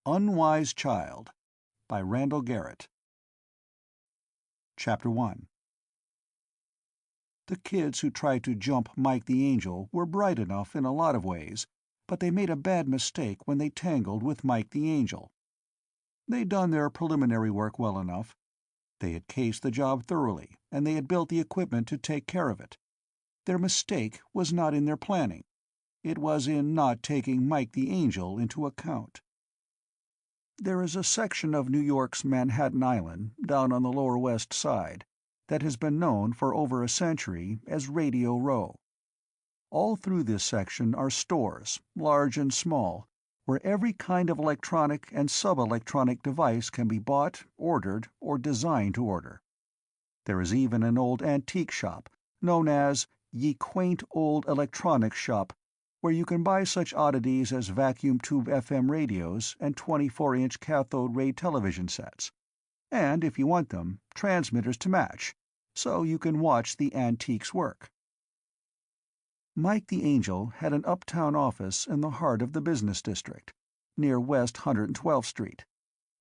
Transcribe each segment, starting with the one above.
Unwise Child by Randel Garret. Chapter 1. The kids who tried to jump Mike the Angel were bright enough in a lot of ways, but they made a bad mistake when they tangled with Mike the Angel. They'd done their preliminary work well enough. They had cased the job thoroughly, and they had built the equipment to take care of it. Their mistake was not in their planning. It was in not taking Mike the Angel into account. There is a section of New York's Manhattan Island, down on the Lower West Side, that has been known for over a century as Radio Row. All through this section are stores, large and small, where every kind of electronic and sub-electronic device can be bought, ordered, or designed to order. There is even an old antique shop, known as Ye Quaint Old Electronics Shop, where you can buy such oddities as vacuum tube FM radios and 24-inch cathode ray television sets, and, if you want them, transmitters to match, so you can watch the antiques work. Mike the Angel had an uptown office in the heart of the business district, near West 112th Street,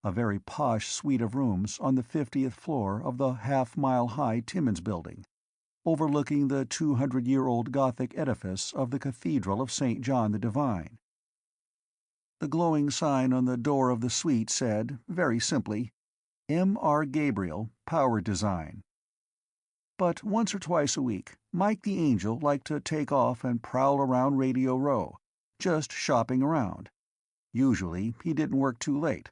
a very posh suite of rooms on the 50th floor of the half-mile-high Timmins Building, overlooking the 200-year-old Gothic edifice of the Cathedral of St. John the Divine. The glowing sign on the door of the suite said, very simply, M.R. Gabriel, Power Design. But once or twice a week, Mike the Angel liked to take off and prowl around Radio Row, just shopping around. Usually he didn't work too late,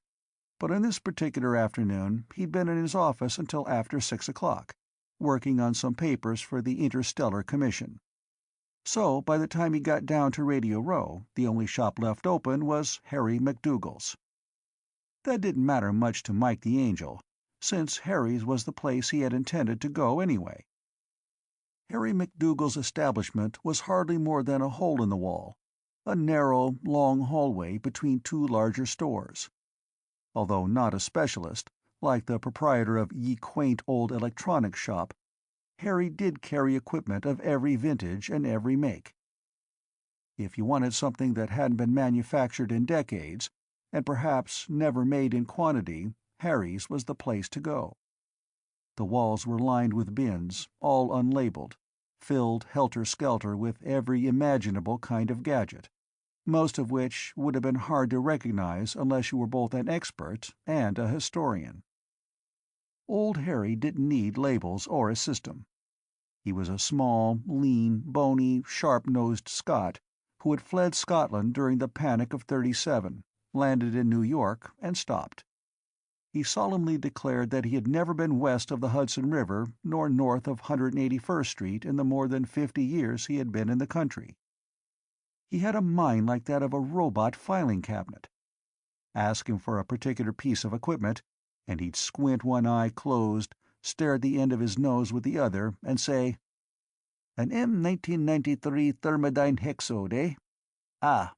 but on this particular afternoon he'd been in his office until after 6 o'clock, working on some papers for the Interstellar Commission. So by the time he got down to Radio Row, the only shop left open was Harry McDougal's. That didn't matter much to Mike the Angel, since Harry's was the place he had intended to go anyway. Harry McDougal's establishment was hardly more than a hole in the wall, a narrow, long hallway between two larger stores. Although not a specialist, like the proprietor of Ye Quaint Old Electronics Shop, Harry did carry equipment of every vintage and every make. If you wanted something that hadn't been manufactured in decades, and perhaps never made in quantity, Harry's was the place to go. The walls were lined with bins, all unlabeled, filled helter-skelter with every imaginable kind of gadget, most of which would have been hard to recognize unless you were both an expert and a historian. Old Harry didn't need labels or a system. He was a small, lean, bony, sharp-nosed Scot who had fled Scotland during the Panic of '37, landed in New York, and stopped. He solemnly declared that he had never been west of the Hudson River nor north of 181st Street in the more than 50 years he had been in the country. He had a mind like that of a robot filing cabinet. Ask him for a particular piece of equipment, and he'd squint one eye closed, stare at the end of his nose with the other, and say, "An M1993 Thermodyne Hexode, eh? Ah,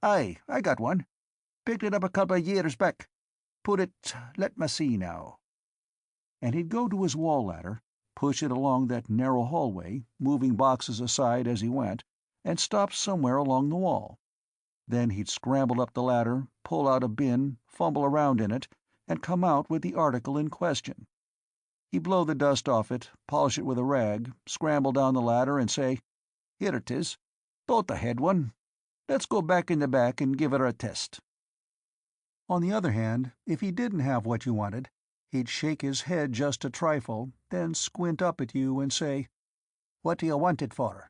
aye, I got one. Picked it up a couple of years back. Let me see now." And he'd go to his wall ladder, push it along that narrow hallway, moving boxes aside as he went, and stop somewhere along the wall. Then he'd scramble up the ladder, pull out a bin, fumble around in it, and come out with the article in question. He'd blow the dust off it, polish it with a rag, scramble down the ladder and say, "Here it is. Thought I had one. Let's go back in the back and give her a test." On the other hand, if he didn't have what you wanted, he'd shake his head just a trifle, then squint up at you and say, "What do you want it for?"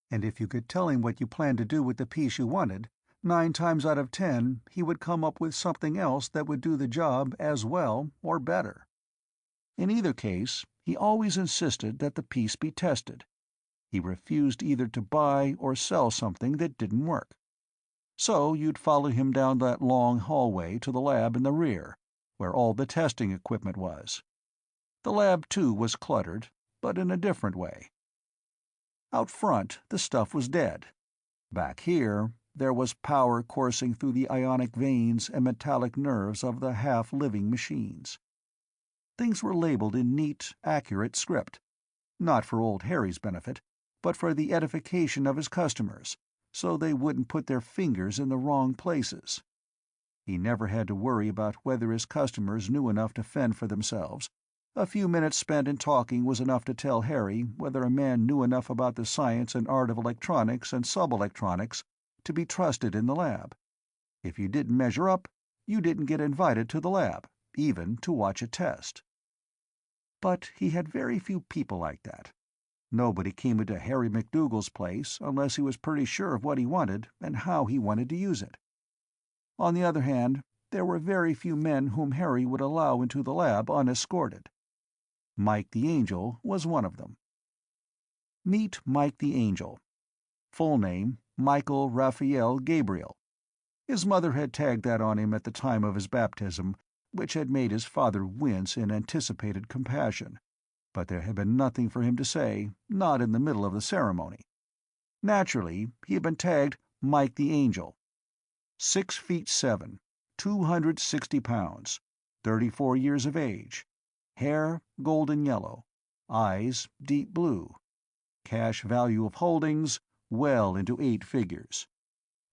And if you could tell him what you planned to do with the piece you wanted, 9 times out of 10 he would come up with something else that would do the job as well or better. In either case, he always insisted that the piece be tested. He refused either to buy or sell something that didn't work. So you'd follow him down that long hallway to the lab in the rear, where all the testing equipment was. The lab, too, was cluttered, but in a different way. Out front, the stuff was dead. Back here, there was power coursing through the ionic veins and metallic nerves of the half-living machines. Things were labeled in neat, accurate script, not for old Harry's benefit, but for the edification of his customers, so they wouldn't put their fingers in the wrong places. He never had to worry about whether his customers knew enough to fend for themselves. A few minutes spent in talking was enough to tell Harry whether a man knew enough about the science and art of electronics and subelectronics to be trusted in the lab. If you didn't measure up, you didn't get invited to the lab, even to watch a test. But he had very few people like that. Nobody came into Harry MacDougal's place unless he was pretty sure of what he wanted and how he wanted to use it. On the other hand, there were very few men whom Harry would allow into the lab unescorted. Mike the Angel was one of them. Meet Mike the Angel. Full name, Michael Raphael Gabriel. His mother had tagged that on him at the time of his baptism, which had made his father wince in anticipated compassion, but there had been nothing for him to say, not in the middle of the ceremony. Naturally, he had been tagged Mike the Angel. 6 feet 7, 260 pounds, 34 years of age, hair golden yellow, eyes deep blue, cash value of holdings well into 8 figures,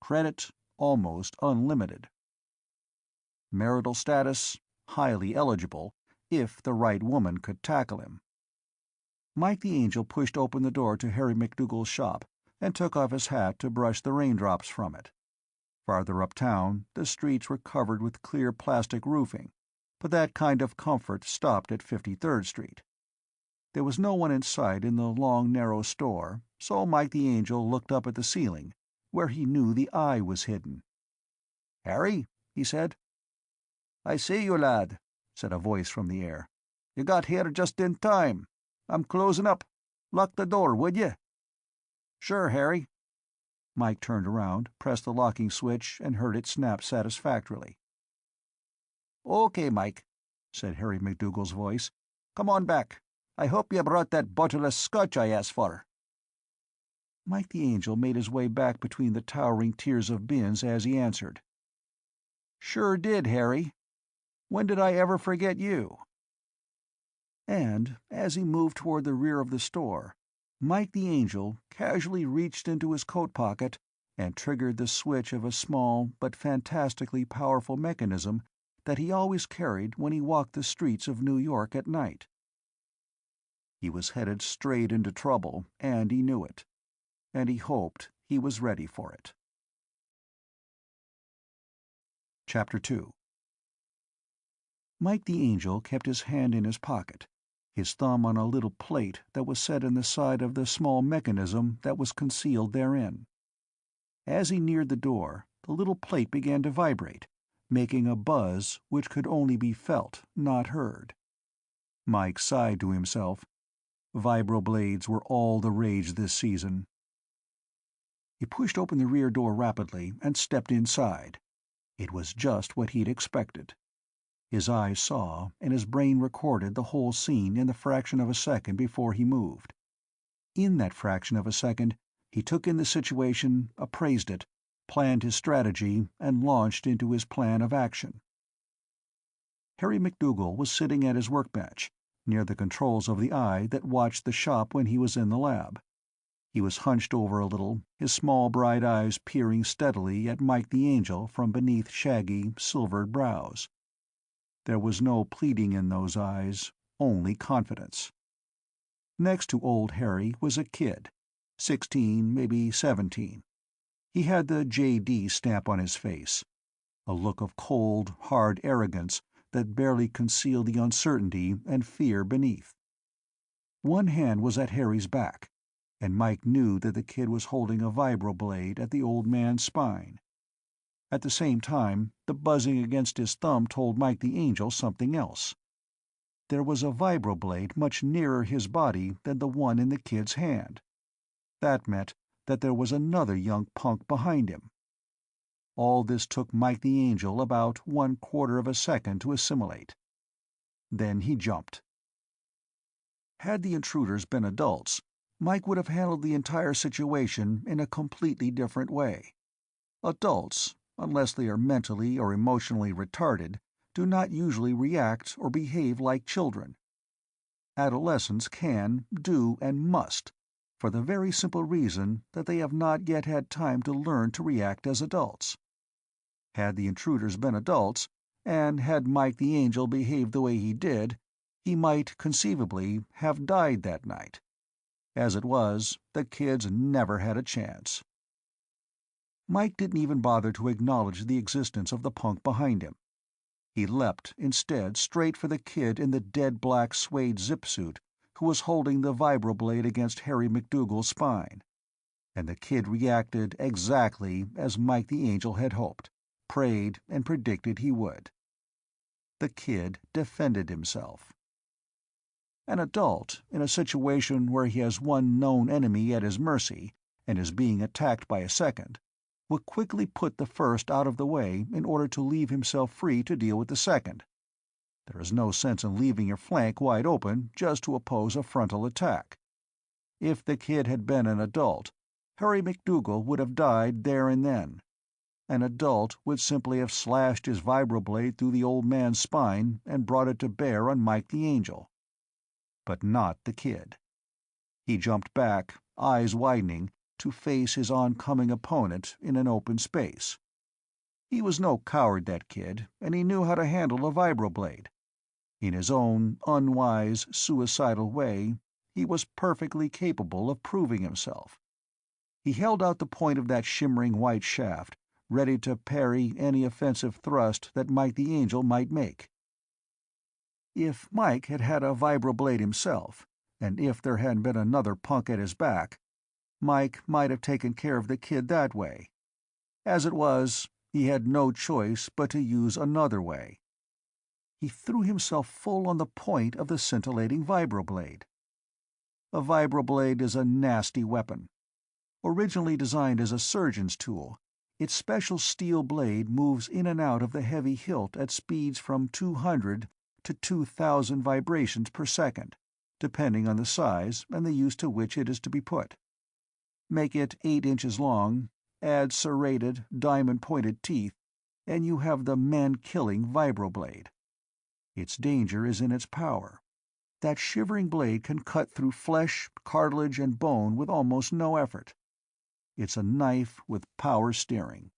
credit almost unlimited. Marital status highly eligible, if the right woman could tackle him. Mike the Angel pushed open the door to Harry MacDougal's shop and took off his hat to brush the raindrops from it. Farther uptown, the streets were covered with clear plastic roofing, but that kind of comfort stopped at 53rd Street. There was no one in sight in the long, narrow store, so Mike the Angel looked up at the ceiling, where he knew the eye was hidden. "Harry," he said. "I see you, lad," said a voice from the air. "You got here just in time. I'm closing up. Lock the door, would you?" "Sure, Harry." Mike turned around, pressed the locking switch, and heard it snap satisfactorily. "Okay, Mike," said Harry MacDougal's voice. "Come on back. I hope you brought that bottle of scotch I asked for." Mike the Angel made his way back between the towering tiers of bins as he answered. "Sure did, Harry. When did I ever forget you?" And, as he moved toward the rear of the store, Mike the Angel casually reached into his coat pocket and triggered the switch of a small but fantastically powerful mechanism that he always carried when he walked the streets of New York at night. He was headed straight into trouble, and he knew it. And he hoped he was ready for it. Chapter 2. Mike the Angel kept his hand in his pocket, his thumb on a little plate that was set in the side of the small mechanism that was concealed therein. As he neared the door, the little plate began to vibrate, making a buzz which could only be felt, not heard. Mike sighed to himself. Vibroblades were all the rage this season. He pushed open the rear door rapidly and stepped inside. It was just what he'd expected. His eyes saw, and his brain recorded the whole scene in the fraction of a second before he moved. In that fraction of a second, he took in the situation, appraised it, planned his strategy, and launched into his plan of action. Harry MacDougal was sitting at his workbench, near the controls of the eye that watched the shop when he was in the lab. He was hunched over a little, his small bright eyes peering steadily at Mike the Angel from beneath shaggy, silvered brows. There was no pleading in those eyes, only confidence. Next to old Harry was a kid, 16, maybe 17. He had the J.D. stamp on his face, a look of cold, hard arrogance that barely concealed the uncertainty and fear beneath. One hand was at Harry's back, and Mike knew that the kid was holding a vibroblade at the old man's spine. At the same time, the buzzing against his thumb told Mike the Angel something else. There was a vibroblade much nearer his body than the one in the kid's hand. That meant that there was another young punk behind him. All this took Mike the Angel about 1/4 of a second to assimilate. Then he jumped. Had the intruders been adults, Mike would have handled the entire situation in a completely different way. Adults, unless they are mentally or emotionally retarded, do not usually react or behave like children. Adolescents can, do, and must, for the very simple reason that they have not yet had time to learn to react as adults. Had the intruders been adults, and had Mike the Angel behaved the way he did, he might conceivably have died that night. As it was, the kids never had a chance. Mike didn't even bother to acknowledge the existence of the punk behind him. He leapt, instead, straight for the kid in the dead black suede zip-suit who was holding the vibroblade against Harry MacDougal's spine. And the kid reacted exactly as Mike the Angel had hoped, prayed, and predicted he would. The kid defended himself. An adult, in a situation where he has one known enemy at his mercy and is being attacked by a second, would quickly put the first out of the way in order to leave himself free to deal with the second. There is no sense in leaving your flank wide open just to oppose a frontal attack. If the kid had been an adult, Harry MacDougal would have died there and then. An adult would simply have slashed his vibroblade through the old man's spine and brought it to bear on Mike the Angel. But not the kid. He jumped back, eyes widening, to face his oncoming opponent in an open space. He was no coward, that kid, and he knew how to handle a vibroblade. In his own unwise, suicidal way, he was perfectly capable of proving himself. He held out the point of that shimmering white shaft, ready to parry any offensive thrust that Mike the Angel might make. If Mike had had a vibroblade himself, and if there hadn't been another punk at his back, Mike might have taken care of the kid that way. As it was, he had no choice but to use another way. He threw himself full on the point of the scintillating vibroblade. A vibroblade is a nasty weapon. Originally designed as a surgeon's tool, its special steel blade moves in and out of the heavy hilt at speeds from 200 to 2,000 vibrations per second, depending on the size and the use to which it is to be put. Make it 8 inches long, add serrated, diamond-pointed teeth, and you have the man-killing vibroblade. Its danger is in its power. That shivering blade can cut through flesh, cartilage, and bone with almost no effort. It's a knife with power steering.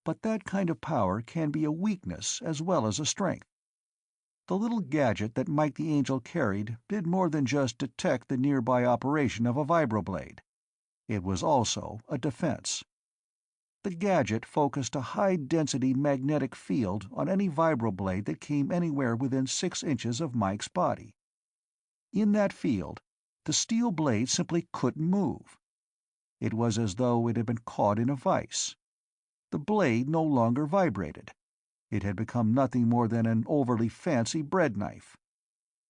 But that kind of power can be a weakness as well as a strength. The little gadget that Mike the Angel carried did more than just detect the nearby operation of a vibroblade. It was also a defense. The gadget focused a high-density magnetic field on any vibroblade that came anywhere within 6 inches of Mike's body. In that field, the steel blade simply couldn't move. It was as though it had been caught in a vice. The blade no longer vibrated. It had become nothing more than an overly fancy bread knife.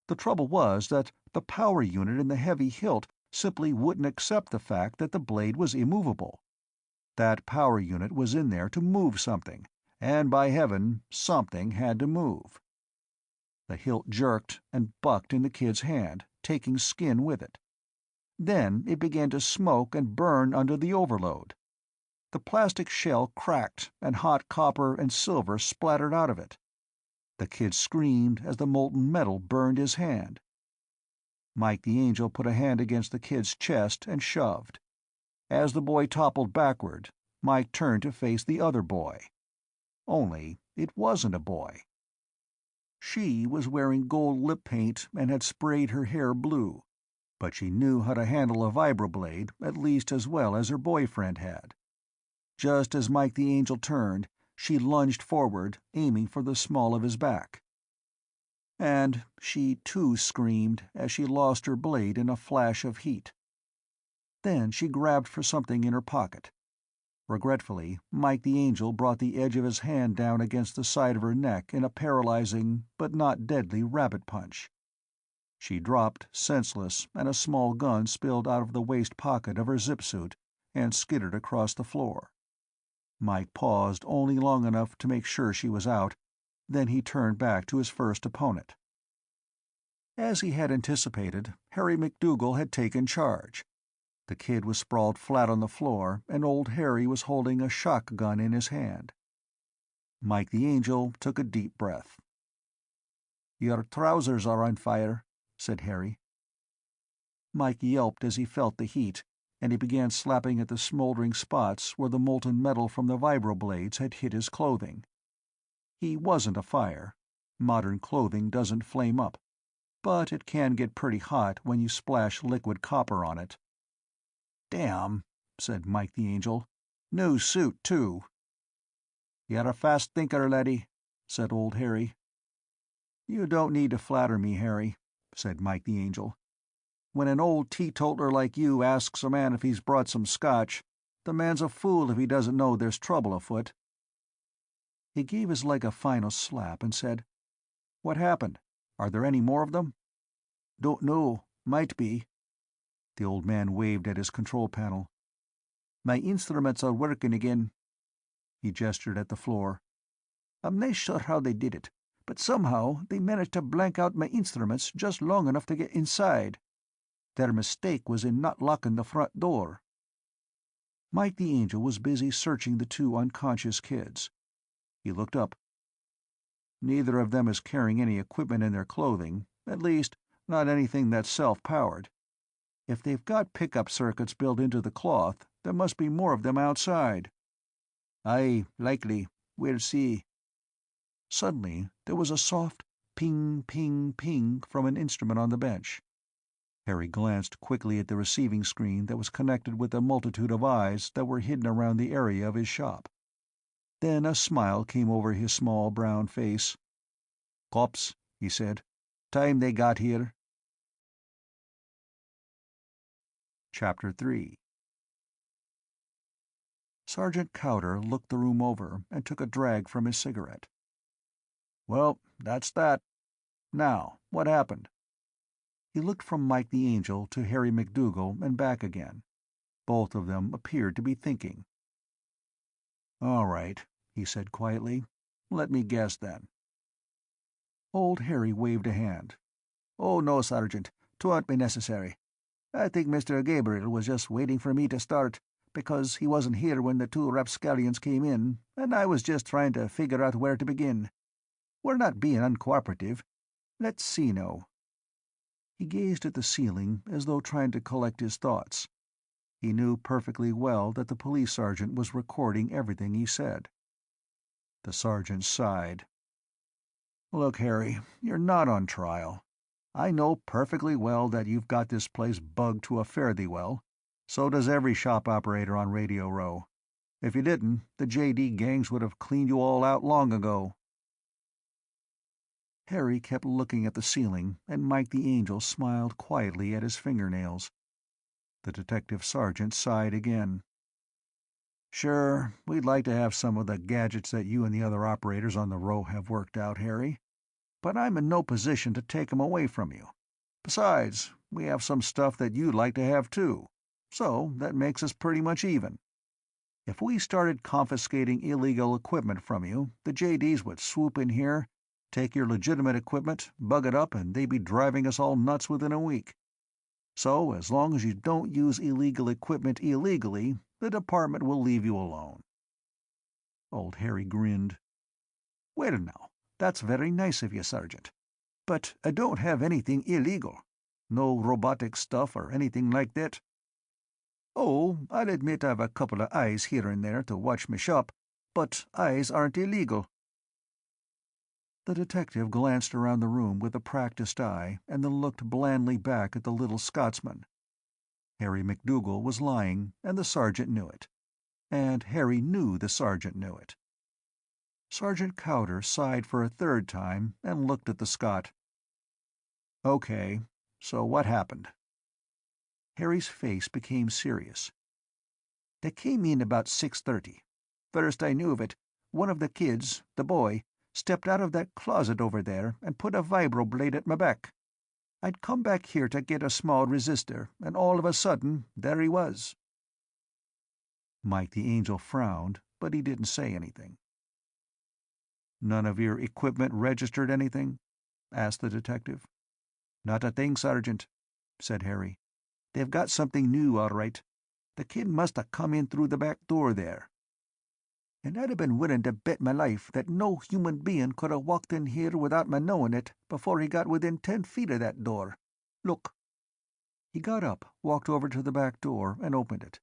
The trouble was that the power unit in the heavy hilt simply wouldn't accept the fact that the blade was immovable. That power unit was in there to move something, and by heaven, something had to move. The hilt jerked and bucked in the kid's hand, taking skin with it. Then it began to smoke and burn under the overload. The plastic shell cracked, and hot copper and silver splattered out of it. The kid screamed as the molten metal burned his hand. Mike the Angel put a hand against the kid's chest and shoved. As the boy toppled backward, Mike turned to face the other boy. Only it wasn't a boy. She was wearing gold lip paint and had sprayed her hair blue, but she knew how to handle a vibroblade at least as well as her boyfriend had. Just as Mike the Angel turned, she lunged forward, aiming for the small of his back. And she too screamed as she lost her blade in a flash of heat. Then she grabbed for something in her pocket. Regretfully, Mike the Angel brought the edge of his hand down against the side of her neck in a paralyzing but not deadly rabbit punch. She dropped, senseless, and a small gun spilled out of the waist pocket of her zip-suit and skittered across the floor. Mike paused only long enough to make sure she was out, then he turned back to his first opponent. As he had anticipated, Harry MacDougal had taken charge. The kid was sprawled flat on the floor, and old Harry was holding a shotgun in his hand. Mike the Angel took a deep breath. "Your trousers are on fire," said Harry. Mike yelped as he felt the heat, and he began slapping at the smoldering spots where the molten metal from the vibroblades had hit his clothing. He wasn't afire. Modern clothing doesn't flame up, but it can get pretty hot when you splash liquid copper on it. "Damn," said Mike the Angel. "New suit, too." "You're a fast thinker, laddie," said old Harry. "You don't need to flatter me, Harry," said Mike the Angel. "When an old teetotaler like you asks a man if he's brought some scotch, the man's a fool if he doesn't know there's trouble afoot." He gave his leg a final slap and said, "What happened? Are there any more of them?" "Don't know. Might be." The old man waved at his control panel. "My instruments are working again." He gestured at the floor. "I'm not sure how they did it, but somehow they managed to blank out my instruments just long enough to get inside. Their mistake was in not locking the front door." Mike the Angel was busy searching the two unconscious kids. He looked up. "Neither of them is carrying any equipment in their clothing, at least, not anything that's self-powered. If they've got pickup circuits built into the cloth, there must be more of them outside." "Aye, likely. We'll see." Suddenly there was a soft ping, ping, ping from an instrument on the bench. Harry glanced quickly at the receiving screen that was connected with a multitude of eyes that were hidden around the area of his shop. Then a smile came over his small brown face. "Cops," he said. "Time they got here." Chapter 3. Sergeant Cowder looked the room over and took a drag from his cigarette. "Well, that's that. Now, what happened?" He looked from Mike the Angel to Harry MacDougal and back again. Both of them appeared to be thinking. "All right," he said quietly. "Let me guess, then." Old Harry waved a hand. "Oh, no, Sergeant. 'Twon't be necessary. I think Mr. Gabriel was just waiting for me to start, because he wasn't here when the two rapscallions came in, and I was just trying to figure out where to begin. We're not being uncooperative. Let's see now." He gazed at the ceiling as though trying to collect his thoughts. He knew perfectly well that the police sergeant was recording everything he said. The sergeant sighed. "Look, Harry, you're not on trial. I know perfectly well that you've got this place bugged to a fare-thee-well. So does every shop operator on Radio Row. If you didn't, the JD gangs would have cleaned you all out long ago." Harry kept looking at the ceiling, and Mike the Angel smiled quietly at his fingernails. The detective sergeant sighed again. "Sure, we'd like to have some of the gadgets that you and the other operators on the row have worked out, Harry. But I'm in no position to take 'em away from you. Besides, we have some stuff that you'd like to have too. So that makes us pretty much even. If we started confiscating illegal equipment from you, the JDs would swoop in here, take your legitimate equipment, bug it up, and they'd be driving us all nuts within a week. So as long as you don't use illegal equipment illegally, the department will leave you alone." Old Harry grinned. "Well now, that's very nice of you, Sergeant. But I don't have anything illegal. No robotic stuff or anything like that. Oh, I'll admit I've a couple of eyes here and there to watch me shop, but eyes aren't illegal." The detective glanced around the room with a practiced eye and then looked blandly back at the little Scotsman. Harry MacDougal was lying, and the sergeant knew it. And Harry knew the sergeant knew it. Sergeant Cowder sighed for a third time and looked at the Scot. "Okay, so what happened?" Harry's face became serious. "They came in about 6:30. First I knew of it, one of the kids, the boy, stepped out of that closet over there and put a vibroblade at my back. I'd come back here to get a small resistor, and all of a sudden, there he was." Mike the Angel frowned, but he didn't say anything. "None of your equipment registered anything?" asked the detective. "Not a thing, Sergeant," said Harry. "They've got something new, all right. The kid must have come in through the back door there. And I'd have been willing to bet my life that no human being could have walked in here without my knowing it before he got within 10 feet of that door. Look." He got up, walked over to the back door, and opened it.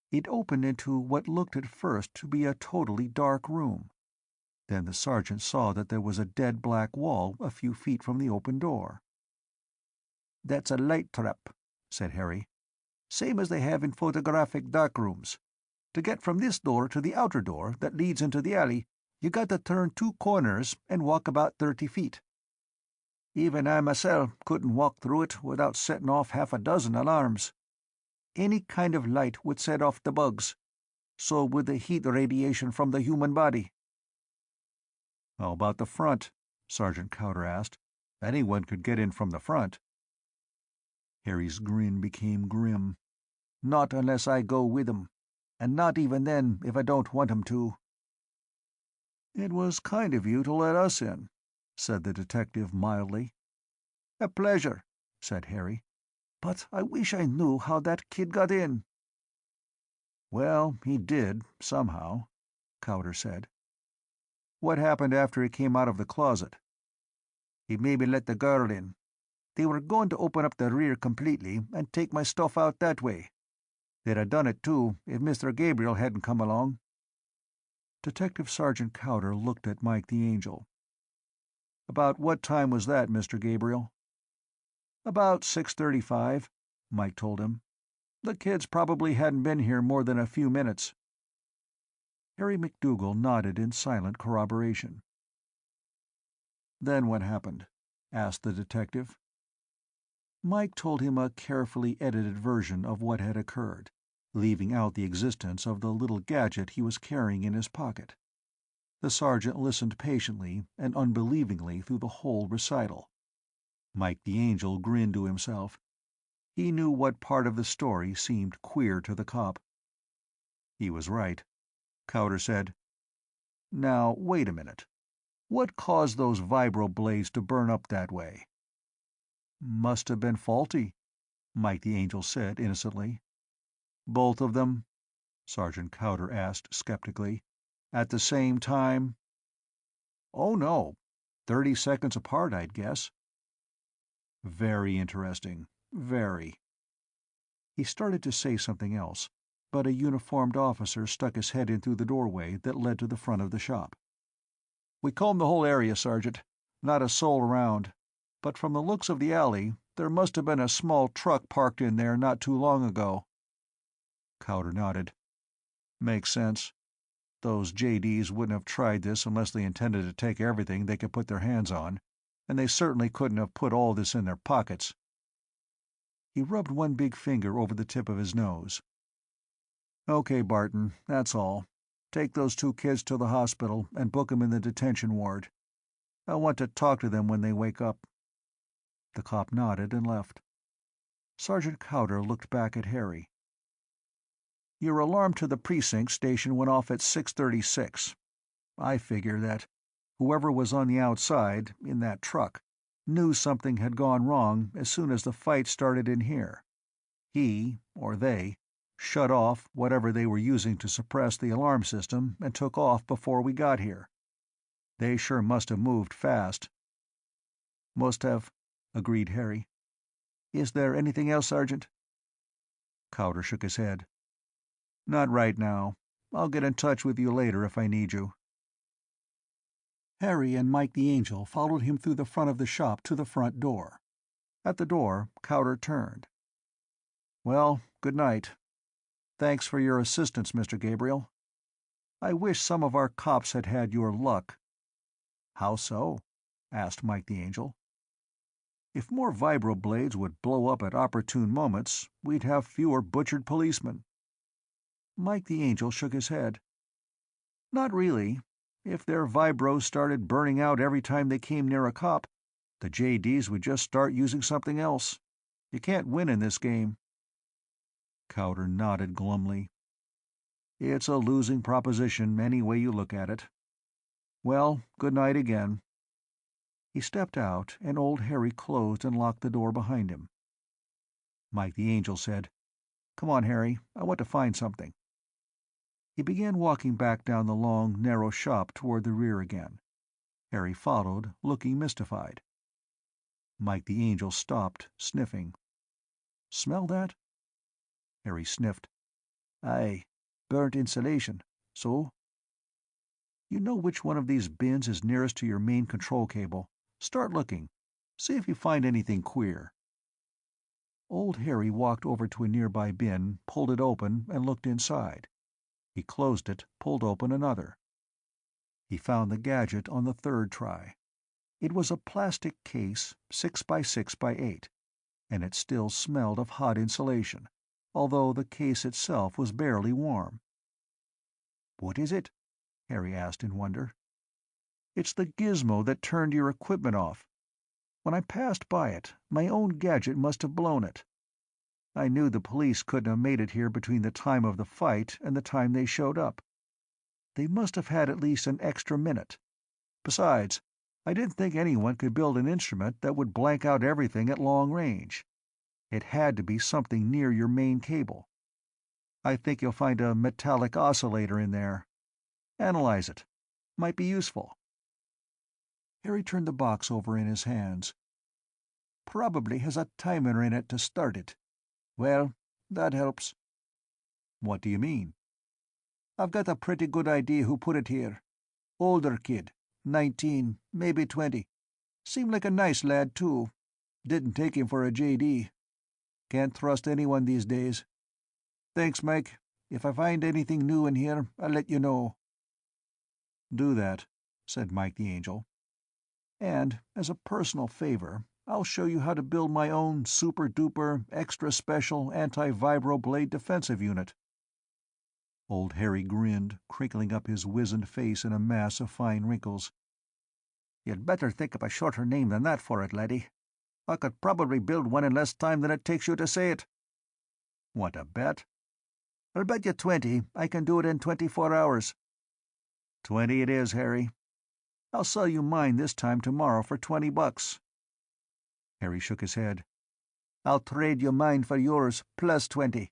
It opened into what looked at first to be a totally dark room. Then the sergeant saw that there was a dead black wall a few feet from the open door. "That's a light trap," said Harry. "Same as they have in photographic darkrooms. To get from this door to the outer door that leads into the alley, you got to turn 2 corners and walk about 30 feet. Even I myself couldn't walk through it without setting off half a dozen alarms. Any kind of light would set off the bugs. So would the heat radiation from the human body." "How about the front?" Sergeant Cowder asked. "Anyone could get in from the front." Harry's grin became grim. "Not unless I go with 'em. And not even then if I don't want 'em to." "It was kind of you to let us in," said the detective mildly. "A pleasure," said Harry. "But I wish I knew how that kid got in." "Well, he did, somehow," Cowder said. "What happened after he came out of the closet?" "He maybe let the girl in. They were going to open up the rear completely and take my stuff out that way. They'd have done it, too, if Mr. Gabriel hadn't come along." Detective Sergeant Cowder looked at Mike the Angel. "About what time was that, Mr. Gabriel?" "About 6:35, Mike told him. "The kids probably hadn't been here more than a few minutes." Harry McDougal nodded in silent corroboration. "Then what happened?" asked the detective. Mike told him a carefully edited version of what had occurred, leaving out the existence of the little gadget he was carrying in his pocket. The sergeant listened patiently and unbelievingly through the whole recital. Mike the Angel grinned to himself. He knew what part of the story seemed queer to the cop. He was right. Cowder said, "Now, wait a minute. What caused those vibroblades to burn up that way?" "Must have been faulty," Mike the Angel said innocently. "Both of them?" Sergeant Cowder asked skeptically. "At the same time?" "Oh no. 30 seconds apart, I'd guess." "Very interesting. Very." He started to say something else, but a uniformed officer stuck his head in through the doorway that led to the front of the shop. "We combed the whole area, Sergeant. Not a soul around. But from the looks of the alley, there must have been a small truck parked in there not too long ago." Cowder nodded. "Makes sense. Those JDs wouldn't have tried this unless they intended to take everything they could put their hands on, and they certainly couldn't have put all this in their pockets." He rubbed one big finger over the tip of his nose. "Okay, Barton, that's all. Take those 2 kids to the hospital and book 'em in the detention ward. I want to talk to them when they wake up." The cop nodded and left. Sergeant Cowder looked back at Harry. "Your alarm to the precinct station went off at 6:36. I figure that whoever was on the outside, in that truck, knew something had gone wrong as soon as the fight started in here. He, or they, shut off whatever they were using to suppress the alarm system and took off before we got here. They sure must have moved fast." "Must have," agreed Harry. "Is there anything else, Sergeant?" Cowder shook his head. "Not right now. I'll get in touch with you later if I need you." Harry and Mike the Angel followed him through the front of the shop to the front door. At the door, Cowder turned. "Well, good night. Thanks for your assistance, Mr. Gabriel. I wish some of our cops had had your luck." "How so?" asked Mike the Angel. "If more vibroblades would blow up at opportune moments, we'd have fewer butchered policemen." Mike the Angel shook his head. "Not really. If their vibros started burning out every time they came near a cop, the JDs would just start using something else. You can't win in this game." Cowder nodded glumly. "It's a losing proposition any way you look at it. Well, good night again." He stepped out, and old Harry closed and locked the door behind him. Mike the Angel said, "Come on, Harry, I want to find something." He began walking back down the long, narrow shop toward the rear again. Harry followed, looking mystified. Mike the Angel stopped, sniffing. Smell that?" Harry sniffed. "Aye, burnt insulation. So?" "You know which one of these bins is nearest to your main control cable. Start looking. See if you find anything queer." Old Harry walked over to a nearby bin, pulled it open, and looked inside. He closed it, pulled open another. He found the gadget on the third try. It was a plastic case, 6 by 6 by 8, and it still smelled of hot insulation, although the case itself was barely warm. "What is it?" Harry asked in wonder. "It's the gizmo that turned your equipment off. When I passed by it, my own gadget must have blown it. I knew the police couldn't have made it here between the time of the fight and the time they showed up. They must have had at least an extra minute. Besides, I didn't think anyone could build an instrument that would blank out everything at long range. It had to be something near your main cable. I think you'll find a metallic oscillator in there. Analyze it. Might be useful." Harry turned the box over in his hands. "Probably has a timer in it to start it. Well, that helps." "What do you mean?" "I've got a pretty good idea who put it here. Older kid, 19, maybe 20. Seemed like a nice lad, too. Didn't take him for a JD. Can't trust anyone these days. Thanks, Mike. If I find anything new in here, I'll let you know." "Do that," said Mike the Angel. "And, as a personal favor, I'll show you how to build my own super-duper, extra-special anti-vibroblade defensive unit." Old Harry grinned, crinkling up his wizened face in a mass of fine wrinkles. "You'd better think of a shorter name than that for it, laddie. I could probably build one in less time than it takes you to say it." "Want a bet?" "I'll bet you 20 I can do it in 24 hours. 20 it is, Harry. I'll sell you mine this time tomorrow for $20. Harry shook his head. "I'll trade you mine for yours, plus 20.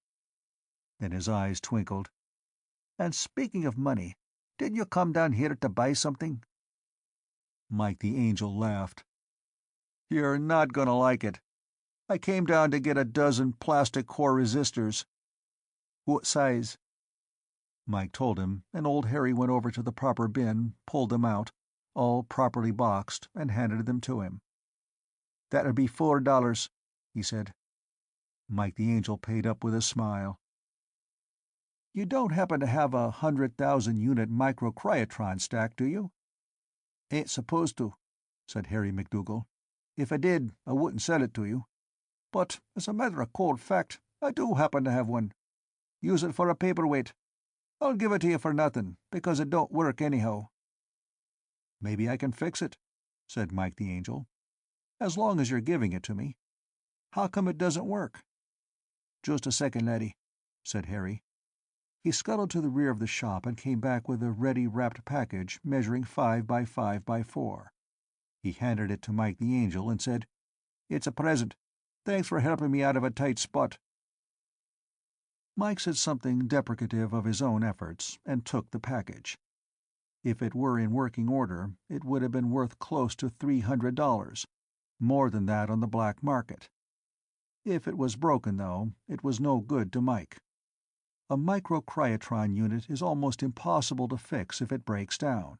Then his eyes twinkled. "And speaking of money, didn't you come down here to buy something?" Mike the Angel laughed. "You're not gonna like it. I came down to get a dozen plastic core resistors." "What size?" Mike told him, and old Harry went over to the proper bin, pulled them out, all properly boxed, and handed them to him. "That'll be $4, he said. Mike the Angel paid up with a smile. "You don't happen to have a 100,000-unit microcryotron stack, do you?" "Ain't supposed to," said Harry McDougal. "If I did, I wouldn't sell it to you. But, as a matter of cold fact, I do happen to have one. Use it for a paperweight. I'll give it to you for nothing, because it don't work anyhow." "Maybe I can fix it," said Mike the Angel. "As long as you're giving it to me. How come it doesn't work?" "Just a second, laddie," said Harry. He scuttled to the rear of the shop and came back with a ready-wrapped package measuring 5 by 5 by 4. He handed it to Mike the Angel and said, "It's a present. Thanks for helping me out of a tight spot." Mike said something deprecative of his own efforts, and took the package. If it were in working order, it would have been worth close to $300, more than that on the black market. If it was broken, though, it was no good to Mike. A microcryotron unit is almost impossible to fix if it breaks down.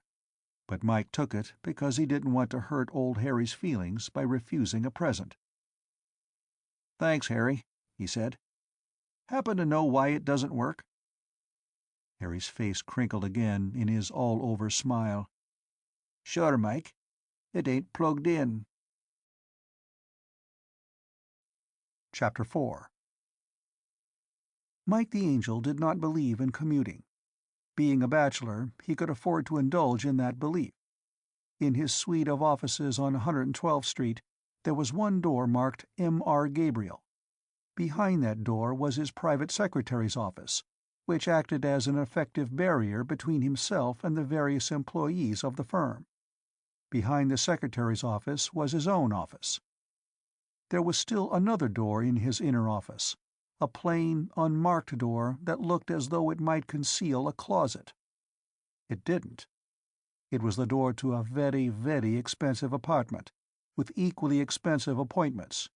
But Mike took it because he didn't want to hurt old Harry's feelings by refusing a present. "Thanks, Harry," he said. "Happen to know why it doesn't work?" Harry's face crinkled again in his all-over smile. "Sure, Mike. It ain't plugged in." Chapter 4. Mike the Angel did not believe in commuting. Being a bachelor, he could afford to indulge in that belief. In his suite of offices on 112th Street, there was one door marked M.R. Gabriel. Behind that door was his private secretary's office, which acted as an effective barrier between himself and the various employees of the firm. Behind the secretary's office was his own office. There was still another door in his inner office, a plain, unmarked door that looked as though it might conceal a closet. It didn't. It was the door to a very, very expensive apartment, with equally expensive appointments.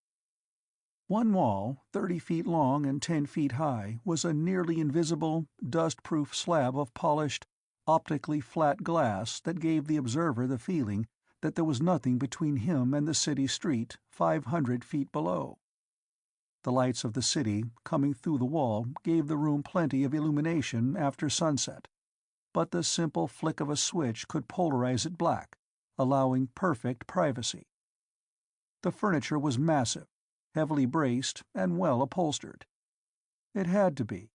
One wall, 30 feet long and 10 feet high, was a nearly invisible, dust-proof slab of polished, optically flat glass that gave the observer the feeling that there was nothing between him and the city street 500 feet below. The lights of the city coming through the wall gave the room plenty of illumination after sunset, but the simple flick of a switch could polarize it black, allowing perfect privacy. The furniture was massive, heavily braced, and well upholstered. It had to be.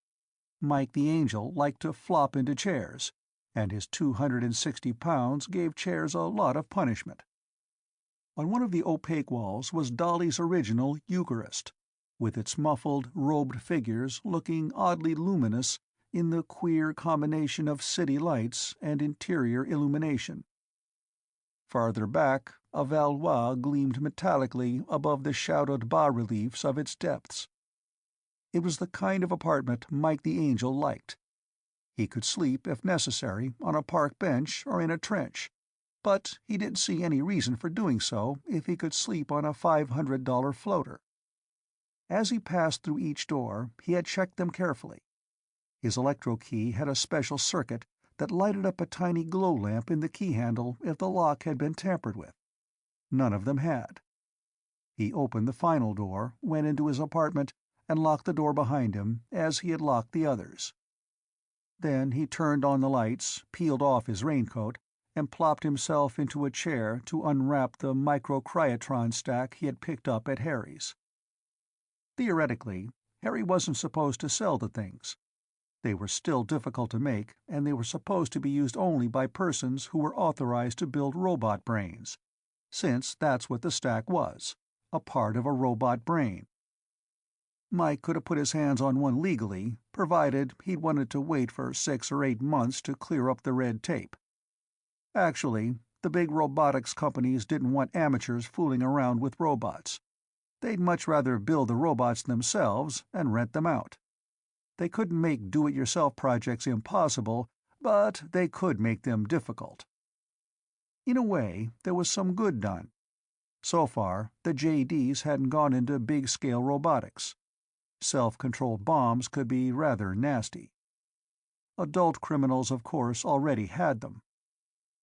Mike the Angel liked to flop into chairs, and his 260 pounds gave chairs a lot of punishment. On one of the opaque walls was Dolly's original Eucharist, with its muffled, robed figures looking oddly luminous in the queer combination of city lights and interior illumination. Farther back, a Valois gleamed metallically above the shadowed bas-reliefs of its depths. It was the kind of apartment Mike the Angel liked. He could sleep, if necessary, on a park bench or in a trench, but he didn't see any reason for doing so if he could sleep on a $500 floater. As he passed through each door, he had checked them carefully. His electro-key had a special circuit that lighted up a tiny glow lamp in the key handle if the lock had been tampered with. None of them had. He opened the final door, went into his apartment, and locked the door behind him, as he had locked the others. Then he turned on the lights, peeled off his raincoat, and plopped himself into a chair to unwrap the microcryotron stack he had picked up at Harry's. Theoretically, Harry wasn't supposed to sell the things. They were still difficult to make, and they were supposed to be used only by persons who were authorized to build robot brains, since that's what the stack was, a part of a robot brain. Mike could have put his hands on one legally, provided he'd wanted to wait for 6 or 8 months to clear up the red tape. Actually, the big robotics companies didn't want amateurs fooling around with robots. They'd much rather build the robots themselves and rent them out. They couldn't make do-it-yourself projects impossible, but they could make them difficult. In a way, there was some good done. So far, the JDs hadn't gone into big-scale robotics. Self-controlled bombs could be rather nasty. Adult criminals, of course, already had them.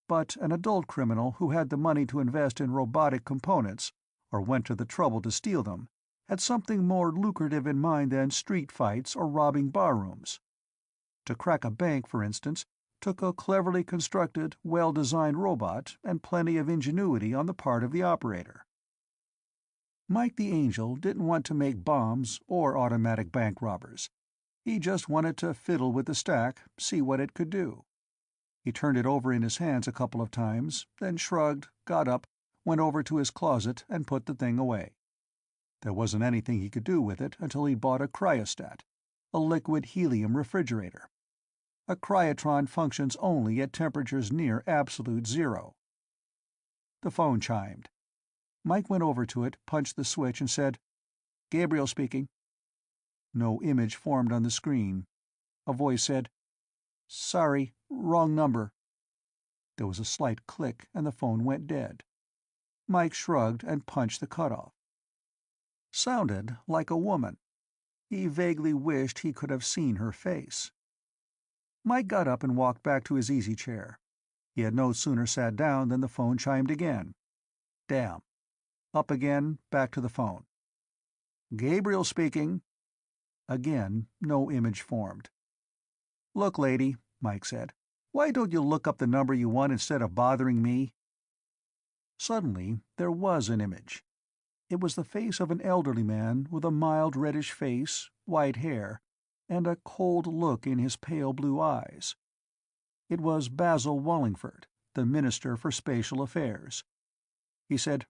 But an adult criminal who had the money to invest in robotic components, or went to the trouble to steal them, had something more lucrative in mind than street fights or robbing barrooms. To crack a bank, for instance, took a cleverly constructed, well-designed robot and plenty of ingenuity on the part of the operator. Mike the Angel didn't want to make bombs or automatic bank robbers. He just wanted to fiddle with the stack, see what it could do. He turned it over in his hands a couple of times, then shrugged, got up, went over to his closet and put the thing away. There wasn't anything he could do with it until he'd bought a cryostat, a liquid helium refrigerator. A cryotron functions only at temperatures near absolute zero. The phone chimed. Mike went over to it, punched the switch, and said, "Gabriel speaking." No image formed on the screen. A voice said, "Sorry, wrong number." There was a slight click, and the phone went dead. Mike shrugged and punched the cutoff. Sounded like a woman. He vaguely wished he could have seen her face. Mike got up and walked back to his easy chair. He had no sooner sat down than the phone chimed again. Damn. Up again, back to the phone. "Gabriel speaking." Again, no image formed. "Look, lady," Mike said, "why don't you look up the number you want instead of bothering me?" Suddenly, there was an image. It was the face of an elderly man with a mild reddish face, white hair, and a cold look in his pale blue eyes. It was Basil Wallingford, the Minister for Spatial Affairs. He said,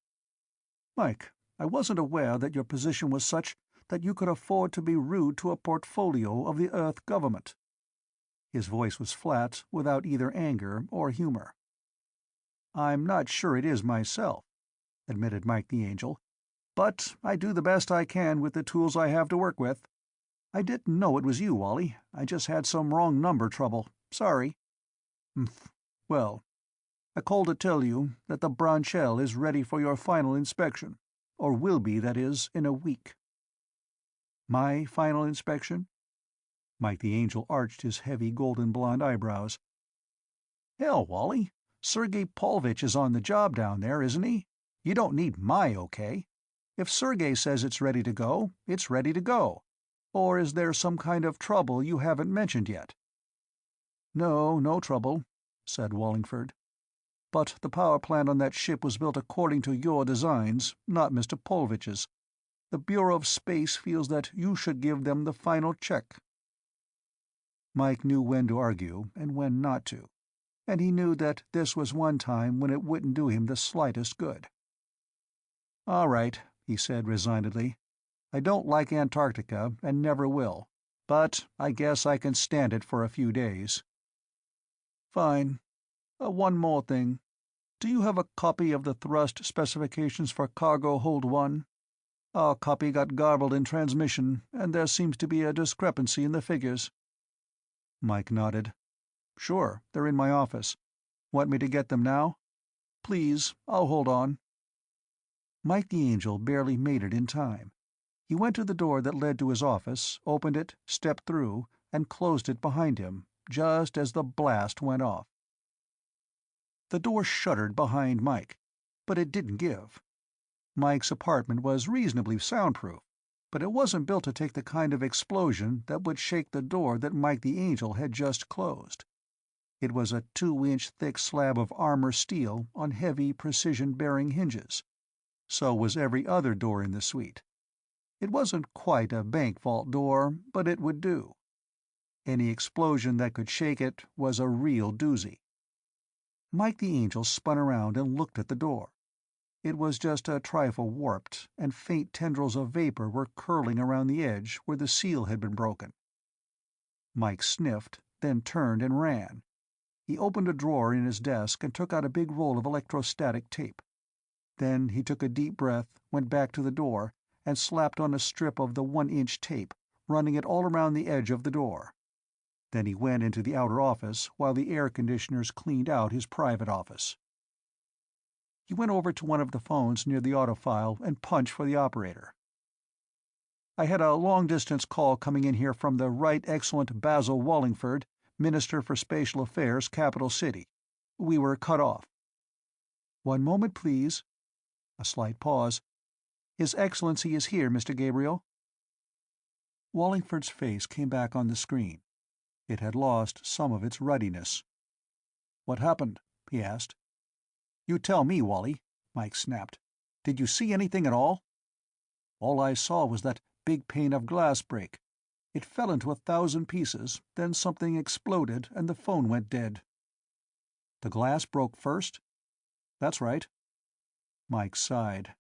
"Mike, I wasn't aware that your position was such that you could afford to be rude to a portfolio of the Earth government." His voice was flat, without either anger or humor. "I'm not sure it is myself," admitted Mike the Angel, "but I do the best I can with the tools I have to work with. I didn't know it was you, Wally. I just had some wrong number trouble. Sorry." "Humph. Well, I called to tell you that the Branchelle is ready for your final inspection, or will be, that is, in a week. My final inspection? Mike the Angel arched his heavy golden blonde eyebrows. Hell, Wally, Sergei Pavlovich is on the job down there, isn't he? You don't need my okay. If Sergei says it's ready to go, it's ready to go. Or is there some kind of trouble you haven't mentioned yet? No, no trouble, said Wallingford. But the power plant on that ship was built according to your designs, not Mr. Pavlovich's. The Bureau of Space feels that you should give them the final check. Mike knew when to argue and when not to, and he knew that this was one time when it wouldn't do him the slightest good. All right, he said resignedly. I don't like Antarctica and never will, but I guess I can stand it for a few days. Fine. One more thing. Do you have a copy of the thrust specifications for Cargo Hold 1? Our copy got garbled in transmission, and there seems to be a discrepancy in the figures. Mike nodded. Sure, they're in my office. Want me to get them now? Please, I'll hold on. Mike the Angel barely made it in time. He went to the door that led to his office, opened it, stepped through, and closed it behind him, just as the blast went off. The door shuddered behind Mike, but it didn't give. Mike's apartment was reasonably soundproof, but it wasn't built to take the kind of explosion that would shake the door that Mike the Angel had just closed. It was a 2-inch thick slab of armor steel on heavy precision-bearing hinges. So was every other door in the suite. It wasn't quite a bank vault door, but it would do. Any explosion that could shake it was a real doozy. Mike the Angel spun around and looked at the door. It was just a trifle warped, and faint tendrils of vapor were curling around the edge where the seal had been broken. Mike sniffed, then turned and ran. He opened a drawer in his desk and took out a big roll of electrostatic tape. Then he took a deep breath, went back to the door, and slapped on a strip of the 1-inch tape, running it all around the edge of the door. Then he went into the outer office while the air conditioners cleaned out his private office. He went over to one of the phones near the autofile and punched for the operator. I had a long-distance call coming in here from the Right Excellent Basil Wallingford, Minister for Spatial Affairs, Capital City. We were cut off. One moment, please. A slight pause. His Excellency is here, Mr. Gabriel. Wallingford's face came back on the screen. It had lost some of its ruddiness. What happened? He asked. You tell me, Wally, Mike snapped. Did you see anything at all? All I saw was that big pane of glass break. It fell into 1,000 pieces, then something exploded and the phone went dead. The glass broke first? That's right. Mike sighed.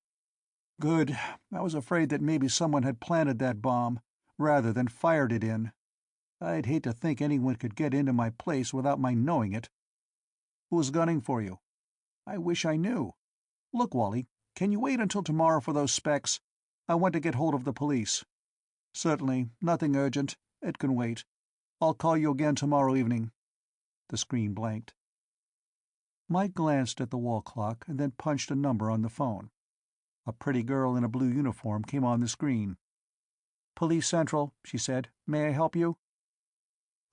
Good. I was afraid that maybe someone had planted that bomb, rather than fired it in. I'd hate to think anyone could get into my place without my knowing it. Who's gunning for you? I wish I knew. Look, Wally, can you wait until tomorrow for those specs? I want to get hold of the police. Certainly, nothing urgent. It can wait. I'll call you again tomorrow evening. The screen blanked. Mike glanced at the wall clock and then punched a number on the phone. A pretty girl in a blue uniform came on the screen. Police Central, she said. May I help you?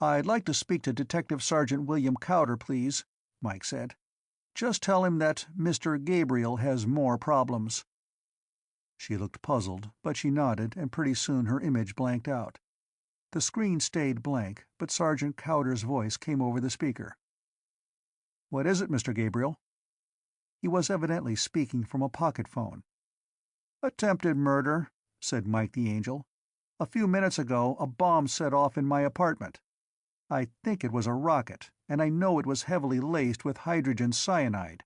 I'd like to speak to Detective Sergeant William Cowder, please, Mike said. Just tell him that Mr. Gabriel has more problems. She looked puzzled, but she nodded, and pretty soon her image blanked out. The screen stayed blank, but Sergeant Cowder's voice came over the speaker. What is it, Mr. Gabriel? He was evidently speaking from a pocket phone. Attempted murder, said Mike the Angel. A few minutes ago, a bomb set off in my apartment. I think it was a rocket, and I know it was heavily laced with hydrogen cyanide.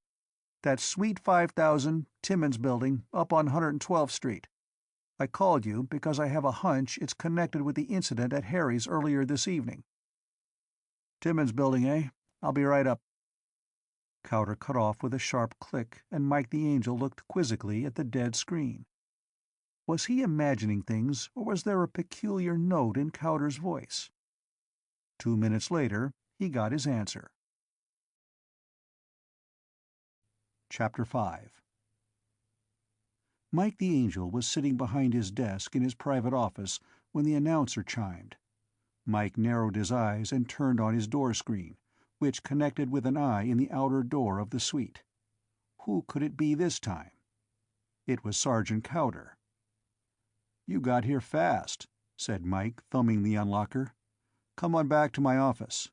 That Suite 5000, Timmins Building, up on 112th Street. I called you because I have a hunch it's connected with the incident at Harry's earlier this evening. Timmins Building, eh? I'll be right up. Cowder cut off with a sharp click, and Mike the Angel looked quizzically at the dead screen. Was he imagining things, or was there a peculiar note in Cowder's voice? 2 minutes later, he got his answer. Chapter 5. Mike the Angel was sitting behind his desk in his private office when the announcer chimed. Mike narrowed his eyes and turned on his door screen, which connected with an eye in the outer door of the suite. Who could it be this time? It was Sergeant Cowder. "You got here fast," said Mike, thumbing the unlocker. "Come on back to my office."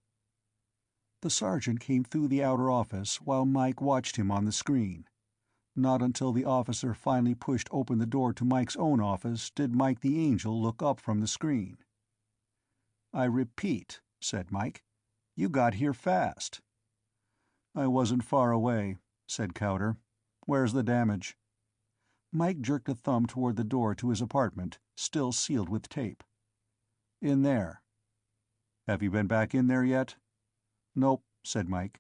The sergeant came through the outer office while Mike watched him on the screen. Not until the officer finally pushed open the door to Mike's own office did Mike the Angel look up from the screen. "I repeat," said Mike, "you got here fast." "I wasn't far away," said Cowder. "Where's the damage?" Mike jerked a thumb toward the door to his apartment, still sealed with tape. "In there." "Have you been back in there yet?" "Nope," said Mike.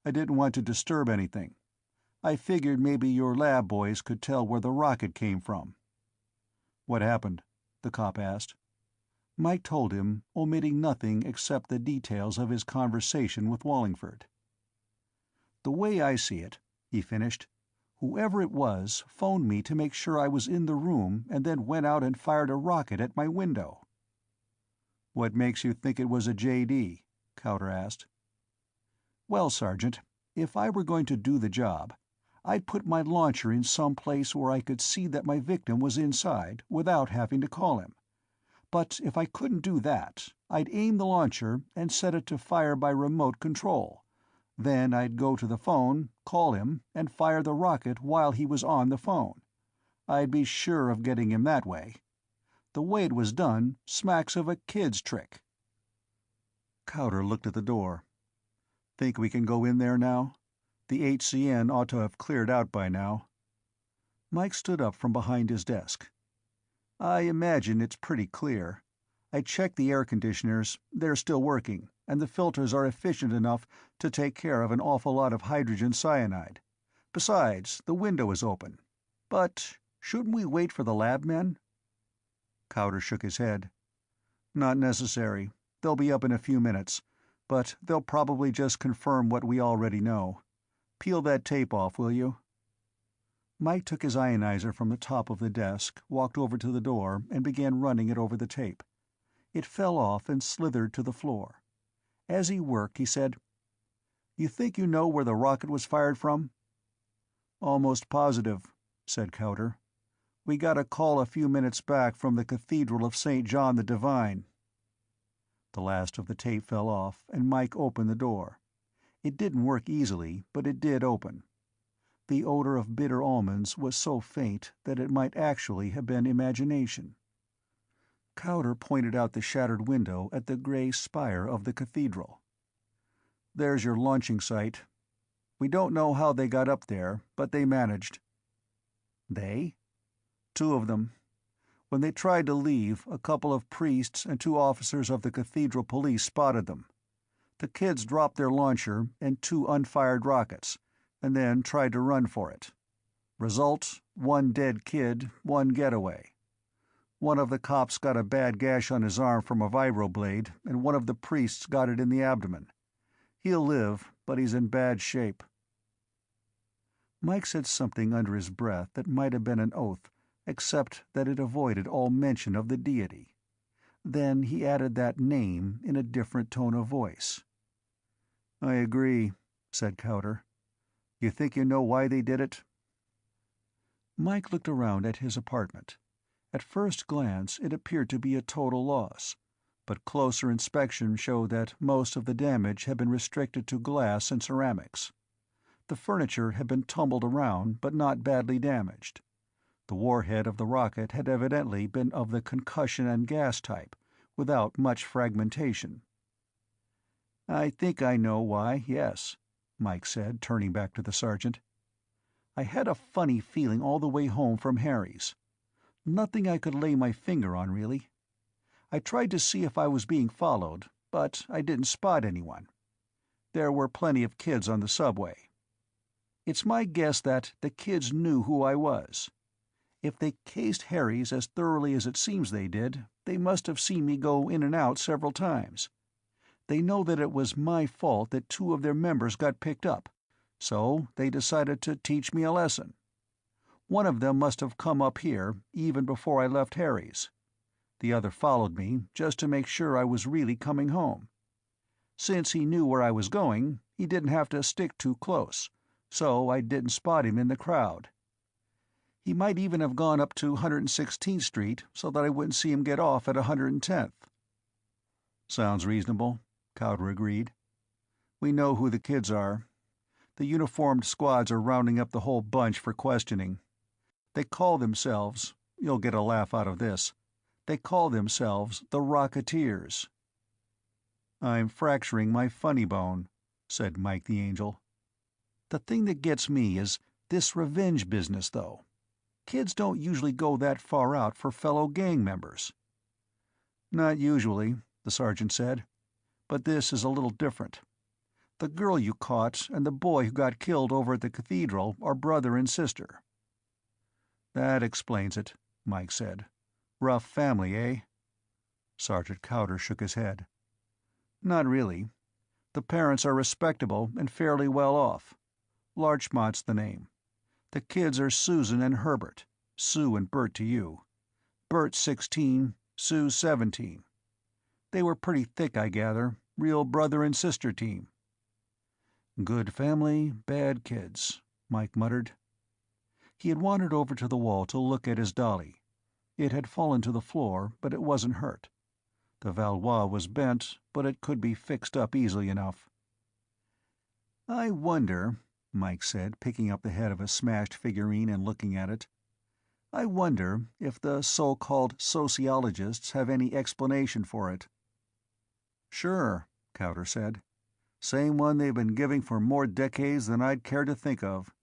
"I didn't want to disturb anything. I figured maybe your lab boys could tell where the rocket came from." "What happened?" the cop asked. Mike told him, omitting nothing except the details of his conversation with Wallingford. "The way I see it," he finished, "whoever it was phoned me to make sure I was in the room and then went out and fired a rocket at my window." "What makes you think it was a JD?" Cowder asked. "Well, Sergeant, if I were going to do the job, I'd put my launcher in some place where I could see that my victim was inside without having to call him. But if I couldn't do that, I'd aim the launcher and set it to fire by remote control. Then I'd go to the phone, call him, and fire the rocket while he was on the phone. I'd be sure of getting him that way. The way it was done smacks of a kid's trick." Cowder looked at the door. "Think we can go in there now? The HCN ought to have cleared out by now." Mike stood up from behind his desk. "I imagine it's pretty clear. I checked the air conditioners, they're still working, and the filters are efficient enough to take care of an awful lot of hydrogen cyanide. Besides, the window is open. But shouldn't we wait for the lab men?" Cowder shook his head. "Not necessary. They'll be up in a few minutes, but they'll probably just confirm what we already know. Peel that tape off, will you?" Mike took his ionizer from the top of the desk, walked over to the door, and began running it over the tape. It fell off and slithered to the floor. As he worked, he said, "You think you know where the rocket was fired from?" "Almost positive," said Cowder. "We got a call a few minutes back from the Cathedral of St. John the Divine." The last of the tape fell off, and Mike opened the door. It didn't work easily, but it did open. The odor of bitter almonds was so faint that it might actually have been imagination. Cowder pointed out the shattered window at the gray spire of the cathedral. "There's your launching site. We don't know how they got up there, but they managed." "They?" "Two of them. When they tried to leave, a couple of priests and 2 officers of the cathedral police spotted them. The kids dropped their launcher and 2 unfired rockets, and then tried to run for it. Result, 1 dead kid, 1 getaway. One of the cops got a bad gash on his arm from a vibroblade, and one of the priests got it in the abdomen. He'll live, but he's in bad shape." Mike said something under his breath that might have been an oath, except that it avoided all mention of the deity. Then he added that name in a different tone of voice. "I agree," said Cowder. "You think you know why they did it?" Mike looked around at his apartment. At first glance it appeared to be a total loss, but closer inspection showed that most of the damage had been restricted to glass and ceramics. The furniture had been tumbled around, but not badly damaged. The warhead of the rocket had evidently been of the concussion and gas type, without much fragmentation. "I think I know why, yes," Mike said, turning back to the sergeant. "I had a funny feeling all the way home from Harry's. Nothing I could lay my finger on, really. I tried to see if I was being followed, but I didn't spot anyone. There were plenty of kids on the subway. It's my guess that the kids knew who I was. If they cased Harry's as thoroughly as it seems they did, they must have seen me go in and out several times. They know that it was my fault that 2 of their members got picked up, so they decided to teach me a lesson. One of them must have come up here even before I left Harry's. The other followed me just to make sure I was really coming home. Since he knew where I was going, he didn't have to stick too close, so I didn't spot him in the crowd. He might even have gone up to 116th Street so that I wouldn't see him get off at 110th. Sounds reasonable, Cowder agreed. We know who the kids are. The uniformed squads are rounding up the whole bunch for questioning. They call themselves, you'll get a laugh out of this, they call themselves the Rocketeers. I'm fracturing my funny bone, said Mike the Angel. The thing that gets me is this revenge business, though. Kids don't usually go that far out for fellow gang members. Not usually, the sergeant said. But this is a little different. The girl you caught and the boy who got killed over at the cathedral are brother and sister. That explains it, Mike said. Rough family, eh? Sergeant Cowder shook his head. Not really. The parents are respectable and fairly well off. Larchmont's the name. The kids are Susan and Herbert. Sue and Bert to you. Bert's 16, Sue's 17. They were pretty thick, I gather. Real brother and sister team. Good family, bad kids, Mike muttered. He had wandered over to the wall to look at his dolly. It had fallen to the floor, but it wasn't hurt. The Valois was bent, but it could be fixed up easily enough. I wonder, Mike said, picking up the head of a smashed figurine and looking at it. I wonder if the so-called sociologists have any explanation for it. Sure, Cowder said. Same one they've been giving for more decades than I'd care to think of.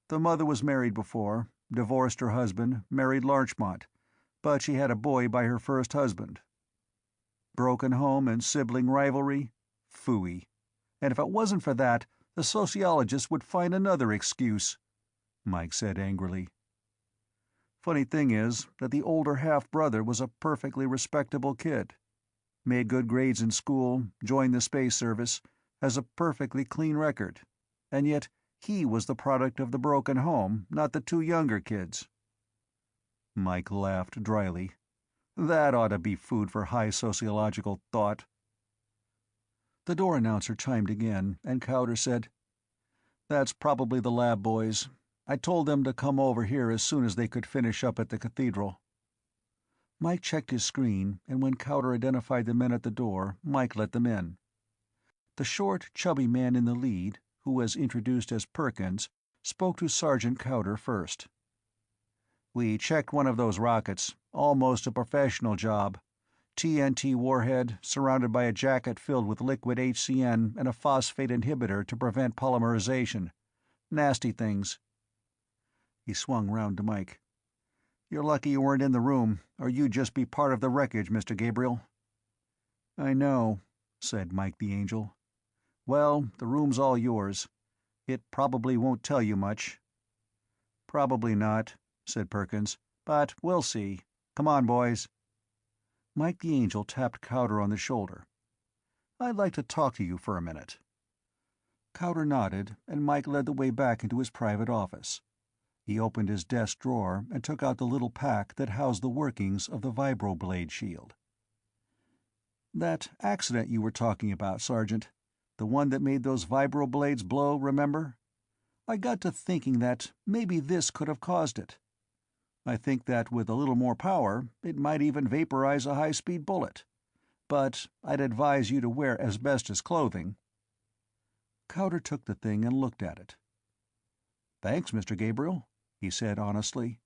The mother was married before, divorced her husband, married Larchmont, but she had a boy by her first husband. Broken home and sibling rivalry? Phooey. And if it wasn't for that, the sociologists would find another excuse, Mike said angrily. Funny thing is that the older half-brother was a perfectly respectable kid. Made good grades in school, joined the space service, has a perfectly clean record. And yet he was the product of the broken home, not the two younger kids. Mike laughed dryly. That ought to be food for high sociological thought. The door announcer chimed again, and Cowder said, That's probably the lab boys. I told them to come over here as soon as they could finish up at the cathedral. Mike checked his screen, and when Cowder identified the men at the door, Mike let them in. The short, chubby man in the lead, who was introduced as Perkins, spoke to Sergeant Cowder first. We checked one of those rockets, almost a professional job. TNT warhead, surrounded by a jacket filled with liquid HCN and a phosphate inhibitor to prevent polymerization. Nasty things. He swung round to Mike. You're lucky you weren't in the room, or you'd just be part of the wreckage, Mr. Gabriel. I know, said Mike the Angel. Well, the room's all yours. It probably won't tell you much. Probably not, said Perkins, but we'll see. Come on, boys. Mike the Angel tapped Cowder on the shoulder. I'd like to talk to you for a minute. Cowder nodded, and Mike led the way back into his private office. He opened his desk drawer and took out the little pack that housed the workings of the vibroblade shield. That accident you were talking about, Sergeant, the one that made those vibroblades blow, remember? I got to thinking that maybe this could have caused it. I think that with a little more power, it might even vaporize a high-speed bullet. But I'd advise you to wear asbestos clothing. Cowder took the thing and looked at it. Thanks, Mr. Gabriel, he said honestly.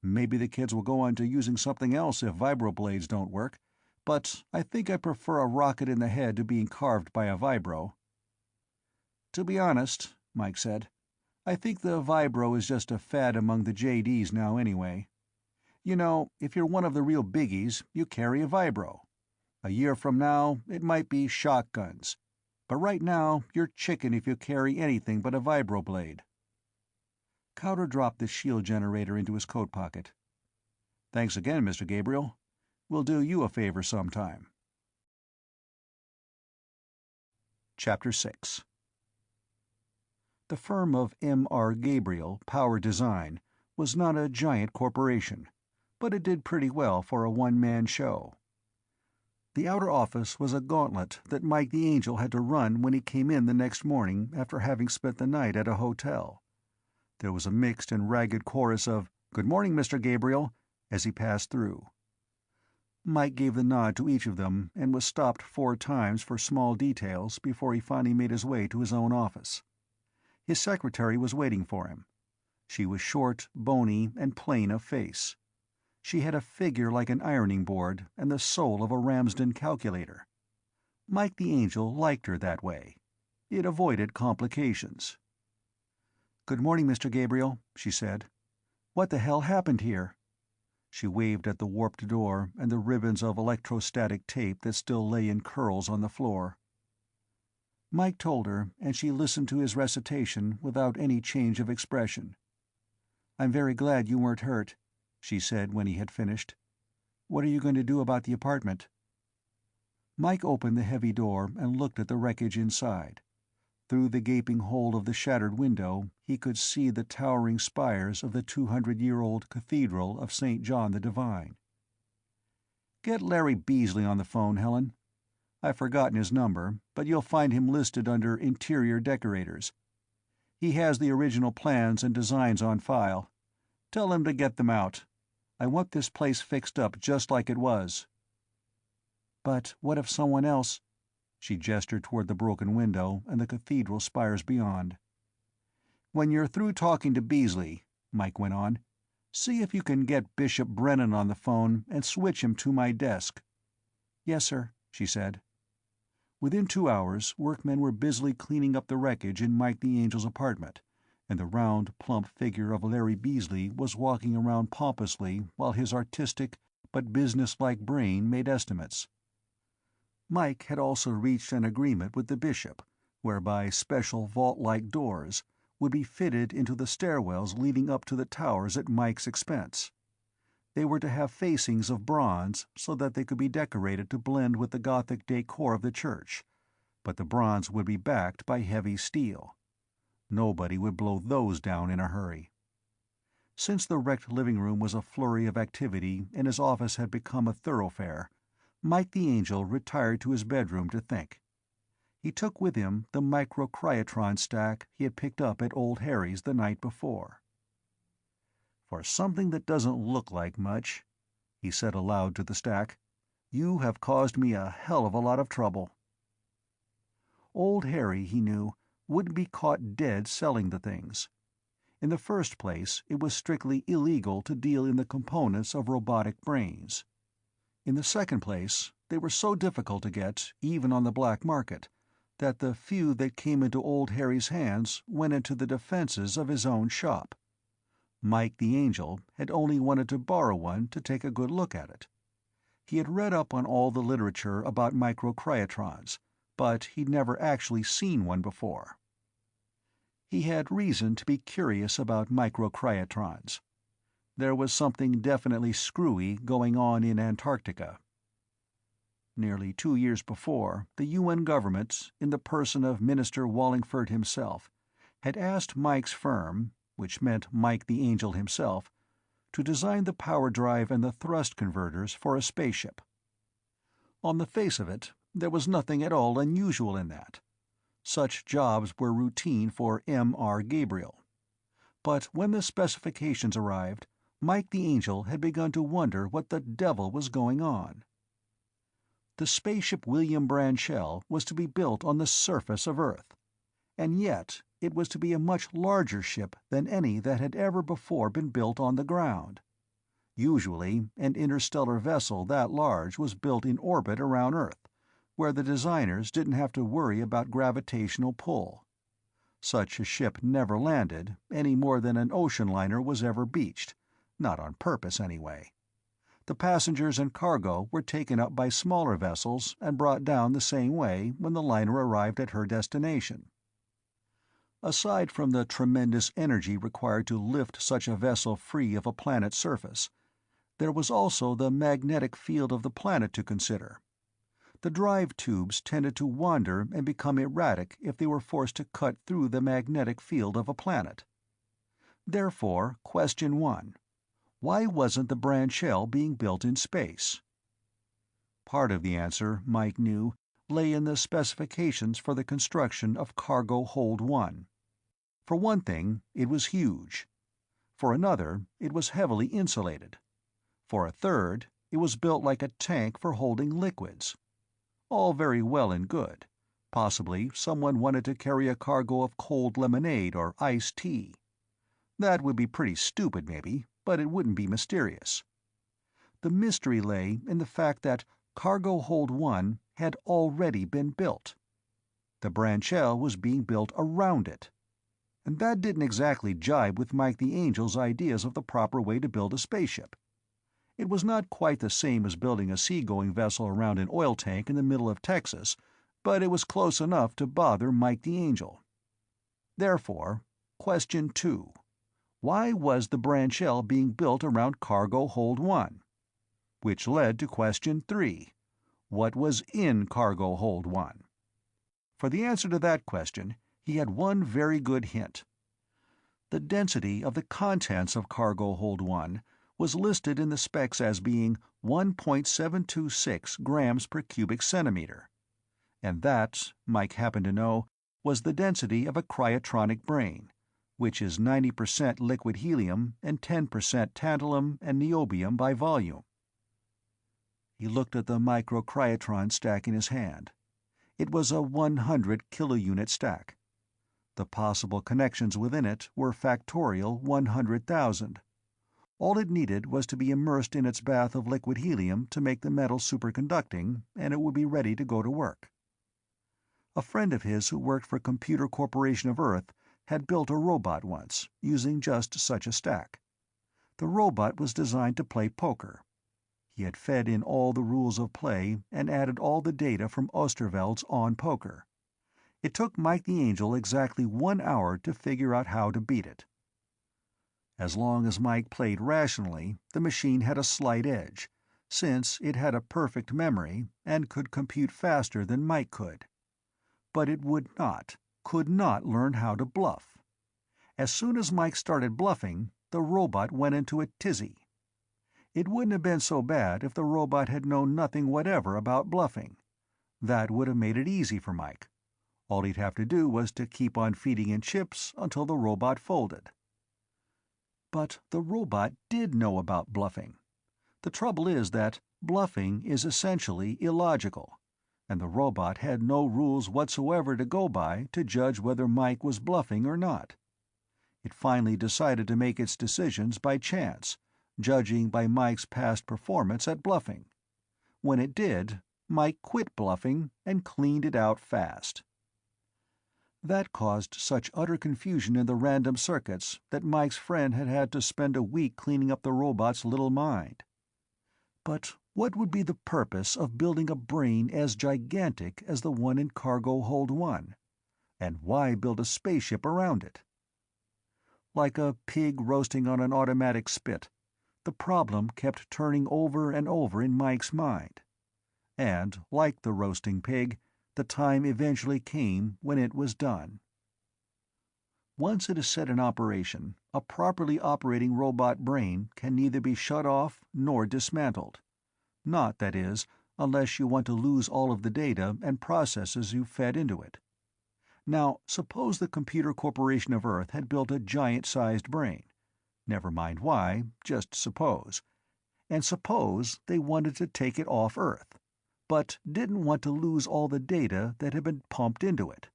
Maybe the kids will go on to using something else if vibroblades don't work, but I think I prefer a rocket in the head to being carved by a vibro. To be honest, Mike said, I think the vibro is just a fad among the JDs now anyway. You know, if you're one of the real biggies, you carry a vibro. A year from now, it might be shotguns. But right now, you're chicken if you carry anything but a vibroblade. Cowder dropped the shield generator into his coat pocket. Thanks again, Mr. Gabriel. We'll do you a favor sometime. Chapter 6. The firm of M.R. Gabriel, Power Design, was not a giant corporation, but it did pretty well for a one-man show. The outer office was a gauntlet that Mike the Angel had to run when he came in the next morning after having spent the night at a hotel. There was a mixed and ragged chorus of "Good morning, Mr. Gabriel," as he passed through. Mike gave the nod to each of them and was stopped 4 times for small details before he finally made his way to his own office. His secretary was waiting for him. She was short, bony, and plain of face. She had a figure like an ironing board and the soul of a Ramsden calculator. Mike the Angel liked her that way. It avoided complications. "Good morning, Mr. Gabriel," she said. "What the hell happened here?" She waved at the warped door and the ribbons of electrostatic tape that still lay in curls on the floor. Mike told her, and she listened to his recitation without any change of expression. "I'm very glad you weren't hurt," she said when he had finished. "What are you going to do about the apartment?" Mike opened the heavy door and looked at the wreckage inside. Through the gaping hole of the shattered window he could see the towering spires of the 200-year-old Cathedral of St. John the Divine. "Get Larry Beasley on the phone, Helen. I've forgotten his number, but you'll find him listed under Interior Decorators. He has the original plans and designs on file. Tell him to get them out. I want this place fixed up just like it was." "But what if someone else—" She gestured toward the broken window and the cathedral spires beyond. "When you're through talking to Beasley," Mike went on, "see if you can get Bishop Brennan on the phone and switch him to my desk." "Yes, sir," she said. Within 2 hours, workmen were busily cleaning up the wreckage in Mike the Angel's apartment, and the round, plump figure of Larry Beasley was walking around pompously while his artistic but businesslike brain made estimates. Mike had also reached an agreement with the bishop, whereby special vault-like doors would be fitted into the stairwells leading up to the towers at Mike's expense. They were to have facings of bronze so that they could be decorated to blend with the Gothic decor of the church, but the bronze would be backed by heavy steel. Nobody would blow those down in a hurry. Since the wrecked living room was a flurry of activity and his office had become a thoroughfare, Mike the Angel retired to his bedroom to think. He took with him the microcryotron stack he had picked up at Old Harry's the night before. "For something that doesn't look like much," he said aloud to the stack, "you have caused me a hell of a lot of trouble." Old Harry, he knew, wouldn't be caught dead selling the things. In the first place, it was strictly illegal to deal in the components of robotic brains. In the second place, they were so difficult to get, even on the black market, that the few that came into Old Harry's hands went into the defenses of his own shop. Mike the Angel had only wanted to borrow one to take a good look at it. He had read up on all the literature about microcryotrons, but he'd never actually seen one before. He had reason to be curious about microcryotrons. There was something definitely screwy going on in Antarctica. Nearly 2 years before, the UN government, in the person of Minister Wallingford himself, had asked Mike's firm, which meant Mike the Angel himself, to design the power drive and the thrust converters for a spaceship. On the face of it, there was nothing at all unusual in that. Such jobs were routine for M.R. Gabriel. But when the specifications arrived, Mike the Angel had begun to wonder what the devil was going on. The spaceship William Branchell was to be built on the surface of Earth, and yet it was to be a much larger ship than any that had ever before been built on the ground. Usually, an interstellar vessel that large was built in orbit around Earth, where the designers didn't have to worry about gravitational pull. Such a ship never landed, any more than an ocean liner was ever beached. Not on purpose, anyway. The passengers and cargo were taken up by smaller vessels and brought down the same way when the liner arrived at her destination. Aside from the tremendous energy required to lift such a vessel free of a planet's surface, there was also the magnetic field of the planet to consider. The drive tubes tended to wander and become erratic if they were forced to cut through the magnetic field of a planet. Therefore, question 1. Why wasn't the branch shell being built in space? Part of the answer, Mike knew, lay in the specifications for the construction of Cargo Hold 1. For one thing, it was huge. For another, it was heavily insulated. For a third, it was built like a tank for holding liquids. All very well and good. Possibly someone wanted to carry a cargo of cold lemonade or iced tea. That would be pretty stupid, maybe, but it wouldn't be mysterious. The mystery lay in the fact that Cargo Hold 1 had already been built. The branch shell was being built around it. And that didn't exactly jibe with Mike the Angel's ideas of the proper way to build a spaceship. It was not quite the same as building a seagoing vessel around an oil tank in the middle of Texas, but it was close enough to bother Mike the Angel. Therefore, question 2. Why was the branch shell being built around Cargo Hold 1? Which led to question 3. What was in Cargo Hold 1? For the answer to that question, he had one very good hint. The density of the contents of Cargo Hold 1 was listed in the specs as being 1.726 grams per cubic centimeter. And that, Mike happened to know, was the density of a cryotronic brain, which is 90% liquid helium and 10% tantalum and niobium by volume. He looked at the microcryotron stack in his hand. It was a 100 kilounit stack. The possible connections within it were factorial 100,000. All it needed was to be immersed in its bath of liquid helium to make the metal superconducting, and it would be ready to go to work. A friend of his who worked for Computer Corporation of Earth had built a robot once, using just such a stack. The robot was designed to play poker. He had fed in all the rules of play and added all the data from Osterveld's On Poker. It took Mike the Angel exactly 1 hour to figure out how to beat it. As long as Mike played rationally, the machine had a slight edge, since it had a perfect memory and could compute faster than Mike could. But it could not learn how to bluff. As soon as Mike started bluffing, the robot went into a tizzy. It wouldn't have been so bad if the robot had known nothing whatever about bluffing. That would have made it easy for Mike. All he'd have to do was to keep on feeding in chips until the robot folded. But the robot did know about bluffing. The trouble is that bluffing is essentially illogical, and the robot had no rules whatsoever to go by to judge whether Mike was bluffing or not. It finally decided to make its decisions by chance, judging by Mike's past performance at bluffing. When it did, Mike quit bluffing and cleaned it out fast. That caused such utter confusion in the random circuits that Mike's friend had had to spend a week cleaning up the robot's little mind. But what would be the purpose of building a brain as gigantic as the one in Cargo Hold 1? And why build a spaceship around it? Like a pig roasting on an automatic spit, the problem kept turning over and over in Mike's mind. And, like the roasting pig, the time eventually came when it was done. Once it is set in operation, a properly operating robot brain can neither be shut off nor dismantled. Not, that is, unless you want to lose all of the data and processes you fed into it. Now, suppose the Computer Corporation of Earth had built a giant-sized brain. Never mind why, just suppose. And suppose they wanted to take it off Earth, but didn't want to lose all the data that had been pumped into it.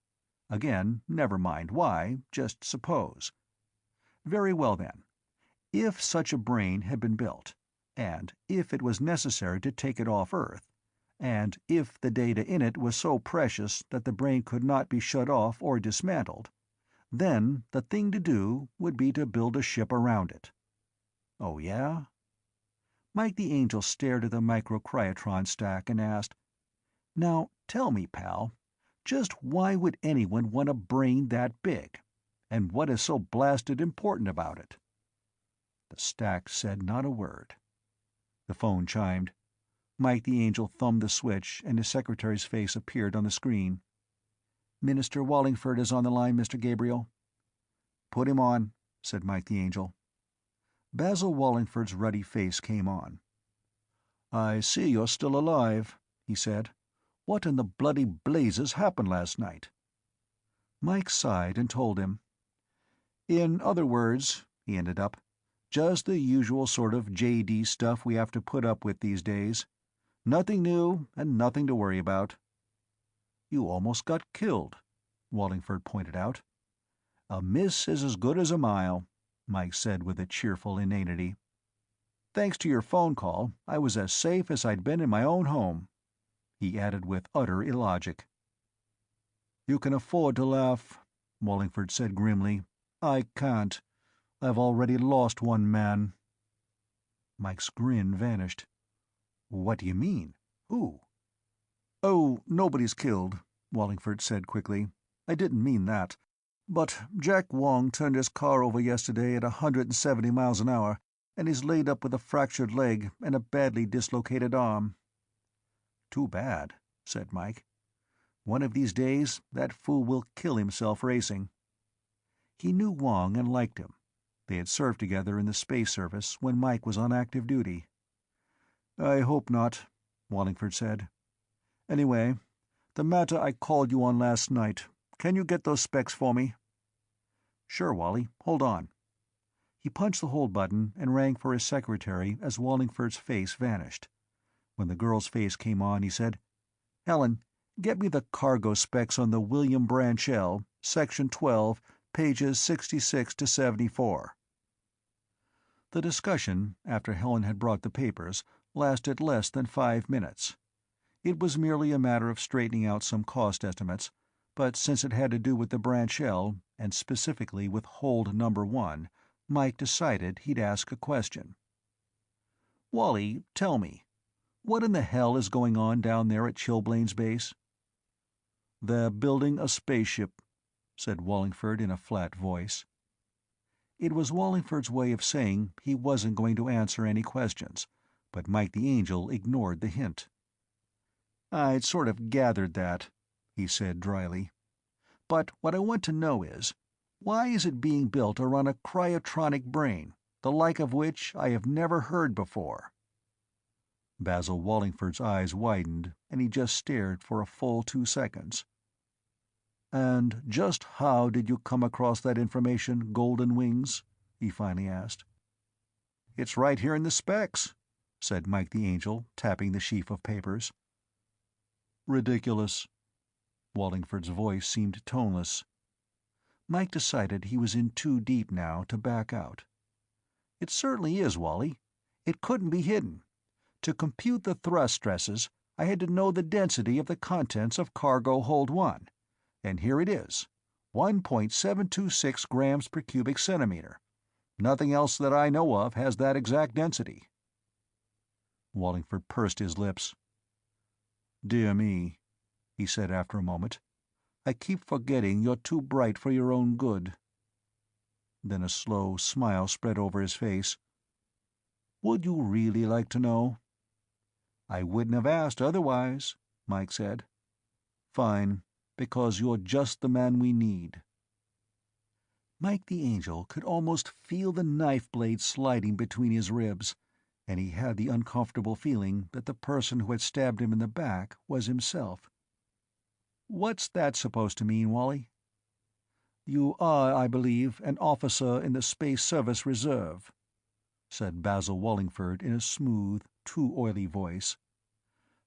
Again, never mind why, just suppose. Very well then. If such a brain had been built, and if it was necessary to take it off Earth, and if the data in it was so precious that the brain could not be shut off or dismantled, then the thing to do would be to build a ship around it. Oh yeah? Mike the Angel stared at the microcryotron stack and asked, "Now, tell me, pal, just why would anyone want a brain that big? And what is so blasted important about it?" The stack said not a word. The phone chimed. Mike the Angel thumbed the switch, and his secretary's face appeared on the screen. "Minister Wallingford is on the line, Mr. Gabriel." "Put him on." said Mike the Angel. Basil Wallingford's ruddy face came on. "I see you're still alive," he said. "What in the bloody blazes happened last night?" Mike sighed and told him. "In other words," he ended up, "just the usual sort of JD stuff we have to put up with these days. Nothing new and nothing to worry about." "You almost got killed," Wallingford pointed out. "A miss is as good as a mile," Mike said with a cheerful inanity. "Thanks to your phone call, I was as safe as I'd been in my own home," he added with utter illogic. "You can afford to laugh," Wallingford said grimly. "I can't. I've already lost one man." Mike's grin vanished. "What do you mean? Who?" "Oh, nobody's killed," Wallingford said quickly. "I didn't mean that. But Jack Wong turned his car over yesterday at 170 miles an hour, and he's laid up with a fractured leg and a badly dislocated arm." "Too bad," said Mike. "One of these days that fool will kill himself racing." He knew Wong and liked him. They had served together in the space service when Mike was on active duty. "I hope not," Wallingford said. "Anyway, the matter I called you on last night. Can you get those specs for me?" "Sure, Wally. Hold on." He punched the hold button and rang for his secretary as Wallingford's face vanished. When the girl's face came on, he said, "Helen, get me the cargo specs on the William Branchell, Section 12, pages 66 to 74. The discussion, after Helen had brought the papers, lasted less than 5 minutes. It was merely a matter of straightening out some cost estimates, but since it had to do with the Branchell, and specifically with hold number 1, Mike decided he'd ask a question. "Wally, tell me, what in the hell is going on down there at Chilblain's base?" "They're building a spaceship," said Wallingford in a flat voice. It was Wallingford's way of saying he wasn't going to answer any questions, but Mike the Angel ignored the hint. "I'd sort of gathered that," he said dryly. "But what I want to know is, why is it being built around a cryotronic brain, the like of which I have never heard before?" Basil Wallingford's eyes widened, and he just stared for a full 2 seconds. "And just how did you come across that information, Golden Wings?" he finally asked. "It's right here in the specs," said Mike the Angel, tapping the sheaf of papers. "Ridiculous." Wallingford's voice seemed toneless. Mike decided he was in too deep now to back out. "It certainly is, Wally. It couldn't be hidden. To compute the thrust stresses, I had to know the density of the contents of cargo hold 1. And here it is, 1.726 grams per cubic centimeter. Nothing else that I know of has that exact density." Wallingford pursed his lips. "Dear me," he said after a moment. "I keep forgetting you're too bright for your own good." Then a slow smile spread over his face. "Would you really like to know?" "I wouldn't have asked otherwise," Mike said. "Fine, because you're just the man we need." Mike the Angel could almost feel the knife blade sliding between his ribs, and he had the uncomfortable feeling that the person who had stabbed him in the back was himself. "What's that supposed to mean, Wally?" "You are, I believe, an officer in the Space Service Reserve," said Basil Wallingford in a smooth, too oily voice.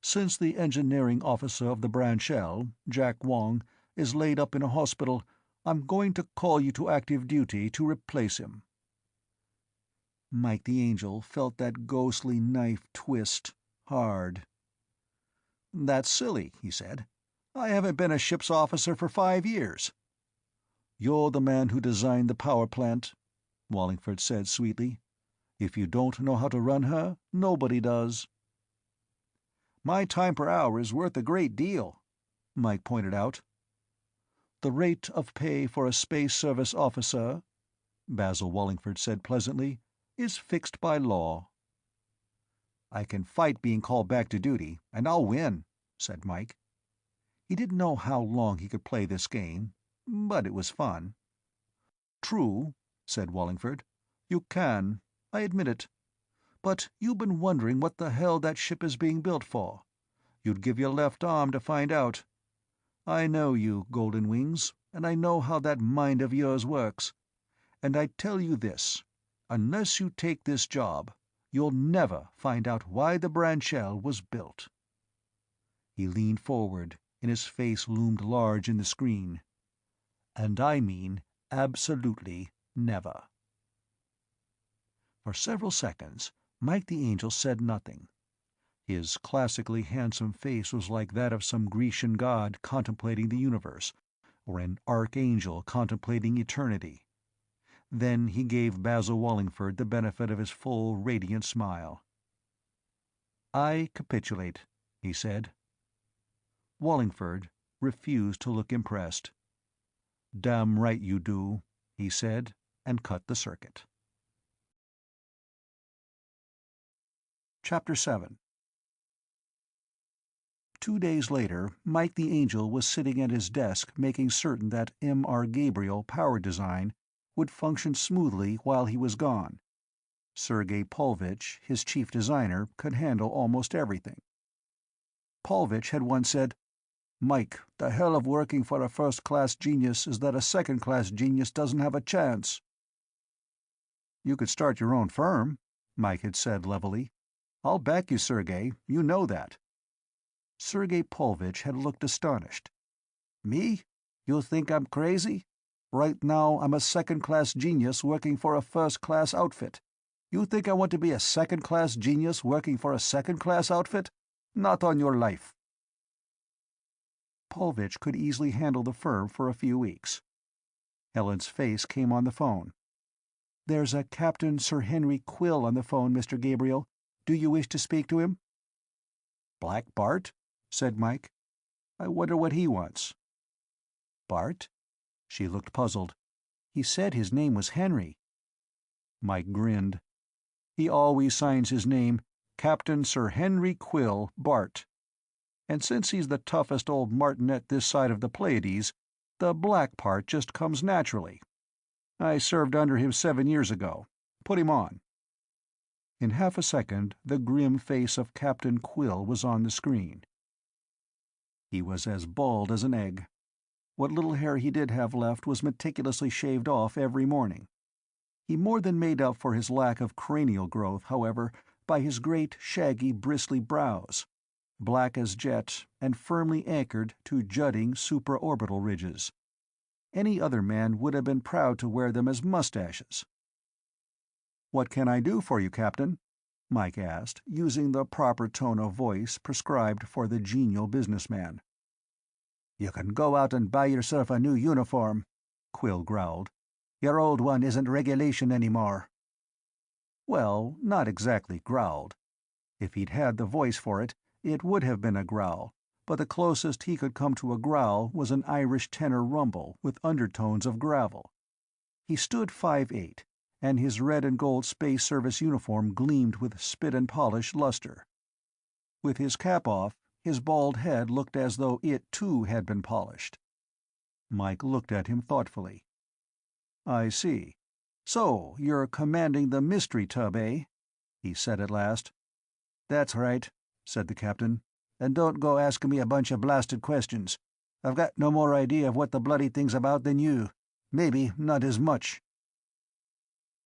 "Since the engineering officer of the Branchell, Jack Wong, is laid up in a hospital, I'm going to call you to active duty to replace him." Mike the Angel felt that ghostly knife twist, hard. "That's silly," he said. "I haven't been a ship's officer for 5 years." "You're the man who designed the power plant," Wallingford said sweetly. "If you don't know how to run her, nobody does." "My time per hour is worth a great deal," Mike pointed out. "The rate of pay for a Space Service officer," Basil Wallingford said pleasantly, "is fixed by law." "I can fight being called back to duty, and I'll win," said Mike. He didn't know how long he could play this game, but it was fun. "True," said Wallingford. "You can. I admit it. But you've been wondering what the hell that ship is being built for. You'd give your left arm to find out. I know you, Golden Wings, and I know how that mind of yours works. And I tell you this, unless you take this job, you'll never find out why the Branchell was built." He leaned forward, and his face loomed large in the screen. "And I mean absolutely never." For several seconds, Mike the Angel said nothing. His classically handsome face was like that of some Grecian god contemplating the universe, or an archangel contemplating eternity. Then he gave Basil Wallingford the benefit of his full, radiant smile. "I capitulate," he said. Wallingford refused to look impressed. "Damn right you do," he said, and cut the circuit. Chapter 7. 2 days later, Mike the Angel was sitting at his desk making certain that M.R. Gabriel power design would function smoothly while he was gone. Sergei Pulvich, his chief designer, could handle almost everything. Pulvich had once said, "Mike, the hell of working for a first-class genius is that a second-class genius doesn't have a chance." "You could start your own firm," Mike had said levelly. "I'll back you, Sergei, you know that." Sergei Pulvich had looked astonished. "Me? You think I'm crazy? Right now I'm a second-class genius working for a first-class outfit. You think I want to be a second-class genius working for a second-class outfit? Not on your life." Pulvich could easily handle the firm for a few weeks. Helen's face came on the phone. "There's a Captain Sir Henry Quill on the phone, Mr. Gabriel. Do you wish to speak to him?" "Black Bart?" said Mike. "I wonder what he wants." "Bart?" She looked puzzled. "He said his name was Henry." Mike grinned. "He always signs his name Captain Sir Henry Quill, Bart. And since he's the toughest old martinet this side of the Pleiades, the black part just comes naturally. I served under him 7 years ago. Put him on." In half a second the grim face of Captain Quill was on the screen. He was as bald as an egg. What little hair he did have left was meticulously shaved off every morning. He more than made up for his lack of cranial growth, however, by his great, shaggy, bristly brows, black as jet and firmly anchored to jutting supraorbital ridges. Any other man would have been proud to wear them as mustaches. "What can I do for you, Captain?" Mike asked, using the proper tone of voice prescribed for the genial businessman. "You can go out and buy yourself a new uniform," Quill growled. "Your old one isn't regulation anymore." Well, not exactly growled. If he'd had the voice for it, it would have been a growl, but the closest he could come to a growl was an Irish tenor rumble with undertones of gravel. He stood 5'8", and his red and gold space service uniform gleamed with spit-and-polish luster. With his cap off, his bald head looked as though it too had been polished. Mike looked at him thoughtfully. "I see. So you're commanding the mystery tub, eh?" he said at last. "That's right," said the captain. "And don't go asking me a bunch of blasted questions. I've got no more idea of what the bloody thing's about than you. Maybe not as much."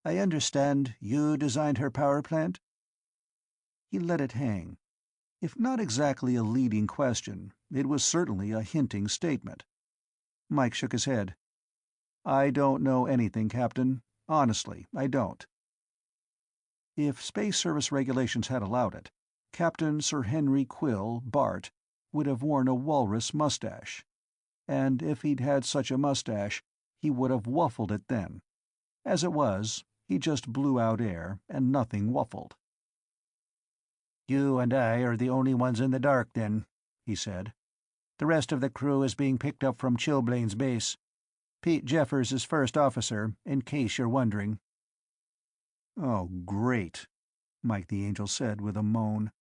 "I understand you designed her power plant?" He let it hang. If not exactly a leading question, it was certainly a hinting statement. Mike shook his head. "I don't know anything, Captain. Honestly, I don't." If Space Service regulations had allowed it, Captain Sir Henry Quill, Bart, would have worn a walrus mustache. And if he'd had such a mustache, he would have wuffled it then. As it was, he just blew out air, and nothing wuffled. "You and I are the only ones in the dark, then," he said. "The rest of the crew is being picked up from Chilblain's base. Pete Jeffers is first officer, in case you're wondering." "Oh, great," Mike the Angel said with a moan.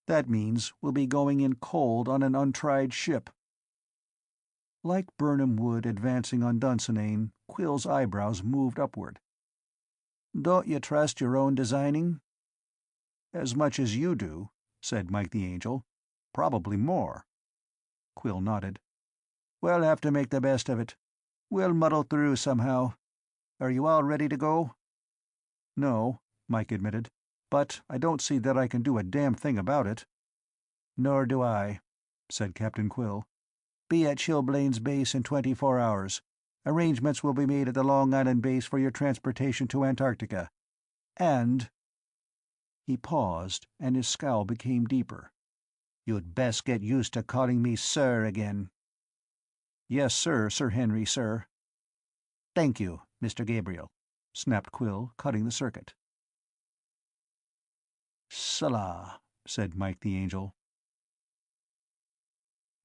"That means we'll be going in cold on an untried ship." Like Birnam Wood advancing on Dunsinane, Quill's eyebrows moved upward, Don't you trust your own designing?" "As much as you do," said Mike the Angel. "Probably more." Quill nodded. "We'll have to make the best of it. We'll muddle through somehow. Are you all ready to go?" "No," Mike admitted, "but I don't see that I can do a damn thing about it." "Nor do I," said Captain Quill. "Be at Chilblains Base in 24 hours. Arrangements will be made at the Long Island base for your transportation to Antarctica. And—" He paused, and his scowl became deeper. "You'd best get used to calling me Sir again." "Yes, sir, Sir Henry, sir." "Thank you, Mr. Gabriel," snapped Quill, cutting the circuit. "Salah," said Mike the Angel.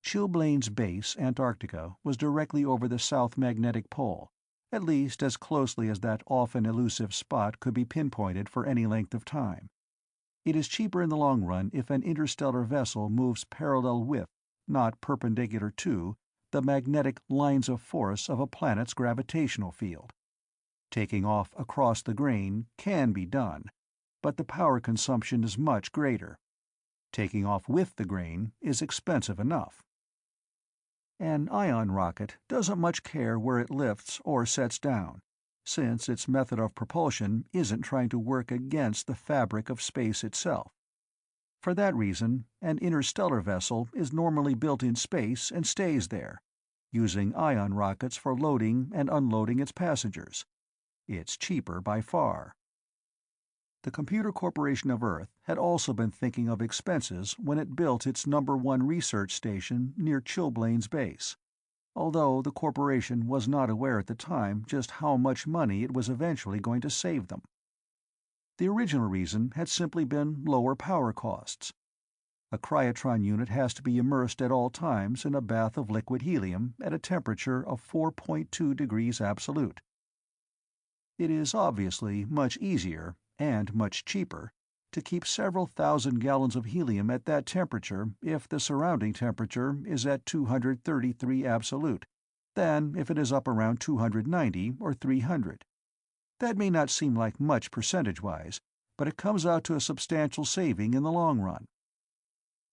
Chilblains Base, Antarctica, was directly over the South Magnetic Pole, at least as closely as that often elusive spot could be pinpointed for any length of time. It is cheaper in the long run if an interstellar vessel moves parallel with, not perpendicular to, the magnetic lines of force of a planet's gravitational field. Taking off across the grain can be done, but the power consumption is much greater. Taking off with the grain is expensive enough. An ion rocket doesn't much care where it lifts or sets down, since its method of propulsion isn't trying to work against the fabric of space itself. For that reason, an interstellar vessel is normally built in space and stays there, using ion rockets for loading and unloading its passengers. It's cheaper by far. The Computer Corporation of Earth had also been thinking of expenses when it built its #1 research station near Chilblains Base, although the corporation was not aware at the time just how much money it was eventually going to save them. The original reason had simply been lower power costs. A cryotron unit has to be immersed at all times in a bath of liquid helium at a temperature of 4.2 degrees absolute. It is obviously much easier, and much cheaper, to keep several thousand gallons of helium at that temperature if the surrounding temperature is at 233 absolute, than if it is up around 290 or 300. That may not seem like much percentage-wise, but it comes out to a substantial saving in the long run.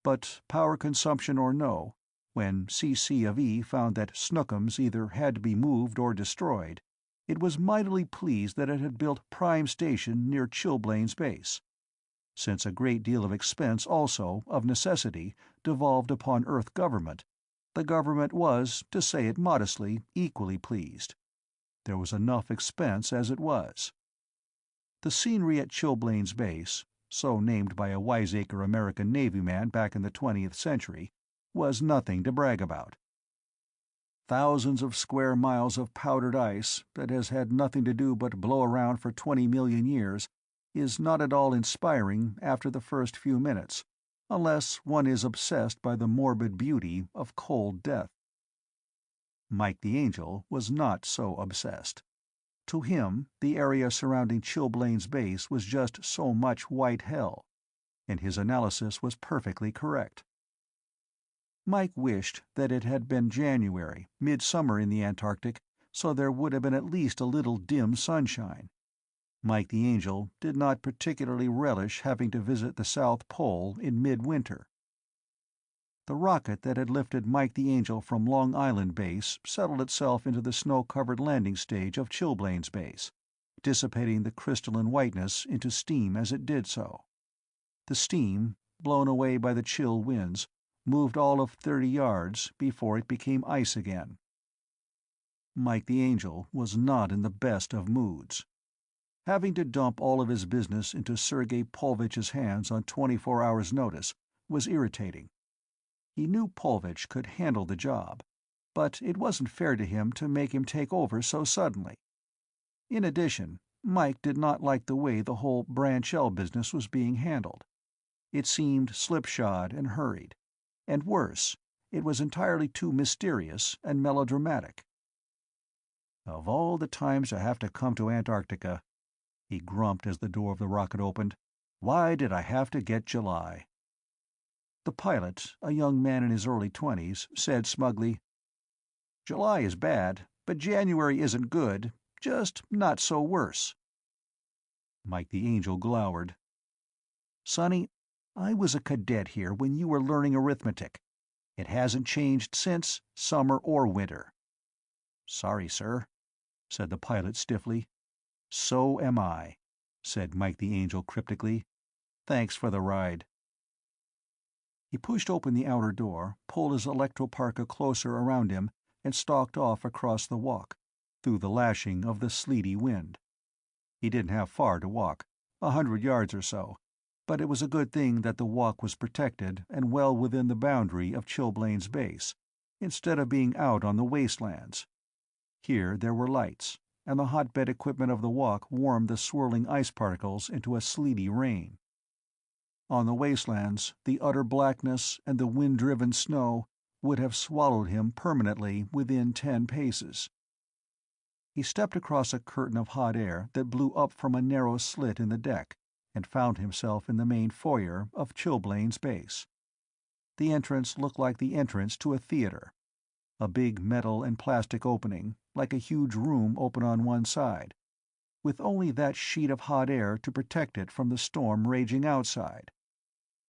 But power consumption or no, when CC of E found that Snookums either had to be moved or destroyed, it was mightily pleased that it had built Prime Station near Chilblains Base. Since a great deal of expense also, of necessity, devolved upon Earth government, the government was, to say it modestly, equally pleased. There was enough expense as it was. The scenery at Chilblains Base, so named by a wiseacre American Navy man back in the 20th century, was nothing to brag about. Thousands of square miles of powdered ice that has had nothing to do but blow around for 20 million years is not at all inspiring after the first few minutes, unless one is obsessed by the morbid beauty of cold death. Mike the Angel was not so obsessed. To him, the area surrounding Chilblains Base was just so much white hell, and his analysis was perfectly correct. Mike wished that it had been January, midsummer in the Antarctic, so there would have been at least a little dim sunshine. Mike the Angel did not particularly relish having to visit the South Pole in midwinter. The rocket that had lifted Mike the Angel from Long Island Base settled itself into the snow-covered landing stage of Chilblains Base, dissipating the crystalline whiteness into steam as it did so. The steam, blown away by the chill winds, moved all of 30 yards before it became ice again. Mike the Angel was not in the best of moods. Having to dump all of his business into Sergei Pulvich's hands on 24 hours' notice was irritating. He knew Pulvich could handle the job, but it wasn't fair to him to make him take over so suddenly. In addition, Mike did not like the way the whole Branch L business was being handled. It seemed slipshod and hurried. And worse, it was entirely too mysterious and melodramatic. "Of all the times to have to come to Antarctica," he grumped as the door of the rocket opened, "why did I have to get July?" The pilot, a young man in his early 20s, said smugly, "July is bad, but January isn't good, just not so worse." Mike the Angel glowered. "Sonny, I was a cadet here when you were learning arithmetic. It hasn't changed since, summer or winter." "Sorry, sir," said the pilot stiffly. "So am I," said Mike the Angel cryptically. "Thanks for the ride." He pushed open the outer door, pulled his electro-parka closer around him, and stalked off across the walk, through the lashing of the sleety wind. He didn't have far to walk, 100 yards or so, but it was a good thing that the walk was protected and well within the boundary of Chilblain's base, instead of being out on the wastelands. Here there were lights, and the hotbed equipment of the walk warmed the swirling ice particles into a sleety rain. On the wastelands, the utter blackness and the wind-driven snow would have swallowed him permanently within 10 paces. He stepped across a curtain of hot air that blew up from a narrow slit in the deck, and found himself in the main foyer of Chilblain's base. The entrance looked like the entrance to a theater. A big metal and plastic opening, like a huge room open on one side, with only that sheet of hot air to protect it from the storm raging outside.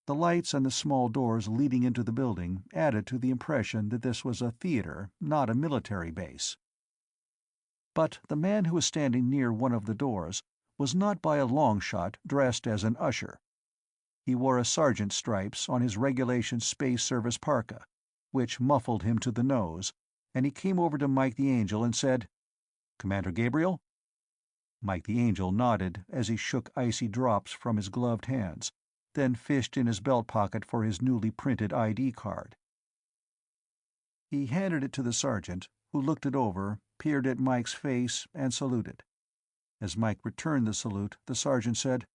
The lights and the small doors leading into the building added to the impression that this was a theater, not a military base. But the man who was standing near one of the doors was not by a long shot dressed as an usher. He wore a sergeant's stripes on his regulation Space Service parka, which muffled him to the nose, and he came over to Mike the Angel and said, "Commander Gabriel?" Mike the Angel nodded as he shook icy drops from his gloved hands, then fished in his belt pocket for his newly printed ID card. He handed it to the sergeant, who looked it over, peered at Mike's face, and saluted. As Mike returned the salute, the sergeant said,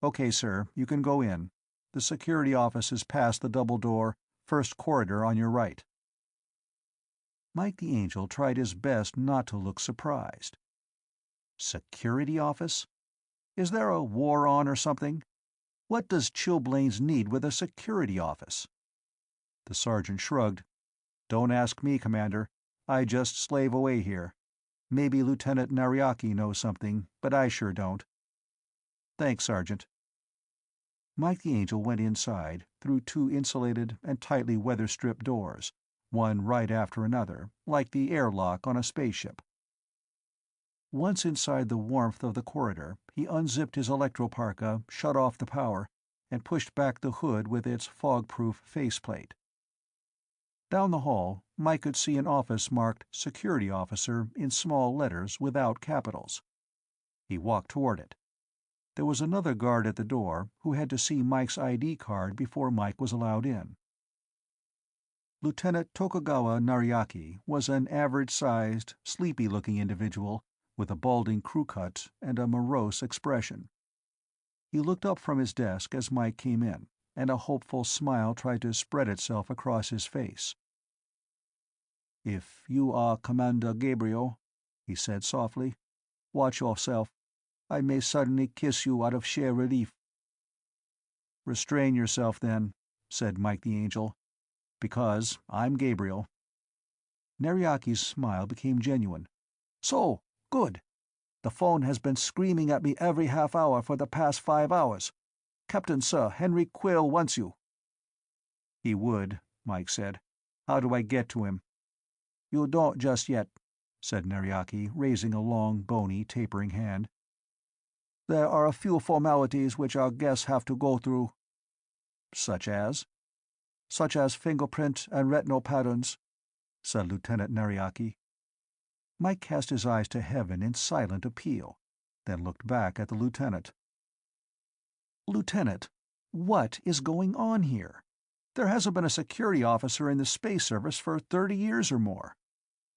"Okay, sir, you can go in. The security office is past the double door, first corridor on your right." Mike the Angel tried his best not to look surprised. Security office? Is there a war on or something? What does Chilblains need with a security office? The sergeant shrugged. "Don't ask me, Commander. I just slave away here. Maybe Lieutenant Nariaki knows something, but I sure don't." "Thanks, Sergeant." Mike the Angel went inside, through 2 insulated and tightly weather-stripped doors, one right after another, like the airlock on a spaceship. Once inside the warmth of the corridor, he unzipped his electro-parka, shut off the power, and pushed back the hood with its fog-proof faceplate. Down the hall, Mike could see an office marked "Security Officer" in small letters without capitals. He walked toward it. There was another guard at the door who had to see Mike's ID card before Mike was allowed in. Lieutenant Tokugawa Nariaki was an average-sized, sleepy-looking individual with a balding crew cut and a morose expression. He looked up from his desk as Mike came in, and a hopeful smile tried to spread itself across his face. "If you are Commander Gabriel," he said softly, "watch yourself. I may suddenly kiss you out of sheer relief." "Restrain yourself, then," said Mike the Angel, "because I'm Gabriel." Nariaki's smile became genuine. "So, good. The phone has been screaming at me every half hour for the past 5 hours. Captain Sir Henry Quill wants you." "He would," Mike said. "How do I get to him?" "You don't just yet," said Nariaki, raising a long, bony, tapering hand. "There are a few formalities which our guests have to go through." "Such as?" "Such as fingerprint and retinal patterns," said Lieutenant Nariaki. Mike cast his eyes to heaven in silent appeal, then looked back at the lieutenant. "Lieutenant, what is going on here? There hasn't been a security officer in the Space Service for 30 years or more.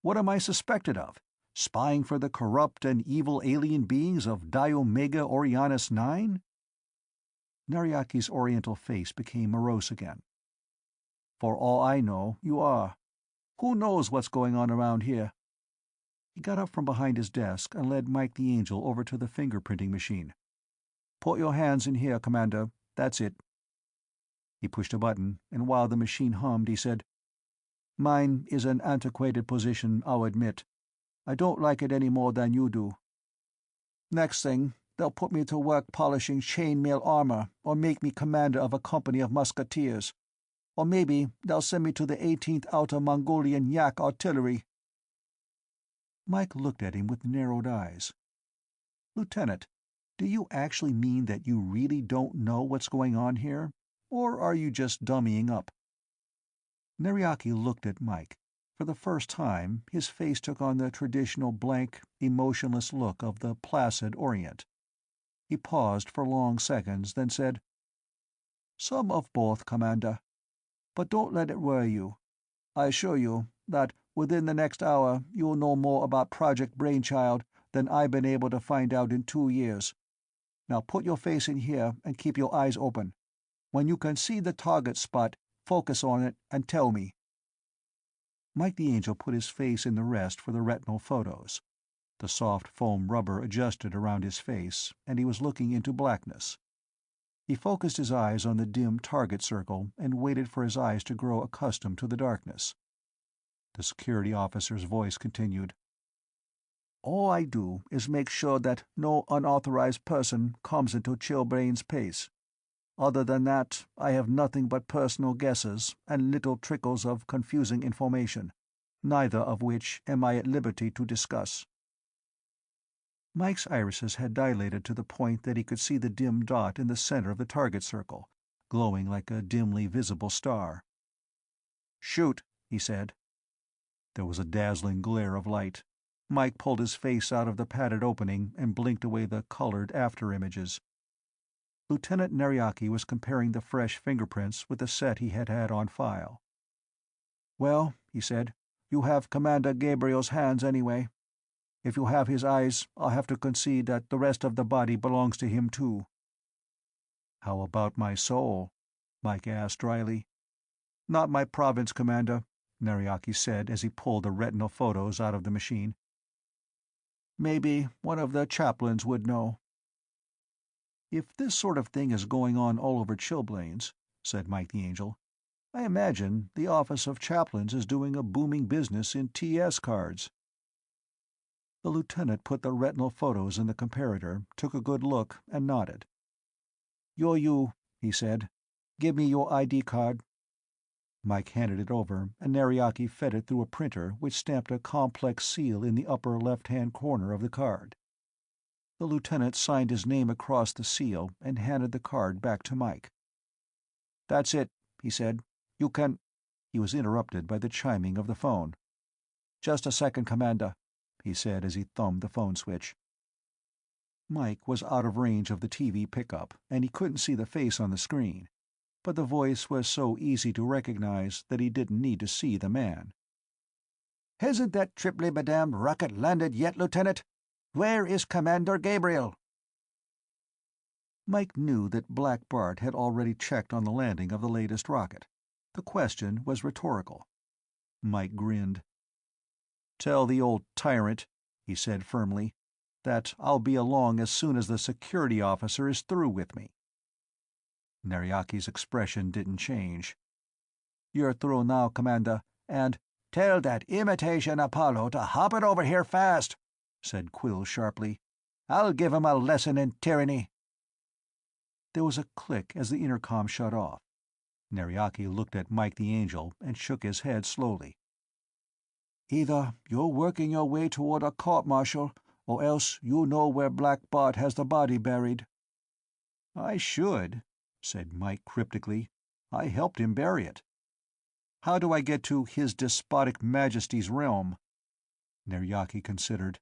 What am I suspected of? Spying for the corrupt and evil alien beings of Diomega Orionis 9? Nariaki's oriental face became morose again. "For all I know, you are. Who knows what's going on around here?" He got up from behind his desk and led Mike the Angel over to the fingerprinting machine. "Put your hands in here, Commander. That's it." He pushed a button, and while the machine hummed, he said, "Mine is an antiquated position, I'll admit. I don't like it any more than you do. Next thing, they'll put me to work polishing chain-mail armor, or make me commander of a company of musketeers. Or maybe they'll send me to the 18th Outer Mongolian Yak Artillery." Mike looked at him with narrowed eyes. "Lieutenant, do you actually mean that you really don't know what's going on here? Or are you just dummying up?" Nariaki looked at Mike. For the first time, his face took on the traditional blank, emotionless look of the placid Orient. He paused for long seconds, then said, "Some of both, Commander. But don't let it worry you. I assure you that within the next hour you'll know more about Project Brainchild than I've been able to find out in 2 years. Now put your face in here and keep your eyes open. When you can see the target spot, focus on it and tell me." Mike the Angel put his face in the rest for the retinal photos. The soft foam rubber adjusted around his face, and he was looking into blackness. He focused his eyes on the dim target circle and waited for his eyes to grow accustomed to the darkness. The security officer's voice continued. "All I do is make sure that no unauthorized person comes into Chilbrain's pace. Other than that, I have nothing but personal guesses and little trickles of confusing information, neither of which am I at liberty to discuss." Mike's irises had dilated to the point that he could see the dim dot in the center of the target circle, glowing like a dimly visible star. "Shoot," he said. There was a dazzling glare of light. Mike pulled his face out of the padded opening and blinked away the colored after-images. Lieutenant Nariaki was comparing the fresh fingerprints with the set he had had on file. "Well," he said, "you have Commander Gabriel's hands anyway. If you have his eyes, I'll have to concede that the rest of the body belongs to him too." "How about my soul?" Mike asked dryly. "Not my province, Commander," Nariaki said as he pulled the retinal photos out of the machine. "Maybe one of the chaplains would know." "If this sort of thing is going on all over Chilblains," said Mike the Angel, "I imagine the Office of Chaplains is doing a booming business in TS cards." The lieutenant put the retinal photos in the comparator, took a good look, and nodded. "You're you," he said. "Give me your ID card." Mike handed it over, and Nariaki fed it through a printer which stamped a complex seal in the upper left-hand corner of the card. The lieutenant signed his name across the seal and handed the card back to Mike. "That's it," he said. "You can—" He was interrupted by the chiming of the phone. "Just a second, Commander," he said as he thumbed the phone switch. Mike was out of range of the TV pickup, and he couldn't see the face on the screen, but the voice was so easy to recognize that he didn't need to see the man. "Hasn't that triply bedamned rocket landed yet, Lieutenant? Where is Commander Gabriel?" Mike knew that Black Bart had already checked on the landing of the latest rocket. The question was rhetorical. Mike grinned. "Tell the old tyrant," he said firmly, "that I'll be along as soon as the security officer is through with me." Nariaki's expression didn't change. "You're through now, Commander, and—" "Tell that imitation Apollo to hop it over here fast," said Quill sharply. "I'll give him a lesson in tyranny." There was a click as the intercom shut off. Nariaki looked at Mike the Angel and shook his head slowly. "Either you're working your way toward a court-martial, or else you know where Black Bart has the body buried." "I should," said Mike cryptically. "I helped him bury it. How do I get to His Despotic Majesty's realm?" Nariaki considered.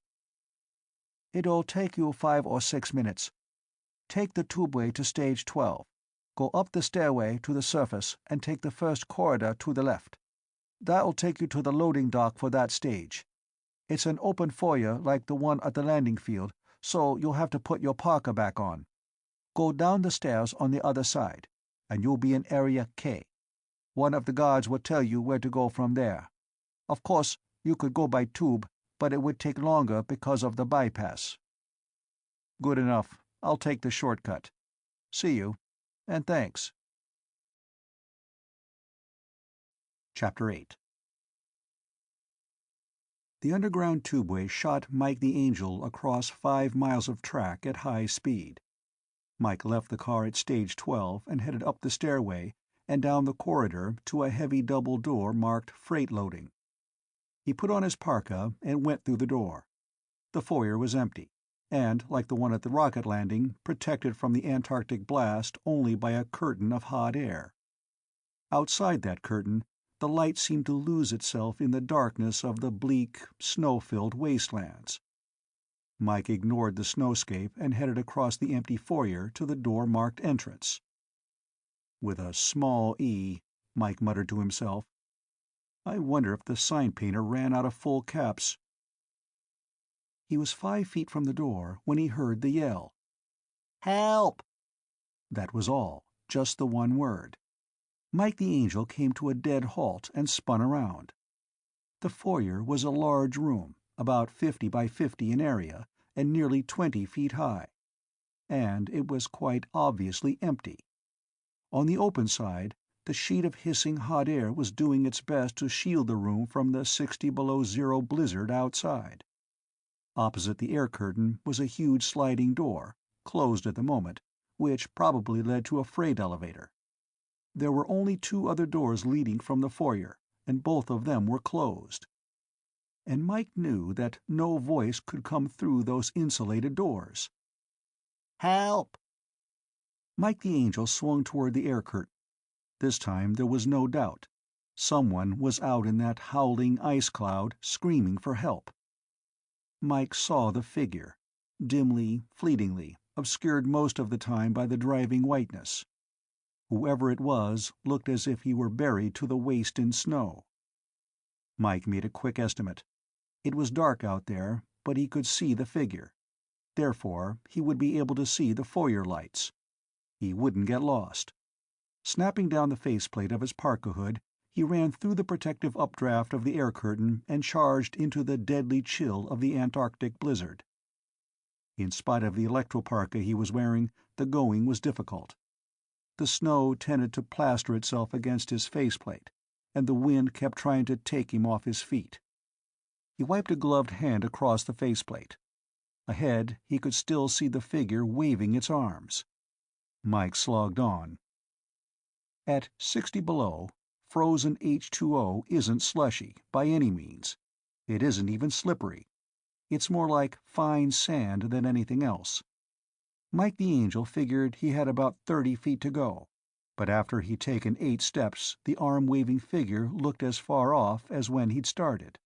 "It'll take you 5 or 6 minutes. Take the tubeway to stage 12. Go up the stairway to the surface and take the first corridor to the left. That'll take you to the loading dock for that stage. It's an open foyer like the one at the landing field, so you'll have to put your parka back on. Go down the stairs on the other side, and you'll be in Area K. One of the guards will tell you where to go from there. Of course, you could go by tube, but it would take longer because of the bypass." "Good enough. I'll take the shortcut. See you, and thanks." Chapter 8. The underground tubeway shot Mike the Angel across 5 miles of track at high speed. Mike left the car at stage 12 and headed up the stairway and down the corridor to a heavy double door marked freight loading. He put on his parka and went through the door. The foyer was empty, and, like the one at the rocket landing, protected from the Antarctic blast only by a curtain of hot air. Outside that curtain, the light seemed to lose itself in the darkness of the bleak, snow-filled wastelands. Mike ignored the snowscape and headed across the empty foyer to the door marked entrance. With a small E, Mike muttered to himself, I wonder if the sign painter ran out of full caps. He was 5 feet from the door when he heard the yell. "Help!" That was all, just the one word. Mike the Angel came to a dead halt and spun around. The foyer was a large room, about 50 by 50 in area, and nearly 20 feet high. And it was quite obviously empty. On the open side, the sheet of hissing hot air was doing its best to shield the room from the 60 below zero blizzard outside. Opposite the air curtain was a huge sliding door, closed at the moment, which probably led to a freight elevator. There were only 2 other doors leading from the foyer, and both of them were closed. And Mike knew that no voice could come through those insulated doors. "Help!" Mike the Angel swung toward the air curtain. This time there was no doubt. Someone was out in that howling ice cloud, screaming for help. Mike saw the figure, dimly, fleetingly, obscured most of the time by the driving whiteness. Whoever it was looked as if he were buried to the waist in snow. Mike made a quick estimate. It was dark out there, but he could see the figure. Therefore, he would be able to see the foyer lights. He wouldn't get lost. Snapping down the faceplate of his parka hood, he ran through the protective updraft of the air curtain and charged into the deadly chill of the Antarctic blizzard. In spite of the electro-parka he was wearing, the going was difficult. The snow tended to plaster itself against his faceplate, and the wind kept trying to take him off his feet. He wiped a gloved hand across the faceplate. Ahead, he could still see the figure waving its arms. Mike slogged on. At 60 below, frozen H2O isn't slushy, by any means. It isn't even slippery. It's more like fine sand than anything else. Mike the Angel figured he had about 30 feet to go, but after he'd taken 8 steps, the arm-waving figure looked as far off as when he'd started.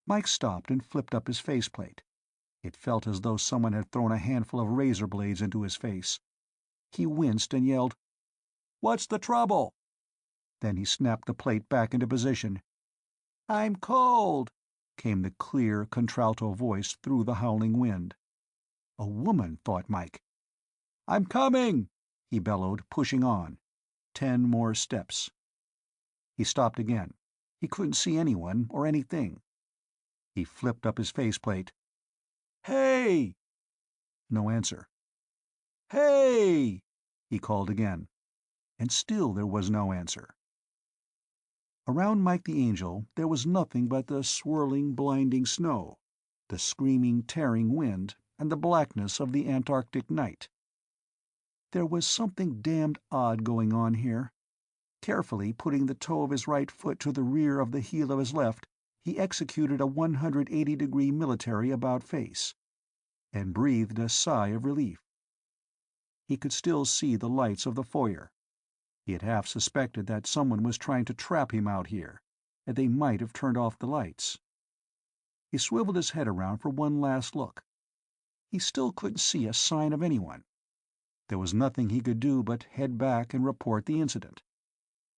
Mike stopped and flipped up his faceplate. It felt as though someone had thrown a handful of razor blades into his face. He winced and yelled, "What's the trouble?" Then he snapped the plate back into position. "I'm cold," came the clear, contralto voice through the howling wind. A woman, thought Mike. "I'm coming!" he bellowed, pushing on. 10 more steps. He stopped again. He couldn't see anyone or anything. He flipped up his faceplate. "Hey!" No answer. "Hey!" he called again. And still there was no answer. Around Mike the Angel there was nothing but the swirling, blinding snow, the screaming, tearing wind, and the blackness of the Antarctic night. There was something damned odd going on here. Carefully putting the toe of his right foot to the rear of the heel of his left, he executed a 180-degree military about-face, and breathed a sigh of relief. He could still see the lights of the foyer. He had half suspected that someone was trying to trap him out here, and they might have turned off the lights. He swiveled his head around for one last look. He still couldn't see a sign of anyone. There was nothing he could do but head back and report the incident.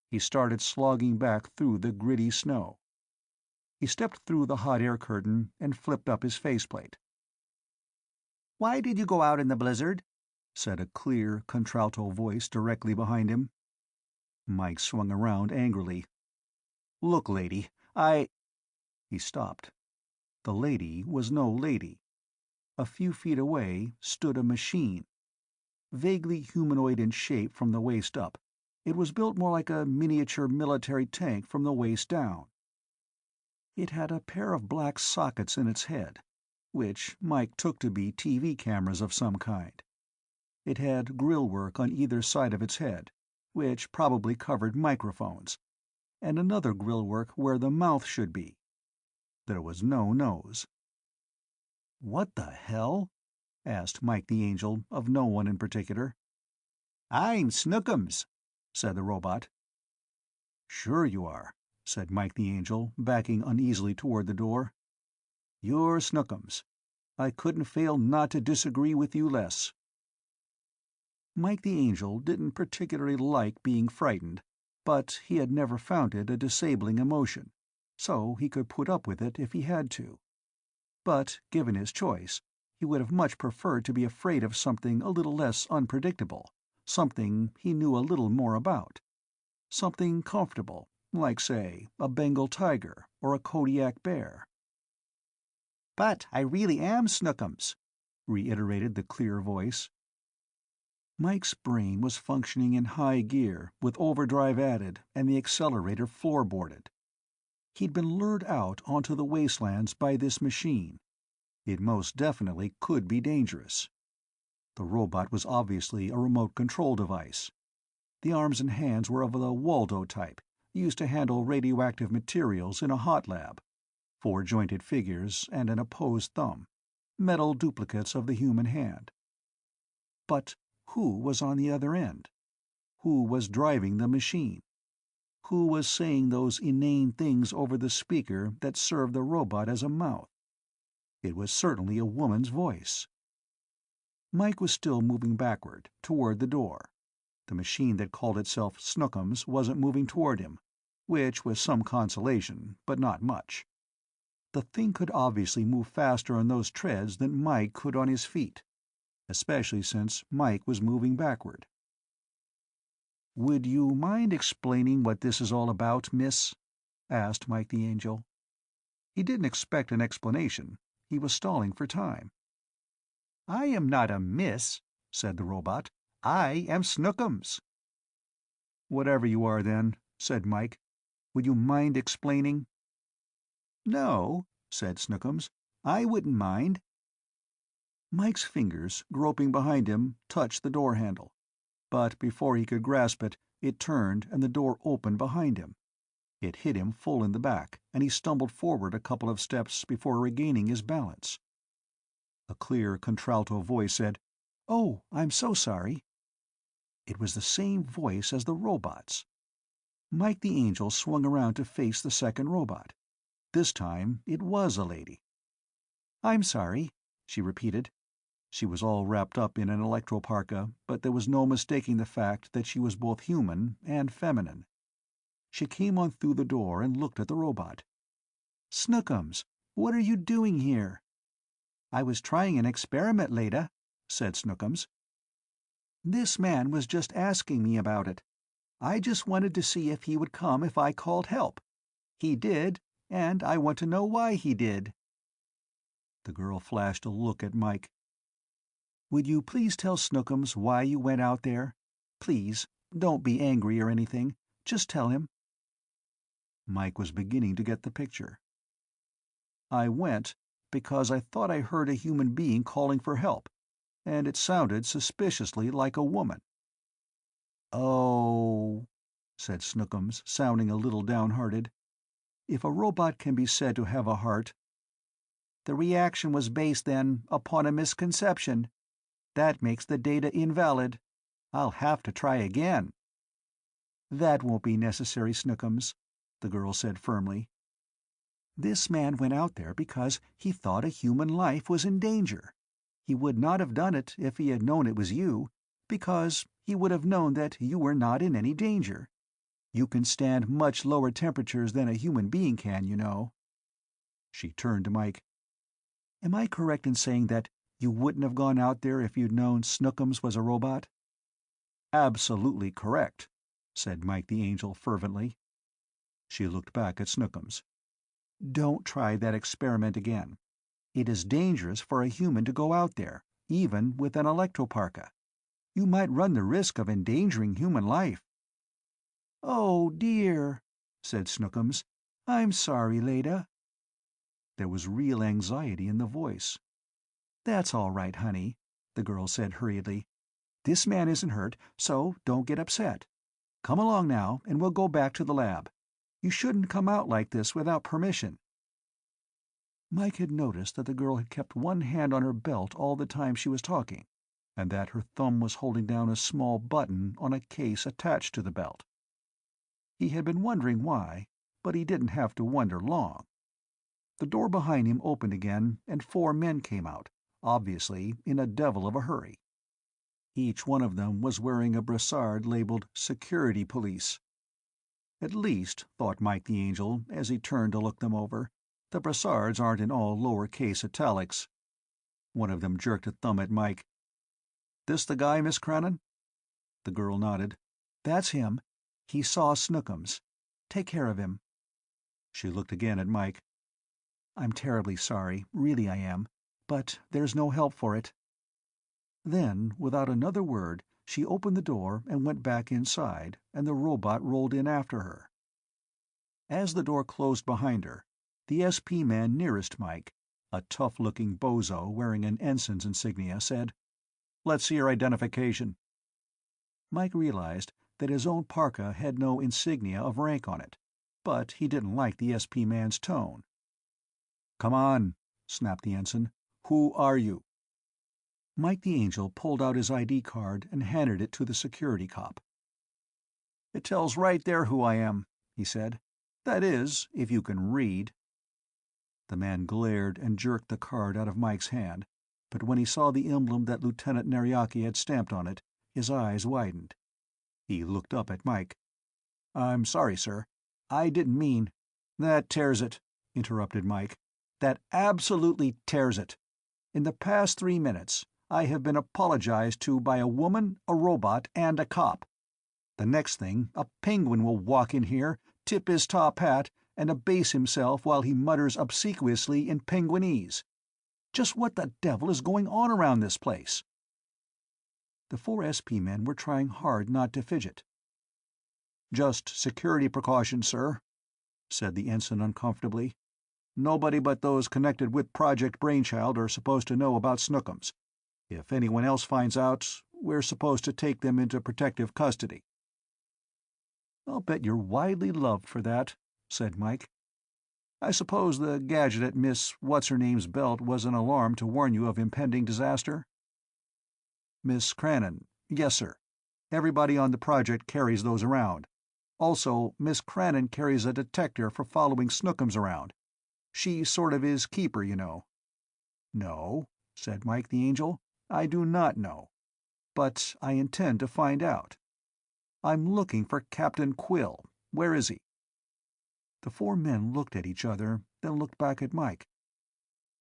He started slogging back through the gritty snow. He stepped through the hot air curtain and flipped up his faceplate. "Why did you go out in the blizzard?" said a clear, contralto voice directly behind him. Mike swung around angrily. "Look, lady, He stopped. The lady was no lady. A few feet away stood a machine. Vaguely humanoid in shape from the waist up, it was built more like a miniature military tank from the waist down. It had a pair of black sockets in its head, which Mike took to be TV cameras of some kind. It had grillwork on either side of its head, which probably covered microphones, and another grillwork where the mouth should be. There was no nose. "What the hell?" asked Mike the Angel, of no one in particular. "I'm Snookums," said the robot. "Sure you are," said Mike the Angel, backing uneasily toward the door. "You're Snookums. I couldn't fail not to disagree with you less." Mike the Angel didn't particularly like being frightened, but he had never found it a disabling emotion, so he could put up with it if he had to. But, given his choice, he would have much preferred to be afraid of something a little less unpredictable, something he knew a little more about. Something comfortable, like, say, a Bengal tiger or a Kodiak bear. "But I really am Snookums," reiterated the clear voice. Mike's brain was functioning in high gear, with overdrive added and the accelerator floorboarded. He'd been lured out onto the wastelands by this machine. It most definitely could be dangerous. The robot was obviously a remote control device. The arms and hands were of the Waldo type, used to handle radioactive materials in a hot lab. 4-jointed figures and an opposed thumb, metal duplicates of the human hand. But who was on the other end? Who was driving the machine? Who was saying those inane things over the speaker that served the robot as a mouth? It was certainly a woman's voice. Mike was still moving backward, toward the door. The machine that called itself Snookums wasn't moving toward him, which was some consolation, but not much. The thing could obviously move faster on those treads than Mike could on his feet, especially since Mike was moving backward. "Would you mind explaining what this is all about, miss?" asked Mike the Angel. He didn't expect an explanation. He was stalling for time. "I am not a miss," said the robot. "I am Snookums." "Whatever you are, then," said Mike. "Would you mind explaining?" "No," said Snookums. "I wouldn't mind." Mike's fingers, groping behind him, touched the door handle, but before he could grasp it, it turned and the door opened behind him. It hit him full in the back, and he stumbled forward a couple of steps before regaining his balance. A clear contralto voice said, "Oh, I'm so sorry." It was the same voice as the robot's. Mike the Angel swung around to face the second robot. This time it was a lady. "I'm sorry," she repeated. She was all wrapped up in an electro-parka, but there was no mistaking the fact that she was both human and feminine. She came on through the door and looked at the robot. "Snookums, what are you doing here?" "I was trying an experiment, Leda," said Snookums. "This man was just asking me about it. I just wanted to see if he would come if I called help. He did, and I want to know why he did." The girl flashed a look at Mike. "Would you please tell Snookums why you went out there? Please, don't be angry or anything. Just tell him." Mike was beginning to get the picture. "I went because I thought I heard a human being calling for help, and it sounded suspiciously like a woman." "Oh," said Snookums, sounding a little downhearted. If a robot can be said to have a heart— "The reaction was based, then, upon a misconception. That makes the data invalid. I'll have to try again." "That won't be necessary, Snookums," the girl said firmly. "This man went out there because he thought a human life was in danger. He would not have done it if he had known it was you, because he would have known that you were not in any danger. You can stand much lower temperatures than a human being can, you know." She turned to Mike. "Am I correct in saying that you wouldn't have gone out there if you'd known Snookums was a robot?" "Absolutely correct," said Mike the Angel fervently. She looked back at Snookums. "Don't try that experiment again. It is dangerous for a human to go out there, even with an electroparka. You might run the risk of endangering human life." "Oh, dear," said Snookums. "I'm sorry, Leda. There was real anxiety in the voice. "That's all right, honey," the girl said hurriedly. "This man isn't hurt, so don't get upset. Come along now, and we'll go back to the lab. You shouldn't come out like this without permission." Mike had noticed that the girl had kept one hand on her belt all the time she was talking, and that her thumb was holding down a small button on a case attached to the belt. He had been wondering why, but he didn't have to wonder long. The door behind him opened again, and 4 men came out, obviously in a devil of a hurry. Each one of them was wearing a brassard labeled "Security Police." At least, thought Mike the Angel, as he turned to look them over, the brassards aren't in all lower-case italics. One of them jerked a thumb at Mike. "This the guy, Miss Crannon?" The girl nodded. "That's him. He saw Snookums. Take care of him." She looked again at Mike. "I'm terribly sorry, really I am, but there's no help for it." Then, without another word, she opened the door and went back inside, and the robot rolled in after her. As the door closed behind her, the SP man nearest Mike, a tough-looking bozo wearing an ensign's insignia, said, "Let's see your identification." Mike realized that his own parka had no insignia of rank on it, but he didn't like the SP man's tone. "Come on," snapped the ensign. "Who are you?" Mike the Angel pulled out his ID card and handed it to the security cop. "It tells right there who I am," he said. "That is, if you can read." The man glared and jerked the card out of Mike's hand, but when he saw the emblem that Lieutenant Nariaki had stamped on it, his eyes widened. He looked up at Mike. "I'm sorry, sir. I didn't mean—" "That tears it," interrupted Mike. "That absolutely tears it. In the past 3 minutes, I have been apologized to by a woman, a robot, and a cop. The next thing, a penguin will walk in here, tip his top hat, and abase himself while he mutters obsequiously in penguinese. Just what the devil is going on around this place?" The 4 SP men were trying hard not to fidget. "Just security precautions, sir," said the ensign uncomfortably. "Nobody but those connected with Project Brainchild are supposed to know about Snookums. If anyone else finds out, we're supposed to take them into protective custody." "I'll bet you're widely loved for that," said Mike. "I suppose the gadget at Miss What's-Her-Name's belt was an alarm to warn you of impending disaster?" "Miss Crannon. Yes, sir. Everybody on the project carries those around. Also, Miss Crannon carries a detector for following Snookums around. She sort of is keeper, you know." "No," said Mike the Angel. "I do not know. But I intend to find out. I'm looking for Captain Quill. Where is he?" The 4 men looked at each other, then looked back at Mike.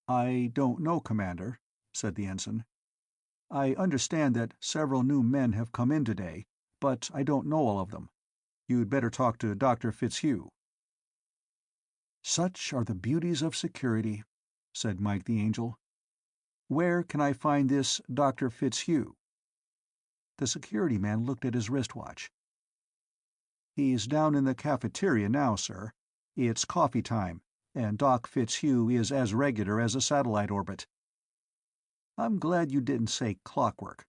"I don't know, Commander," said the ensign. "I understand that several new men have come in today, but I don't know all of them. You'd better talk to Dr. Fitzhugh." "Such are the beauties of security," said Mike the Angel. "Where can I find this Dr. Fitzhugh?" The security man looked at his wristwatch. "He's down in the cafeteria now, sir. It's coffee time, and Doc Fitzhugh is as regular as a satellite orbit." "I'm glad you didn't say clockwork,"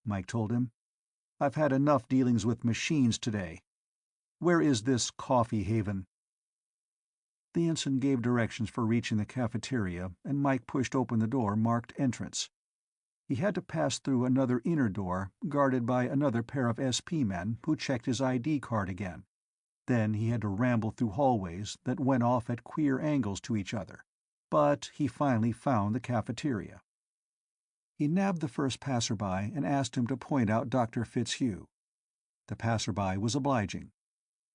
Mike told him. "I've had enough dealings with machines today. Where is this coffee haven?" The ensign gave directions for reaching the cafeteria, and Mike pushed open the door marked Entrance. He had to pass through another inner door, guarded by another pair of SP men who checked his ID card again. Then he had to ramble through hallways that went off at queer angles to each other. But he finally found the cafeteria. He nabbed the first passerby and asked him to point out Dr. Fitzhugh. The passerby was obliging.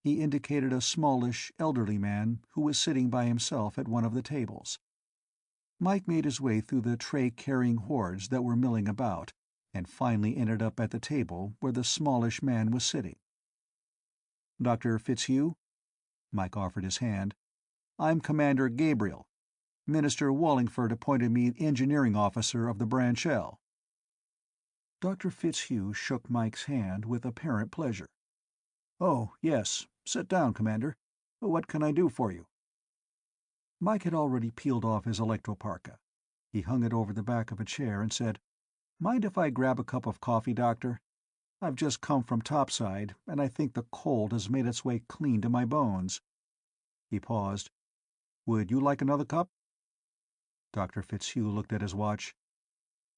He indicated a smallish, elderly man who was sitting by himself at one of the tables. Mike made his way through the tray-carrying hordes that were milling about, and finally ended up at the table where the smallish man was sitting. "Dr. Fitzhugh?" Mike offered his hand. "I'm Commander Gabriel. Minister Wallingford appointed me engineering officer of the Branch L." Dr. Fitzhugh shook Mike's hand with apparent pleasure. "Oh, yes. Sit down, Commander. What can I do for you?" Mike had already peeled off his electro-parka. He hung it over the back of a chair and said, "Mind if I grab a cup of coffee, Doctor? I've just come from topside, and I think the cold has made its way clean to my bones." He paused. "Would you like another cup?" Dr. Fitzhugh looked at his watch.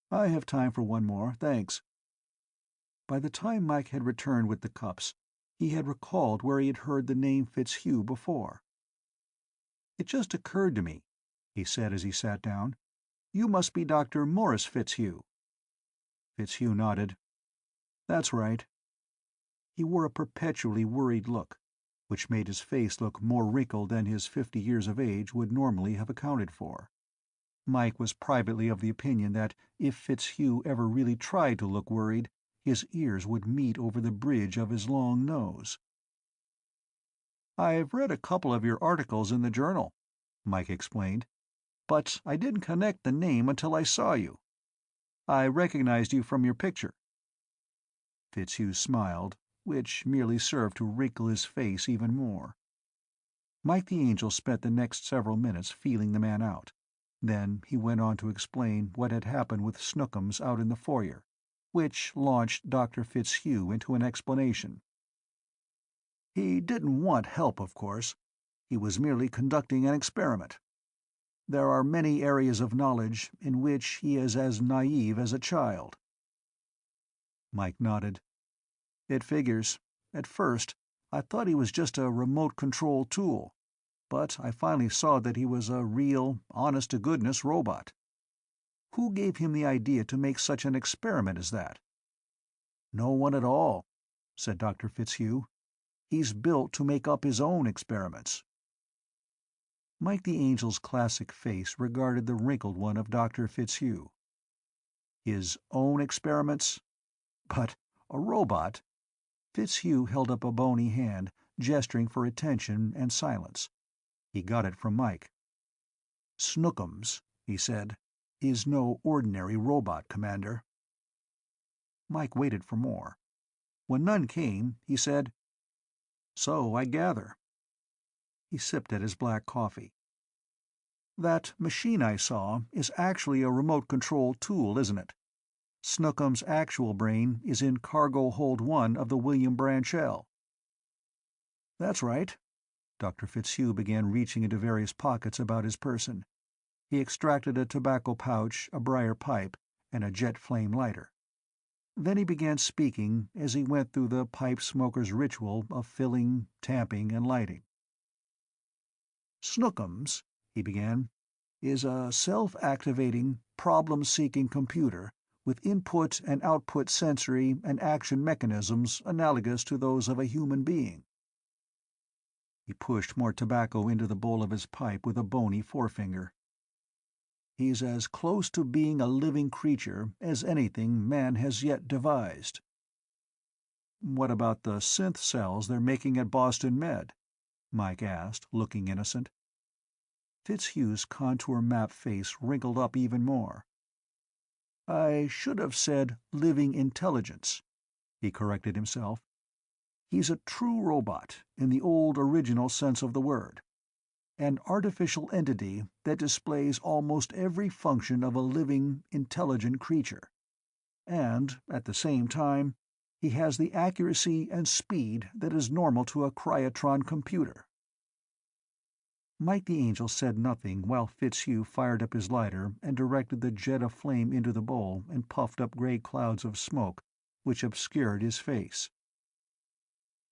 "I have time for one more, thanks." By the time Mike had returned with the cups, he had recalled where he had heard the name Fitzhugh before. "It just occurred to me," he said as he sat down. "You must be Dr. Morris Fitzhugh." Fitzhugh nodded. "That's right." He wore a perpetually worried look, which made his face look more wrinkled than his 50 years of age would normally have accounted for. Mike was privately of the opinion that if Fitzhugh ever really tried to look worried, his ears would meet over the bridge of his long nose. "I've read a couple of your articles in the journal," Mike explained, "but I didn't connect the name until I saw you. I recognized you from your picture." Fitzhugh smiled, which merely served to wrinkle his face even more. Mike the Angel spent the next several minutes feeling the man out. Then he went on to explain what had happened with Snookums out in the foyer, which launched Dr. Fitzhugh into an explanation. "He didn't want help, of course. He was merely conducting an experiment. There are many areas of knowledge in which he is as naive as a child." Mike nodded. "It figures. At first, I thought he was just a remote control tool, but I finally saw that he was a real, honest-to-goodness robot. Who gave him the idea to make such an experiment as that?" "No one at all," said Dr. Fitzhugh. "He's built to make up his own experiments." Mike the Angel's classic face regarded the wrinkled one of Dr. Fitzhugh. His own experiments? But a robot? Fitzhugh held up a bony hand, gesturing for attention and silence. He got it from Mike. "Snookums," he said, "is no ordinary robot, Commander." Mike waited for more. When none came, he said, "So I gather." He sipped at his black coffee. "That machine I saw is actually a remote control tool, isn't it? Snookum's actual brain is in cargo hold 1 of the William Branch L." "That's right." Dr. Fitzhugh began reaching into various pockets about his person. He extracted a tobacco pouch, a briar pipe, and a jet flame lighter. Then he began speaking as he went through the pipe smoker's ritual of filling, tamping, and lighting. "Snookums," he began, "is a self-activating, problem-seeking computer with input and output sensory and action mechanisms analogous to those of a human being." He pushed more tobacco into the bowl of his pipe with a bony forefinger. "He's as close to being a living creature as anything man has yet devised." "What about the synth cells they're making at Boston Med?" Mike asked, looking innocent. Fitzhugh's contour map face wrinkled up even more. "I should have said living intelligence," he corrected himself. "He's a true robot, in the old original sense of the word. An artificial entity that displays almost every function of a living, intelligent creature. And, at the same time, he has the accuracy and speed that is normal to a cryotron computer." Mike the Angel said nothing while Fitzhugh fired up his lighter and directed the jet of flame into the bowl and puffed up gray clouds of smoke, which obscured his face.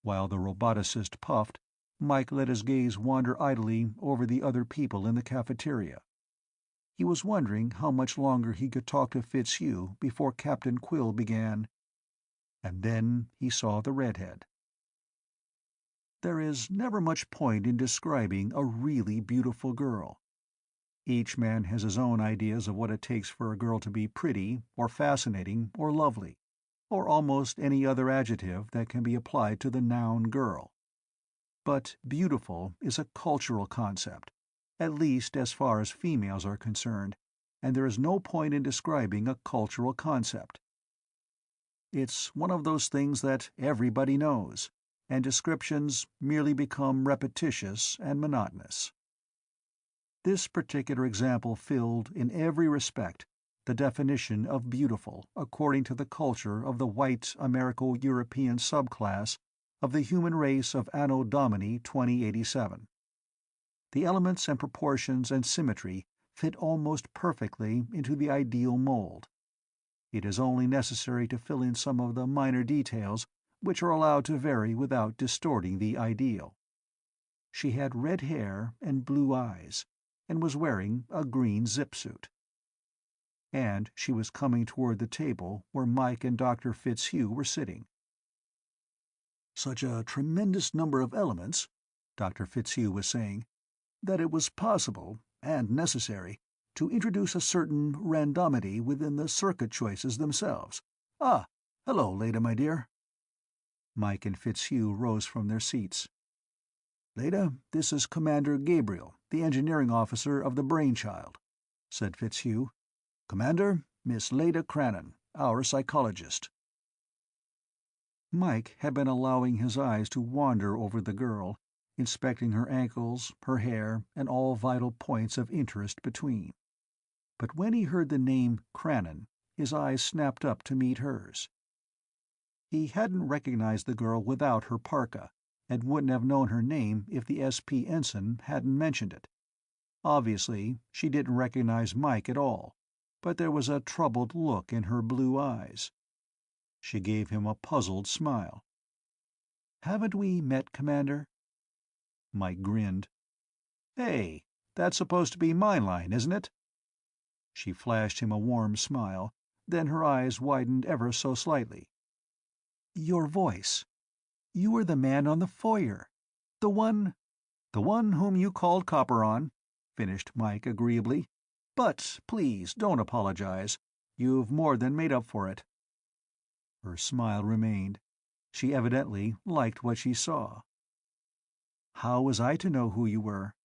While the roboticist puffed, Mike let his gaze wander idly over the other people in the cafeteria. He was wondering how much longer he could talk to Fitzhugh before Captain Quill began. And then he saw the redhead. There is never much point in describing a really beautiful girl. Each man has his own ideas of what it takes for a girl to be pretty, or fascinating, or lovely, or almost any other adjective that can be applied to the noun girl. But beautiful is a cultural concept, at least as far as females are concerned, and there is no point in describing a cultural concept. It's one of those things that everybody knows, and descriptions merely become repetitious and monotonous. This particular example filled, in every respect, the definition of beautiful according to the culture of the white Americo-European subclass of the human race of Anno Domini 2087. The elements and proportions and symmetry fit almost perfectly into the ideal mold. It is only necessary to fill in some of the minor details which are allowed to vary without distorting the ideal. She had red hair and blue eyes, and was wearing a green zip-suit. And she was coming toward the table where Mike and Dr. Fitzhugh were sitting. "Such a tremendous number of elements," Dr. Fitzhugh was saying, "that it was possible, and necessary, to introduce a certain randomity within the circuit choices themselves. Ah, hello, Leda, my dear." Mike and Fitzhugh rose from their seats. "Leda, this is Commander Gabriel, the engineering officer of the Brainchild," said Fitzhugh. "Commander, Miss Leda Crannon, our psychologist." Mike had been allowing his eyes to wander over the girl, inspecting her ankles, her hair, and all vital points of interest between. But when he heard the name Crannon, his eyes snapped up to meet hers. He hadn't recognized the girl without her parka, and wouldn't have known her name if the SP ensign hadn't mentioned it. Obviously, she didn't recognize Mike at all, but there was a troubled look in her blue eyes. She gave him a puzzled smile. "Haven't we met, Commander?" Mike grinned. "Hey, that's supposed to be my line, isn't it?" She flashed him a warm smile, then her eyes widened ever so slightly. "Your voice. You were the man on the foyer. The one—" "The one whom you called copper on," finished Mike agreeably. "But please don't apologize. You've more than made up for it." Her smile remained. She evidently liked what she saw. "How was I to know who you were?"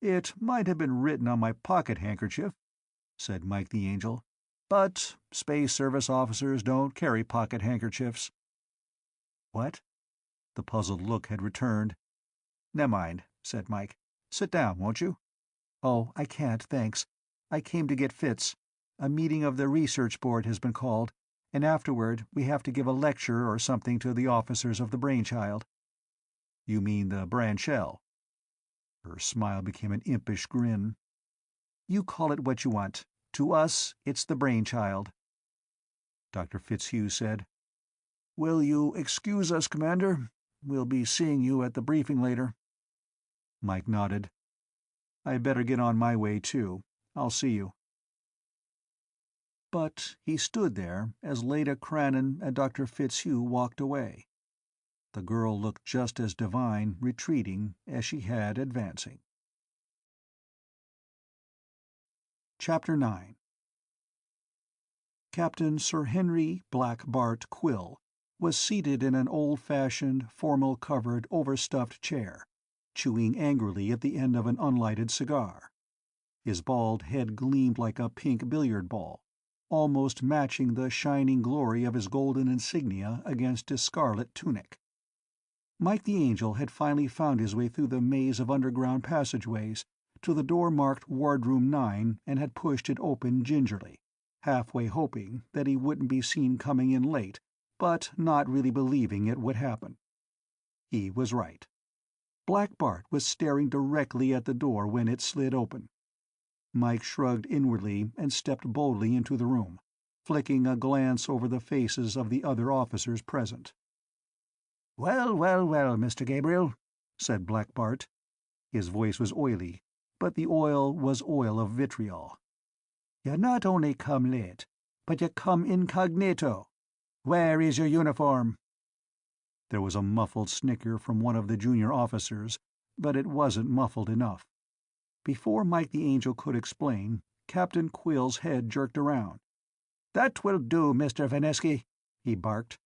"It might have been written on my pocket handkerchief," said Mike the Angel. "But Space Service officers don't carry pocket handkerchiefs." "What?" The puzzled look had returned. "Nemind," said Mike. "Sit down, won't you?" "Oh, I can't, thanks. I came to get Fitz. A meeting of the research board has been called, and afterward we have to give a lecture or something to the officers of the Brainchild." "You mean the Branchell?" Her smile became an impish grin. "You call it what you want. To us, it's the Brainchild." Dr. Fitzhugh said, "Will you excuse us, Commander? We'll be seeing you at the briefing later." Mike nodded. "I'd better get on my way, too. I'll see you." But he stood there as Leda Crannon and Dr. Fitzhugh walked away. The girl looked just as divine retreating as she had advancing. Chapter 9. Captain Sir Henry Black Bart Quill was seated in an old-fashioned, formal-covered, overstuffed chair, chewing angrily at the end of an unlighted cigar. His bald head gleamed like a pink billiard ball, almost matching the shining glory of his golden insignia against his scarlet tunic. Mike the Angel had finally found his way through the maze of underground passageways to the door marked Wardroom 9 and had pushed it open gingerly, halfway hoping that he wouldn't be seen coming in late, but not really believing it would happen. He was right. Black Bart was staring directly at the door when it slid open. Mike shrugged inwardly and stepped boldly into the room, flicking a glance over the faces of the other officers present. "Well, well, well, Mr. Gabriel," said Black Bart. His voice was oily, but the oil was oil of vitriol. "You not only come late, but you come incognito. Where is your uniform?" There was a muffled snicker from one of the junior officers, but it wasn't muffled enough. Before Mike the Angel could explain, Captain Quill's head jerked around. "That will do, Mr. Vanesky," he barked.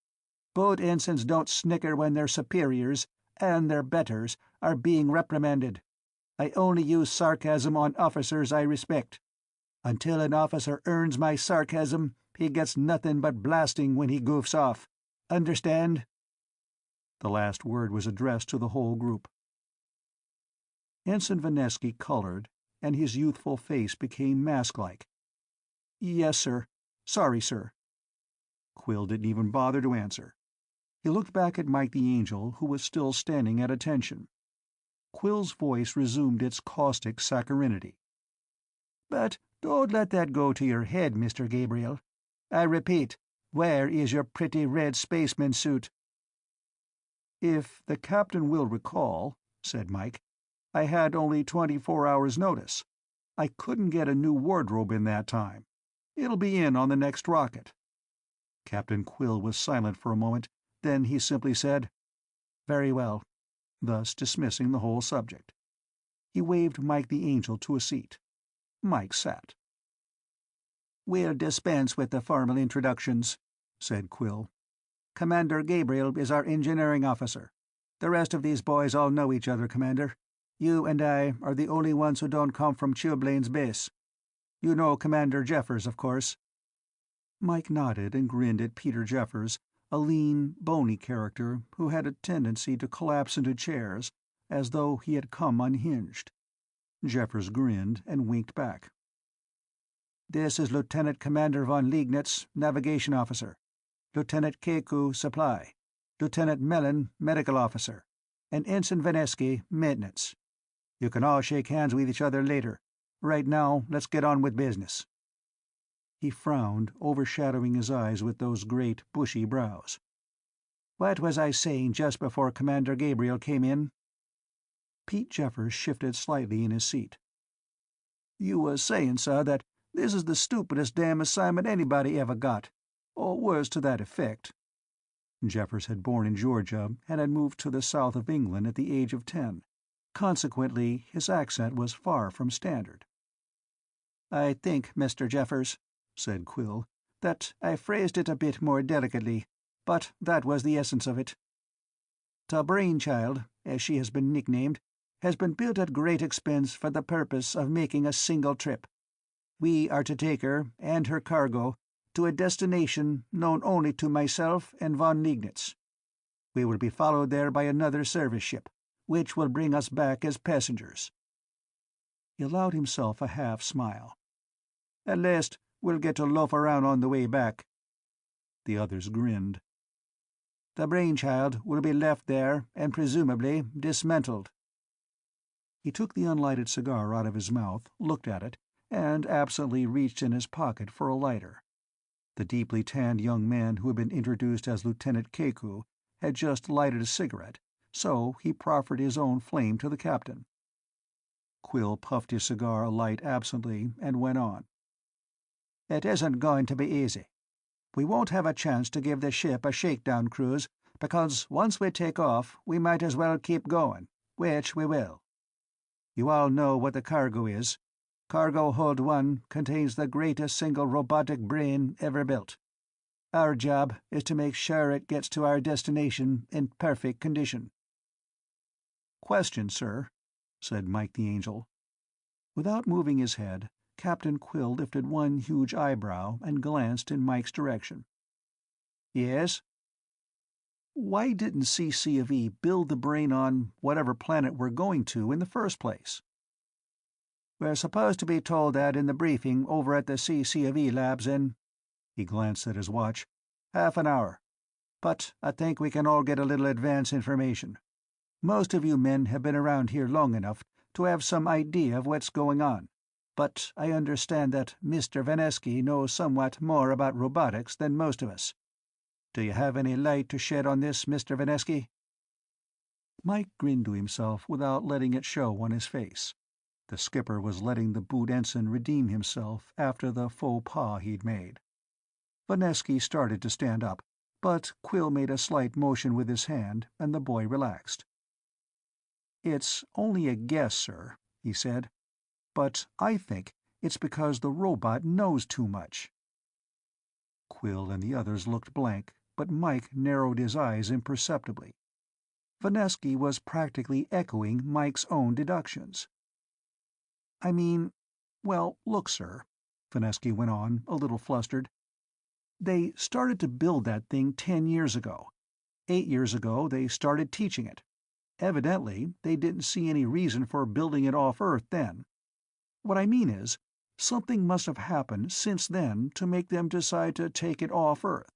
"Boat ensigns don't snicker when their superiors, and their betters, are being reprimanded. I only use sarcasm on officers I respect. Until an officer earns my sarcasm, he gets nothing but blasting when he goofs off. Understand?" The last word was addressed to the whole group. Ensign Vanesky colored, and his youthful face became mask-like. "Yes, sir. Sorry, sir." Quill didn't even bother to answer. He looked back at Mike the Angel, who was still standing at attention. Quill's voice resumed its caustic saccharinity. "But don't let that go to your head, Mr. Gabriel. I repeat, where is your pretty red spaceman suit?" "If the captain will recall," said Mike, "I had only 24 hours' notice. I couldn't get a new wardrobe in that time. It'll be in on the next rocket." Captain Quill was silent for a moment, then he simply said, "Very well," thus dismissing the whole subject. He waved Mike the Angel to a seat. Mike sat. "We'll dispense with the formal introductions," said Quill. "Commander Gabriel is our engineering officer. The rest of these boys all know each other, Commander. You and I are the only ones who don't come from Chilblain's base. You know Commander Jeffers, of course." Mike nodded and grinned at Peter Jeffers, a lean, bony character who had a tendency to collapse into chairs, as though he had come unhinged. Jeffers grinned and winked back. "This is Lieutenant Commander von Liegnitz, Navigation Officer. Lieutenant Keku, Supply. Lieutenant Mellon, Medical Officer. And Ensign Vanesky, Maintenance. You can all shake hands with each other later. Right now, let's get on with business." He frowned, overshadowing his eyes with those great, bushy brows. "What was I saying just before Commander Gabriel came in?" Pete Jeffers shifted slightly in his seat. "You was saying, sir, that this is the stupidest damn assignment anybody ever got, or words to that effect." Jeffers had born in Georgia and had moved to the south of England at the age of 10. Consequently, his accent was far from standard. "I think, Mr. Jeffers," said Quill, "that I phrased it a bit more delicately, but that was the essence of it. The Brainchild, as she has been nicknamed, has been built at great expense for the purpose of making a single trip. We are to take her, and her cargo, to a destination known only to myself and von Liegnitz. We will be followed there by another service ship, which will bring us back as passengers." He allowed himself a half-smile. "At least, we'll get to loaf around on the way back." The others grinned. "The Brainchild will be left there and presumably dismantled." He took the unlighted cigar out of his mouth, looked at it, and absently reached in his pocket for a lighter. The deeply tanned young man who had been introduced as Lieutenant Keku had just lighted a cigarette, so he proffered his own flame to the captain. Quill puffed his cigar alight absently and went on. "It isn't going to be easy. We won't have a chance to give the ship a shakedown cruise, because once we take off we might as well keep going, which we will. You all know what the cargo is. Cargo Hold 1 contains the greatest single robotic brain ever built. Our job is to make sure it gets to our destination in perfect condition." "Question, sir," said Mike the Angel. Without moving his head, Captain Quill lifted one huge eyebrow and glanced in Mike's direction. "Yes?" "Why didn't CC build the brain on whatever planet we're going to in the first place?" "We're supposed to be told that in the briefing over at the CC labs in—" he glanced at his watch, "half an hour. But I think we can all get a little advance information. Most of you men have been around here long enough to have some idea of what's going on, but I understand that Mr. Vanesky knows somewhat more about robotics than most of us. Do you have any light to shed on this, Mr. Vanesky?" Mike grinned to himself without letting it show on his face. The skipper was letting the boot ensign redeem himself after the faux pas he'd made. Vanesky started to stand up, but Quill made a slight motion with his hand, and the boy relaxed. "It's only a guess, sir," he said, "but I think it's because the robot knows too much." Quill and the others looked blank, but Mike narrowed his eyes imperceptibly. Vanesky was practically echoing Mike's own deductions. "I mean, well, look, sir," Vanesky went on, a little flustered. "They started to build that thing 10 years ago. 8 years ago they started teaching it. Evidently, they didn't see any reason for building it off Earth then. What I mean is, something must have happened since then to make them decide to take it off Earth.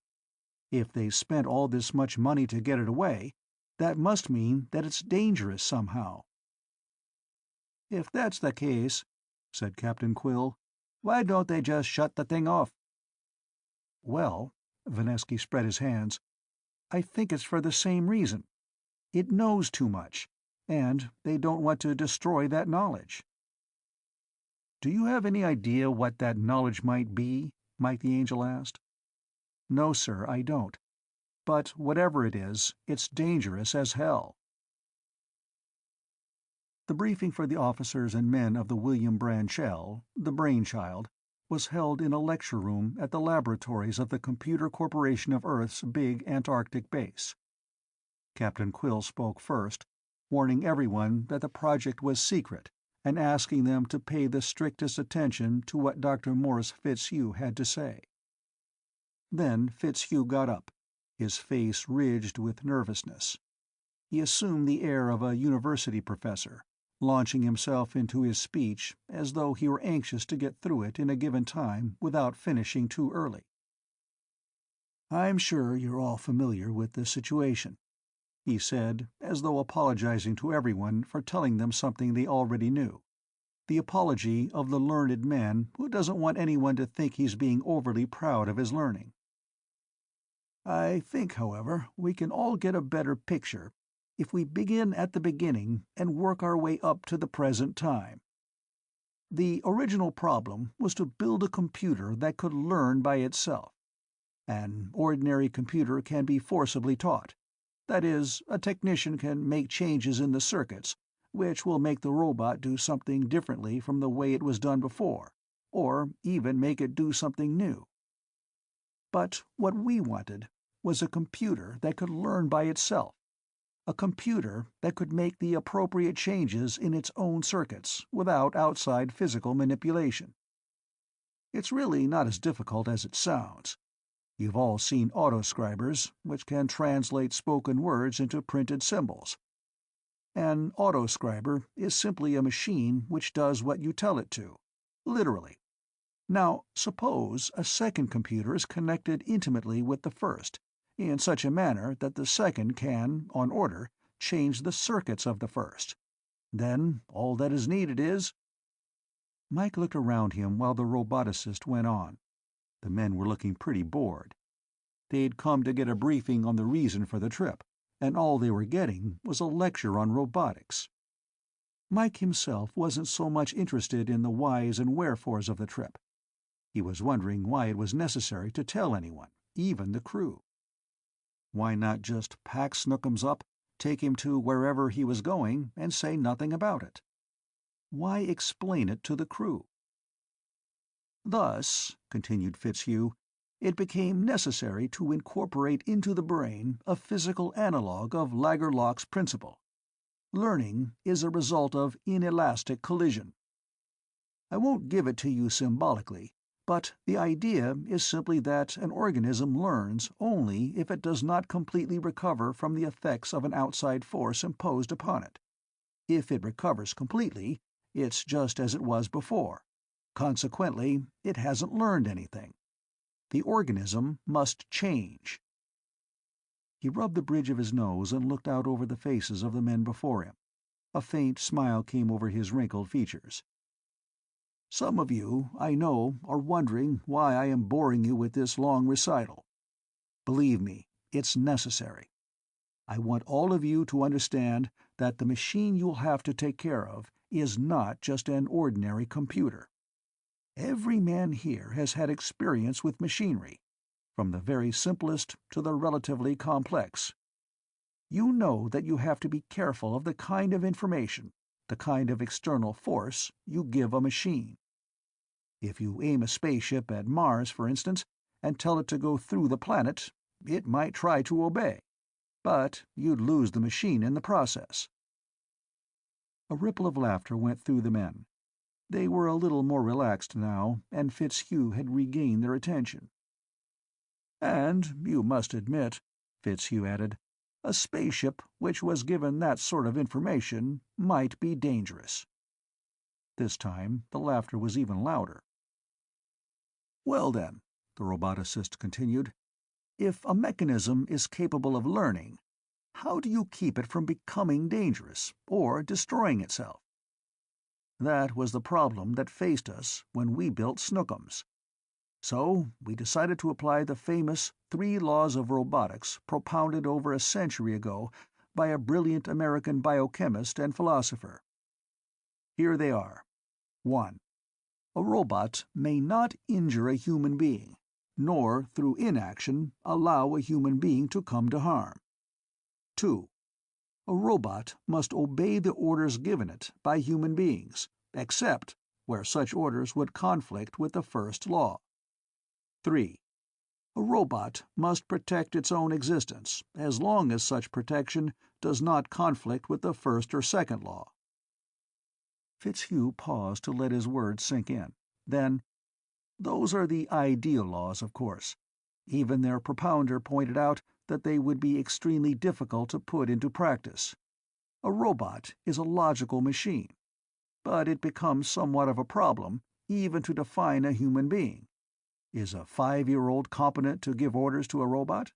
If they spent all this much money to get it away, that must mean that it's dangerous somehow." "If that's the case," said Captain Quill, "why don't they just shut the thing off?" "Well," Vanesky spread his hands, "I think it's for the same reason. It knows too much, and they don't want to destroy that knowledge." "Do you have any idea what that knowledge might be?" Mike the Angel asked. "No, sir, I don't. But whatever it is, it's dangerous as hell." The briefing for the officers and men of the William Brand Shell, the Brainchild, was held in a lecture room at the laboratories of the Computer Corporation of Earth's big Antarctic base. Captain Quill spoke first, warning everyone that the project was secret and asking them to pay the strictest attention to what Dr. Morse Fitzhugh had to say. Then Fitzhugh got up, his face ridged with nervousness. He assumed the air of a university professor, launching himself into his speech as though he were anxious to get through it in a given time without finishing too early. "I'm sure you're all familiar with the situation," he said, as though apologizing to everyone for telling them something they already knew, the apology of the learned man who doesn't want anyone to think he's being overly proud of his learning. "I think, however, we can all get a better picture if we begin at the beginning and work our way up to the present time. The original problem was to build a computer that could learn by itself. An ordinary computer can be forcibly taught. That is, a technician can make changes in the circuits, which will make the robot do something differently from the way it was done before, or even make it do something new. But what we wanted was a computer that could learn by itself, a computer that could make the appropriate changes in its own circuits without outside physical manipulation. It's really not as difficult as it sounds. You've all seen autoscribers, which can translate spoken words into printed symbols. An autoscriber is simply a machine which does what you tell it to, literally. Now, suppose a second computer is connected intimately with the first, in such a manner that the second can, on order, change the circuits of the first. Then all that is needed is—" Mike looked around him while the roboticist went on. The men were looking pretty bored. They'd come to get a briefing on the reason for the trip, and all they were getting was a lecture on robotics. Mike himself wasn't so much interested in the whys and wherefores of the trip. He was wondering why it was necessary to tell anyone, even the crew. Why not just pack Snookums up, take him to wherever he was going, and say nothing about it? Why explain it to the crew? "Thus," continued Fitzhugh, "it became necessary to incorporate into the brain a physical analog of Lagerloch's principle. Learning is a result of inelastic collision. I won't give it to you symbolically, but the idea is simply that an organism learns only if it does not completely recover from the effects of an outside force imposed upon it. If it recovers completely, it's just as it was before. Consequently, it hasn't learned anything. The organism must change." He rubbed the bridge of his nose and looked out over the faces of the men before him. A faint smile came over his wrinkled features. "Some of you, I know, are wondering why I am boring you with this long recital. Believe me, it's necessary. I want all of you to understand that the machine you'll have to take care of is not just an ordinary computer. Every man here has had experience with machinery, from the very simplest to the relatively complex. You know that you have to be careful of the kind of information, the kind of external force, you give a machine. If you aim a spaceship at Mars, for instance, and tell it to go through the planet, it might try to obey, but you'd lose the machine in the process." A ripple of laughter went through the men. They were a little more relaxed now, and Fitzhugh had regained their attention. "And you must admit," Fitzhugh added, A spaceship which was given that sort of information might be dangerous." This time the laughter was even louder. "Well then," the roboticist continued, "if a mechanism is capable of learning, how do you keep it from becoming dangerous, or destroying itself? That was the problem that faced us when we built Snookums. So we decided to apply the famous 3 laws of robotics propounded over a century ago by a brilliant American biochemist and philosopher. Here they are. 1. A robot may not injure a human being, nor through inaction allow a human being to come to harm. 2. A robot must obey the orders given it by human beings, except where such orders would conflict with the first law. 3. A robot must protect its own existence as long as such protection does not conflict with the first or second law." Fitzhugh paused to let his words sink in. Then, "Those are the ideal laws, of course. Even their propounder pointed out that they would be extremely difficult to put into practice. A robot is a logical machine, but it becomes somewhat of a problem even to define a human being. Is a 5-year-old competent to give orders to a robot?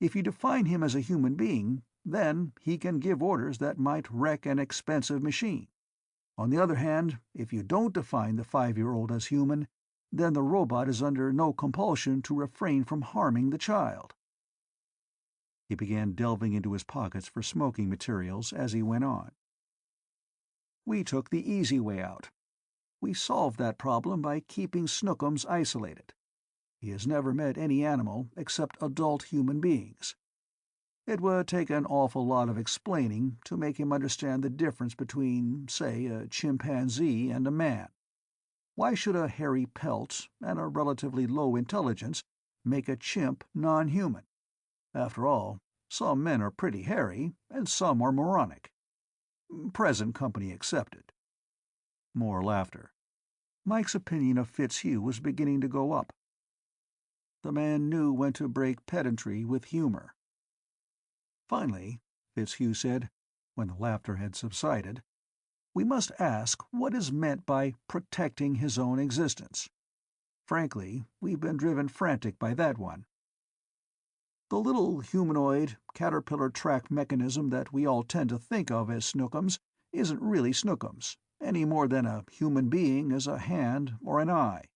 If you define him as a human being, then he can give orders that might wreck an expensive machine. On the other hand, if you don't define the 5-year-old as human, then the robot is under no compulsion to refrain from harming the child." He began delving into his pockets for smoking materials as he went on. "We took the easy way out. We solved that problem by keeping Snookums isolated. He has never met any animal except adult human beings. It would take an awful lot of explaining to make him understand the difference between, say, a chimpanzee and a man. Why should a hairy pelt and a relatively low intelligence make a chimp non-human? After all, some men are pretty hairy, and some are moronic. Present company excepted." More laughter. Mike's opinion of Fitzhugh was beginning to go up. The man knew when to break pedantry with humor. "Finally," Fitzhugh said, when the laughter had subsided, "we must ask what is meant by protecting his own existence. Frankly, we've been driven frantic by that one. The little humanoid, caterpillar-track mechanism that we all tend to think of as Snookums isn't really Snookums, any more than a human being is a hand or an eye.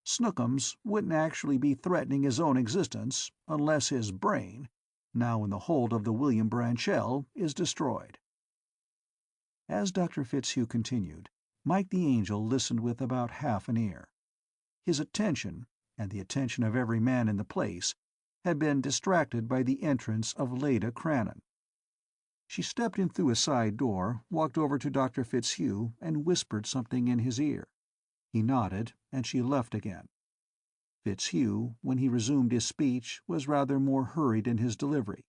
Snookums wouldn't actually be threatening his own existence unless his brain, now in the hold of the William Branchell, is destroyed." As Dr. Fitzhugh continued, Mike the Angel listened with about half an ear. His attention, and the attention of every man in the place, had been distracted by the entrance of Leda Crannon. She stepped in through a side door, walked over to Dr. Fitzhugh, and whispered something in his ear. He nodded, and she left again. Fitzhugh, when he resumed his speech, was rather more hurried in his delivery.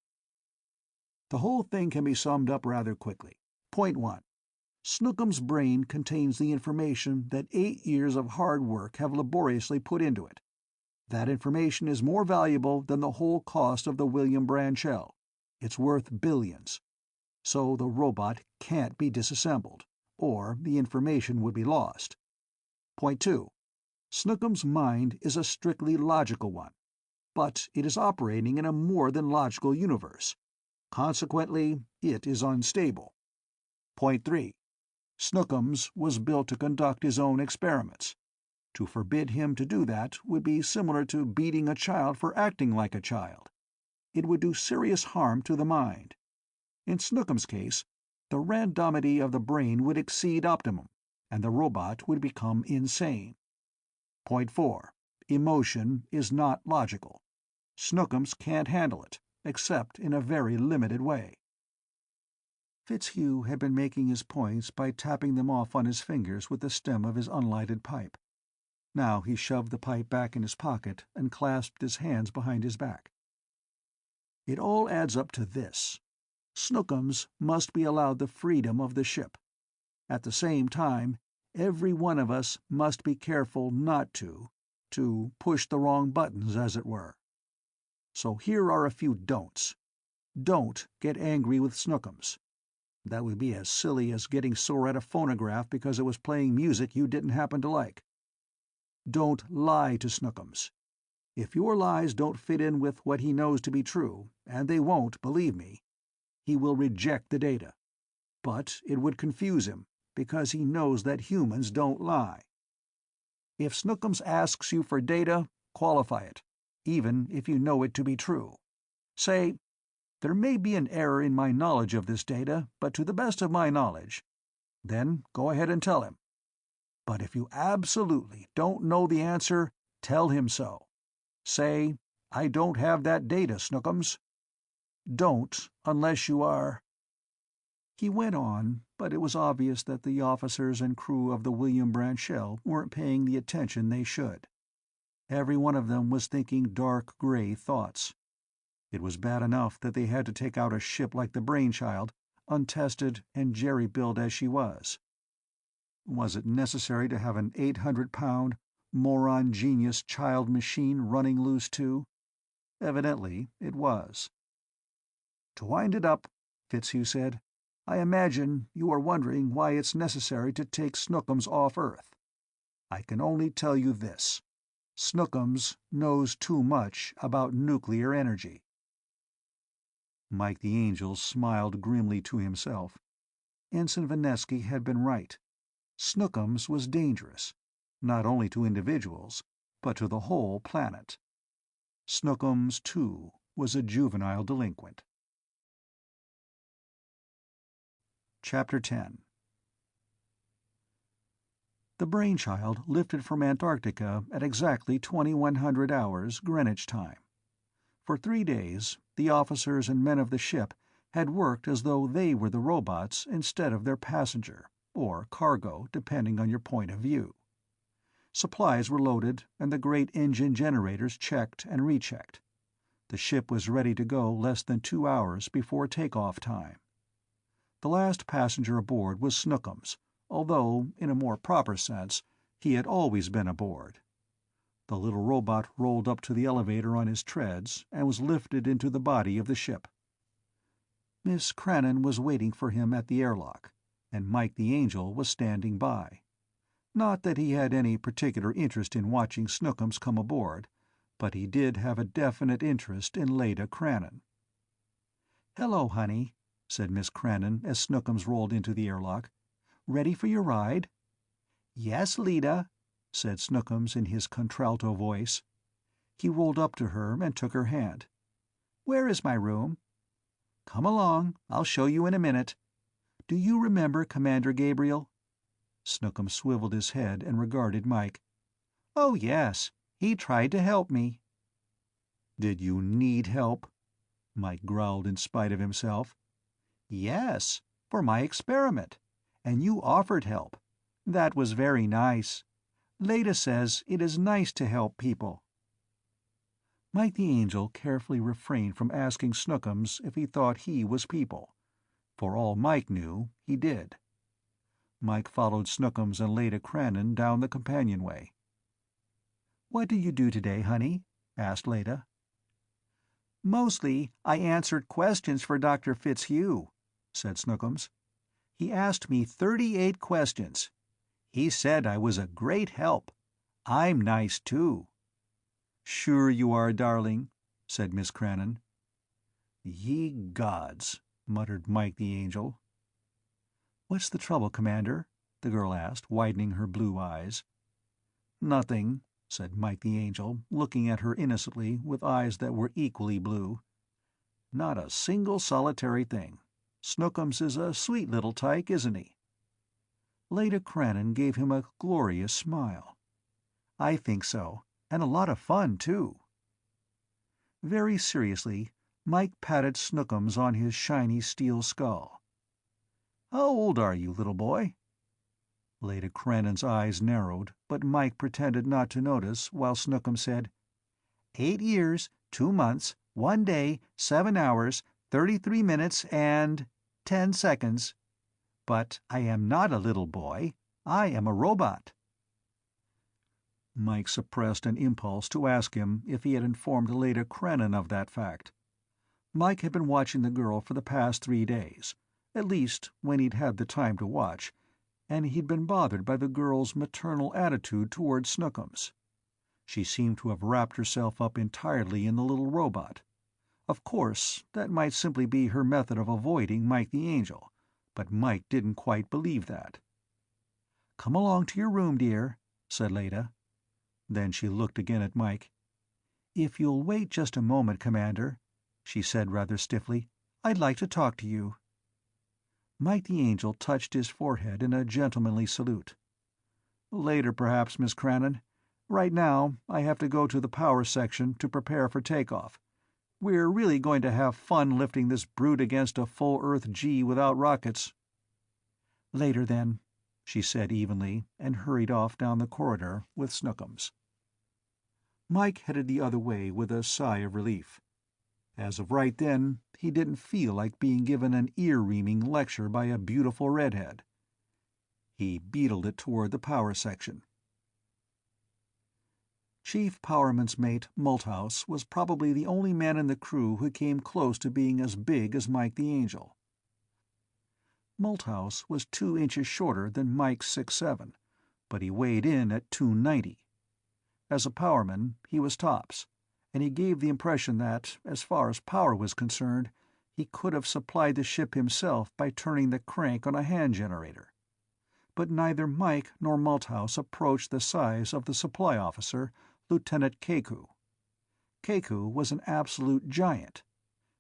"The whole thing can be summed up rather quickly. Point 1. Snookum's brain contains the information that 8 years of hard work have laboriously put into it. That information is more valuable than the whole cost of the William Branchell. It's worth billions. So the robot can't be disassembled, or the information would be lost. Point 2. Snookum's mind is a strictly logical one, but it is operating in a more than logical universe. Consequently, it is unstable. Point 3. Snookums was built to conduct his own experiments. To forbid him to do that would be similar to beating a child for acting like a child. It would do serious harm to the mind. In Snookum's case, the randomity of the brain would exceed optimum, and the robot would become insane. Point 4. Emotion is not logical. Snookums can't handle it, except in a very limited way." Fitzhugh had been making his points by tapping them off on his fingers with the stem of his unlighted pipe. Now he shoved the pipe back in his pocket and clasped his hands behind his back. "It all adds up to this. Snookums must be allowed the freedom of the ship. At the same time, every one of us must be careful not to push the wrong buttons, as it were. So here are a few don'ts. Don't get angry with Snookums. That would be as silly as getting sore at a phonograph because it was playing music you didn't happen to like. Don't lie to Snookums. If your lies don't fit in with what he knows to be true, and they won't, believe me, he will reject the data. But it would confuse him, because he knows that humans don't lie. If Snookums asks you for data, qualify it, even if you know it to be true. Say, "There may be an error in my knowledge of this data, but to the best of my knowledge." Then go ahead and tell him. But if you absolutely don't know the answer, tell him so. Say, "I don't have that data, Snookums." Don't unless you are— He went on, but it was obvious that the officers and crew of the William Branchell weren't paying the attention they should. Every one of them was thinking dark gray thoughts. It was bad enough that they had to take out a ship like the Brainchild, untested and jerry-built as she was. Was it necessary to have an 800-pound, moron-genius child machine running loose too? Evidently it was. "To wind it up," Fitzhugh said, "I imagine you are wondering why it's necessary to take Snookums off Earth. I can only tell you this. Snookums knows too much about nuclear energy." Mike the Angel smiled grimly to himself. Ensign Vanesky had been right. Snookums was dangerous, not only to individuals, but to the whole planet. Snookums, too, was a juvenile delinquent. Chapter 10. The Brainchild lifted from Antarctica at exactly 2100 hours Greenwich time. For 3 days, the officers and men of the ship had worked as though they were the robots instead of their passenger, or cargo, depending on your point of view. Supplies were loaded, and the great engine generators checked and rechecked. The ship was ready to go less than 2 hours before takeoff time. The last passenger aboard was Snookums, although, in a more proper sense, he had always been aboard. The little robot rolled up to the elevator on his treads and was lifted into the body of the ship. Miss Crannon was waiting for him at the airlock, and Mike the Angel was standing by. Not that he had any particular interest in watching Snookums come aboard, but he did have a definite interest in Leda Crannon. "Hello, honey," said Miss Crannon as Snookums rolled into the airlock. "Ready for your ride?" "Yes, Leda," said Snookums in his contralto voice. He rolled up to her and took her hand. "Where is my room?" "Come along, I'll show you in a minute. Do you remember Commander Gabriel?" Snookums swiveled his head and regarded Mike. "Oh, yes. He tried to help me." "Did you need help?" Mike growled in spite of himself. "Yes, for my experiment. And you offered help. That was very nice. Leda says it is nice to help people." Mike the Angel carefully refrained from asking Snookums if he thought he was people. For all Mike knew, he did. Mike followed Snookums and Leda Crannon down the companionway. "What did you do today, honey?" asked Leda. "Mostly I answered questions for Dr. Fitzhugh," said Snookums. "He asked me 38 questions. He said I was a great help. I'm nice, too." "Sure you are, darling," said Miss Crannon. "Ye gods," muttered Mike the Angel. "What's the trouble, Commander?" the girl asked, widening her blue eyes. "Nothing," said Mike the Angel, looking at her innocently with eyes that were equally blue. "Not a single solitary thing. Snookums is a sweet little tyke, isn't he?" Leda Crannon gave him a glorious smile. "I think so, and a lot of fun, too." Very seriously, Mike patted Snookums on his shiny steel skull. "How old are you, little boy?" Leda Crannon's eyes narrowed, but Mike pretended not to notice while Snookums said, 8 years, 2 months, 1 day, 7 hours, 33 minutes, and 10 seconds. But I am not a little boy. I am a robot." Mike suppressed an impulse to ask him if he had informed Leda Crannon of that fact. Mike had been watching the girl for the past 3 days, at least when he'd had the time to watch, and he'd been bothered by the girl's maternal attitude toward Snookums. She seemed to have wrapped herself up entirely in the little robot. Of course, that might simply be her method of avoiding Mike the Angel, but Mike didn't quite believe that. "Come along to your room, dear," said Leda. Then she looked again at Mike. "If you'll wait just a moment, Commander," she said rather stiffly, "I'd like to talk to you." Mike the Angel touched his forehead in a gentlemanly salute. "Later, perhaps, Miss Crannon. Right now, I have to go to the power section to prepare for takeoff. We're really going to have fun lifting this brute against a full Earth G without rockets." "Later, then," she said evenly, and hurried off down the corridor with Snookums. Mike headed the other way with a sigh of relief. As of right then, he didn't feel like being given an ear-reaming lecture by a beautiful redhead. He beetled it toward the power section. Chief Powerman's mate, Malthouse, was probably the only man in the crew who came close to being as big as Mike the Angel. Malthouse was 2 inches shorter than Mike's 6'7", but he weighed in at 290. As a powerman, he was tops, and he gave the impression that, as far as power was concerned, he could have supplied the ship himself by turning the crank on a hand generator. But neither Mike nor Malthouse approached the size of the supply officer, Lieutenant Keku. Keku was an absolute giant,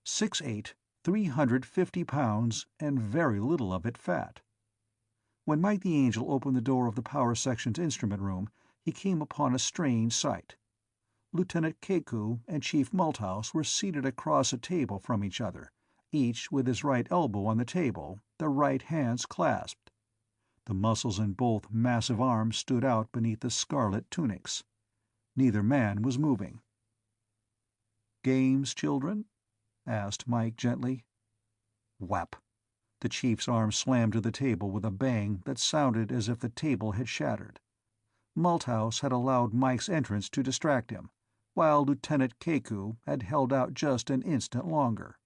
6'8", 350 pounds, and very little of it fat. When Mike the Angel opened the door of the power section's instrument room, he came upon a strange sight. Lieutenant Keku and Chief Malthouse were seated across a table from each other, each with his right elbow on the table, their right hands clasped. The muscles in both massive arms stood out beneath the scarlet tunics. Neither man was moving. "Games, children?" asked Mike gently. Whap! The chief's arm slammed to the table with a bang that sounded as if the table had shattered. Malthouse had allowed Mike's entrance to distract him, while Lieutenant Keku had held out just an instant longer.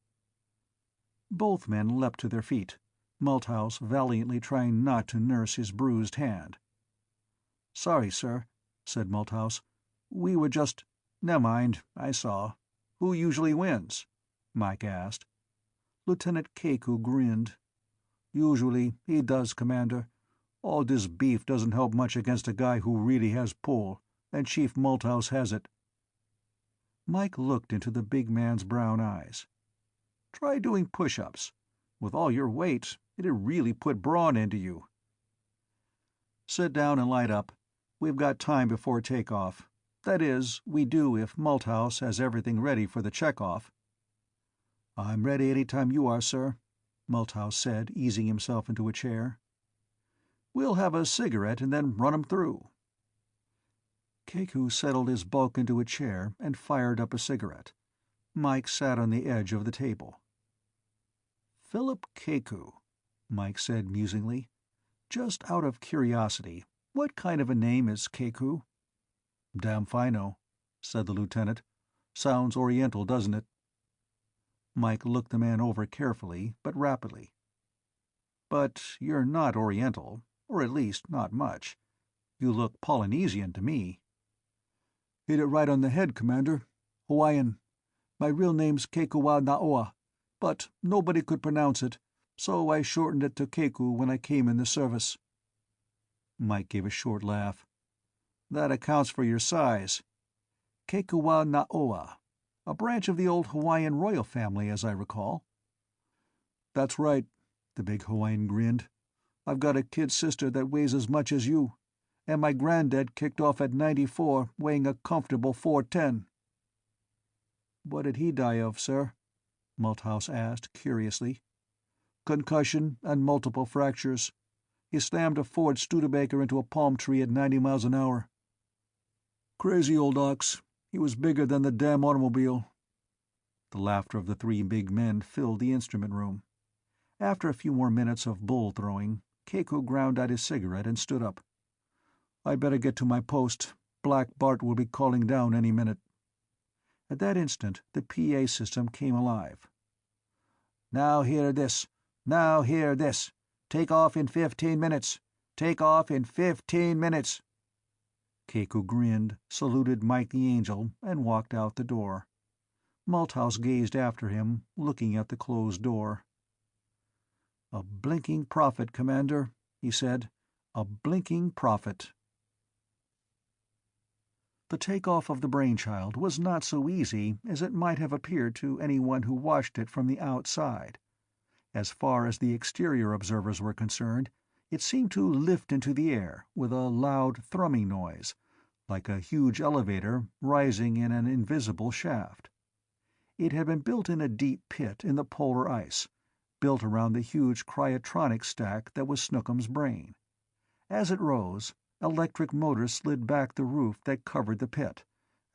Both men leapt to their feet, Malthouse valiantly trying not to nurse his bruised hand. "Sorry, sir," said Malthouse. "We were just—" "Never mind, I saw. Who usually wins?" Mike asked. Lieutenant Keku grinned. "Usually he does, Commander. All this beef doesn't help much against a guy who really has pull, and Chief Malthouse has it." Mike looked into the big man's brown eyes. "Try doing push-ups. With all your weight, it'd really put brawn into you." "Sit down and light up. We've got time before takeoff. That is, we do if Malthouse has everything ready for the check-off." "I'm ready any time you are, sir," Malthouse said, easing himself into a chair. "We'll have a cigarette and then run 'em through." Keku settled his bulk into a chair and fired up a cigarette. Mike sat on the edge of the table. "Philip Keku," Mike said musingly. "Just out of curiosity, what kind of a name is Keku?" "Damn fino," said the lieutenant. "Sounds Oriental, doesn't it?" Mike looked the man over carefully, but rapidly. "But you're not Oriental, or at least not much. You look Polynesian to me." "Hit it right on the head, Commander. Hawaiian. My real name's Kekuwa Naoa, but nobody could pronounce it, so I shortened it to Keku when I came in the service." Mike gave a short laugh. "That accounts for your size. Kekuwa Naoa. A branch of the old Hawaiian royal family, as I recall." "That's right," the big Hawaiian grinned. "I've got a kid sister that weighs as much as you, and my granddad kicked off at 94, weighing a comfortable 410. "What did he die of, sir?" Malthouse asked, curiously. "Concussion and multiple fractures. He slammed a Ford Studebaker into a palm tree at 90 miles an hour. Crazy old ox. He was bigger than the damn automobile." The laughter of the 3 big men filled the instrument room. After a few more minutes of bull-throwing, Keku ground out his cigarette and stood up. "I'd better get to my post. Black Bart will be calling down any minute." At that instant the PA system came alive. Now hear this. Now hear this. Take off in 15 minutes. Take off in 15 minutes." Keku grinned, saluted Mike the Angel, and walked out the door. Malthouse gazed after him, looking at the closed door. "A blinking prophet, Commander," he said. "A blinking prophet." The takeoff of the Brainchild was not so easy as it might have appeared to anyone who watched it from the outside. As far as the exterior observers were concerned, it seemed to lift into the air with a loud thrumming noise, like a huge elevator rising in an invisible shaft. It had been built in a deep pit in the polar ice, built around the huge cryotronic stack that was Snookum's brain. As it rose, electric motors slid back the roof that covered the pit,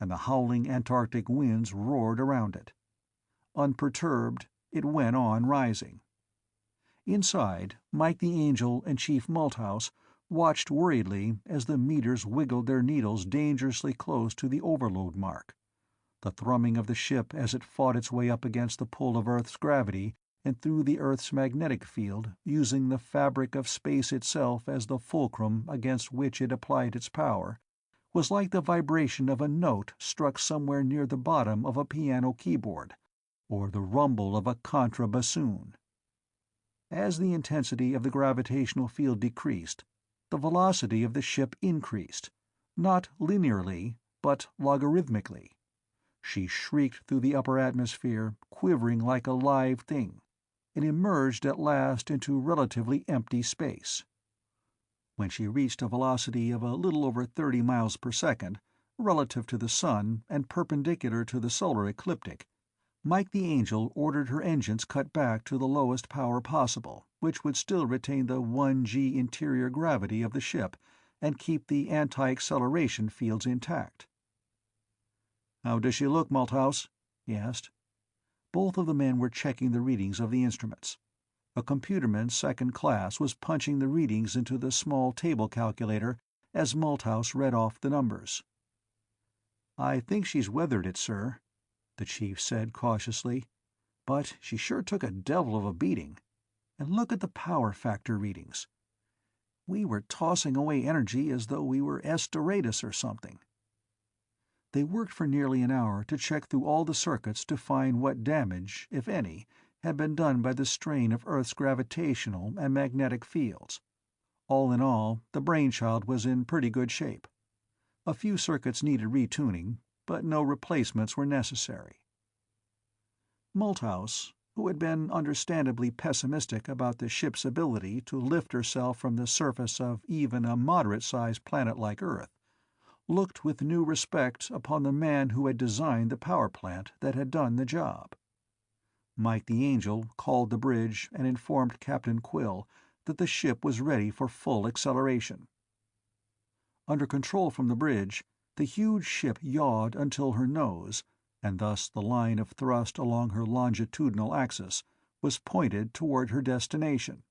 and the howling Antarctic winds roared around it. Unperturbed, it went on rising. Inside, Mike the Angel and Chief Malthouse watched worriedly as the meters wiggled their needles dangerously close to the overload mark. The thrumming of the ship as it fought its way up against the pull of Earth's gravity and through the Earth's magnetic field, using the fabric of space itself as the fulcrum against which it applied its power, was like the vibration of a note struck somewhere near the bottom of a piano keyboard, or the rumble of a contrabassoon. As the intensity of the gravitational field decreased, the velocity of the ship increased, not linearly, but logarithmically. She shrieked through the upper atmosphere, quivering like a live thing, and emerged at last into relatively empty space. When she reached a velocity of a little over 30 miles per second, relative to the sun and perpendicular to the solar ecliptic, Mike the Angel ordered her engines cut back to the lowest power possible, which would still retain the 1g interior gravity of the ship and keep the anti-acceleration fields intact. "How does she look, Malthouse?" he asked. Both of the men were checking the readings of the instruments. A computerman second class was punching the readings into the small table calculator as Malthouse read off the numbers. "I think she's weathered it, sir," the chief said cautiously. "But she sure took a devil of a beating. And look at the power factor readings. We were tossing away energy as though we were S. Doradus or something." They worked for nearly an hour to check through all the circuits to find what damage, if any, had been done by the strain of Earth's gravitational and magnetic fields. All in all, the Brainchild was in pretty good shape. A few circuits needed retuning, but no replacements were necessary. Malthouse, who had been understandably pessimistic about the ship's ability to lift herself from the surface of even a moderate-sized planet like Earth, looked with new respect upon the man who had designed the power plant that had done the job. Mike the Angel called the bridge and informed Captain Quill that the ship was ready for full acceleration. Under control from the bridge, the huge ship yawed until her nose, and thus the line of thrust along her longitudinal axis, was pointed toward her destination.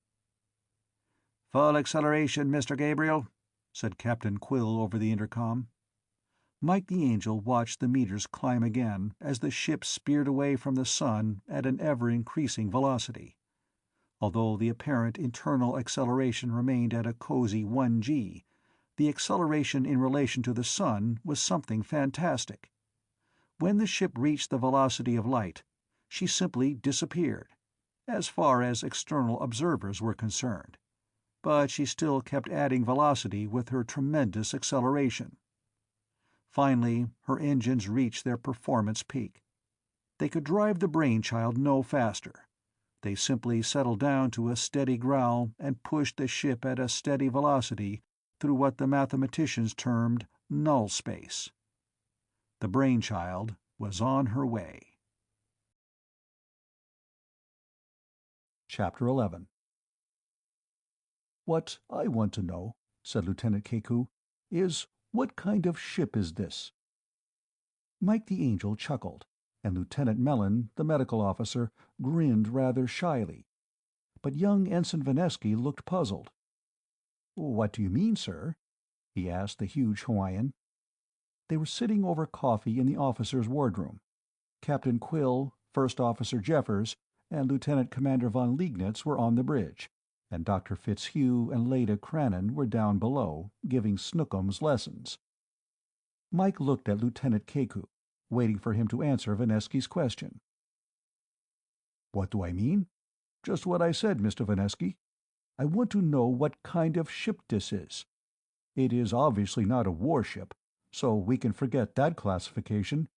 "Full acceleration, Mr. Gabriel," said Captain Quill over the intercom. Mike the Angel watched the meters climb again as the ship speared away from the sun at an ever-increasing velocity. Although the apparent internal acceleration remained at a cozy 1g, the acceleration in relation to the sun was something fantastic. When the ship reached the velocity of light, she simply disappeared, as far as external observers were concerned. But she still kept adding velocity with her tremendous acceleration. Finally, her engines reached their performance peak. They could drive the Brainchild no faster. They simply settled down to a steady growl and pushed the ship at a steady velocity through what the mathematicians termed null space. The Brainchild was on her way. Chapter 11. "What I want to know," said Lieutenant Keku, "is what kind of ship is this?" Mike the Angel chuckled, and Lieutenant Mellon, the medical officer, grinned rather shyly. But young Ensign Vanesky looked puzzled. "What do you mean, sir?" he asked the huge Hawaiian. They were sitting over coffee in the officers' wardroom. Captain Quill, First Officer Jeffers, and Lieutenant Commander von Liegnitz were on the bridge, and Dr. Fitzhugh and Leda Crannon were down below, giving Snookums lessons. Mike looked at Lieutenant Keku, waiting for him to answer Vanesky's question. "What do I mean? Just what I said, Mr. Vanesky. I want to know what kind of ship this is. It is obviously not a warship, so we can forget that classification.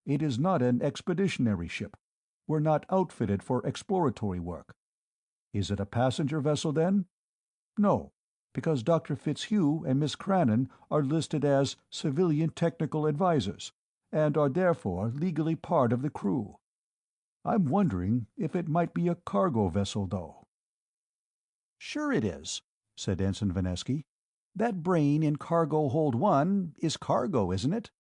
It is not an expeditionary ship. We're not outfitted for exploratory work. Is it a passenger vessel, then? No, because Dr. Fitzhugh and Miss Crannon are listed as civilian technical advisors, and are therefore legally part of the crew. I'm wondering if it might be a cargo vessel, though." "Sure it is," said Ensign Vanesky. "That brain in Cargo Hold 1 is cargo, isn't it?"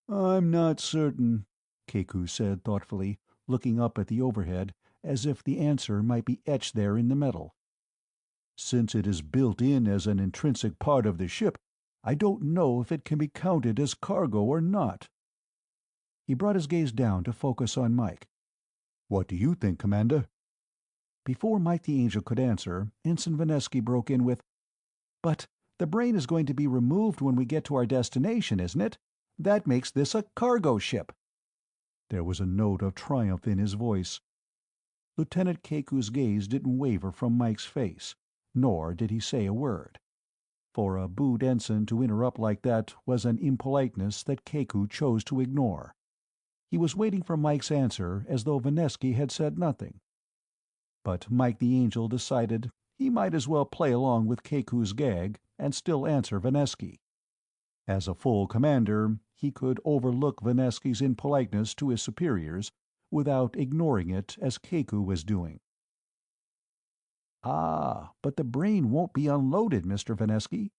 "I'm not certain," Keku said thoughtfully, looking up at the overhead, as if the answer might be etched there in the metal. "Since it is built in as an intrinsic part of the ship, I don't know if it can be counted as cargo or not." He brought his gaze down to focus on Mike. "What do you think, Commander?" Before Mike the Angel could answer, Ensign Vanesky broke in with, "But the brain is going to be removed when we get to our destination, isn't it? That makes this a cargo ship." There was a note of triumph in his voice. Lieutenant Keku's gaze didn't waver from Mike's face, nor did he say a word. For a boot ensign to interrupt like that was an impoliteness that Keku chose to ignore. He was waiting for Mike's answer as though Vanesky had said nothing. But Mike the Angel decided he might as well play along with Keku's gag and still answer Vanesky. As a full commander, he could overlook Vanesky's impoliteness to his superiors without ignoring it as Keku was doing. "Ah, but the brain won't be unloaded, Mr. Vanesky,"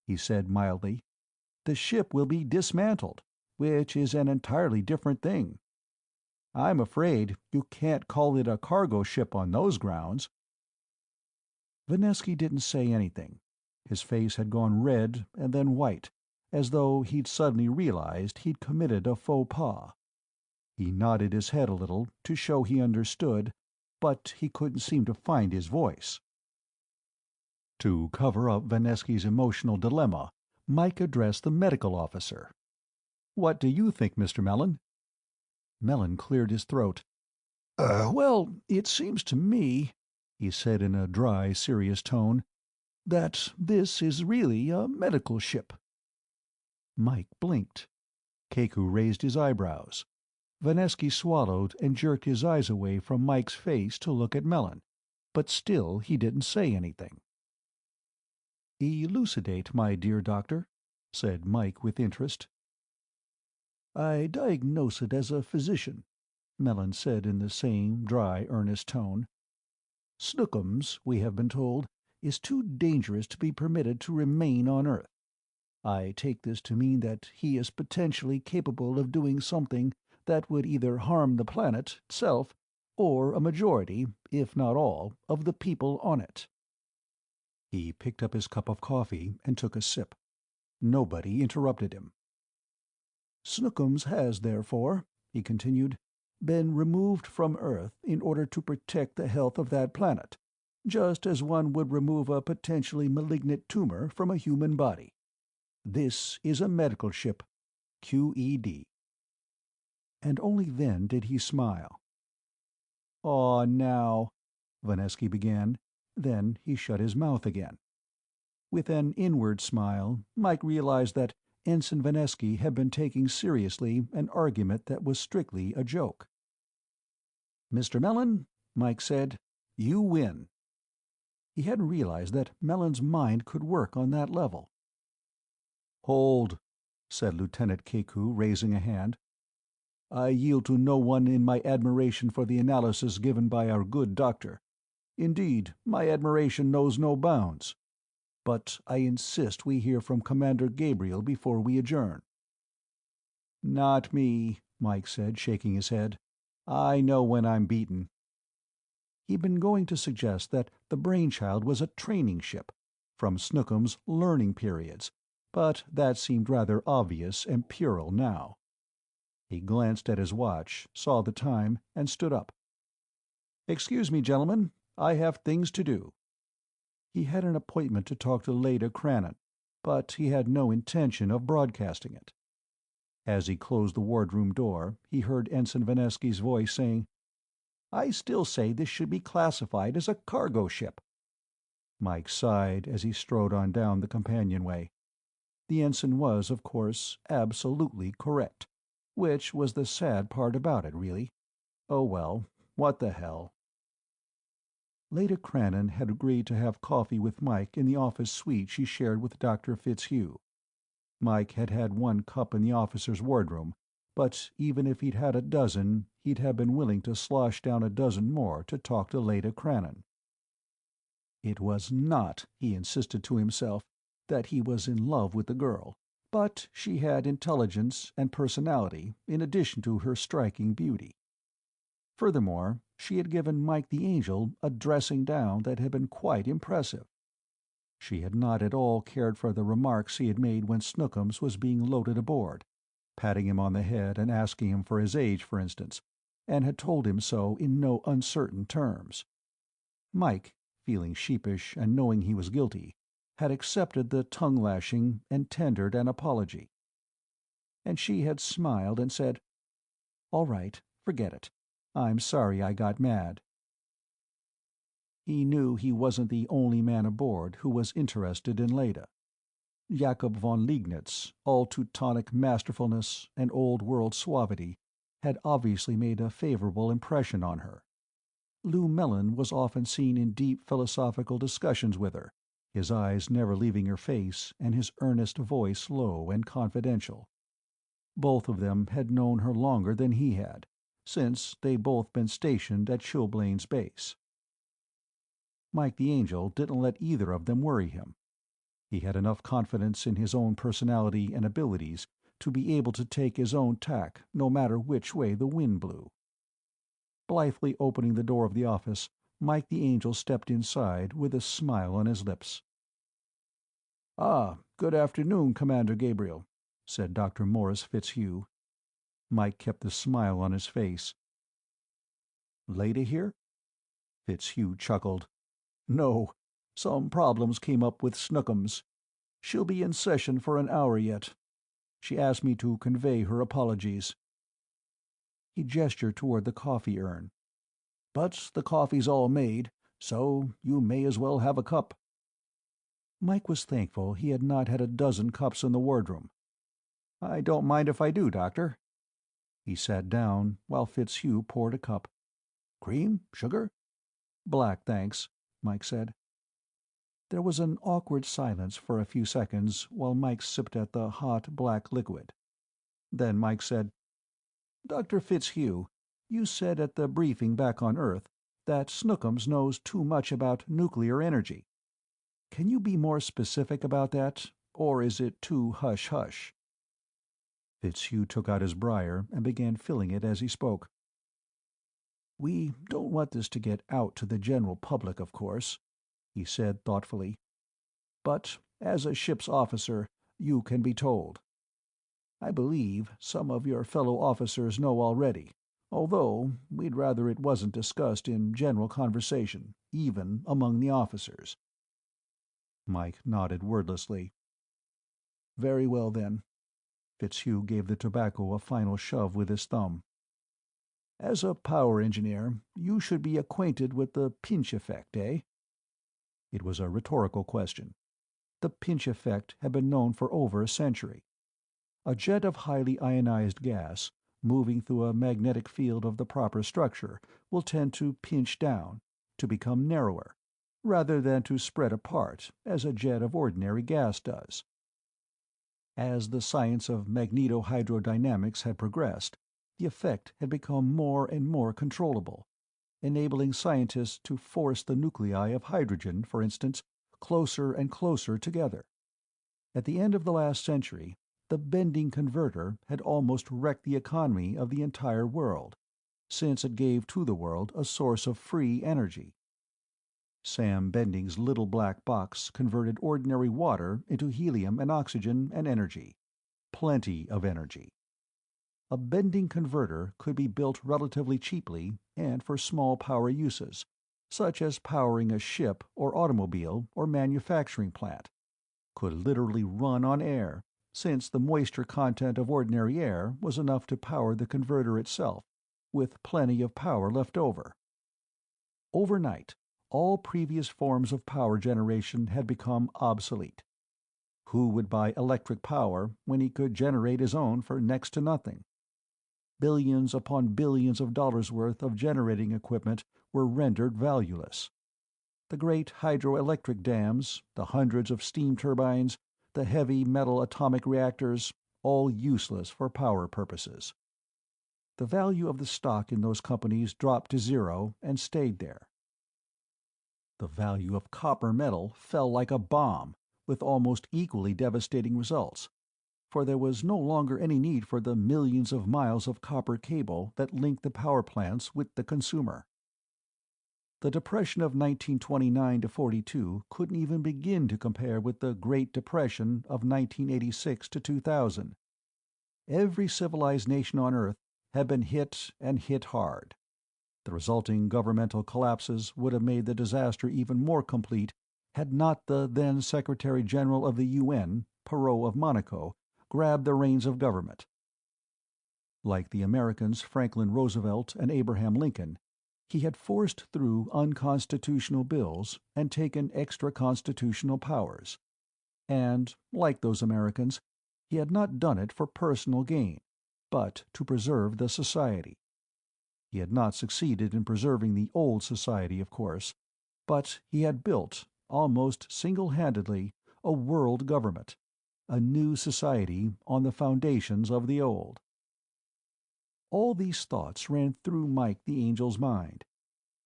he said mildly. "The ship will be dismantled, which is an entirely different thing. I'm afraid you can't call it a cargo ship on those grounds." Vanesky didn't say anything. His face had gone red and then white, as though he'd suddenly realized he'd committed a faux pas. He nodded his head a little to show he understood, but he couldn't seem to find his voice. To cover up Vanesky's emotional dilemma, Mike addressed the medical officer. "What do you think, Mr. Mellon?" Mellon cleared his throat. Well, it seems to me," he said in a dry, serious tone, "that this is really a medical ship." Mike blinked. Keku raised his eyebrows. Vanesky swallowed and jerked his eyes away from Mike's face to look at Mellon, but still he didn't say anything. "Elucidate, my dear doctor," said Mike with interest. "I diagnose it as a physician," Mellon said in the same dry, earnest tone. "Snookums, we have been told, is too dangerous to be permitted to remain on Earth. I take this to mean that he is potentially capable of doing something that would either harm the planet itself or a majority, if not all, of the people on it." He picked up his cup of coffee and took a sip. Nobody interrupted him. "Snookums has, therefore," he continued, "been removed from Earth in order to protect the health of that planet, just as one would remove a potentially malignant tumor from a human body. This is a medical ship, QED." And only then did he smile. "Aw, now," Vanesky began. Then he shut his mouth again. With an inward smile, Mike realized that Ensign Vanesky had been taking seriously an argument that was strictly a joke. "Mr. Mellon," Mike said, "you win." He hadn't realized that Mellon's mind could work on that level. "Hold," said Lieutenant Keku, raising a hand. "I yield to no one in my admiration for the analysis given by our good doctor. Indeed, my admiration knows no bounds. But I insist we hear from Commander Gabriel before we adjourn." "Not me," Mike said, shaking his head. "I know when I'm beaten." He'd been going to suggest that the Brainchild was a training ship, from Snookum's learning periods, but that seemed rather obvious and puerile now. He glanced at his watch, saw the time, and stood up. "Excuse me, gentlemen. I have things to do." He had an appointment to talk to Leda Crannon, but he had no intention of broadcasting it. As he closed the wardroom door, he heard Ensign Vanesky's voice saying, "I still say this should be classified as a cargo ship." Mike sighed as he strode on down the companionway. The ensign was, of course, absolutely correct, which was the sad part about it, really. Oh well, what the hell. Leda Crannon had agreed to have coffee with Mike in the office suite she shared with Dr. Fitzhugh. Mike had had one cup in the officers' wardroom, but even if he'd had a dozen, he'd have been willing to slosh down a dozen more to talk to Leda Crannon. It was not, he insisted to himself, that he was in love with the girl, but she had intelligence and personality in addition to her striking beauty. Furthermore, she had given Mike the Angel a dressing down that had been quite impressive. She had not at all cared for the remarks he had made when Snookums was being loaded aboard, patting him on the head and asking him for his age, for instance, and had told him so in no uncertain terms. Mike, feeling sheepish and knowing he was guilty, had accepted the tongue-lashing and tendered an apology. And she had smiled and said, "All right, forget it. I'm sorry I got mad." He knew he wasn't the only man aboard who was interested in Leda. Jakob von Liegnitz, all Teutonic masterfulness and old-world suavity, had obviously made a favorable impression on her. Lou Mellon was often seen in deep philosophical discussions with her, his eyes never leaving her face and his earnest voice low and confidential. Both of them had known her longer than he had, since they'd both been stationed at Chilblain's base. Mike the Angel didn't let either of them worry him. He had enough confidence in his own personality and abilities to be able to take his own tack no matter which way the wind blew. Blithely opening the door of the office, Mike the Angel stepped inside with a smile on his lips. "Ah, good afternoon, Commander Gabriel," said Dr. Morris Fitzhugh. Mike kept the smile on his face. "Leda here?" Fitzhugh chuckled. "No. Some problems came up with Snookums. She'll be in session for an hour yet. She asked me to convey her apologies." He gestured toward the coffee urn. "But the coffee's all made, so you may as well have a cup." Mike was thankful he had not had a dozen cups in the wardroom. "I don't mind if I do, Doctor." He sat down while Fitzhugh poured a cup. "Cream? Sugar?" "Black, thanks," Mike said. There was an awkward silence for a few seconds while Mike sipped at the hot black liquid. Then Mike said, "Dr. Fitzhugh, you said at the briefing back on Earth that Snookums knows too much about nuclear energy. Can you be more specific about that, or is it too hush-hush?" Fitzhugh took out his briar and began filling it as he spoke. "We don't want this to get out to the general public, of course," he said thoughtfully. "But as a ship's officer, you can be told. I believe some of your fellow officers know already, although we'd rather it wasn't discussed in general conversation, even among the officers." Mike nodded wordlessly. "Very well, then." Fitzhugh gave the tobacco a final shove with his thumb. "As a power engineer, you should be acquainted with the pinch effect, eh?" It was a rhetorical question. The pinch effect had been known for over a century. A jet of highly ionized gas, moving through a magnetic field of the proper structure, will tend to pinch down, to become narrower, rather than to spread apart, as a jet of ordinary gas does. As the science of magnetohydrodynamics had progressed, the effect had become more and more controllable, enabling scientists to force the nuclei of hydrogen, for instance, closer and closer together. At the end of the last century, the bending converter had almost wrecked the economy of the entire world, since it gave to the world a source of free energy. Sam Bending's little black box converted ordinary water into helium and oxygen and energy. Plenty of energy. a bending converter could be built relatively cheaply and for small power uses, such as powering a ship or automobile or manufacturing plant, could literally run on air, since the moisture content of ordinary air was enough to power the converter itself, with plenty of power left over. Overnight, all previous forms of power generation had become obsolete. Who would buy electric power when he could generate his own for next to nothing? Billions upon billions of dollars worth of generating equipment were rendered valueless. The great hydroelectric dams, the hundreds of steam turbines, the heavy metal atomic reactors, all useless for power purposes. The value of the stock in those companies dropped to zero and stayed there. The value of copper metal fell like a bomb, with almost equally devastating results, for there was no longer any need for the millions of miles of copper cable that linked the power plants with the consumer. The Depression of 1929 to 42 couldn't even begin to compare with the Great Depression of 1986 to 2000. Every civilized nation on Earth had been hit and hit hard. The resulting governmental collapses would have made the disaster even more complete had not the then Secretary-General of the UN, Perot of Monaco, grabbed the reins of government. Like the Americans Franklin Roosevelt and Abraham Lincoln, he had forced through unconstitutional bills and taken extra-constitutional powers. And, like those Americans, he had not done it for personal gain, but to preserve the society. He had not succeeded in preserving the old society, of course, but he had built, almost single-handedly, a world government, a new society on the foundations of the old. All these thoughts ran through Mike the Angel's mind.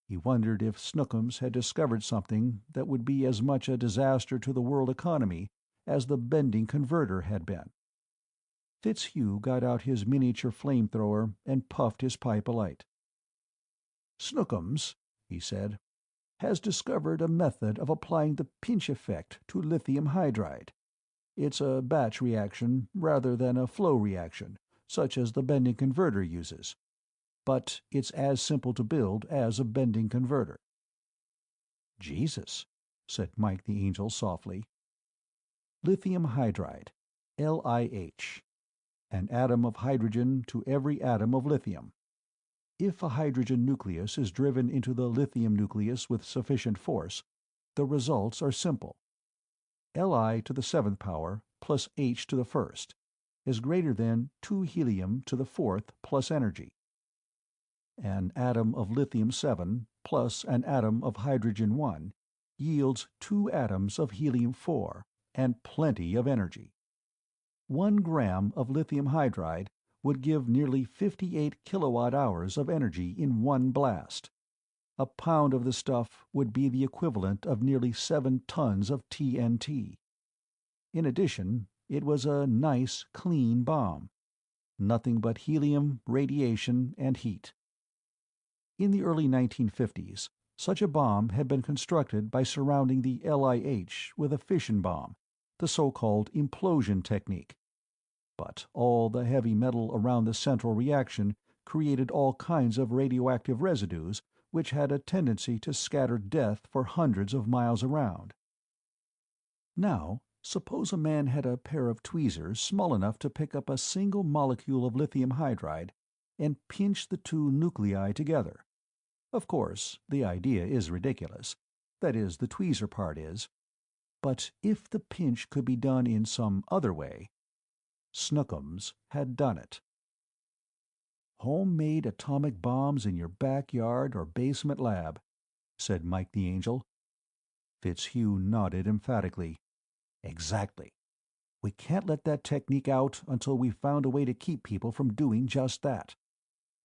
He wondered if Snookums had discovered something that would be as much a disaster to the world economy as the bending converter had been. Fitzhugh got out his miniature flamethrower and puffed his pipe alight. "Snookums," he said, "has discovered a method of applying the pinch effect to lithium hydride. It's a batch reaction rather than a flow reaction, such as the bending converter uses. But it's as simple to build as a bending converter." "Jesus," said Mike the Angel softly. Lithium hydride, LiH. An atom of hydrogen to every atom of lithium. If a hydrogen nucleus is driven into the lithium nucleus with sufficient force, the results are simple. Li to the 7th power plus H to the 1st is greater than 2 helium to the 4th plus energy. An atom of lithium-7 plus an atom of hydrogen-1 yields 2 atoms of helium-4 and plenty of energy. 1 gram of lithium hydride would give nearly 58 kilowatt-hours of energy in one blast. A pound of the stuff would be the equivalent of nearly 7 tons of TNT. In addition, it was a nice, clean bomb. Nothing but helium, radiation, and heat. In the early 1950s, such a bomb had been constructed by surrounding the LiH with a fission bomb, the so-called implosion technique. But all the heavy metal around the central reaction created all kinds of radioactive residues which had a tendency to scatter death for hundreds of miles around. Now, suppose a man had a pair of tweezers small enough to pick up a single molecule of lithium hydride and pinch the two nuclei together. Of course, the idea is ridiculous. That is, the tweezer part is. But if the pinch could be done in some other way, Snookums had done it. "Homemade atomic bombs in your backyard or basement lab," said Mike the Angel. Fitzhugh nodded emphatically. "Exactly. We can't let that technique out until we've found a way to keep people from doing just that.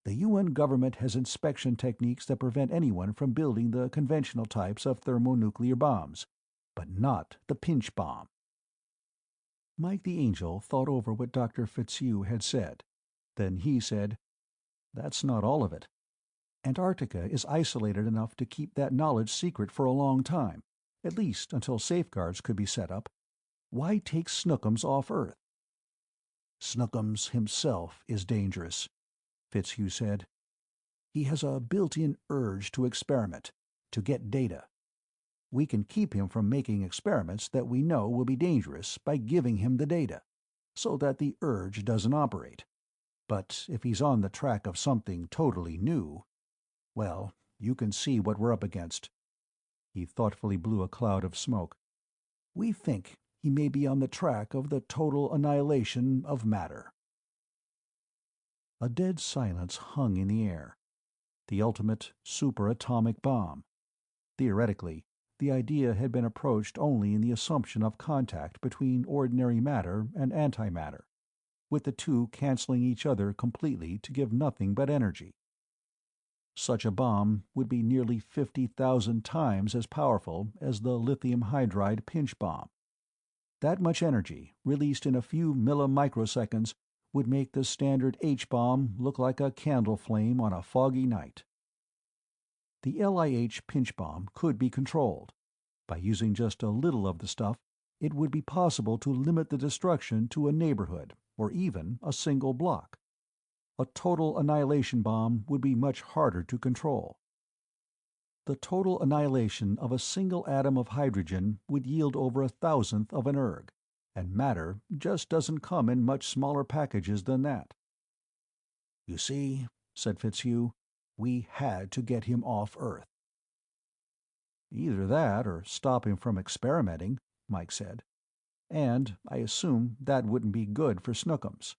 The UN government has inspection techniques that prevent anyone from building the conventional types of thermonuclear bombs, but not the pinch bomb." Mike the Angel thought over what Dr. Fitzhugh had said. Then he said, "That's not all of it. Antarctica is isolated enough to keep that knowledge secret for a long time, at least until safeguards could be set up. Why take Snookums off Earth?" Snookums himself is dangerous, Fitzhugh said. He has a built-in urge to experiment, to get data. We can keep him from making experiments that we know will be dangerous by giving him the data, so that the urge doesn't operate. But if he's on the track of something totally new, well, you can see what we're up against. He thoughtfully blew a cloud of smoke. We think he may be on the track of the total annihilation of matter. A dead silence hung in the air. The ultimate superatomic bomb. Theoretically, the idea had been approached only in the assumption of contact between ordinary matter and antimatter, with the two canceling each other completely to give nothing but energy. Such a bomb would be nearly 50,000 times as powerful as the lithium hydride pinch bomb. That much energy, released in a few millimicroseconds, would make the standard H-bomb look like a candle flame on a foggy night. The LIH pinch bomb could be controlled. By using just a little of the stuff, it would be possible to limit the destruction to a neighborhood, or even a single block. A total annihilation bomb would be much harder to control. The total annihilation of a single atom of hydrogen would yield over 1,000th of an erg, and matter just doesn't come in much smaller packages than that. "You see," said Fitzhugh, "we had to get him off Earth." "Either that or stop him from experimenting," Mike said. "And I assume that wouldn't be good for Snookums."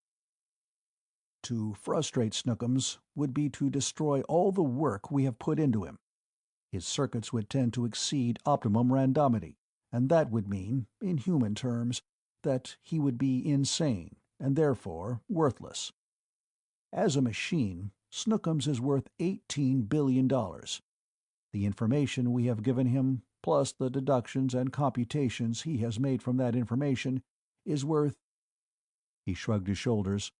"To frustrate Snookums would be to destroy all the work we have put into him. His circuits would tend to exceed optimum randomity, and that would mean, in human terms, that he would be insane, and therefore worthless. As a machine, Snookums is worth $18 billion. The information we have given him, plus the deductions and computations he has made from that information, is worth—" He shrugged his shoulders.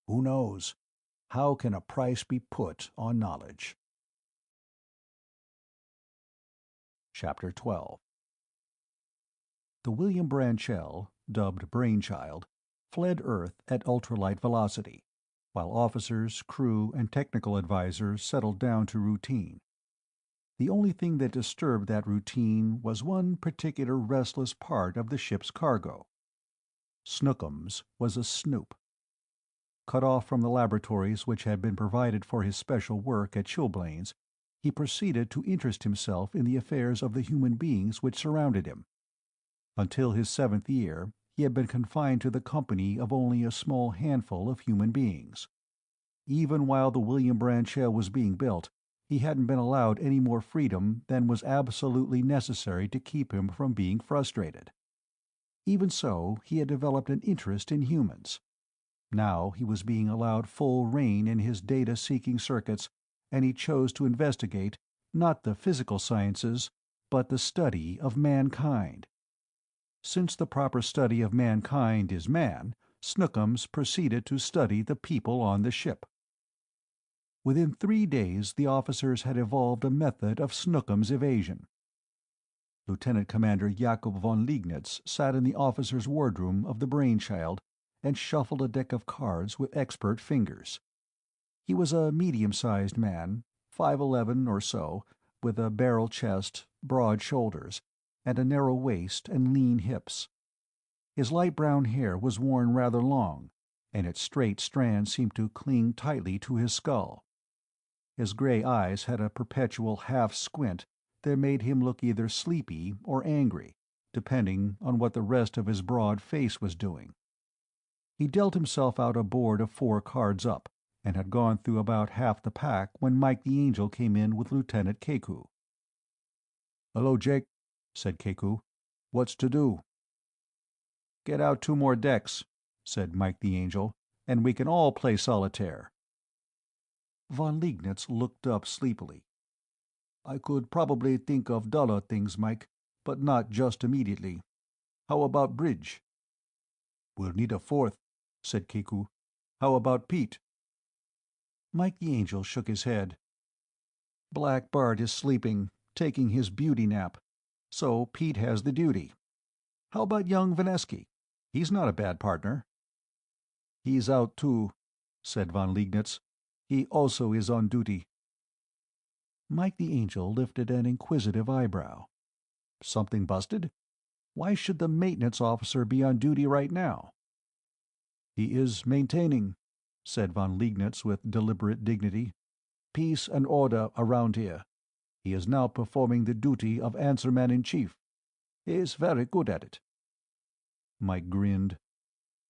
"Who knows? How can a price be put on knowledge?" Chapter 12. The William Branchell, dubbed Brainchild, fled Earth at ultralight velocity, while officers, crew, and technical advisors settled down to routine. The only thing that disturbed that routine was one particular restless part of the ship's cargo. Snookums was a snoop. Cut off from the laboratories which had been provided for his special work at Chilblains, he proceeded to interest himself in the affairs of the human beings which surrounded him. Until his 7th year, he had been confined to the company of only a small handful of human beings. Even while the William Branchell was being built, he hadn't been allowed any more freedom than was absolutely necessary to keep him from being frustrated. Even so, he had developed an interest in humans. Now he was being allowed full rein in his data-seeking circuits, and he chose to investigate, not the physical sciences, but the study of mankind. Since the proper study of mankind is man, Snookums proceeded to study the people on the ship. Within 3 days the officers had evolved a method of Snookums evasion. Lieutenant Commander Jakob von Liegnitz sat in the officers' wardroom of the Brainchild and shuffled a deck of cards with expert fingers. He was a medium-sized man, 5'11" or so, with a barrel chest, broad shoulders, and a narrow waist and lean hips. His light brown hair was worn rather long, and its straight strands seemed to cling tightly to his skull. His gray eyes had a perpetual half-squint that made him look either sleepy or angry, depending on what the rest of his broad face was doing. He dealt himself out a board of 4 cards up, and had gone through about half the pack when Mike the Angel came in with Lieutenant Keku. "Hello, Jake," said Keku. "What's to do?" "Get out 2 more decks," said Mike the Angel, "and we can all play solitaire." Von Liegnitz looked up sleepily. "I could probably think of duller things, Mike, but not just immediately. How about bridge?" "We'll need a 4th," said Keku. "How about Pete?" Mike the Angel shook his head. "Black Bart is sleeping, taking his beauty nap. So Pete has the duty. How about young Vanesky? He's not a bad partner." "He's out too," said von Liegnitz. "He also is on duty." Mike the Angel lifted an inquisitive eyebrow. "Something busted? Why should the maintenance officer be on duty right now?" "He is maintaining," said von Liegnitz with deliberate dignity, "peace and order around here. He is now performing the duty of answerman-in-chief. He is very good at it." Mike grinned.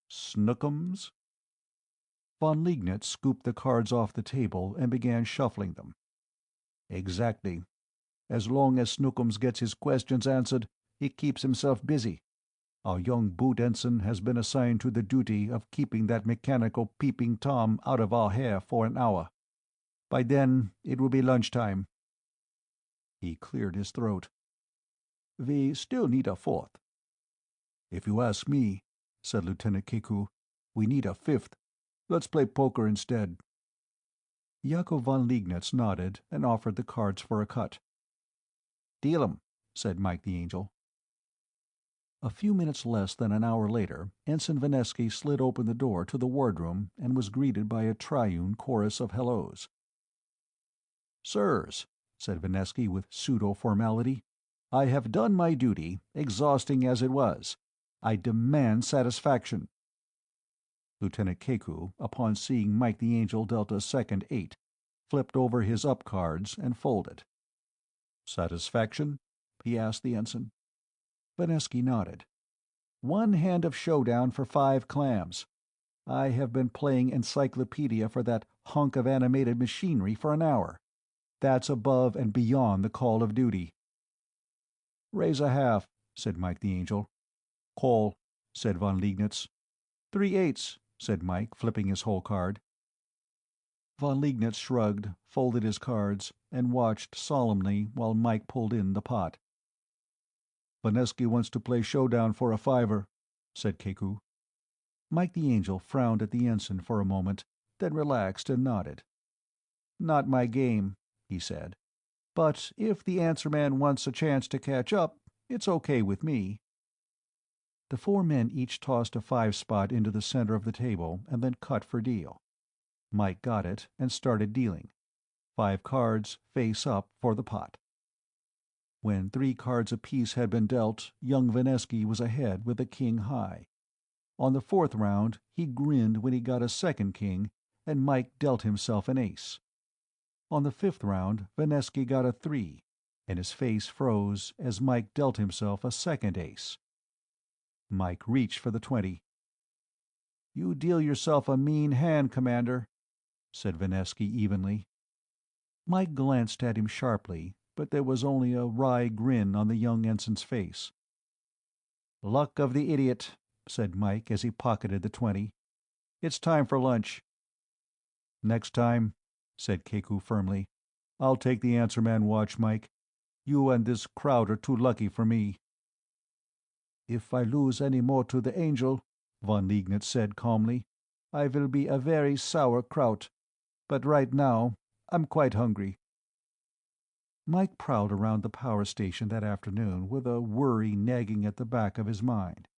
"Snookums?" Von Liegnitz scooped the cards off the table and began shuffling them. "Exactly. As long as Snookums gets his questions answered, he keeps himself busy. Our young boot ensign has been assigned to the duty of keeping that mechanical peeping Tom out of our hair for an hour. By then, it will be lunchtime." He cleared his throat. "We still need a fourth." "If you ask me," said Lieutenant Kiku, "we need a fifth. Let's play poker instead." Jakob von Liegnitz nodded and offered the cards for a cut. "Deal 'em," said Mike the Angel. A few minutes less than an hour later, Ensign Vinesky slid open the door to the wardroom and was greeted by a triune chorus of hellos. "Sirs," said Vinesky with pseudo-formality, "I have done my duty, exhausting as it was. I demand satisfaction." Lieutenant Keku, upon seeing Mike the Angel dealt a second 8, flipped over his up cards and folded. "Satisfaction?" he asked the ensign. Vinesky nodded. "One hand of showdown for 5 clams. I have been playing encyclopedia for that hunk of animated machinery for an hour. That's above and beyond the call of duty." "Raise a half," said Mike the Angel. "Call," said von Liegnitz. 3 8s, said Mike, flipping his whole card. Von Liegnitz shrugged, folded his cards, and watched solemnly while Mike pulled in the pot. "Vinesky wants to play showdown for a 5er," said Keku. Mike the Angel frowned at the ensign for a moment, then relaxed and nodded. "Not my game," he said. "But if the answerman wants a chance to catch up, it's okay with me." The 4 men each tossed a 5 spot into the center of the table and then cut for deal. Mike got it and started dealing. 5 cards, face up, for the pot. When 3 cards apiece had been dealt, young Vinesky was ahead with a king high. On the 4th round, he grinned when he got a second king, and Mike dealt himself an ace. On the 5th round, Vinesky got a 3, and his face froze as Mike dealt himself a second ace. Mike reached for the 20. "You deal yourself a mean hand, Commander," said Vinesky evenly. Mike glanced at him sharply, but there was only a wry grin on the young ensign's face. "Luck of the idiot," said Mike as he pocketed the 20. "It's time for lunch." "Next time," said Keku firmly. "I'll take the answerman watch, Mike. You and this crowd are too lucky for me." "If I lose any more to the Angel," von Liegnitz said calmly, "I will be a very sour kraut. But right now, I'm quite hungry." Mike prowled around the power station that afternoon with a worry nagging at the back of his mind.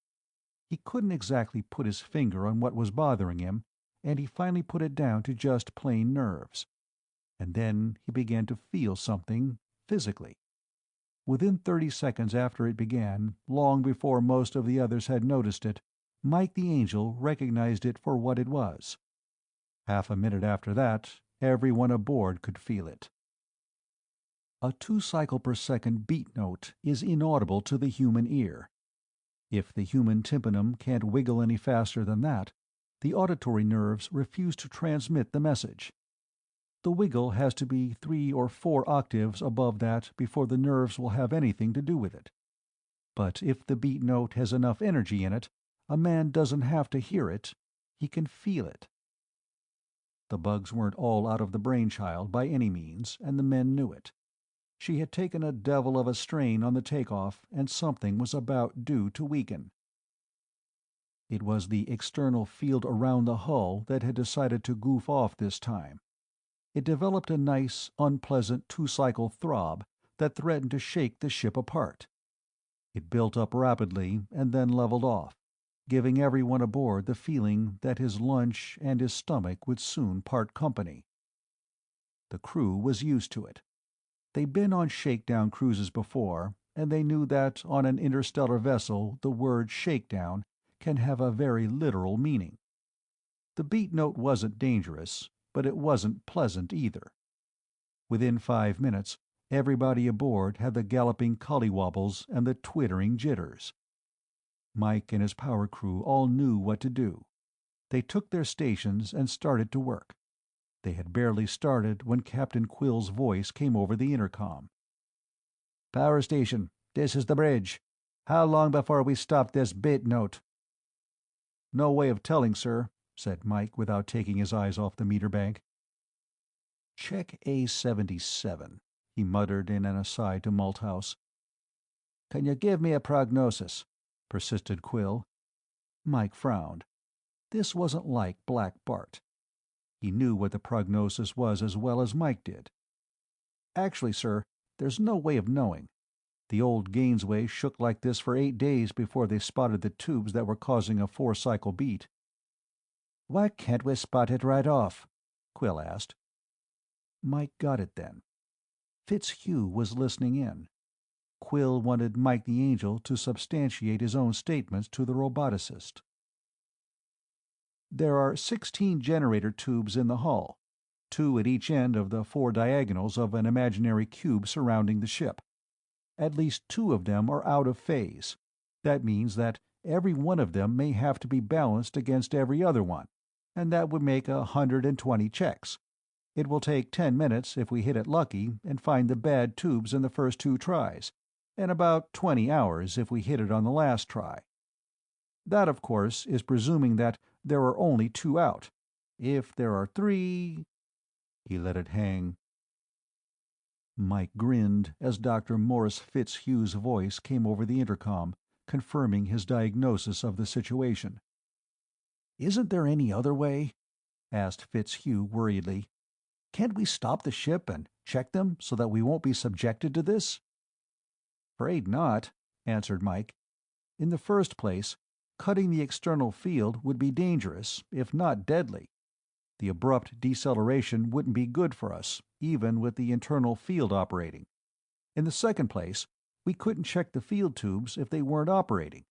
He couldn't exactly put his finger on what was bothering him, and he finally put it down to just plain nerves. And then he began to feel something, physically. Within 30 seconds after it began, long before most of the others had noticed it, Mike the Angel recognized it for what it was. Half a minute after that, everyone aboard could feel it. A 2-cycle-per-second beat note is inaudible to the human ear. If the human tympanum can't wiggle any faster than that, the auditory nerves refuse to transmit the message. The wiggle has to be 3 or 4 octaves above that before the nerves will have anything to do with it. But if the beat note has enough energy in it, a man doesn't have to hear it, he can feel it. The bugs weren't all out of the brainchild by any means, and the men knew it. She had taken a devil of a strain on the takeoff, and something was about due to weaken. It was the external field around the hull that had decided to goof off this time. It developed a nice, unpleasant 2-cycle throb that threatened to shake the ship apart. It built up rapidly and then leveled off, giving everyone aboard the feeling that his lunch and his stomach would soon part company. The crew was used to it. They'd been on shakedown cruises before, and they knew that on an interstellar vessel the word shakedown can have a very literal meaning. The beat note wasn't dangerous, but it wasn't pleasant either. Within 5 minutes, everybody aboard had the galloping collywobbles and the twittering jitters. Mike and his power crew all knew what to do. They took their stations and started to work. They had barely started when Captain Quill's voice came over the intercom. "Power station, this is the bridge. How long before we stop this beat note?" "No way of telling, sir," said Mike without taking his eyes off the meter bank. "Check A77," he muttered in an aside to Malthouse. "Can you give me a prognosis?" persisted Quill. Mike frowned. This wasn't like Black Bart. He knew what the prognosis was as well as Mike did. "Actually, sir, there's no way of knowing. The old Gainsway shook like this for 8 days before they spotted the tubes that were causing a 4-cycle beat." "Why can't we spot it right off?" Quill asked. Mike got it then. Fitzhugh was listening in. Quill wanted Mike the Angel to substantiate his own statements to the roboticist. "There are 16 generator tubes in the hull, 2 at each end of the 4 diagonals of an imaginary cube surrounding the ship. At least 2 of them are out of phase. That means that every one of them may have to be balanced against every other one, and that would make 120 checks. It will take 10 minutes if we hit it lucky and find the bad tubes in the first 2 tries, and about 20 hours if we hit it on the last try. That, of course, is presuming that there are only 2 out. If there are 3—" He let it hang. Mike grinned as Dr. Morris Fitzhugh's voice came over the intercom, confirming his diagnosis of the situation. "Isn't there any other way?" asked Fitzhugh worriedly. "Can't we stop the ship and check them so that we won't be subjected to this?" "Afraid not," answered Mike. "In the first place, cutting the external field would be dangerous, if not deadly. The abrupt deceleration wouldn't be good for us, even with the internal field operating. In the second place, we couldn't check the field tubes if they weren't operating.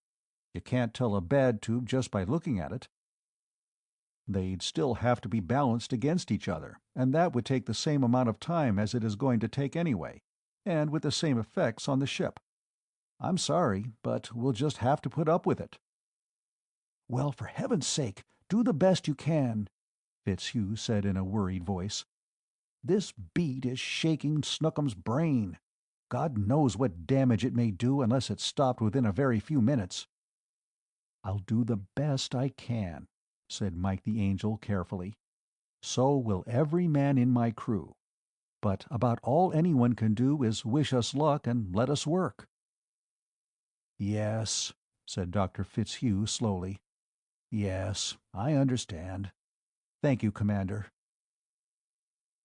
You can't tell a bad tube just by looking at it. They'd still have to be balanced against each other, and that would take the same amount of time as it is going to take anyway, and with the same effects on the ship. I'm sorry, but we'll just have to put up with it." "Well, for heaven's sake, do the best you can," Fitzhugh said in a worried voice. "This beat is shaking Snookums' brain. God knows what damage it may do unless it's stopped within a very few minutes." "I'll do the best I can," said Mike the Angel carefully. "So will every man in my crew. But about all anyone can do is wish us luck and let us work." "Yes," said Dr. Fitzhugh slowly. "Yes, I understand. Thank you, Commander."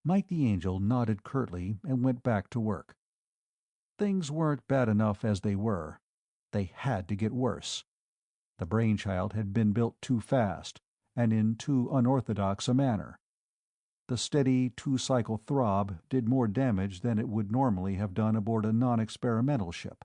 Mike the Angel nodded curtly and went back to work. Things weren't bad enough as they were. They had to get worse. The brainchild had been built too fast, and in too unorthodox a manner. The steady 2-cycle throb did more damage than it would normally have done aboard a non-experimental ship.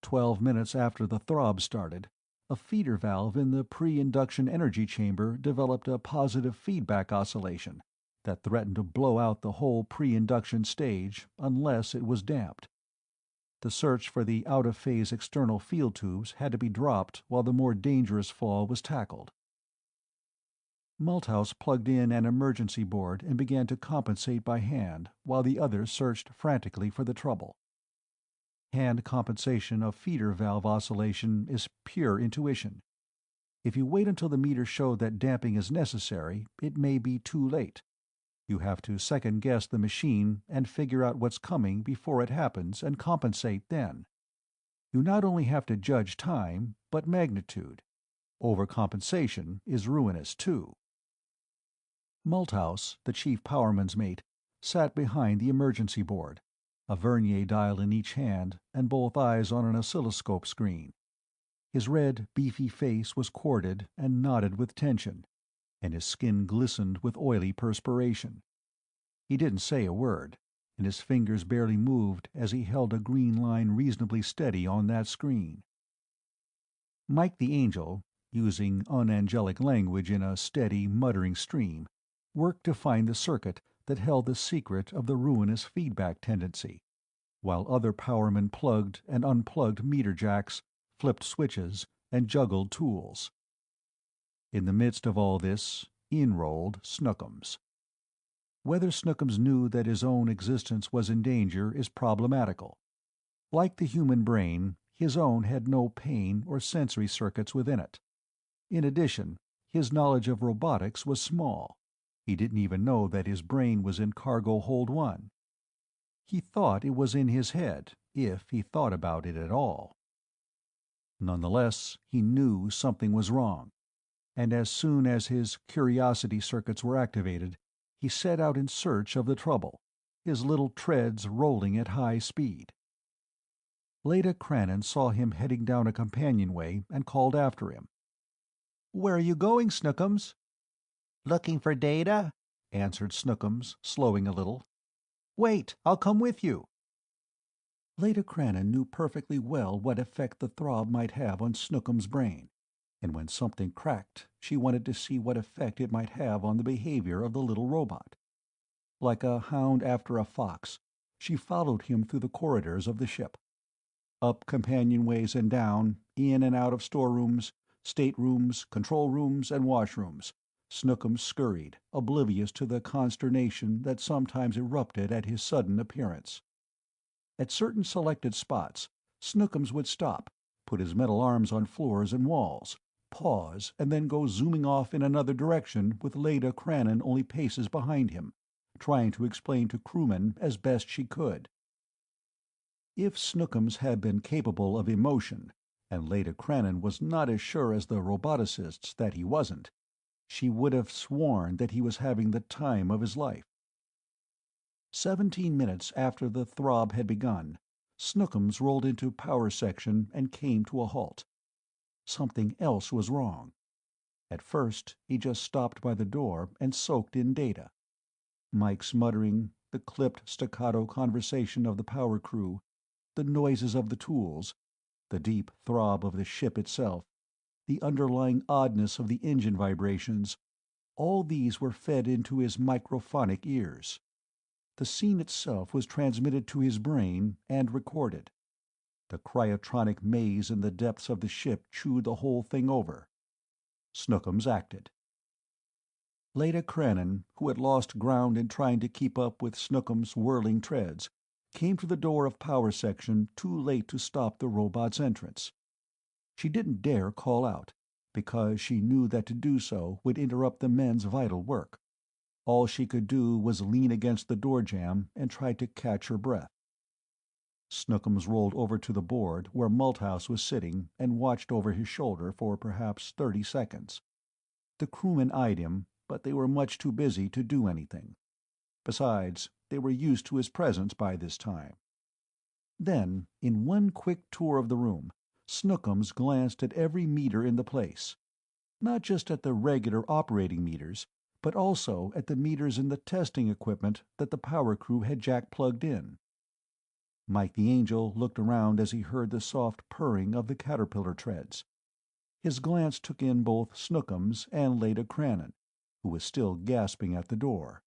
12 minutes after the throb started, a feeder valve in the pre-induction energy chamber developed a positive feedback oscillation that threatened to blow out the whole pre-induction stage unless it was damped. The search for the out-of-phase external field tubes had to be dropped while the more dangerous fall was tackled. Malthouse plugged in an emergency board and began to compensate by hand while the others searched frantically for the trouble. Hand compensation of feeder valve oscillation is pure intuition. If you wait until the meter showed that damping is necessary, it may be too late. You have to second-guess the machine and figure out what's coming before it happens and compensate then. You not only have to judge time, but magnitude. Overcompensation is ruinous, too. Malthouse, the chief powerman's mate, sat behind the emergency board, a vernier dial in each hand and both eyes on an oscilloscope screen. His red, beefy face was corded and knotted with tension, and his skin glistened with oily perspiration. He didn't say a word, and his fingers barely moved as he held a green line reasonably steady on that screen. Mike the Angel, using unangelic language in a steady, muttering stream, worked to find the circuit that held the secret of the ruinous feedback tendency, while other powermen plugged and unplugged meter jacks, flipped switches, and juggled tools. In the midst of all this, in rolled Snookums. Whether Snookums knew that his own existence was in danger is problematical. Like the human brain, his own had no pain or sensory circuits within it. In addition, his knowledge of robotics was small. He didn't even know that his brain was in cargo hold 1. He thought it was in his head, if he thought about it at all. Nonetheless, he knew something was wrong, and as soon as his curiosity circuits were activated, he set out in search of the trouble, his little treads rolling at high speed. Leda Crannon saw him heading down a companionway and called after him. "Where are you going, Snookums?" "Looking for data," answered Snookums, slowing a little. "Wait, I'll come with you." Leda Crannon knew perfectly well what effect the throb might have on Snookum's brain, and when something cracked, she wanted to see what effect it might have on the behavior of the little robot. Like a hound after a fox, she followed him through the corridors of the ship. Up companionways and down, in and out of storerooms, staterooms, control rooms, and washrooms, Snookums scurried, oblivious to the consternation that sometimes erupted at his sudden appearance. At certain selected spots, Snookums would stop, put his metal arms on floors and walls, pause, and then go zooming off in another direction with Leda Crannon only paces behind him, trying to explain to crewmen as best she could. If Snookums had been capable of emotion, and Leda Crannon was not as sure as the roboticists that he wasn't, she would have sworn that he was having the time of his life. 17 minutes after the throb had begun, Snookums rolled into power section and came to a halt. Something else was wrong. At first, he just stopped by the door and soaked in data. Mike's muttering, the clipped staccato conversation of the power crew, the noises of the tools, the deep throb of the ship itself, the underlying oddness of the engine vibrations, all these were fed into his microphonic ears. The scene itself was transmitted to his brain and recorded. The cryotronic maze in the depths of the ship chewed the whole thing over. Snookums acted. Leda Crannon, who had lost ground in trying to keep up with Snookum's whirling treads, came to the door of power section too late to stop the robot's entrance. She didn't dare call out, because she knew that to do so would interrupt the men's vital work. All she could do was lean against the door jamb and try to catch her breath. Snookums rolled over to the board where Malthouse was sitting and watched over his shoulder for perhaps 30 seconds. The crewmen eyed him, but they were much too busy to do anything. Besides, they were used to his presence by this time. Then, in one quick tour of the room, Snookums glanced at every meter in the place. Not just at the regular operating meters, but also at the meters in the testing equipment that the power crew had jack-plugged in. Mike the Angel looked around as he heard the soft purring of the caterpillar treads. His glance took in both Snookums and Leda Crannon, who was still gasping at the door.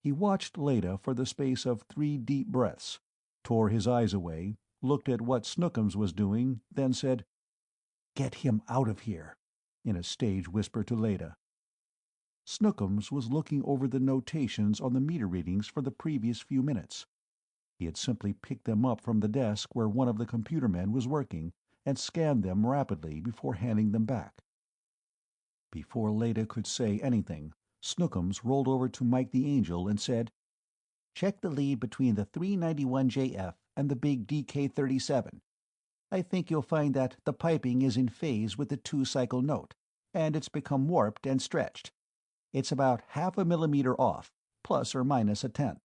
He watched Leda for the space of 3 deep breaths, tore his eyes away, looked at what Snookums was doing, then said, "Get him out of here," in a stage whisper to Leda. Snookums was looking over the notations on the meter readings for the previous few minutes. He had simply picked them up from the desk where one of the computer men was working, and scanned them rapidly before handing them back. Before Leda could say anything, Snookums rolled over to Mike the Angel and said, "Check the lead between the 391JF and the big DK-37. I think you'll find that the piping is in phase with the 2-cycle note, and it's become warped and stretched. It's about half a millimeter off, plus or minus a tenth.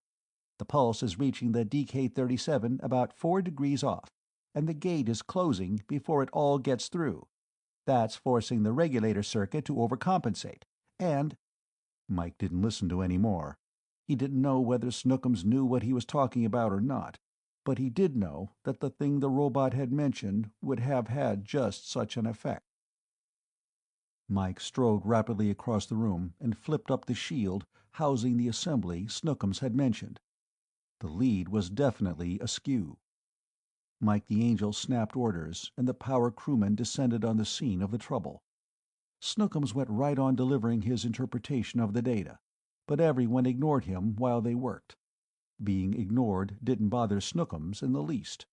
The pulse is reaching the DK-37 about 4 degrees off, and the gate is closing before it all gets through. That's forcing the regulator circuit to overcompensate. And Mike didn't listen to any more. He didn't know whether Snookums knew what he was talking about or not, but he did know that the thing the robot had mentioned would have had just such an effect. Mike strode rapidly across the room and flipped up the shield housing the assembly Snookums had mentioned. The lead was definitely askew. Mike the Angel snapped orders, and the power crewman descended on the scene of the trouble. Snookums went right on delivering his interpretation of the data, but everyone ignored him while they worked. Being ignored didn't bother Snookums in the least.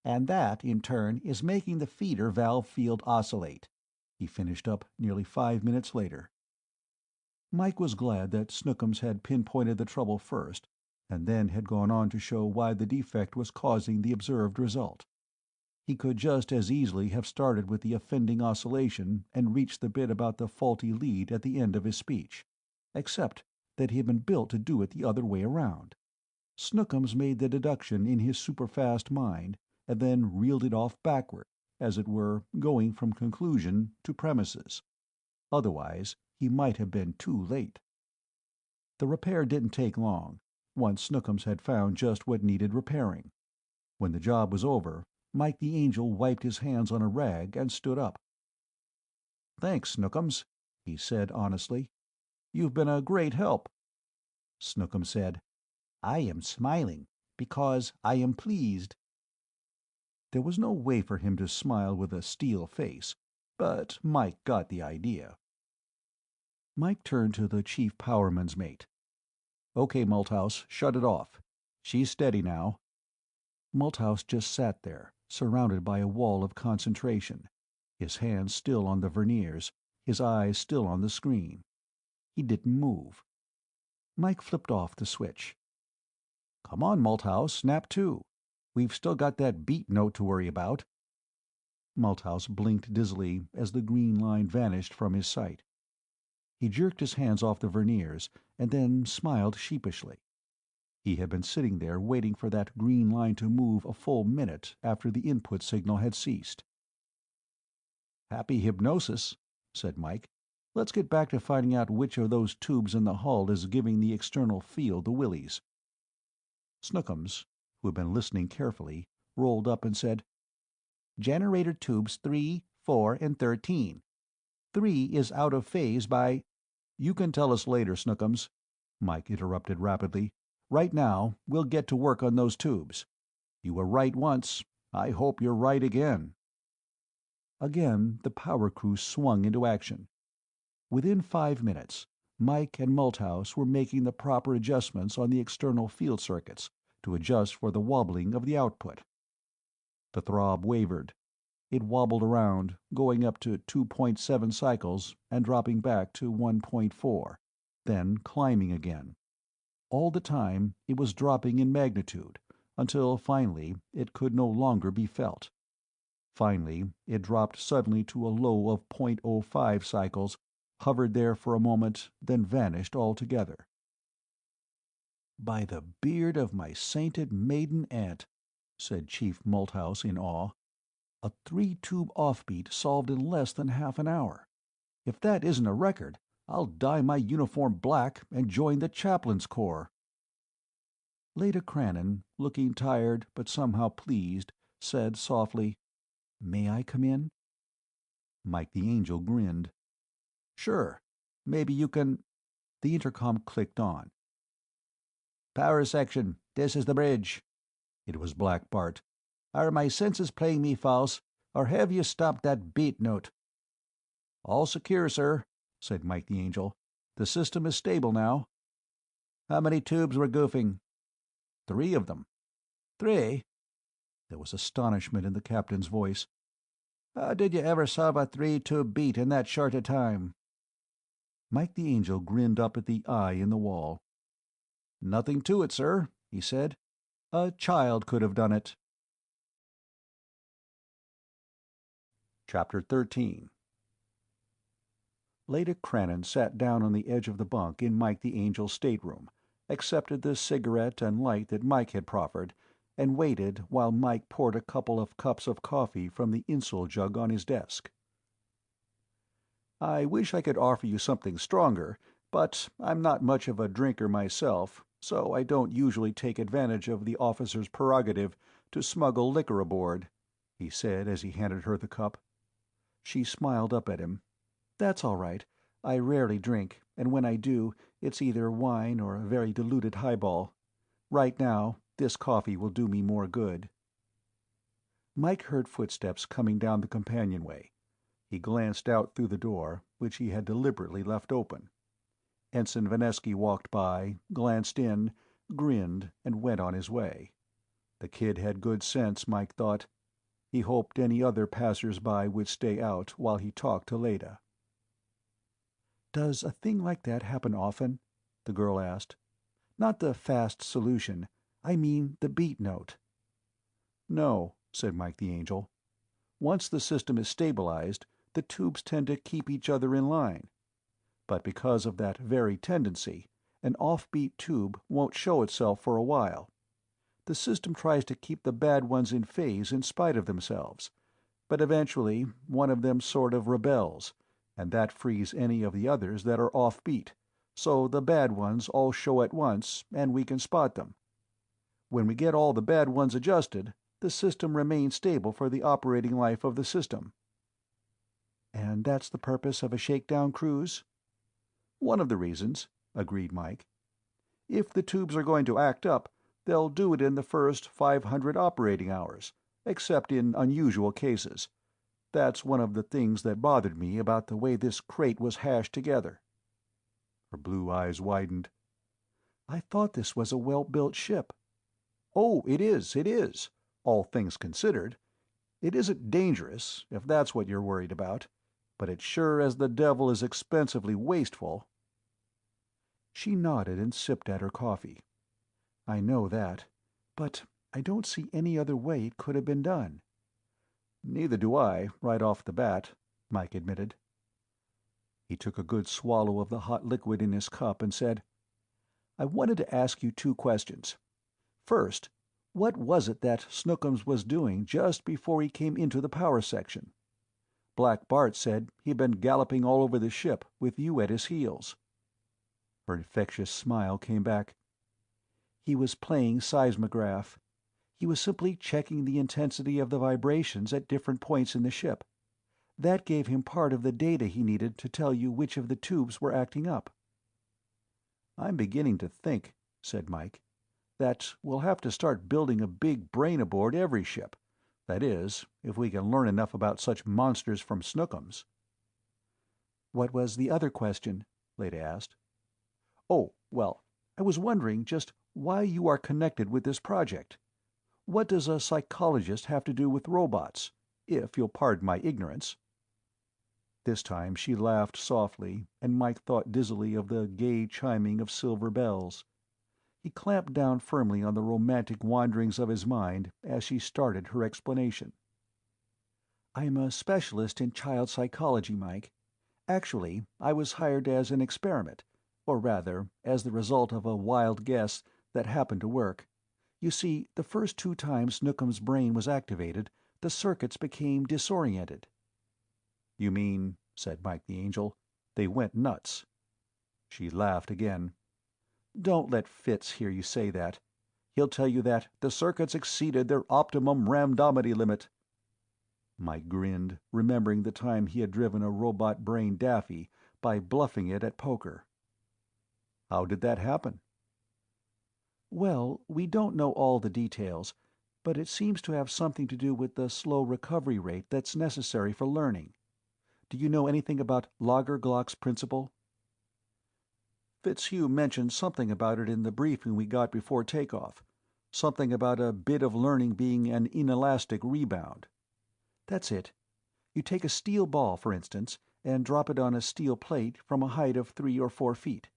"And that, in turn, is making the feeder valve field oscillate," he finished up nearly 5 minutes later. Mike was glad that Snookums had pinpointed the trouble first, and then had gone on to show why the defect was causing the observed result. He could just as easily have started with the offending oscillation and reached the bit about the faulty lead at the end of his speech, except that he had been built to do it the other way around. Snookums made the deduction in his superfast mind, and then reeled it off backward, as it were, going from conclusion to premises. Otherwise, he might have been too late. The repair didn't take long, once Snookums had found just what needed repairing. When the job was over, Mike the Angel wiped his hands on a rag and stood up. "Thanks, Snookums," he said honestly. "You've been a great help." Snookums said, "I am smiling, because I am pleased." There was no way for him to smile with a steel face, but Mike got the idea. Mike turned to the chief powerman's mate. "Okay, Malthouse, shut it off. She's steady now." Malthouse just sat there, surrounded by a wall of concentration, his hands still on the verniers, his eyes still on the screen. He didn't move. Mike flipped off the switch. "Come on, Malthouse, snap to. We've still got that beat note to worry about." Malthouse blinked dizzily as the green line vanished from his sight. He jerked his hands off the verniers, and then smiled sheepishly. He had been sitting there waiting for that green line to move a full minute after the input signal had ceased. "Happy hypnosis," said Mike. "Let's get back to finding out which of those tubes in the hull is giving the external field the willies." Snookums, who had been listening carefully, rolled up and said, "Generator tubes 3, 4, and 13. 3 is out of phase by—" "You can tell us later, Snookums," Mike interrupted rapidly. "Right now, we'll get to work on those tubes. You were right once. I hope you're right again." Again, the power crew swung into action. Within 5 minutes, Mike and Malthouse were making the proper adjustments on the external field circuits to adjust for the wobbling of the output. The throb wavered. It wobbled around, going up to 2.7 cycles and dropping back to 1.4, then climbing again. All the time, it was dropping in magnitude, until finally it could no longer be felt. Finally, it dropped suddenly to a low of 0.05 cycles, hovered there for a moment, then vanished altogether. "By the beard of my sainted maiden aunt," said Chief Malthouse in awe. "A 3-tube offbeat solved in less than half an hour. If that isn't a record, I'll dye my uniform black and join the chaplain's corps." Leda Crannon, looking tired but somehow pleased, said softly, "May I come in?" Mike the Angel grinned. "Sure. Maybe you can—" The intercom clicked on. "Power section, this is the bridge." It was Black Bart. "Are my senses playing me false, or have you stopped that beat note?" "All secure, sir," said Mike the Angel. "The system is stable now." "How many tubes were goofing?" "3 of them." "3?" There was astonishment in the captain's voice. "How did you ever solve a 3-tube beat in that short a time?" Mike the Angel grinned up at the eye in the wall. "Nothing to it, sir," he said. "A child could have done it." Chapter 13. Leda Crannon sat down on the edge of the bunk in Mike the Angel's stateroom, accepted the cigarette and light that Mike had proffered, and waited while Mike poured a couple of cups of coffee from the insole jug on his desk. "I wish I could offer you something stronger, but I'm not much of a drinker myself, so I don't usually take advantage of the officer's prerogative to smuggle liquor aboard," he said as he handed her the cup. She smiled up at him. "That's all right. I rarely drink, and when I do, it's either wine or a very diluted highball. Right now, this coffee will do me more good." Mike heard footsteps coming down the companionway. He glanced out through the door, which he had deliberately left open. Ensign Vanesky walked by, glanced in, grinned, and went on his way. The kid had good sense, Mike thought. He hoped any other passers-by would stay out while he talked to Leda. "Does a thing like that happen often?" the girl asked. "Not the fast solution. I mean the beat note." "No," said Mike the Angel. "Once the system is stabilized, the tubes tend to keep each other in line. But because of that very tendency, an offbeat tube won't show itself for a while. The system tries to keep the bad ones in phase in spite of themselves, but eventually one of them sort of rebels, and that frees any of the others that are offbeat, so the bad ones all show at once and we can spot them. When we get all the bad ones adjusted, the system remains stable for the operating life of the system." "And that's the purpose of a shakedown cruise?" "One of the reasons," agreed Mike. "If the tubes are going to act up, they'll do it in the first 500 operating hours, except in unusual cases. That's one of the things that bothered me about the way this crate was hashed together." Her blue eyes widened. "I thought this was a well-built ship." "Oh, it is, all things considered. It isn't dangerous, if that's what you're worried about, but it sure as the devil is expensively wasteful." She nodded and sipped at her coffee. "I know that, but I don't see any other way it could have been done." "Neither do I, right off the bat," Mike admitted. He took a good swallow of the hot liquid in his cup and said, "I wanted to ask you 2 questions. First, what was it that Snookums was doing just before he came into the power section? Black Bart said he'd been galloping all over the ship, with you at his heels." Her infectious smile came back. "He was playing seismograph. He was simply checking the intensity of the vibrations at different points in the ship. That gave him part of the data he needed to tell you which of the tubes were acting up." "I'm beginning to think," said Mike, "that we'll have to start building a big brain aboard every ship. That is, if we can learn enough about such monsters from Snookums." "What was the other question?" Leda asked. "Oh, well, I was wondering just why you are connected with this project. What does a psychologist have to do with robots, if you'll pardon my ignorance?" This time she laughed softly, and Mike thought dizzily of the gay chiming of silver bells. He clamped down firmly on the romantic wanderings of his mind as she started her explanation. "I'm a specialist in child psychology, Mike. Actually, I was hired as an experiment, or rather, as the result of a wild guess that happened to work. You see, the first 2 times Snookums' brain was activated, the circuits became disoriented." "You mean," said Mike the Angel, "they went nuts?" She laughed again. "Don't let Fitz hear you say that. He'll tell you that the circuits exceeded their optimum randomity limit." Mike grinned, remembering the time he had driven a robot brain daffy by bluffing it at poker. "How did that happen?" "Well, we don't know all the details, but it seems to have something to do with the slow recovery rate that's necessary for learning. Do you know anything about Lagergloc's principle?" "Fitzhugh mentioned something about it in the briefing we got before takeoff. Something about a bit of learning being an inelastic rebound." "That's it. You take a steel ball, for instance, and drop it on a steel plate from a height of 3 or 4 feet.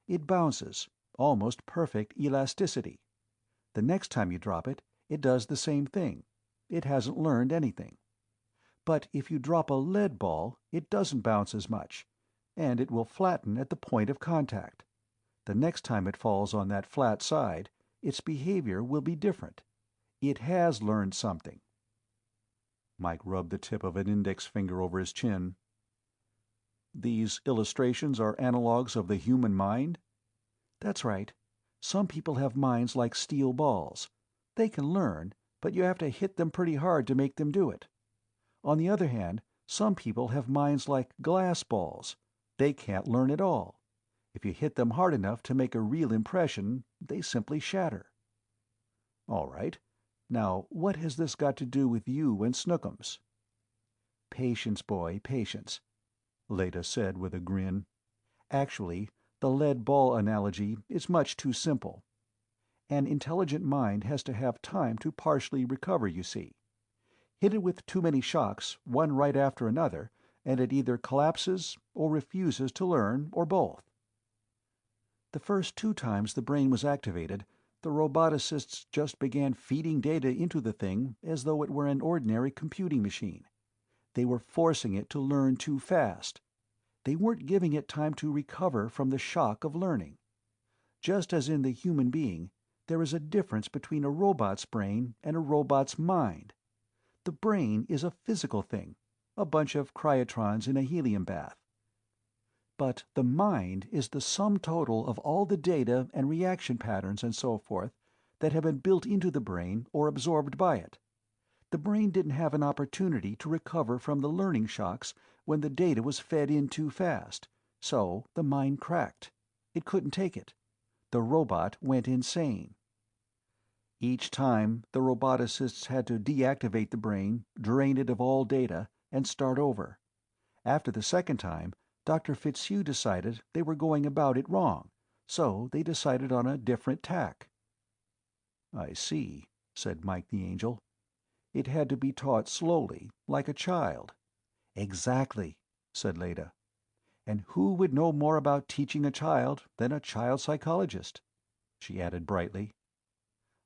It bounces, almost perfect elasticity. The next time you drop it, it does the same thing. It hasn't learned anything. But if you drop a lead ball, it doesn't bounce as much, and it will flatten at the point of contact. The next time it falls on that flat side, its behavior will be different. It has learned something." Mike rubbed the tip of an index finger over his chin. "These illustrations are analogues of the human mind?" "That's right. Some people have minds like steel balls. They can learn, but you have to hit them pretty hard to make them do it. On the other hand, some people have minds like glass balls. They can't learn at all. If you hit them hard enough to make a real impression, they simply shatter." "All right. Now, what has this got to do with you and Snookums?" "Patience, boy, patience," Leda said with a grin. "Actually, the lead ball analogy is much too simple. An intelligent mind has to have time to partially recover, you see. Hit it with too many shocks, one right after another, and it either collapses or refuses to learn, or both. The first 2 times the brain was activated, the roboticists just began feeding data into the thing as though it were an ordinary computing machine. They were forcing it to learn too fast. They weren't giving it time to recover from the shock of learning. Just as in the human being, there is a difference between a robot's brain and a robot's mind. The brain is a physical thing, a bunch of cryotrons in a helium bath. But the mind is the sum total of all the data and reaction patterns and so forth that have been built into the brain or absorbed by it. The brain didn't have an opportunity to recover from the learning shocks when the data was fed in too fast, so the mind cracked. It couldn't take it. The robot went insane. Each time, the roboticists had to deactivate the brain, drain it of all data, and start over. After the second time, Dr. Fitzhugh decided they were going about it wrong, so they decided on a different tack." "I see," said Mike the Angel. "It had to be taught slowly, like a child." "Exactly," said Leda. "And who would know more about teaching a child than a child psychologist?" she added brightly.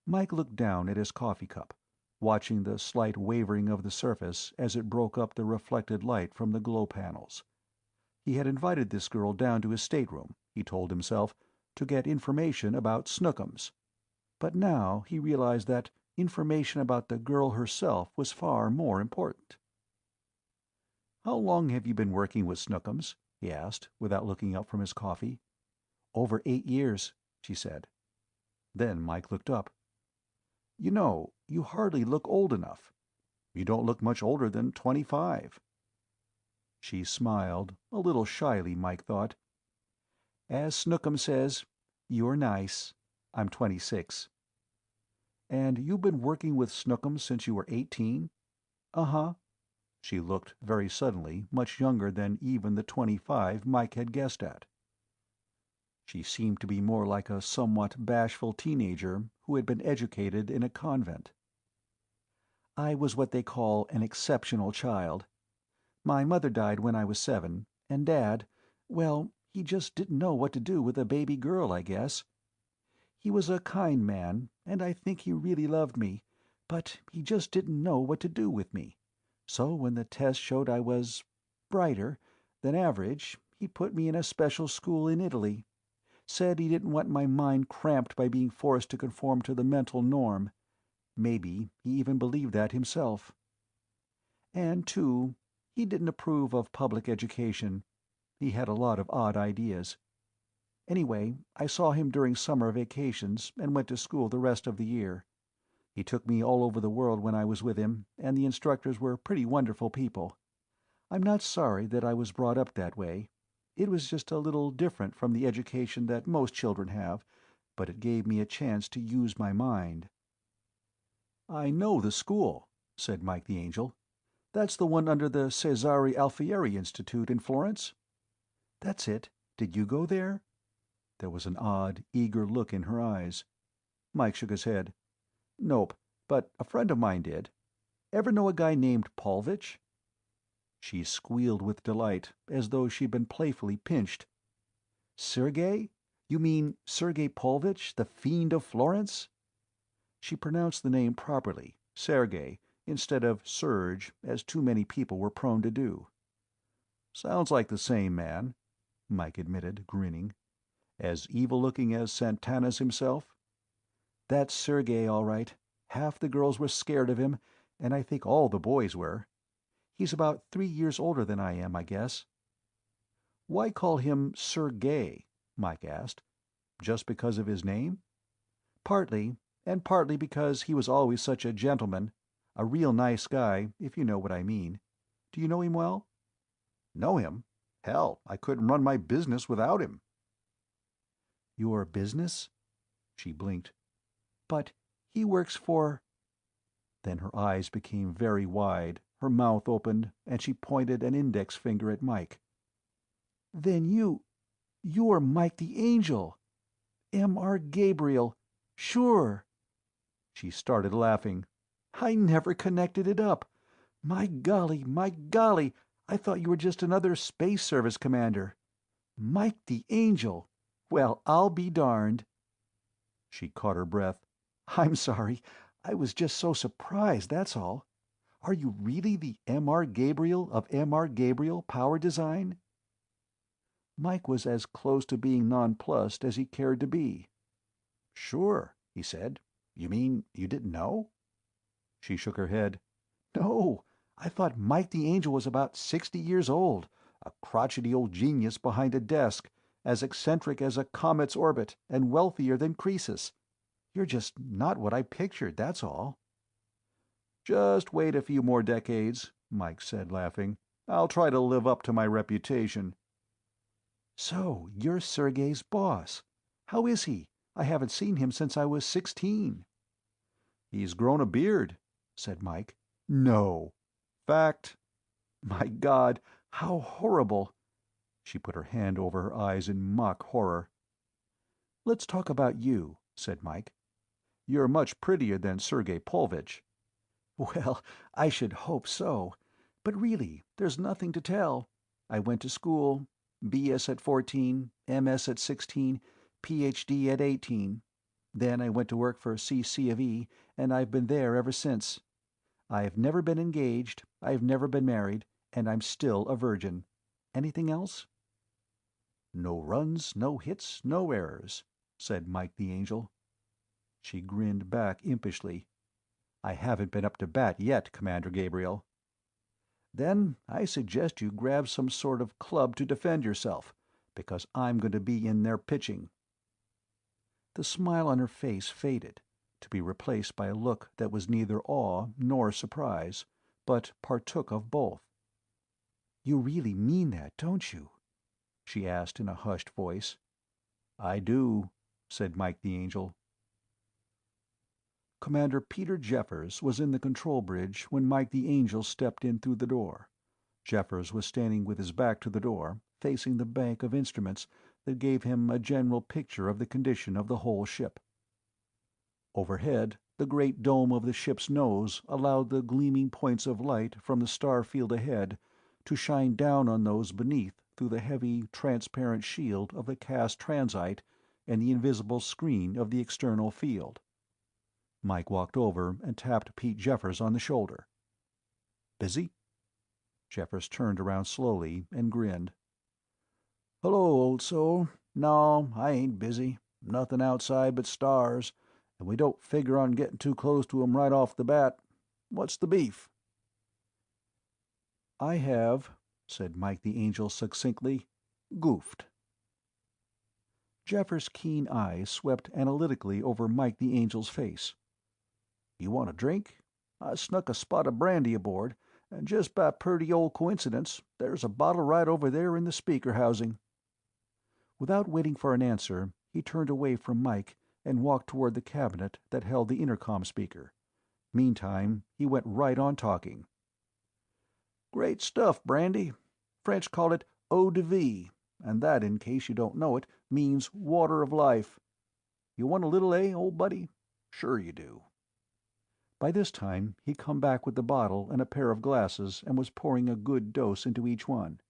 Mike looked down at his coffee cup, watching the slight wavering of the surface as it broke up the reflected light from the glow panels. He had invited this girl down to his stateroom, he told himself, to get information about Snookums. But now he realized that information about the girl herself was far more important. "How long have you been working with Snookums?" he asked, without looking up from his coffee. "Over 8 years," she said. Then Mike looked up. "You know, you hardly look old enough. You don't look much older than 25. She smiled, a little shyly, Mike thought. "As Snookums says, you're nice. I'm 26. "And you've been working with Snookums since you were 18? Uh-huh." She looked, very suddenly, much younger than even the 25 Mike had guessed at. She seemed to be more like a somewhat bashful teenager who had been educated in a convent. "I was what they call an exceptional child. My mother died when I was 7, and Dad, well, he just didn't know what to do with a baby girl, I guess. He was a kind man, and I think he really loved me, but he just didn't know what to do with me. So when the test showed I was brighter than average, he put me in a special school in Italy. Said he didn't want my mind cramped by being forced to conform to the mental norm. Maybe he even believed that himself. And, too, he didn't approve of public education. He had a lot of odd ideas. Anyway, I saw him during summer vacations and went to school the rest of the year. He took me all over the world when I was with him, and the instructors were pretty wonderful people. I'm not sorry that I was brought up that way. It was just a little different from the education that most children have, but it gave me a chance to use my mind." "I know the school," said Mike the Angel. "That's the one under the Cesare Alfieri Institute in Florence?" "That's it. Did you go there?" There was an odd, eager look in her eyes. Mike shook his head. "Nope, but a friend of mine did. Ever know a guy named Paulvitch?" She squealed with delight, as though she'd been playfully pinched. "Sergei? You mean Sergei Paulvitch, the Fiend of Florence?" She pronounced the name properly, Sergei, instead of Serge, as too many people were prone to do. "Sounds like the same man," Mike admitted, grinning. "As evil-looking as Santana's himself?" "That's Sergei, all right. Half the girls were scared of him, and I think all the boys were. He's about 3 years older than I am, I guess." "Why call him Sir Gay?" Mike asked. "Just because of his name?" "Partly, and partly because he was always such a gentleman. A real nice guy, if you know what I mean. Do you know him well?" "Know him? Hell, I couldn't run my business without him." "Your business?" She blinked. "But he works for—" Then her eyes became very wide, her mouth opened, and she pointed an index finger at Mike. "Then you're Mike the Angel. M.R. Gabriel. Sure." She started laughing. "I never connected it up. My golly, I thought you were just another Space Service commander. Mike the Angel. Well, I'll be darned." She caught her breath. "I'm sorry. I was just so surprised, that's all. Are you really the M.R. Gabriel of M.R. Gabriel Power Design?" Mike was as close to being nonplussed as he cared to be. "Sure," he said. "You mean you didn't know?" She shook her head. "No, I thought Mike the Angel was about 60 years old, a crotchety old genius behind a desk, as eccentric as a comet's orbit, and wealthier than Croesus. You're just not what I pictured, that's all." "Just wait a few more decades," Mike said, laughing. "I'll try to live up to my reputation." "So, you're Sergei's boss. How is he? I haven't seen him since I was 16. "He's grown a beard," said Mike. "No." "Fact." "My God, how horrible!" She put her hand over her eyes in mock horror. "Let's talk about you," said Mike. "You're much prettier than Sergei Pulvich." "Well, I should hope so. But really, there's nothing to tell. I went to school. B.S. at 14, M.S. at 16, Ph.D. at 18. Then I went to work for C.C. of E., and I've been there ever since. I've never been engaged, I've never been married, and I'm still a virgin. Anything else?" "No runs, no hits, no errors," said Mike the Angel. She grinned back impishly. "I haven't been up to bat yet, Commander Gabriel." "Then I suggest you grab some sort of club to defend yourself, because I'm going to be in there pitching." The smile on her face faded, to be replaced by a look that was neither awe nor surprise, but partook of both. "You really mean that, don't you?" she asked in a hushed voice. "I do," said Mike the Angel. Commander Peter Jeffers was in the control bridge when Mike the Angel stepped in through the door. Jeffers was standing with his back to the door, facing the bank of instruments that gave him a general picture of the condition of the whole ship. Overhead, the great dome of the ship's nose allowed the gleaming points of light from the star field ahead to shine down on those beneath through the heavy, transparent shield of the cast transite and the invisible screen of the external field. Mike walked over and tapped Pete Jeffers on the shoulder. "Busy?" Jeffers turned around slowly and grinned. "Hello, old soul. No, I ain't busy. Nothing outside but stars, and we don't figure on getting too close to 'em right off the bat. What's the beef?" "I have," said Mike the Angel succinctly, "goofed." Jeffers' keen eyes swept analytically over Mike the Angel's face. "You want a drink? I snuck a spot of brandy aboard, and just by purty old coincidence, there's a bottle right over there in the speaker housing." Without waiting for an answer, he turned away from Mike and walked toward the cabinet that held the intercom speaker. Meantime, he went right on talking. "Great stuff, brandy. French call it eau de vie, and that, in case you don't know it, means water of life. You want a little, old buddy? Sure you do." By this time he'd come back with the bottle and a pair of glasses and was pouring a good dose into each one.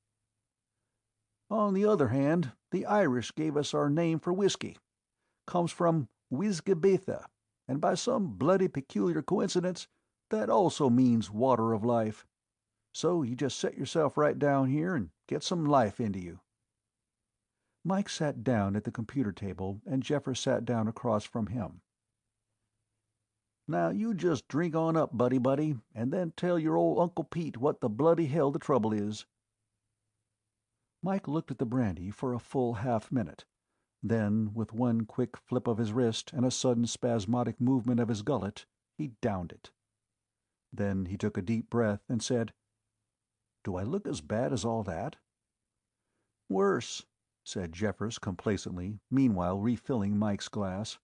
"On the other hand, the Irish gave us our name for whiskey. Comes from Wisgabetha, and by some bloody peculiar coincidence, that also means water of life. So you just set yourself right down here and get some life into you." Mike sat down at the computer table and Jeffers sat down across from him. Now you just drink on up, buddy, and then tell your old Uncle Pete what the bloody hell the trouble is." Mike looked at the brandy for a full half-minute. Then, with one quick flip of his wrist and a sudden spasmodic movement of his gullet, he downed it. Then he took a deep breath and said, "Do I look as bad as all that?" "Worse," said Jeffers complacently, meanwhile refilling Mike's glass.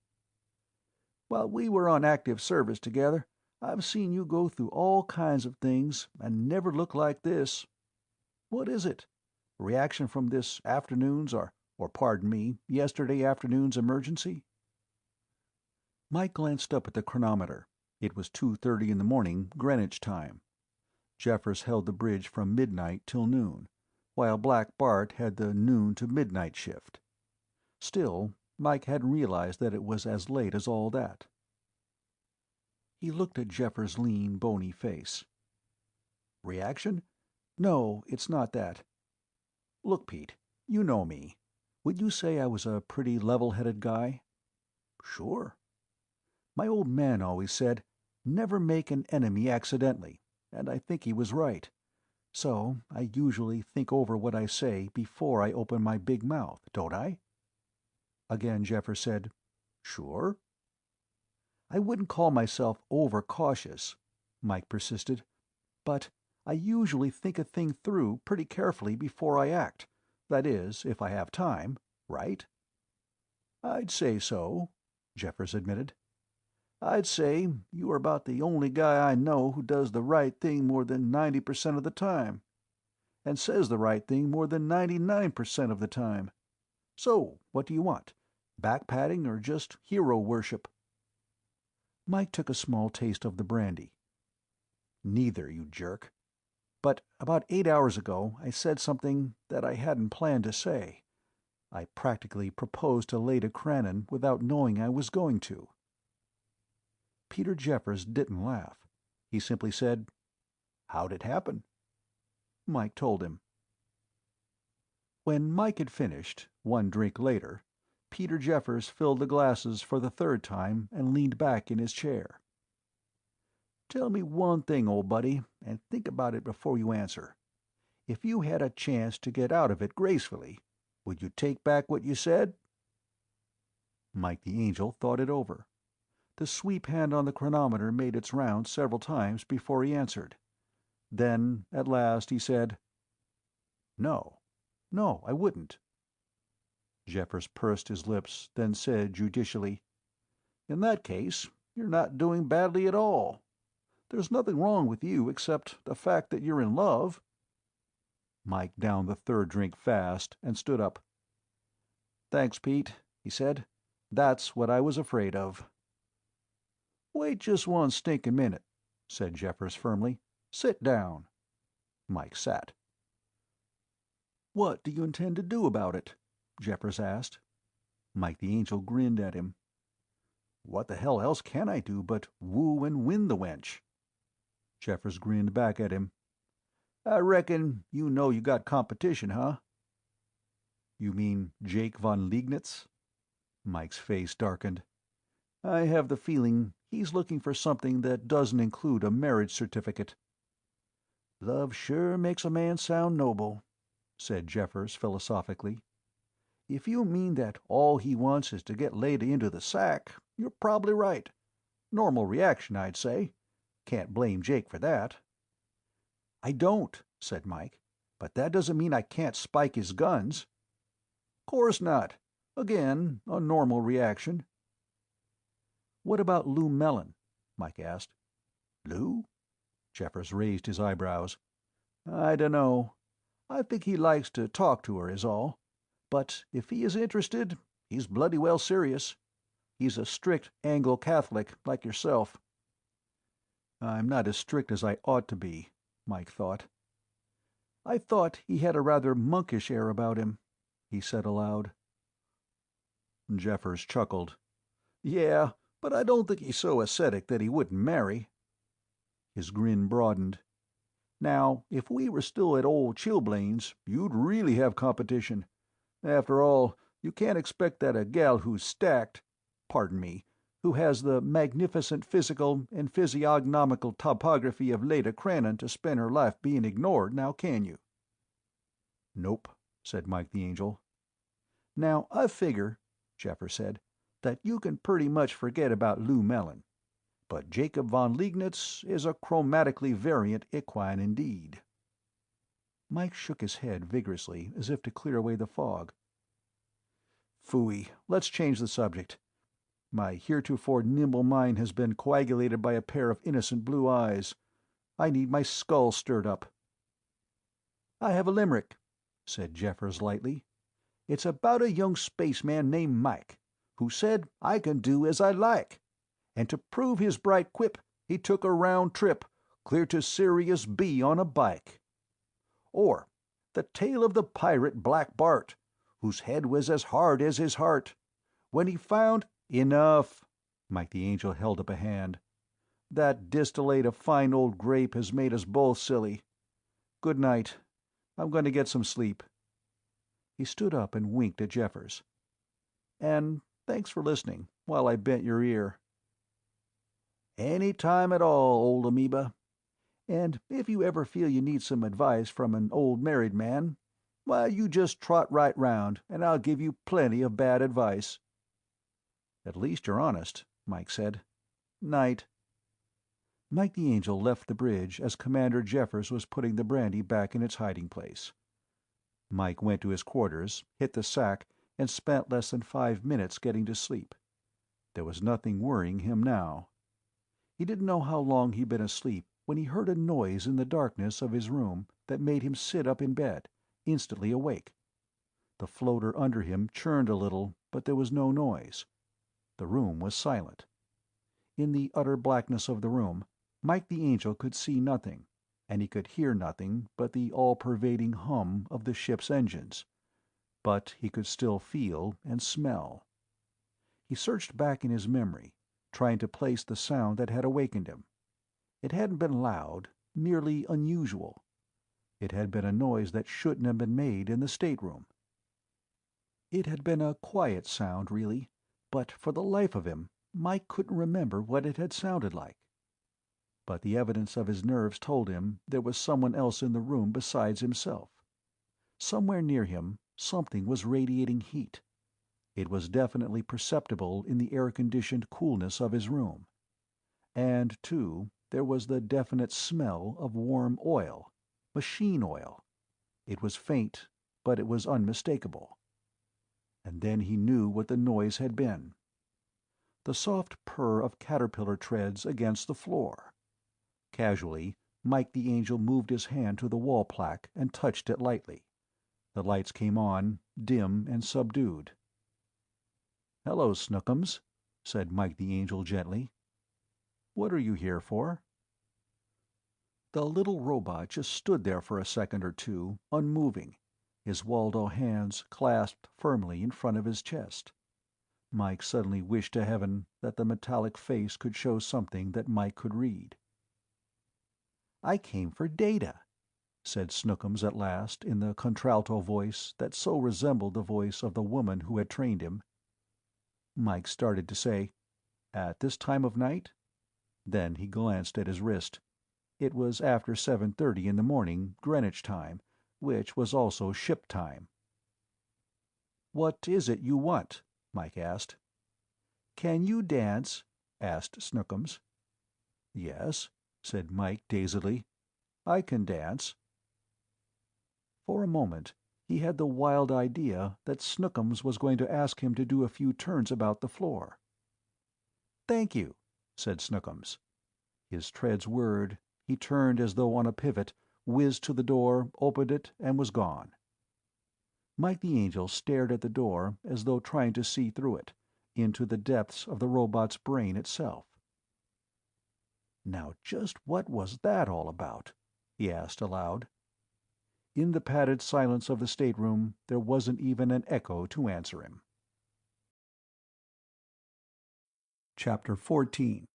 "While we were on active service together, I've seen you go through all kinds of things and never look like this. What is it? Reaction from this afternoon's or pardon me, yesterday afternoon's emergency?" Mike glanced up at the chronometer. It was 2:30 in the morning, Greenwich time. Jeffers held the bridge from midnight till noon, while Black Bart had the noon to midnight shift. Still, Mike hadn't realized that it was as late as all that. He looked at Jeffers' lean, bony face. "Reaction? No, it's not that. Look, Pete, you know me. Would you say I was a pretty level-headed guy?" "Sure." "My old man always said, 'Never make an enemy accidentally,' and I think he was right. So I usually think over what I say before I open my big mouth, don't I?" Again Jeffers said, "Sure." "I wouldn't call myself overcautious," Mike persisted, "but I usually think a thing through pretty carefully before I act. That is, if I have time, right?" "I'd say so," Jeffers admitted. "I'd say you are about the only guy I know who does the right thing more than 90% of the time, and says the right thing more than 99% of the time. So, what do you want? Back-patting or just hero worship?" Mike took a small taste of the brandy. "Neither, you jerk. But about 8 hours ago I said something that I hadn't planned to say. I practically proposed to Leda Crannon without knowing I was going to." Peter Jeffers didn't laugh. He simply said, "How'd it happen?" Mike told him. When Mike had finished, one drink later, Peter Jeffers filled the glasses for the third time and leaned back in his chair. "Tell me one thing, old buddy, and think about it before you answer. If you had a chance to get out of it gracefully, would you take back what you said?" Mike the Angel thought it over. The sweep hand on the chronometer made its rounds several times before he answered. Then, at last, he said, "No. No, I wouldn't." Jeffers pursed his lips, then said judicially, "In that case, you're not doing badly at all. There's nothing wrong with you except the fact that you're in love." Mike downed the third drink fast and stood up. "Thanks, Pete," he said. "That's what I was afraid of." "Wait just one stinking minute," said Jeffers firmly. "Sit down." Mike sat. "What do you intend to do about it?" Jeffers asked. Mike the Angel grinned at him. "What the hell else can I do but woo and win the wench?" Jeffers grinned back at him. "I reckon you know you got competition, huh?" "You mean Jake von Liegnitz?" Mike's face darkened. "I have the feeling he's looking for something that doesn't include a marriage certificate." "Love sure makes a man sound noble," said Jeffers philosophically. "If you mean that all he wants is to get Leda into the sack, you're probably right. Normal reaction, I'd say. Can't blame Jake for that." "I don't," said Mike. "But that doesn't mean I can't spike his guns." "Course not. Again, a normal reaction." "What about Lou Mellon?" Mike asked. "Lou?" Jeffers raised his eyebrows. "I dunno. I think he likes to talk to her, is all. But if he is interested, he's bloody well serious. He's a strict Anglo-Catholic, like yourself." "I'm not as strict as I ought to be," Mike thought. "I thought he had a rather monkish air about him," he said aloud. Jeffers chuckled. "Yeah, but I don't think he's so ascetic that he wouldn't marry." His grin broadened. "Now, if we were still at old Chilblains, you'd really have competition. After all, you can't expect that a gal who's stacked, pardon me, who has the magnificent physical and physiognomical topography of Leda Crannon to spend her life being ignored, now can you?" "Nope," said Mike the Angel. "Now, I figure," Jeffers said, "that you can pretty much forget about Lou Mellon. But Jacob von Liegnitz is a chromatically variant equine indeed." Mike shook his head vigorously, as if to clear away the fog. "Phooey, let's change the subject. My heretofore nimble mind has been coagulated by a pair of innocent blue eyes. I need my skull stirred up." "I have a limerick," said Jeffers lightly. "It's about a young spaceman named Mike, who said, 'I can do as I like.' And to prove his bright quip, he took a round trip, clear to Sirius B on a bike." Or, the tale of the pirate Black Bart, whose head was as hard as his heart. When he found— "Enough!" Mike the Angel held up a hand. "That distillate of fine old grape has made us both silly. Good night. I'm going to get some sleep." He stood up and winked at Jeffers. "And thanks for listening, while I bent your ear." "Any time at all, old amoeba. And if you ever feel you need some advice from an old married man, why, you just trot right round, and I'll give you plenty of bad advice." "At least you're honest," Mike said. "Night." Mike the Angel left the bridge as Commander Jeffers was putting the brandy back in its hiding place. Mike went to his quarters, hit the sack, and spent less than 5 minutes getting to sleep. There was nothing worrying him now. He didn't know how long he'd been asleep when he heard a noise in the darkness of his room that made him sit up in bed, instantly awake. The floater under him churned a little, but there was no noise. The room was silent. In the utter blackness of the room, Mike the Angel could see nothing, and he could hear nothing but the all-pervading hum of the ship's engines. But he could still feel and smell. He searched back in his memory, trying to place the sound that had awakened him. It hadn't been loud, merely unusual. It had been a noise that shouldn't have been made in the stateroom. It had been a quiet sound, really, but for the life of him, Mike couldn't remember what it had sounded like. But the evidence of his nerves told him there was someone else in the room besides himself. Somewhere near him, something was radiating heat. It was definitely perceptible in the air-conditioned coolness of his room. And, too, there was the definite smell of warm oil, machine oil. It was faint, but it was unmistakable. And then he knew what the noise had been. The soft purr of caterpillar treads against the floor. Casually, Mike the Angel moved his hand to the wall plaque and touched it lightly. The lights came on, dim and subdued. "Hello, Snookums," said Mike the Angel gently. "What are you here for?" The little robot just stood there for a second or two, unmoving, his Waldo hands clasped firmly in front of his chest. Mike suddenly wished to heaven that the metallic face could show something that Mike could read. "I came for data," said Snookums at last, in the contralto voice that so resembled the voice of the woman who had trained him. Mike started to say, "At this time of night?" Then he glanced at his wrist. It was after 7:30 in the morning, Greenwich time, which was also ship time. "What is it you want?" Mike asked. "Can you dance?" asked Snookums. "Yes," said Mike dazedly. "I can dance." For a moment, he had the wild idea that Snookums was going to ask him to do a few turns about the floor. "Thank you," said Snookums. His treads whirred. He turned as though on a pivot, whizzed to the door, opened it, and was gone. Mike the Angel stared at the door as though trying to see through it, into the depths of the robot's brain itself. Now just what was that all about? He asked aloud. In the padded silence of the stateroom, there wasn't even an echo to answer him. Chapter 14.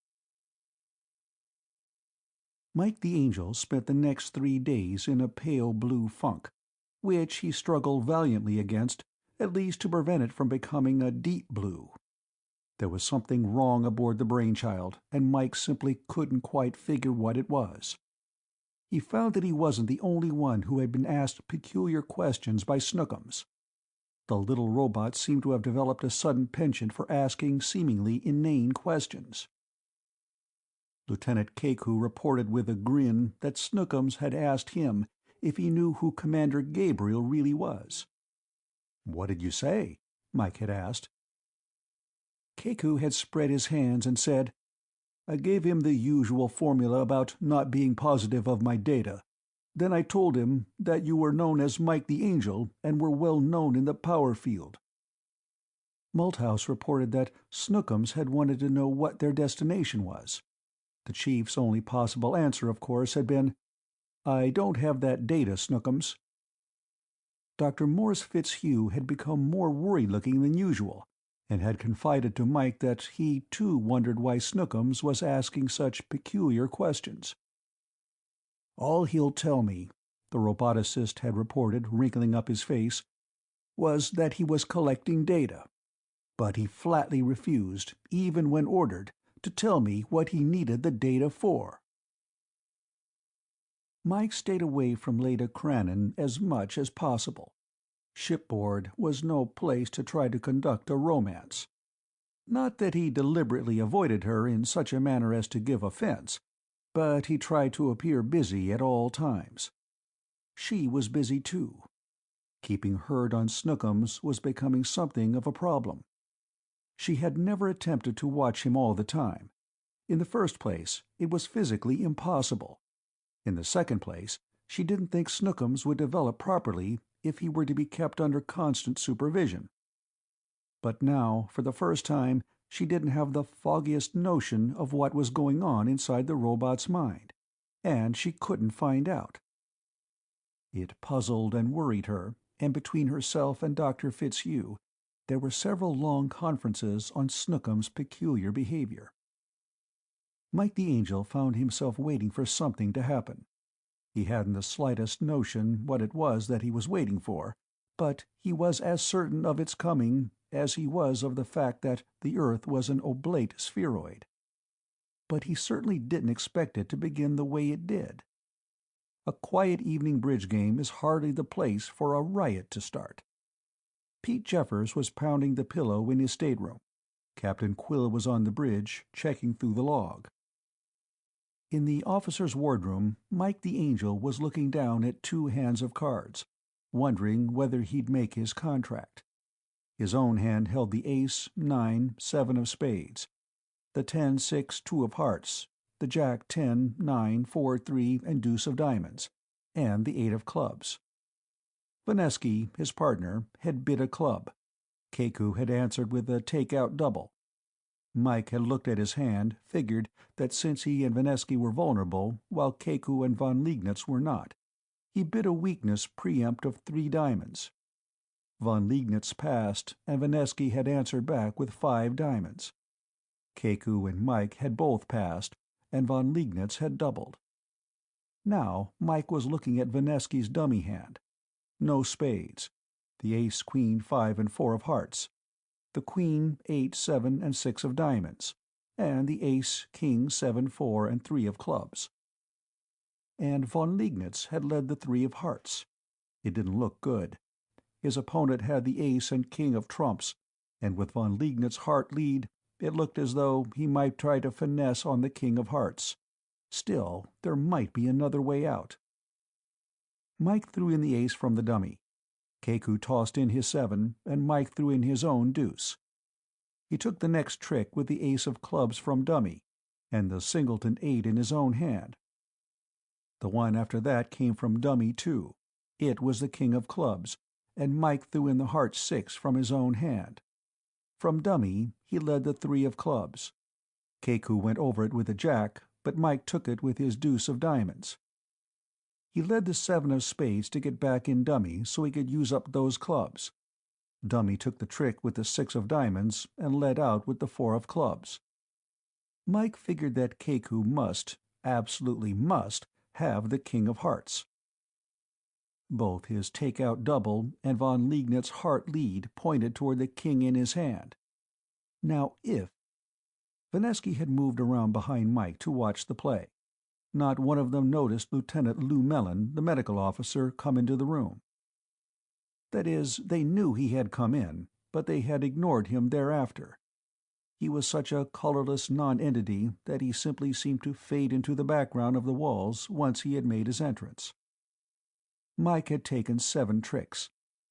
Mike the Angel spent the next 3 days in a pale blue funk, which he struggled valiantly against, at least to prevent it from becoming a deep blue. There was something wrong aboard the Brainchild, and Mike simply couldn't quite figure what it was. He found that he wasn't the only one who had been asked peculiar questions by Snookums. The little robot seemed to have developed a sudden penchant for asking seemingly inane questions. Lieutenant Keku reported with a grin that Snookums had asked him if he knew who Commander Gabriel really was. "What did you say?" Mike had asked. Keku had spread his hands and said, "I gave him the usual formula about not being positive of my data. Then I told him that you were known as Mike the Angel and were well known in the power field." Malthouse reported that Snookums had wanted to know what their destination was. The chief's only possible answer, of course, had been, "I don't have that data, Snookums." Dr. Morse Fitzhugh had become more worried-looking than usual, and had confided to Mike that he, too, wondered why Snookums was asking such peculiar questions. "All he'll tell me," the roboticist had reported, wrinkling up his face, "was that he was collecting data. But he flatly refused, even when ordered, to tell me what he needed the data for." Mike stayed away from Leda Crannon as much as possible. Shipboard was no place to try to conduct a romance. Not that he deliberately avoided her in such a manner as to give offense, but he tried to appear busy at all times. She was busy too. Keeping herd on Snookums was becoming something of a problem. She had never attempted to watch him all the time. In the first place, it was physically impossible. In the second place, she didn't think Snookums would develop properly if he were to be kept under constant supervision. But now, for the first time, she didn't have the foggiest notion of what was going on inside the robot's mind, and she couldn't find out. It puzzled and worried her, and between herself and Dr. Fitzhugh, there were several long conferences on Snookums' peculiar behavior. Mike the Angel found himself waiting for something to happen. He hadn't the slightest notion what it was that he was waiting for, but he was as certain of its coming as he was of the fact that the Earth was an oblate spheroid. But he certainly didn't expect it to begin the way it did. A quiet evening bridge game is hardly the place for a riot to start. Pete Jeffers was pounding the pillow in his stateroom. Captain Quill was on the bridge, checking through the log. In the officer's wardroom, Mike the Angel was looking down at 2 hands of cards, wondering whether he'd make his contract. His own hand held the ace, 9, 7 of spades, the 10, 6, 2 of hearts, the jack, 10, 9, 4, 3, and deuce of diamonds, and the 8 of clubs. Vanesky, his partner, had bid a club. Keku had answered with a take-out double. Mike had looked at his hand, figured that since he and Vanesky were vulnerable, while Keku and von Liegnitz were not, he bid a weakness preempt of 3 diamonds. Von Liegnitz passed, and Vanesky had answered back with 5 diamonds. Keku and Mike had both passed, and von Liegnitz had doubled. Now Mike was looking at Vanesky's dummy hand. No spades. The ace, queen, 5, and 4 of hearts. The queen, 8, 7, and 6 of diamonds, and the ace, king, 7, 4, and 3 of clubs. And von Liegnitz had led the 3 of hearts. It didn't look good. His opponent had the ace and king of trumps, and with von Liegnitz's heart lead, it looked as though he might try to finesse on the king of hearts. Still, there might be another way out. Mike threw in the ace from the dummy. Keku tossed in his 7, and Mike threw in his own deuce. He took the next trick with the ace of clubs from dummy, and the singleton 8 in his own hand. The one after that came from dummy too. It was the king of clubs, and Mike threw in the heart 6 from his own hand. From dummy, he led the 3 of clubs. Keku went over it with a jack, but Mike took it with his deuce of diamonds. He led the 7 of spades to get back in dummy so he could use up those clubs. Dummy took the trick with the 6 of diamonds and led out with the 4 of clubs. Mike figured that Keku must, absolutely must, have the king of hearts. Both his take-out double and von Liegnitz's heart lead pointed toward the king in his hand. Now if— Vanesky had moved around behind Mike to watch the play. Not one of them noticed Lieutenant Lou Mellon, the medical officer, come into the room. That is, they knew he had come in, but they had ignored him thereafter. He was such a colorless non-entity that he simply seemed to fade into the background of the walls once he had made his entrance. Mike had taken 7 tricks,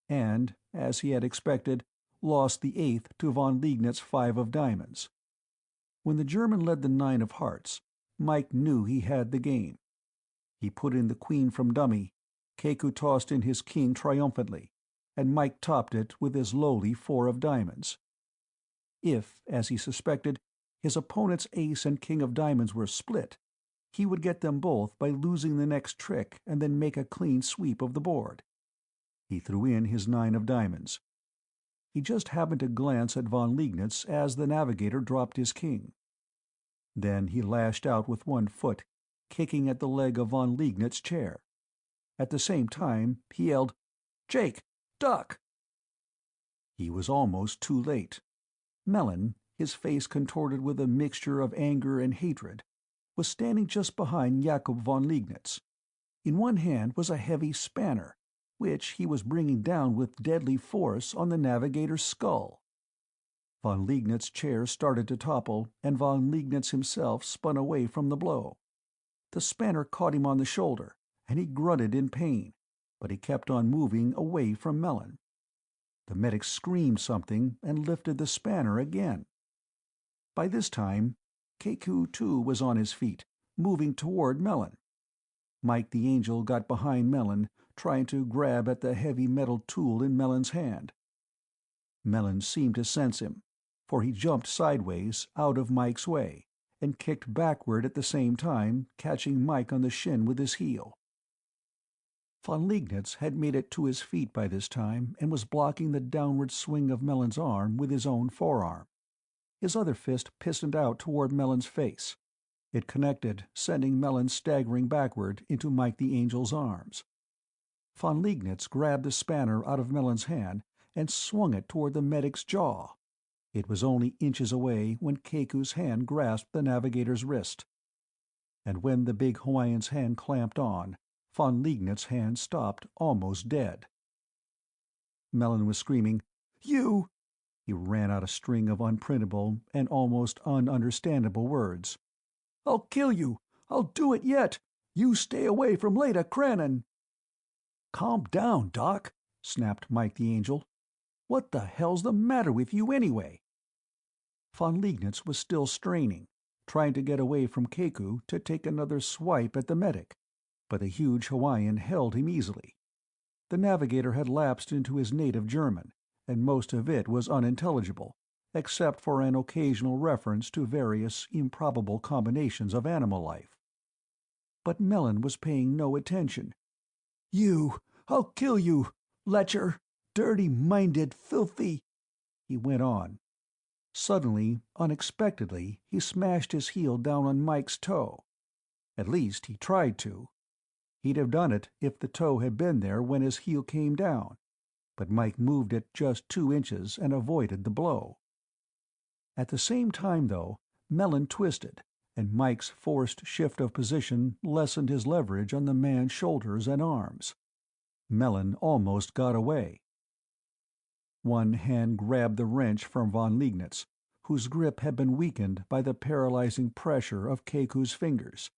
and, as he had expected, lost the 8th to von Liegnitz' 5 of diamonds. When the German led the 9 of hearts, Mike knew he had the game. He put in the queen from dummy, Keku tossed in his king triumphantly, and Mike topped it with his lowly 4 of diamonds. If, as he suspected, his opponent's ace and king of diamonds were split, he would get them both by losing the next trick and then make a clean sweep of the board. He threw in his 9 of diamonds. He just happened to glance at von Liegnitz as the navigator dropped his king. Then he lashed out with one foot, kicking at the leg of von Liegnitz's chair. At the same time, he yelled, "Jake, duck!" He was almost too late. Mellon, his face contorted with a mixture of anger and hatred, was standing just behind Jakob von Liegnitz. In one hand was a heavy spanner, which he was bringing down with deadly force on the navigator's skull. Von Liegnitz's chair started to topple, and von Liegnitz himself spun away from the blow. The spanner caught him on the shoulder, and he grunted in pain, but he kept on moving away from Mellon. The medic screamed something and lifted the spanner again. By this time, Keku too was on his feet, moving toward Mellon. Mike the Angel got behind Mellon, trying to grab at the heavy metal tool in Mellon's hand. Mellon seemed to sense him, for he jumped sideways, out of Mike's way, and kicked backward at the same time, catching Mike on the shin with his heel. Von Liegnitz had made it to his feet by this time and was blocking the downward swing of Mellon's arm with his own forearm. His other fist pistoned out toward Mellon's face. It connected, sending Mellon staggering backward into Mike the Angel's arms. Von Liegnitz grabbed the spanner out of Mellon's hand and swung it toward the medic's jaw. It was only inches away when Keku's hand grasped the navigator's wrist. And when the big Hawaiian's hand clamped on, von Liegnitz's hand stopped almost dead. Mellon was screaming, "You!" He ran out a string of unprintable and almost ununderstandable words. "I'll kill you! I'll do it yet! You stay away from Leda Crannon!" "Calm down, Doc," snapped Mike the Angel. "What the hell's the matter with you, anyway?" Von Liegnitz was still straining, trying to get away from Keku to take another swipe at the medic, but the huge Hawaiian held him easily. The navigator had lapsed into his native German, and most of it was unintelligible, except for an occasional reference to various improbable combinations of animal life. But Mellon was paying no attention. "You! I'll kill you! Lecher! Dirty-minded, filthy—" he went on. Suddenly, unexpectedly, he smashed his heel down on Mike's toe. At least he tried to. He'd have done it if the toe had been there when his heel came down, but Mike moved it just 2 inches and avoided the blow. At the same time, though, Mellon twisted, and Mike's forced shift of position lessened his leverage on the man's shoulders and arms. Mellon almost got away. One hand grabbed the wrench from von Liegnitz, whose grip had been weakened by the paralyzing pressure of Keku's fingers.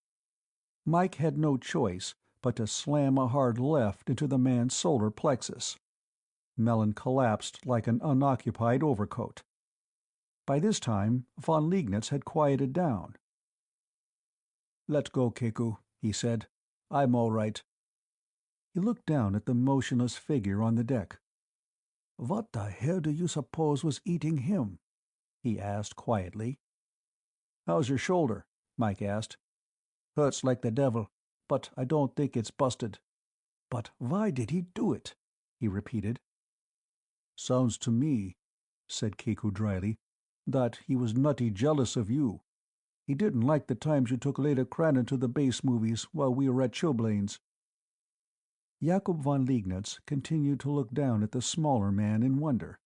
Mike had no choice but to slam a hard left into the man's solar plexus. Mellon collapsed like an unoccupied overcoat. By this time, von Liegnitz had quieted down. "Let go, Keku," he said. "I'm all right." He looked down at the motionless figure on the deck. "What the hell do you suppose was eating him?" he asked quietly. "How's your shoulder?" Mike asked. "Hurts like the devil, but I don't think it's busted." "But why did he do it?" he repeated. "Sounds to me," said Keku dryly, "that he was nutty jealous of you. He didn't like the times you took Leda Crannon to the base movies while we were at Chilblains." Jakob von Liegnitz continued to look down at the smaller man in wonder.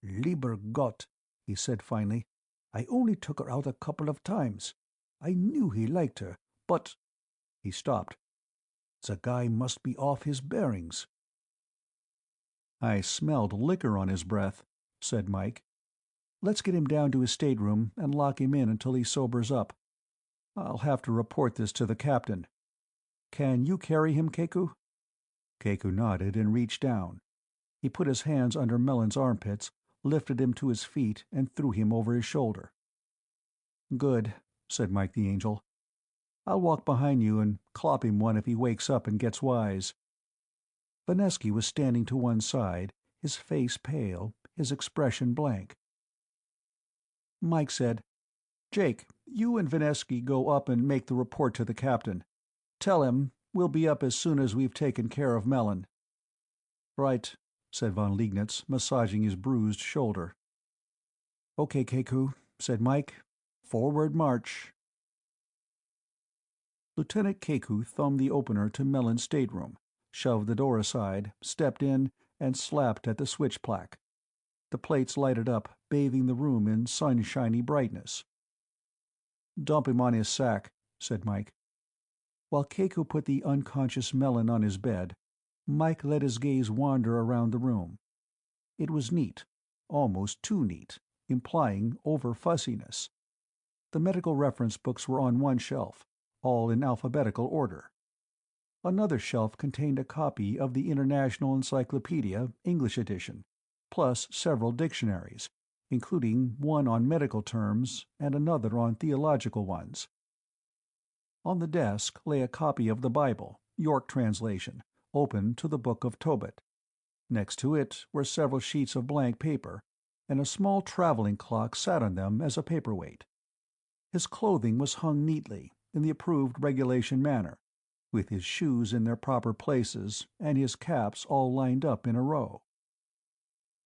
"Lieber Gott," he said finally. "I only took her out a couple of times. I knew he liked her, but—" He stopped. "The guy must be off his bearings." "I smelled liquor on his breath," said Mike. "Let's get him down to his stateroom and lock him in until he sobers up. I'll have to report this to the captain. Can you carry him, Keku?" Keku nodded and reached down. He put his hands under Melon's armpits, lifted him to his feet, and threw him over his shoulder. "Good," said Mike the Angel. "I'll walk behind you and clop him one if he wakes up and gets wise." Vanesky was standing to one side, his face pale, his expression blank. Mike said, "Jake, you and Vanesky go up and make the report to the captain. Tell him we'll be up as soon as we've taken care of Melon." "Right," said von Liegnitz, massaging his bruised shoulder. "Okay, Keku," said Mike. "Forward march." Lieutenant Keku thumbed the opener to Melon's stateroom, shoved the door aside, stepped in, and slapped at the switch plaque. The plates lighted up, bathing the room in sunshiny brightness. "Dump him on his sack," said Mike. While Keku put the unconscious Melon on his bed, Mike let his gaze wander around the room. It was neat, almost too neat, implying over-fussiness. The medical reference books were on one shelf, all in alphabetical order. Another shelf contained a copy of the International Encyclopedia, English edition, plus several dictionaries, including one on medical terms and another on theological ones. On the desk lay a copy of the Bible, York translation, open to the Book of Tobit. Next to it were several sheets of blank paper, and a small traveling clock sat on them as a paperweight. His clothing was hung neatly, in the approved regulation manner, with his shoes in their proper places and his caps all lined up in a row.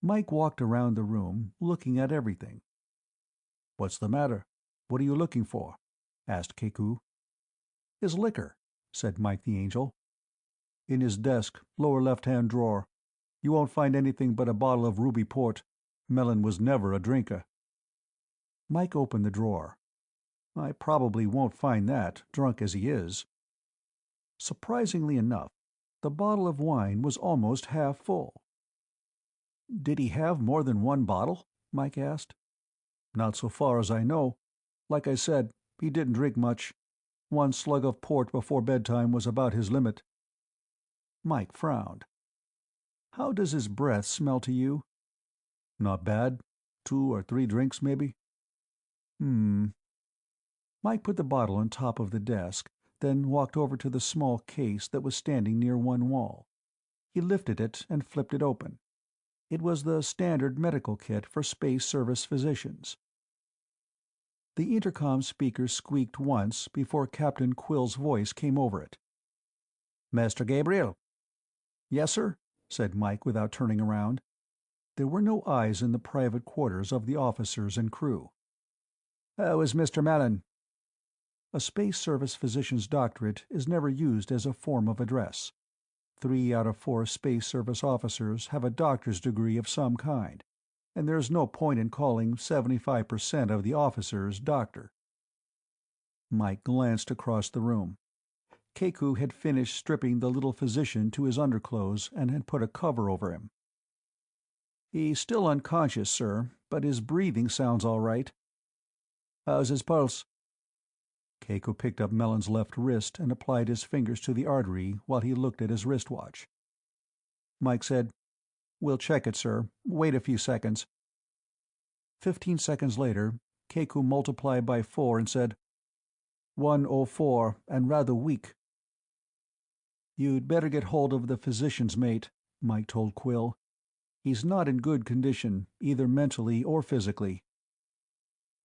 Mike walked around the room, looking at everything. "What's the matter? What are you looking for?" asked Keku. "His liquor," said Mike the Angel. "In his desk, lower left-hand drawer. You won't find anything but a bottle of ruby port. Melon was never a drinker." Mike opened the drawer. "I probably won't find that, drunk as he is." Surprisingly enough, the bottle of wine was almost half full. "Did he have more than one bottle?" Mike asked. "Not so far as I know. Like I said, he didn't drink much. One slug of port before bedtime was about his limit." Mike frowned. "How does his breath smell to you?" "Not bad. 2 or 3 drinks, maybe." Mike put the bottle on top of the desk, then walked over to the small case that was standing near one wall. He lifted it and flipped it open. It was the standard medical kit for space service physicians. The intercom speaker squeaked once before Captain Quill's voice came over it. "Master Gabriel?" "Yes, sir," said Mike without turning around. There were no eyes in the private quarters of the officers and crew. "How is Mr. Mallon?" A space service physician's doctorate is never used as a form of address. 3 out of 4 space service officers have a doctor's degree of some kind, and there's no point in calling 75% of the officers doctor. Mike glanced across the room. Keku had finished stripping the little physician to his underclothes and had put a cover over him. "He's still unconscious, sir, but his breathing sounds all right." "How's his pulse?" Keku picked up Melon's left wrist and applied his fingers to the artery while he looked at his wristwatch. Mike said, "We'll check it, sir. Wait a few seconds." 15 seconds later, Keku multiplied by 4 and said, 104, and rather weak. "You'd better get hold of the physician's mate," Mike told Quill. "He's not in good condition, either mentally or physically."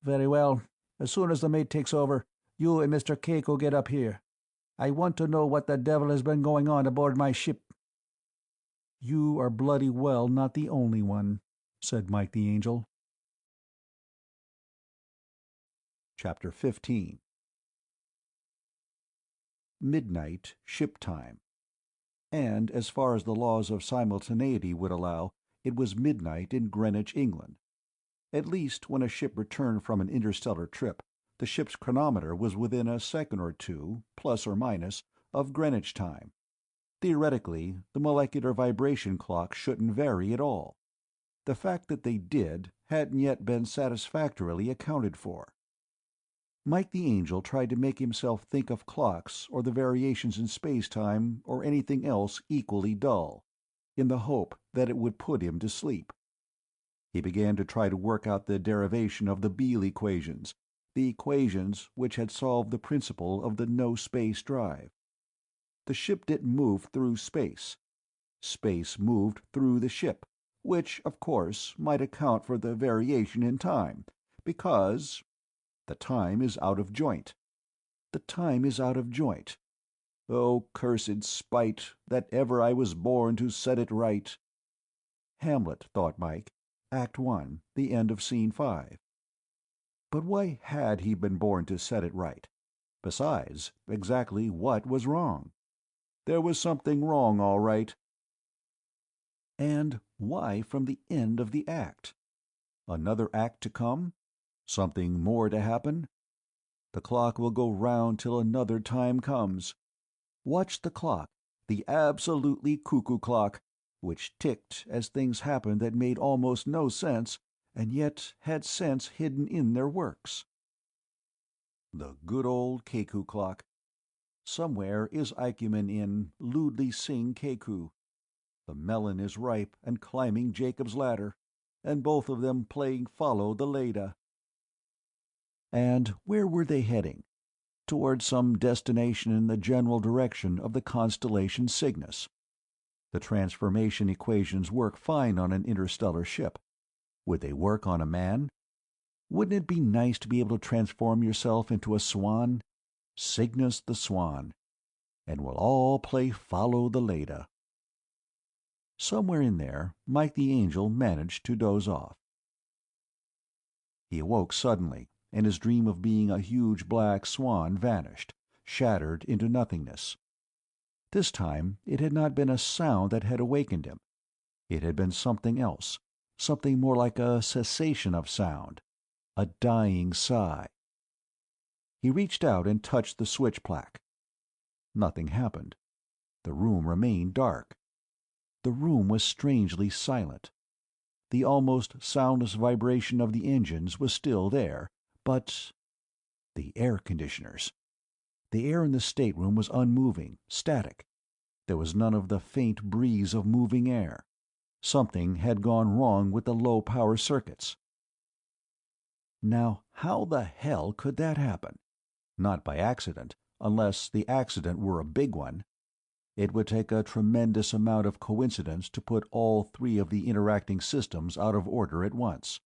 "Very well. As soon as the mate takes over, you and Mr. Keku get up here. I want to know what the devil has been going on aboard my ship." "You are bloody well not the only one," said Mike the Angel. Chapter 15. Midnight, ship time. And, as far as the laws of simultaneity would allow, it was midnight in Greenwich, England. At least when a ship returned from an interstellar trip, the ship's chronometer was within a second or two, plus or minus, of Greenwich time. Theoretically, the molecular vibration clock shouldn't vary at all. The fact that they did hadn't yet been satisfactorily accounted for. Mike the Angel tried to make himself think of clocks or the variations in space-time or anything else equally dull, in the hope that it would put him to sleep. He began to try to work out the derivation of the Beale equations, the equations which had solved the principle of the no-space drive. The ship didn't move through space. Space moved through the ship, which, of course, might account for the variation in time, because the time is out of joint. The time is out of joint. Oh, cursed spite, that ever I was born to set it right. Hamlet, thought Mike. Act 1, the end of Scene 5. But why had he been born to set it right? Besides, exactly what was wrong? There was something wrong, all right. And why from the end of the act? Another act to come? Something more to happen? The clock will go round till another time comes. Watch the clock, the absolutely cuckoo clock, which ticked as things happened that made almost no sense, and yet had sense hidden in their works. The good old cuckoo clock. Somewhere is Ikumen in Lewdly Sing Keku. The melon is ripe and climbing Jacob's ladder, and both of them playing Follow the Leda. And where were they heading? Toward some destination in the general direction of the constellation Cygnus. The transformation equations work fine on an interstellar ship. Would they work on a man? Wouldn't it be nice to be able to transform yourself into a swan? Cygnus the swan. And we'll all play Follow the Leda. Somewhere in there, Mike the Angel managed to doze off. He awoke suddenly, and his dream of being a huge black swan vanished, shattered into nothingness. This time it had not been a sound that had awakened him. It had been something else, something more like a cessation of sound, a dying sigh. He reached out and touched the switch plaque. Nothing happened. The room remained dark. The room was strangely silent. The almost soundless vibration of the engines was still there, but the air conditioners. The air in the stateroom was unmoving, static. There was none of the faint breeze of moving air. Something had gone wrong with the low-power circuits. Now, how the hell could that happen? Not by accident, unless the accident were a big one. It would take a tremendous amount of coincidence to put all three of the interacting systems out of order at once.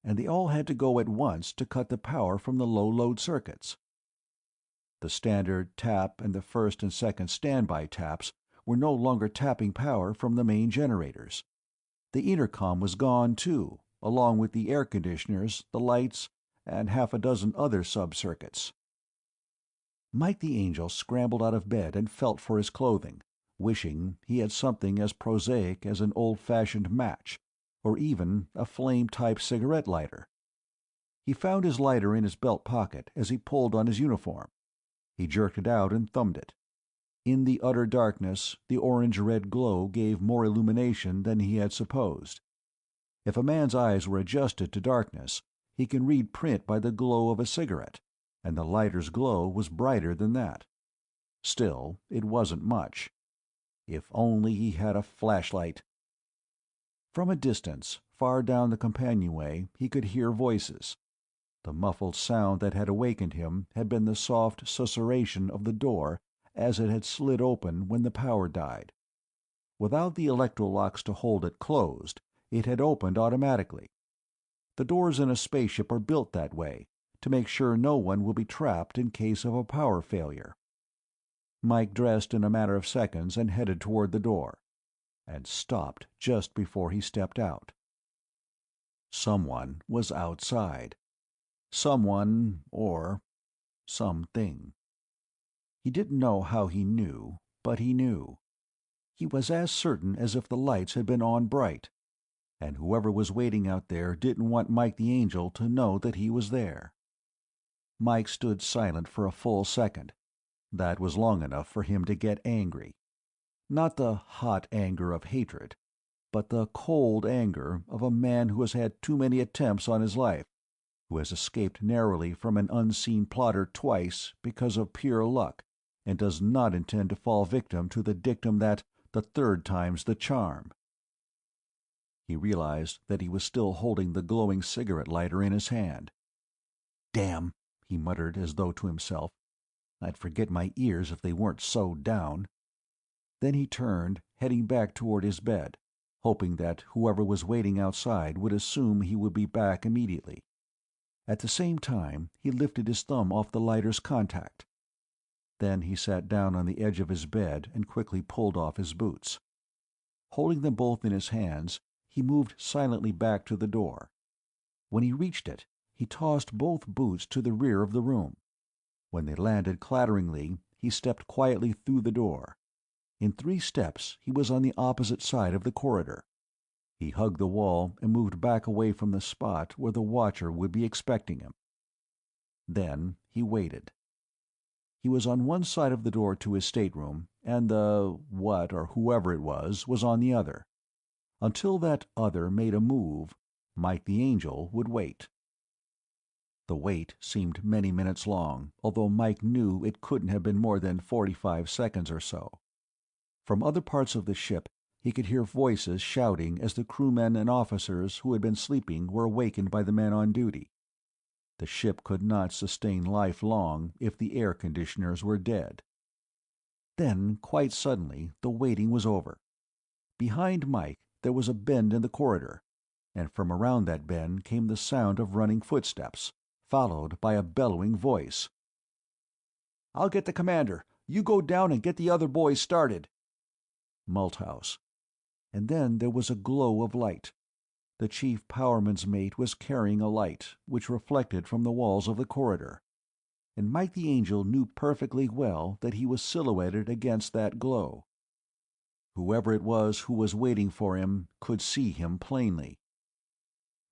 And they all had to go at once to cut the power from the low-load circuits. The standard tap and the first and second standby taps were no longer tapping power from the main generators. The intercom was gone, too, along with the air conditioners, the lights, and half a dozen other sub-circuits. Mike the Angel scrambled out of bed and felt for his clothing, wishing he had something as prosaic as an old-fashioned match, or even a flame-type cigarette lighter. He found his lighter in his belt pocket as he pulled on his uniform. He jerked it out and thumbed it. In the utter darkness, the orange-red glow gave more illumination than he had supposed. If a man's eyes were adjusted to darkness, he can read print by the glow of a cigarette, and the lighter's glow was brighter than that. Still, it wasn't much. If only he had a flashlight. From a distance, far down the companionway, he could hear voices. The muffled sound that had awakened him had been the soft susurration of the door as it had slid open when the power died. Without the electro-locks to hold it closed, it had opened automatically. The doors in a spaceship are built that way, to make sure no one will be trapped in case of a power failure. Mike dressed in a matter of seconds and headed toward the door, and stopped just before he stepped out. Someone was outside. Someone, or something. He didn't know how he knew, but he knew. He was as certain as if the lights had been on bright. and whoever was waiting out there didn't want Mike the Angel to know that he was there. Mike stood silent for a full second. That was long enough for him to get angry. Not the hot anger of hatred, but the cold anger of a man who has had too many attempts on his life, who has escaped narrowly from an unseen plotter twice because of pure luck, and does not intend to fall victim to the dictum that the third time's the charm. He realized that he was still holding the glowing cigarette lighter in his hand. "Damn," he muttered as though to himself. "I'd forget my ears if they weren't sewed down." Then he turned, heading back toward his bed, hoping that whoever was waiting outside would assume he would be back immediately. At the same time, he lifted his thumb off the lighter's contact. Then he sat down on the edge of his bed and quickly pulled off his boots. Holding them both in his hands, he moved silently back to the door. When he reached it, he tossed both boots to the rear of the room. When they landed clatteringly, he stepped quietly through the door. In 3 steps he was on the opposite side of the corridor. He hugged the wall and moved back away from the spot where the watcher would be expecting him. Then he waited. He was on one side of the door to his stateroom, and the what or whoever it was on the other. Until that other made a move, Mike the Angel would wait. The wait seemed many minutes long, although Mike knew it couldn't have been more than 45 seconds or so. From other parts of the ship, he could hear voices shouting as the crewmen and officers who had been sleeping were awakened by the men on duty. The ship could not sustain life long if the air conditioners were dead. Then, quite suddenly, the waiting was over. Behind Mike, there was a bend in the corridor, and from around that bend came the sound of running footsteps, followed by a bellowing voice. "I'll get the commander. You go down and get the other boys started." Malthouse. And then there was a glow of light. The chief powerman's mate was carrying a light, which reflected from the walls of the corridor. And Mike the Angel knew perfectly well that he was silhouetted against that glow. Whoever it was who was waiting for him could see him plainly.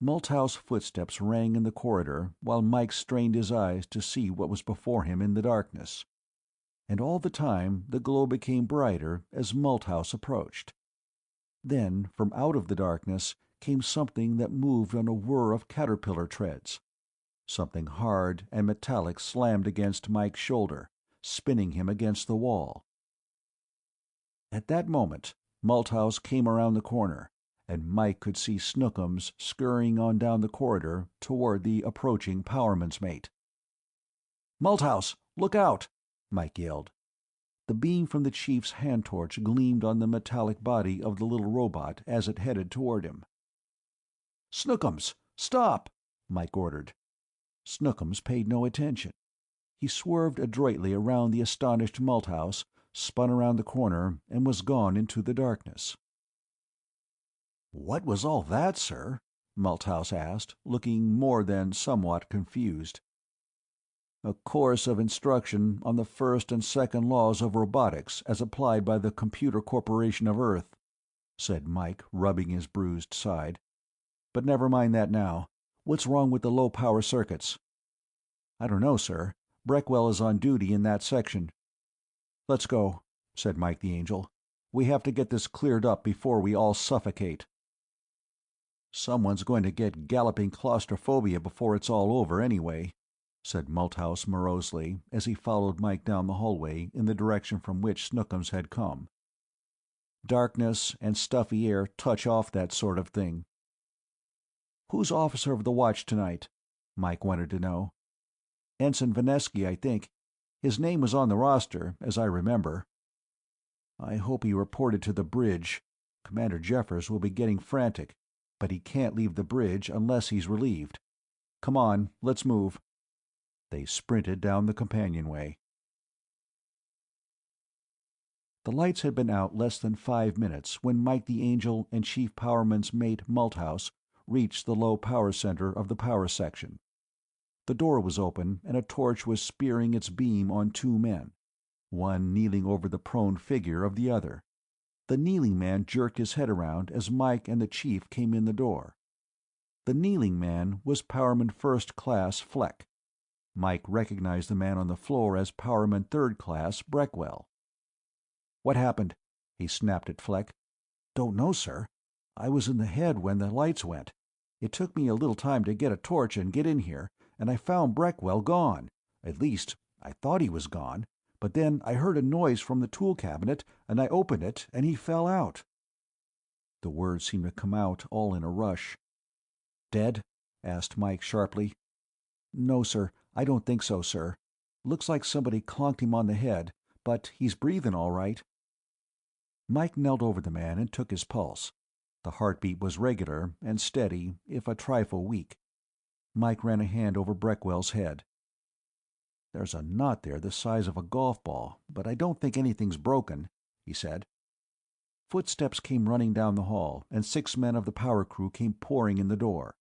Malthouse's footsteps rang in the corridor while Mike strained his eyes to see what was before him in the darkness. And all the time the glow became brighter as Malthouse approached. Then, from out of the darkness, came something that moved on a whir of caterpillar treads. Something hard and metallic slammed against Mike's shoulder, spinning him against the wall. At that moment, Malthouse came around the corner, and Mike could see Snookums scurrying on down the corridor toward the approaching powerman's mate. "Malthouse, look out!" Mike yelled. The beam from the chief's hand-torch gleamed on the metallic body of the little robot as it headed toward him. "Snookums, stop!" Mike ordered. Snookums paid no attention. He swerved adroitly around the astonished Malthouse, spun around the corner, and was gone into the darkness. "What was all that, sir?" Malthouse asked, looking more than somewhat confused. "A course of instruction on the first and second laws of robotics as applied by the Computer Corporation of Earth," said Mike, rubbing his bruised side. "But never mind that now. What's wrong with the low-power circuits?" "I don't know, sir. Breckwell is on duty in that section." "Let's go," said Mike the Angel. "We have to get this cleared up before we all suffocate." "Someone's going to get galloping claustrophobia before it's all over, anyway," said Malthouse morosely as he followed Mike down the hallway in the direction from which Snookums had come. "Darkness and stuffy air touch off that sort of thing." "Who's officer of the watch tonight?" Mike wanted to know. "Ensign Vanesky, I think. His name was on the roster, as I remember." "I hope he reported to the bridge. Commander Jeffers will be getting frantic, but he can't leave the bridge unless he's relieved. Come on, let's move." They sprinted down the companionway. The lights had been out less than 5 minutes when Mike the Angel and Chief Powerman's mate Malthouse reached the low power center of the power section. The door was open, and a torch was spearing its beam on 2 men, one kneeling over the prone figure of the other. The kneeling man jerked his head around as Mike and the chief came in the door. The kneeling man was Powerman First Class Fleck. Mike recognized the man on the floor as Powerman Third Class Breckwell. "What happened?" he snapped at Fleck. "Don't know, sir. I was in the head when the lights went. It took me a little time to get a torch and get in here, and I found Breckwell gone. At least, I thought he was gone. But then I heard a noise from the tool cabinet, and I opened it, and he fell out." The words seemed to come out all in a rush. "Dead?" asked Mike sharply. "No, sir. I don't think so, sir. Looks like somebody clonked him on the head, but he's breathing all right." Mike knelt over the man and took his pulse. The heartbeat was regular and steady, if a trifle weak. Mike ran a hand over Breckwell's head. "There's a knot there the size of a golf ball, but I don't think anything's broken," he said. Footsteps came running down the hall, and 6 men of the power crew came pouring in the door.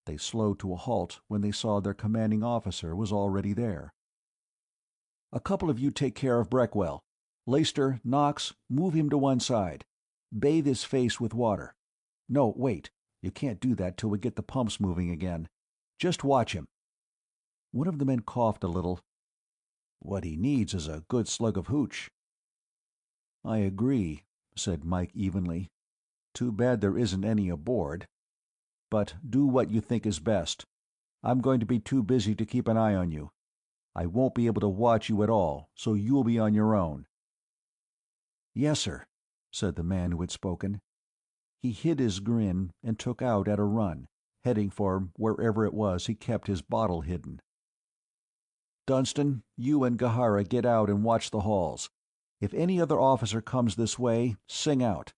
They slowed to a halt when they saw their commanding officer was already there. "A couple of you take care of Breckwell. Laister, Knox, move him to one side. Bathe his face with water. No, wait. You can't do that till we get the pumps moving again. Just watch him." One of the men coughed a little. "What he needs is a good slug of hooch." "I agree," said Mike evenly. "Too bad there isn't any aboard. But do what you think is best. I'm going to be too busy to keep an eye on you. I won't be able to watch you at all, so you'll be on your own." "Yes, sir," said the man who had spoken. He hid his grin and took out at a run, heading for wherever it was he kept his bottle hidden. "Dunstan, you and Gahara get out and watch the halls. If any other officer comes this way, sing out."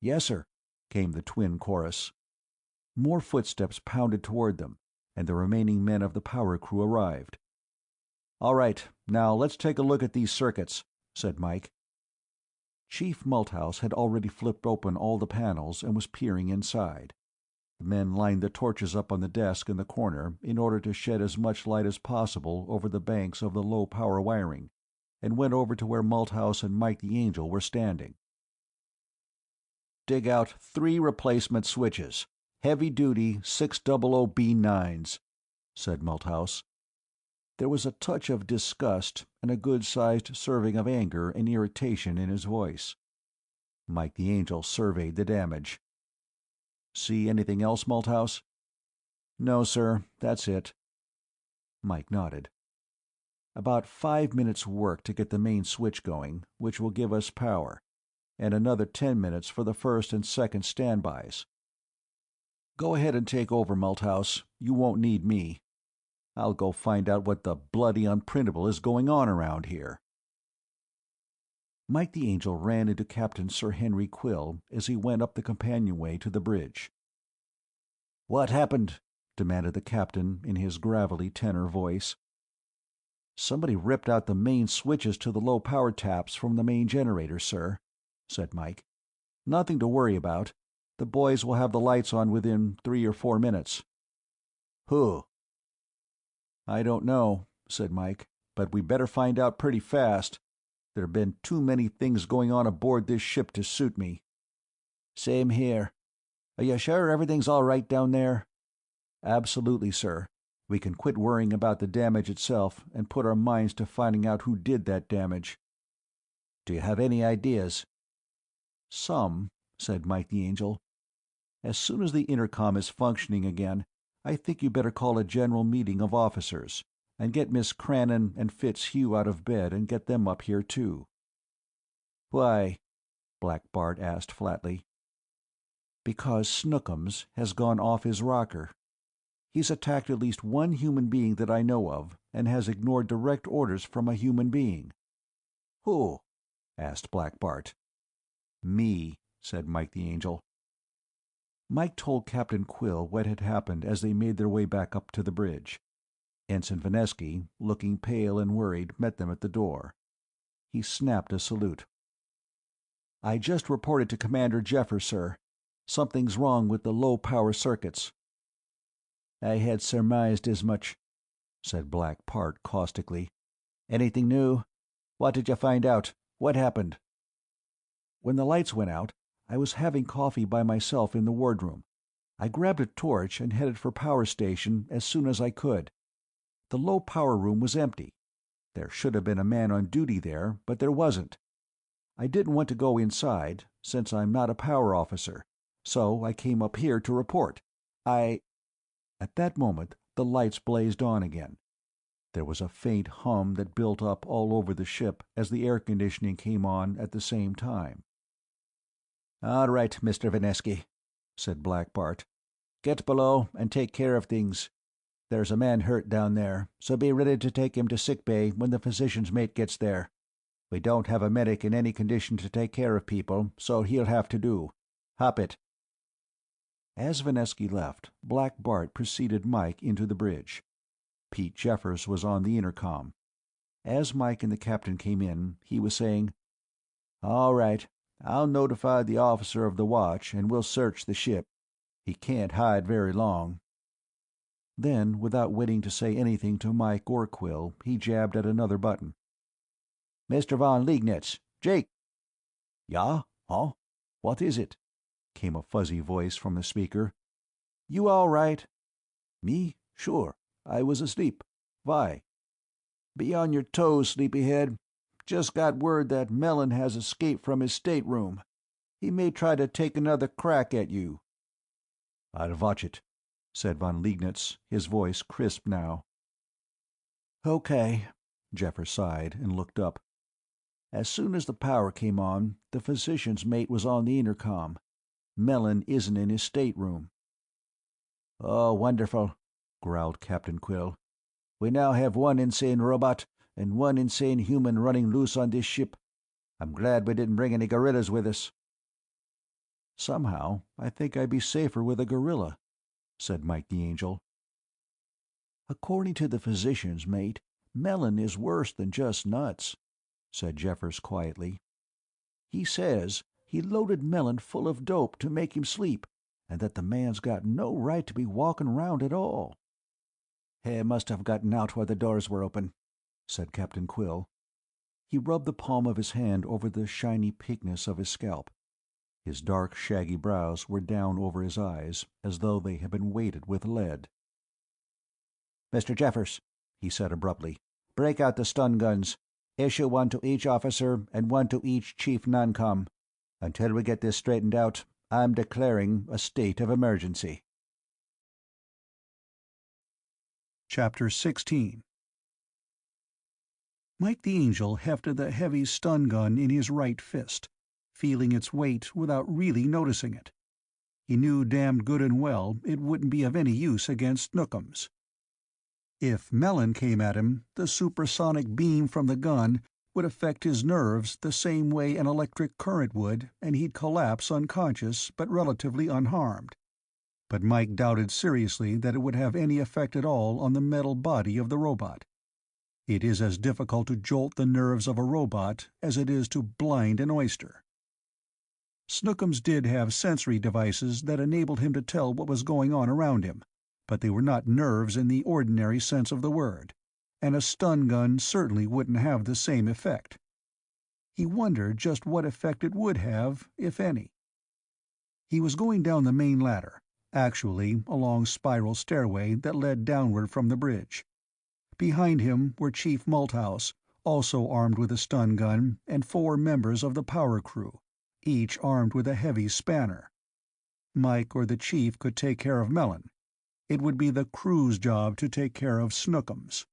"Yes, sir," came the twin chorus. More footsteps pounded toward them, and the remaining men of the power crew arrived. "All right, now let's take a look at these circuits," said Mike. Chief Malthouse had already flipped open all the panels and was peering inside. The men lined the torches up on the desk in the corner in order to shed as much light as possible over the banks of the low-power wiring, and went over to where Malthouse and Mike the Angel were standing. "Dig out 3 replacement switches. Heavy-duty 600B9s," said Malthouse. There was a touch of disgust and a good-sized serving of anger and irritation in his voice. Mike the Angel surveyed the damage. "See anything else, Malthouse?" "No, sir, that's it." Mike nodded. "About 5 minutes' work to get the main switch going, which will give us power, and another 10 minutes for the first and second standbys. Go ahead and take over, Malthouse. You won't need me. I'll go find out what the bloody unprintable is going on around here." Mike the Angel ran into Captain Sir Henry Quill as he went up the companionway to the bridge. "What happened?" demanded the captain in his gravelly tenor voice. "Somebody ripped out the main switches to the low-power taps from the main generator, sir," said Mike. "Nothing to worry about. The boys will have the lights on within 3 or 4 minutes." "Who?" "I don't know," said Mike, "but we better find out pretty fast. There have been too many things going on aboard this ship to suit me." "Same here. Are you sure everything's all right down there?" "Absolutely, sir. We can quit worrying about the damage itself and put our minds to finding out who did that damage." "Do you have any ideas?" "Some," said Mike the Angel. "As soon as the intercom is functioning again, I think you better call a general meeting of officers, and get Miss Crannon and Fitzhugh out of bed and get them up here too." "Why?" Black Bart asked flatly. "Because Snookums has gone off his rocker. He's attacked at least one human being that I know of, and has ignored direct orders from a human being." "Who?" asked Black Bart. "Me," said Mike the Angel. Mike told Captain Quill what had happened as they made their way back up to the bridge. Ensign Vanesky, looking pale and worried, met them at the door. He snapped a salute. "I just reported to Commander Jeffers, sir. Something's wrong with the low-power circuits." "I had surmised as much," said Black Bart caustically. "Anything new? What did you find out? What happened?" When the lights went out, I was having coffee by myself in the wardroom. I grabbed a torch and headed for power station as soon as I could. The low power room was empty. There should have been a man on duty there, but there wasn't. I didn't want to go inside, since I'm not a power officer, so I came up here to report. At that moment, the lights blazed on again. There was a faint hum that built up all over the ship as the air conditioning came on at the same time. "All right, Mr. Vinesky," said Black Bart. "Get below and take care of things. There's a man hurt down there, so be ready to take him to sickbay when the physician's mate gets there. We don't have a medic in any condition to take care of people, so he'll have to do. Hop it." As Vinesky left, Black Bart preceded Mike into the bridge. Pete Jeffers was on the intercom. As Mike and the captain came in, he was saying, "All right, I'll notify the officer of the watch and we'll search the ship. He can't hide very long." Then, without waiting to say anything to Mike or Quill, he jabbed at another button. "Mr. von Liegnitz, Jake." "Ja? Huh? What is it?" came a fuzzy voice from the speaker. "You all right?" "Me? Sure. I was asleep. Why?" "Be on your toes, sleepyhead. Just got word that Mellon has escaped from his stateroom. He may try to take another crack at you." "I'll watch it," said von Liegnitz, his voice crisp now. "Okay." Jeffers sighed and looked up. "As soon as the power came on, the physician's mate was on the intercom. Mellon isn't in his stateroom." "Oh, wonderful," growled Captain Quill. "We now have one insane robot and one insane human running loose on this ship. I'm glad we didn't bring any gorillas with us." "Somehow, I think I'd be safer with a gorilla," said Mike the Angel. "According to the physician's mate, Mellon is worse than just nuts," said Jeffers quietly. "He says he loaded Mellon full of dope to make him sleep, and that the man's got no right to be walking around at all." "He must have gotten out while the doors were open," said Captain Quill. He rubbed the palm of his hand over the shiny pinkness of his scalp. His dark, shaggy brows were down over his eyes, as though they had been weighted with lead. "Mr. Jeffers," he said abruptly, "break out the stun guns. Issue one to each officer and one to each chief non-com. Until we get this straightened out, I'm declaring a state of emergency." Chapter 16. Mike the Angel hefted the heavy stun gun in his right fist, feeling its weight without really noticing it. He knew damned good and well it wouldn't be of any use against Snookums. If Mellon came at him, the supersonic beam from the gun would affect his nerves the same way an electric current would, and he'd collapse unconscious but relatively unharmed. But Mike doubted seriously that it would have any effect at all on the metal body of the robot. It is as difficult to jolt the nerves of a robot as it is to blind an oyster. Snookums did have sensory devices that enabled him to tell what was going on around him, but they were not nerves in the ordinary sense of the word, and a stun gun certainly wouldn't have the same effect. He wondered just what effect it would have, if any. He was going down the main ladder, actually a long spiral stairway that led downward from the bridge. Behind him were Chief Malthouse, also armed with a stun gun, and 4 members of the power crew, each armed with a heavy spanner. Mike or the Chief could take care of Mellon. It would be the crew's job to take care of Snookums.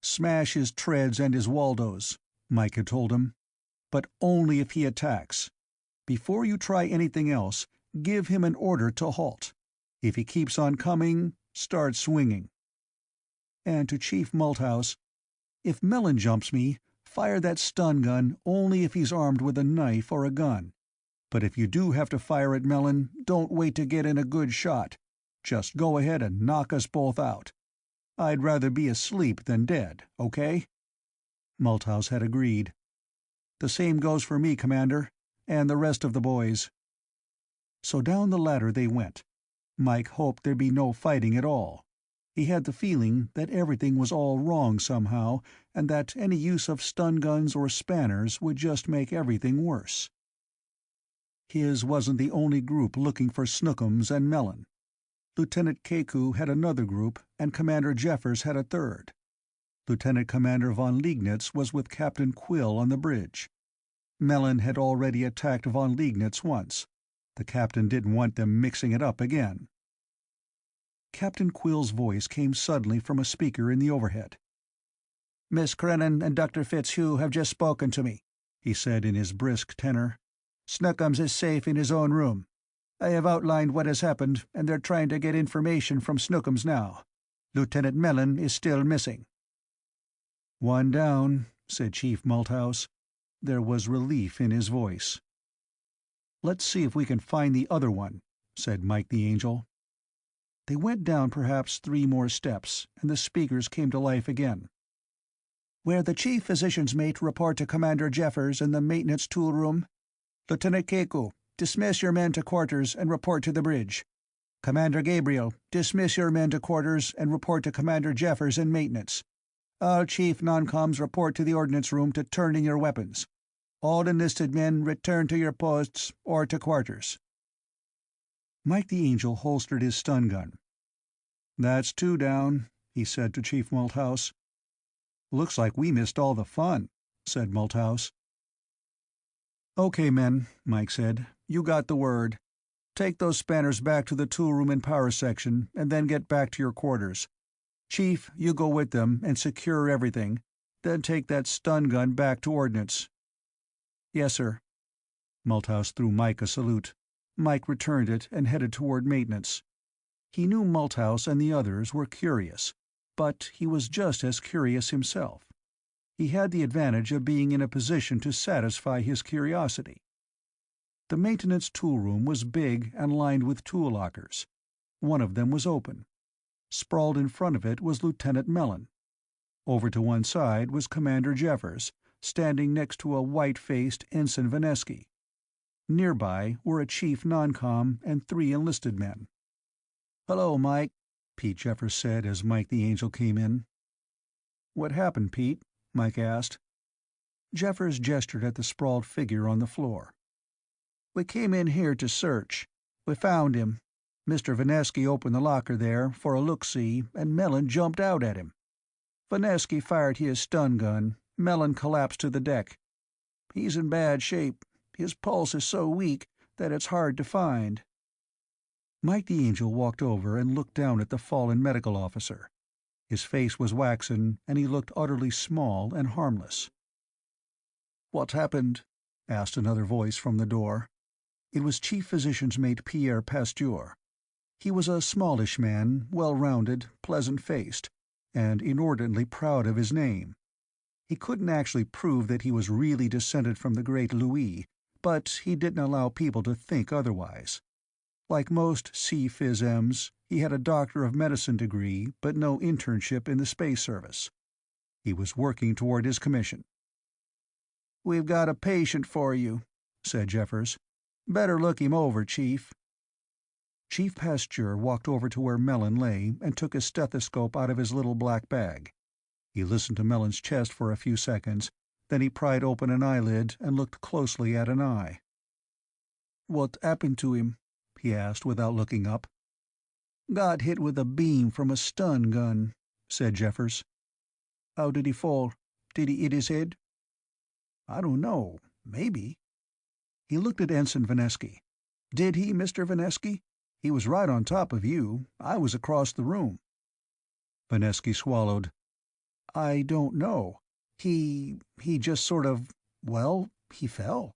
"Smash his treads and his Waldos," Mike had told him. "But only if he attacks. Before you try anything else, give him an order to halt. If he keeps on coming, start swinging." And to Chief Malthouse, "If Mellon jumps me, fire that stun gun only if he's armed with a knife or a gun. But if you do have to fire at Mellon, don't wait to get in a good shot. Just go ahead and knock us both out. I'd rather be asleep than dead, okay?" Malthouse had agreed. "The same goes for me, Commander, and the rest of the boys." So down the ladder they went. Mike hoped there'd be no fighting at all. He had the feeling that everything was all wrong somehow, and that any use of stun guns or spanners would just make everything worse. His wasn't the only group looking for Snookums and Melon. Lieutenant Keku had another group, and Commander Jeffers had a third. Lieutenant Commander von Liegnitz was with Captain Quill on the bridge. Melon had already attacked von Liegnitz once. The captain didn't want them mixing it up again. Captain Quill's voice came suddenly from a speaker in the overhead. "Miss Crannon and Dr. Fitzhugh have just spoken to me," he said in his brisk tenor. "Snookums is safe in his own room. I have outlined what has happened, and they're trying to get information from Snookums now. Lieutenant Melon is still missing." "One down," said Chief Malthouse. There was relief in his voice. "Let's see if we can find the other one," said Mike the Angel. They went down perhaps 3 more steps, and the speakers came to life again. "Where the chief physician's mate report to Commander Jeffers in the maintenance tool room. Lieutenant Keku, dismiss your men to quarters and report to the bridge. Commander Gabriel, dismiss your men to quarters and report to Commander Jeffers in maintenance. All chief non-coms report to the ordnance room to turn in your weapons. All enlisted men return to your posts or to quarters." Mike the Angel holstered his stun gun. "That's 2 down," he said to Chief Malthouse. "Looks like we missed all the fun," said Malthouse. "Okay, men," Mike said. "You got the word. Take those spanners back to the tool room and power section, and then get back to your quarters. Chief, you go with them and secure everything, then take that stun gun back to ordnance." "Yes, sir." Malthouse threw Mike a salute. Mike returned it and headed toward maintenance. He knew Malthouse and the others were curious, but he was just as curious himself. He had the advantage of being in a position to satisfy his curiosity. The maintenance tool room was big and lined with tool lockers. One of them was open. Sprawled in front of it was Lieutenant Melon. Over to one side was Commander Jeffers, standing next to a white-faced Ensign Vanesky. Nearby were a chief non-com and 3 enlisted men. "Hello, Mike," Pete Jeffers said as Mike the Angel came in. "What happened, Pete?" Mike asked. Jeffers gestured at the sprawled figure on the floor. "We came in here to search. We found him. Mr. Vanesky opened the locker there for a look-see, and Melon jumped out at him. Vanesky fired his stun gun. Melon collapsed to the deck. He's in bad shape. His pulse is so weak that it's hard to find." Mike the Angel walked over and looked down at the fallen medical officer. His face was waxen, and he looked utterly small and harmless. "What happened?" asked another voice from the door. It was Chief Physician's Mate Pierre Pasteur. He was a smallish man, well-rounded, pleasant-faced, and inordinately proud of his name. He couldn't actually prove that he was really descended from the great Louis, but he didn't allow people to think otherwise. Like most C-Phys-Ms, he had a Doctor of Medicine degree but no internship in the space service. He was working toward his commission. "We've got a patient for you," said Jeffers. "Better look him over, Chief." Chief Pasteur walked over to where Melon lay and took his stethoscope out of his little black bag. He listened to Melon's chest for a few seconds, then he pried open an eyelid and looked closely at an eye. "What happened to him?" he asked without looking up. "Got hit with a beam from a stun gun," said Jeffers. "How did he fall? Did he hit his head?" "I don't know. Maybe." He looked at Ensign Vanesky. "Did he, Mr. Vanesky? He was right on top of you. I was across the room." Vanesky swallowed. "I don't know. He just sort of, well, he fell."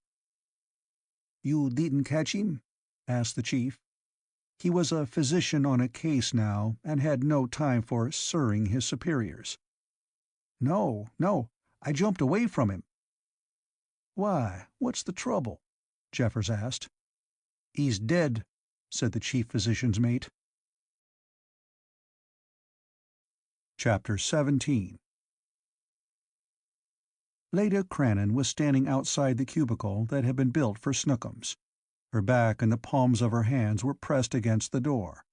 "You didn't catch him?" asked the chief. He was a physician on a case now, and had no time for sirring his superiors. No, I jumped away from him." "Why, what's the trouble?" Jeffers asked. "He's dead," said the chief physician's mate. Chapter 17. Leda Crannon was standing outside the cubicle that had been built for Snookums. Her back and the palms of her hands were pressed against the door.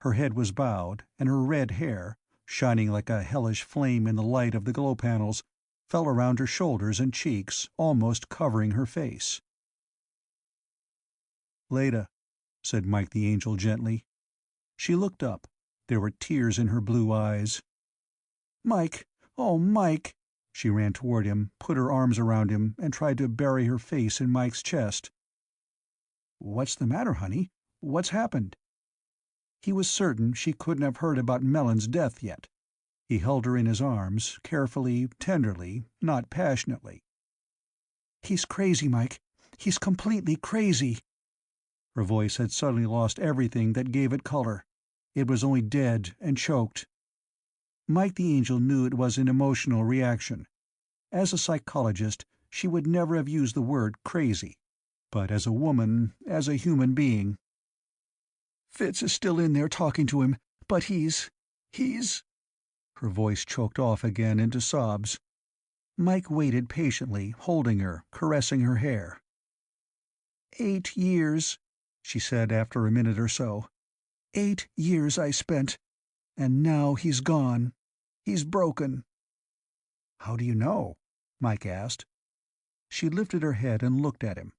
Her head was bowed, and her red hair, shining like a hellish flame in the light of the glow panels, fell around her shoulders and cheeks, almost covering her face. "Leda," said Mike the Angel gently. She looked up. There were tears in her blue eyes. "Mike! Oh, Mike!" She ran toward him, put her arms around him, and tried to bury her face in Mike's chest. "What's the matter, honey? What's happened?" He was certain she couldn't have heard about Melon's death yet. He held her in his arms, carefully, tenderly, not passionately. "He's crazy, Mike. He's completely crazy." Her voice had suddenly lost everything that gave it color. It was only dead and choked. Mike the Angel knew it was an emotional reaction. As a psychologist, she would never have used the word crazy. But as a woman, as a human being— "Fitz is still in there talking to him, but he's— Her voice choked off again into sobs. Mike waited patiently, holding her, caressing her hair. 8 years, she said after a minute or so. 8 years I spent, and now he's gone. He's broken." "How do you know?" Mike asked. She lifted her head and looked at him.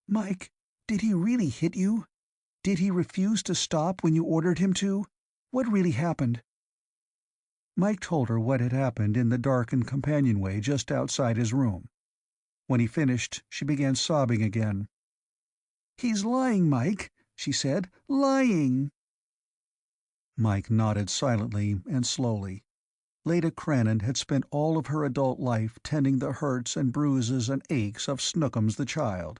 "Mike, did he really hit you? Did he refuse to stop when you ordered him to? What really happened?" Mike told her what had happened in the darkened companionway just outside his room. When he finished, she began sobbing again. "He's lying, Mike," she said. "Lying!" Mike nodded silently and slowly. Leda Crannon had spent all of her adult life tending the hurts and bruises and aches of Snookums the child.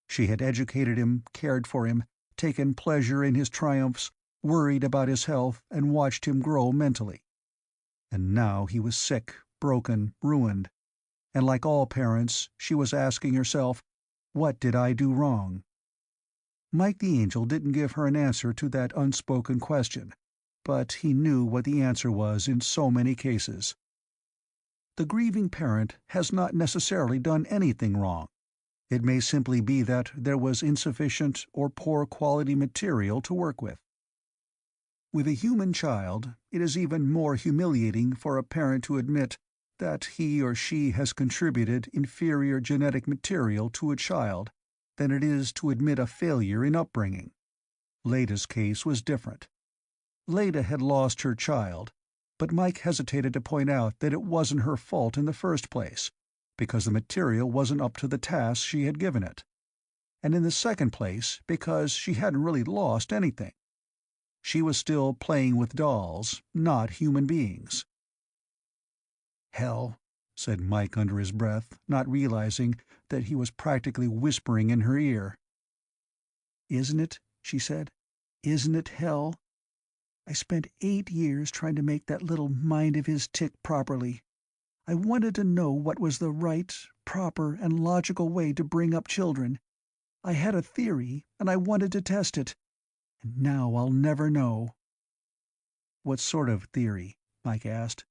She had educated him, cared for him, taken pleasure in his triumphs, worried about his health, and watched him grow mentally. And now he was sick, broken, ruined. And like all parents, she was asking herself, what did I do wrong? Mike the Angel didn't give her an answer to that unspoken question, but he knew what the answer was in so many cases. The grieving parent has not necessarily done anything wrong. It may simply be that there was insufficient or poor quality material to work with. With a human child, it is even more humiliating for a parent to admit that he or she has contributed inferior genetic material to a child than it is to admit a failure in upbringing. Leda's case was different. Leda had lost her child, but Mike hesitated to point out that it wasn't her fault in the first place, because the material wasn't up to the task she had given it. And in the second place, because she hadn't really lost anything. She was still playing with dolls, not human beings. "Hell," said Mike under his breath, not realizing that he was practically whispering in her ear. "Isn't it?" she said. "Isn't it hell? I spent 8 years trying to make that little mind of his tick properly. I wanted to know what was the right, proper, and logical way to bring up children. I had a theory, and I wanted to test it. And now I'll never know." "What sort of theory?" Mike asked.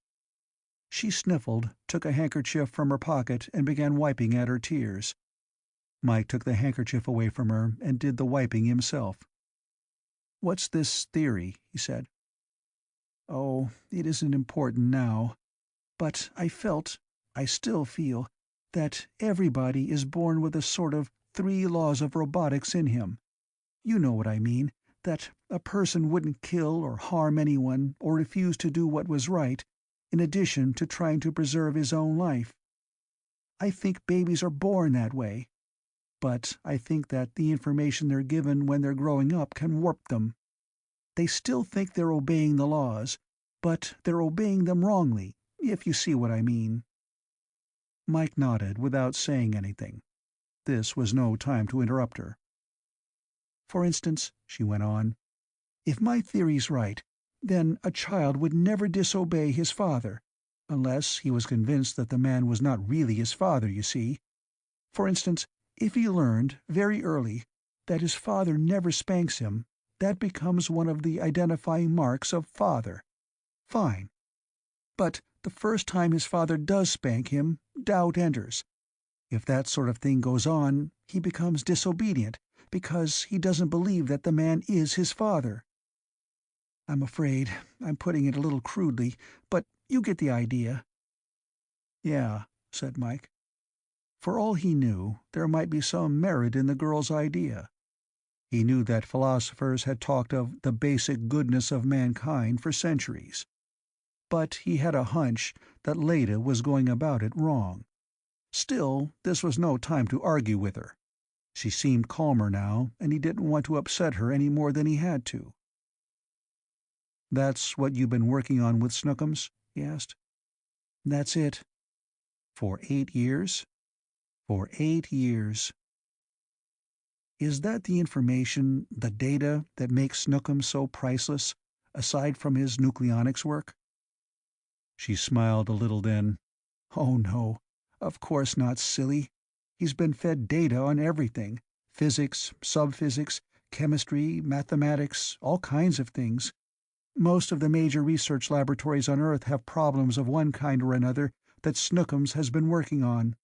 She sniffled, took a handkerchief from her pocket, and began wiping at her tears. Mike took the handkerchief away from her and did the wiping himself. "What's this theory?" he said. "Oh, it isn't important now. But I still feel, that everybody is born with a sort of 3 laws of robotics in him. You know what I mean, that a person wouldn't kill or harm anyone or refuse to do what was right, in addition to trying to preserve his own life. I think babies are born that way. But I think that the information they're given when they're growing up can warp them. They still think they're obeying the laws, but they're obeying them wrongly, if you see what I mean." Mike nodded without saying anything. This was no time to interrupt her. "For instance," she went on, "if my theory's right, then a child would never disobey his father, unless he was convinced that the man was not really his father, you see. For instance, if he learned, very early, that his father never spanks him, that becomes one of the identifying marks of father. Fine. But the first time his father does spank him, doubt enters. If that sort of thing goes on, he becomes disobedient, because he doesn't believe that the man is his father. I'm afraid I'm putting it a little crudely, but you get the idea." "Yeah," said Mike. For all he knew, there might be some merit in the girl's idea. He knew that philosophers had talked of the basic goodness of mankind for centuries. But he had a hunch that Leda was going about it wrong. Still, this was no time to argue with her. She seemed calmer now, and he didn't want to upset her any more than he had to. "That's what you've been working on with Snookums?" he asked. "That's it." "For 8 years?" "For 8 years." "Is that the information, the data, that makes Snookums so priceless, aside from his nucleonics work?" She smiled a little then. "Oh no, of course not, silly. He's been fed data on everything. Physics, subphysics, chemistry, mathematics, all kinds of things. Most of the major research laboratories on Earth have problems of one kind or another that Snookums has been working on.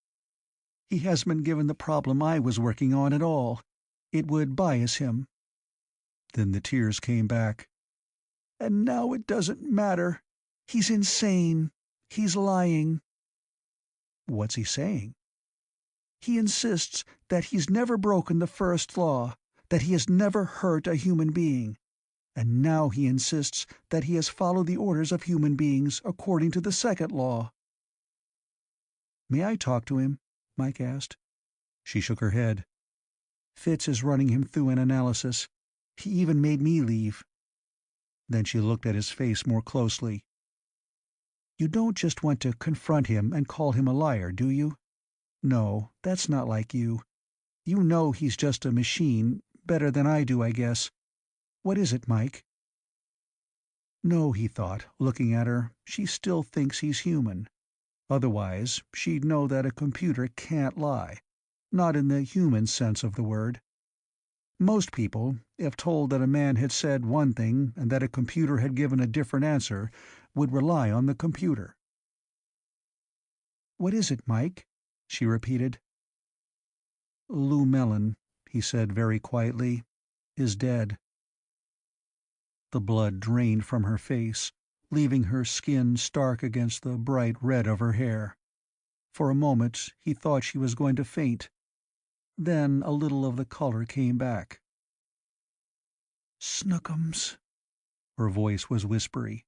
He hasn't been given the problem I was working on at all. It would bias him." Then the tears came back. "And now it doesn't matter. He's insane. He's lying." "What's he saying?" "He insists that he's never broken the first law, that he has never hurt a human being. And now he insists that he has followed the orders of human beings according to the second law." "May I talk to him?" Mike asked. She shook her head. "Fitz is running him through an analysis. He even made me leave." Then she looked at his face more closely. "You don't just want to confront him and call him a liar, do you? No, that's not like you. You know he's just a machine, better than I do, I guess. What is it, Mike?" No, he thought, looking at her, she still thinks he's human. Otherwise, she'd know that a computer can't lie. Not in the human sense of the word. Most people, if told that a man had said one thing and that a computer had given a different answer, would rely on the computer. "What is it, Mike?" she repeated. "Lou Mellon," he said very quietly, "is dead." The blood drained from her face, leaving her skin stark against the bright red of her hair. For a moment he thought she was going to faint. Then a little of the color came back. "Snookums." Her voice was whispery.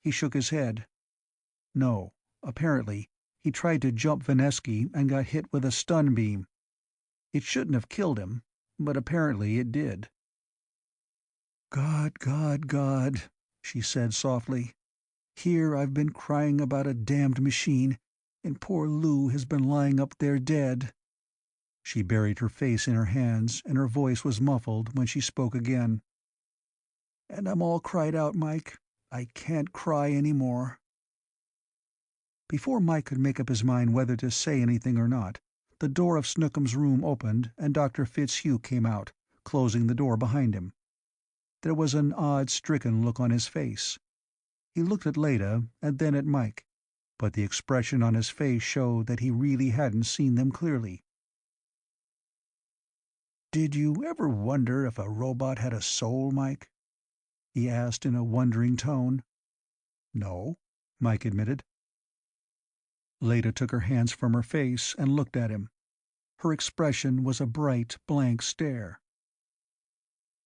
He shook his head. No, apparently he tried to jump Vanesky and got hit with a stun beam. It shouldn't have killed him, but apparently it did. "God, God, God," she said softly. "Here I've been crying about a damned machine, and poor Lou has been lying up there dead." She buried her face in her hands, and her voice was muffled when she spoke again. "And I'm all cried out, Mike. I can't cry any more." Before Mike could make up his mind whether to say anything or not, the door of Snookum's room opened and Dr. Fitzhugh came out, closing the door behind him. There was an odd, stricken look on his face. He looked at Leda and then at Mike, but the expression on his face showed that he really hadn't seen them clearly. "Did you ever wonder if a robot had a soul, Mike?" he asked in a wondering tone. "No," Mike admitted. Leda took her hands from her face and looked at him. Her expression was a bright, blank stare.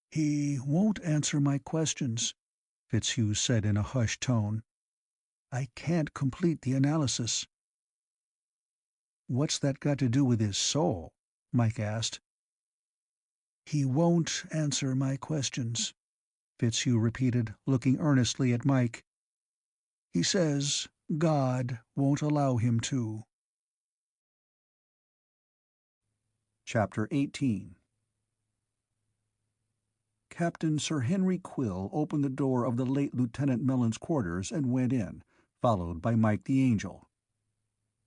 "He won't answer my questions," Fitzhugh said in a hushed tone. "I can't complete the analysis." "What's that got to do with his soul?" Mike asked. "He won't answer my questions," Fitzhugh repeated, looking earnestly at Mike. "He says God won't allow him to." Chapter 18. Captain Sir Henry Quill opened the door of the late Lieutenant Mellon's quarters and went in, followed by Mike the Angel.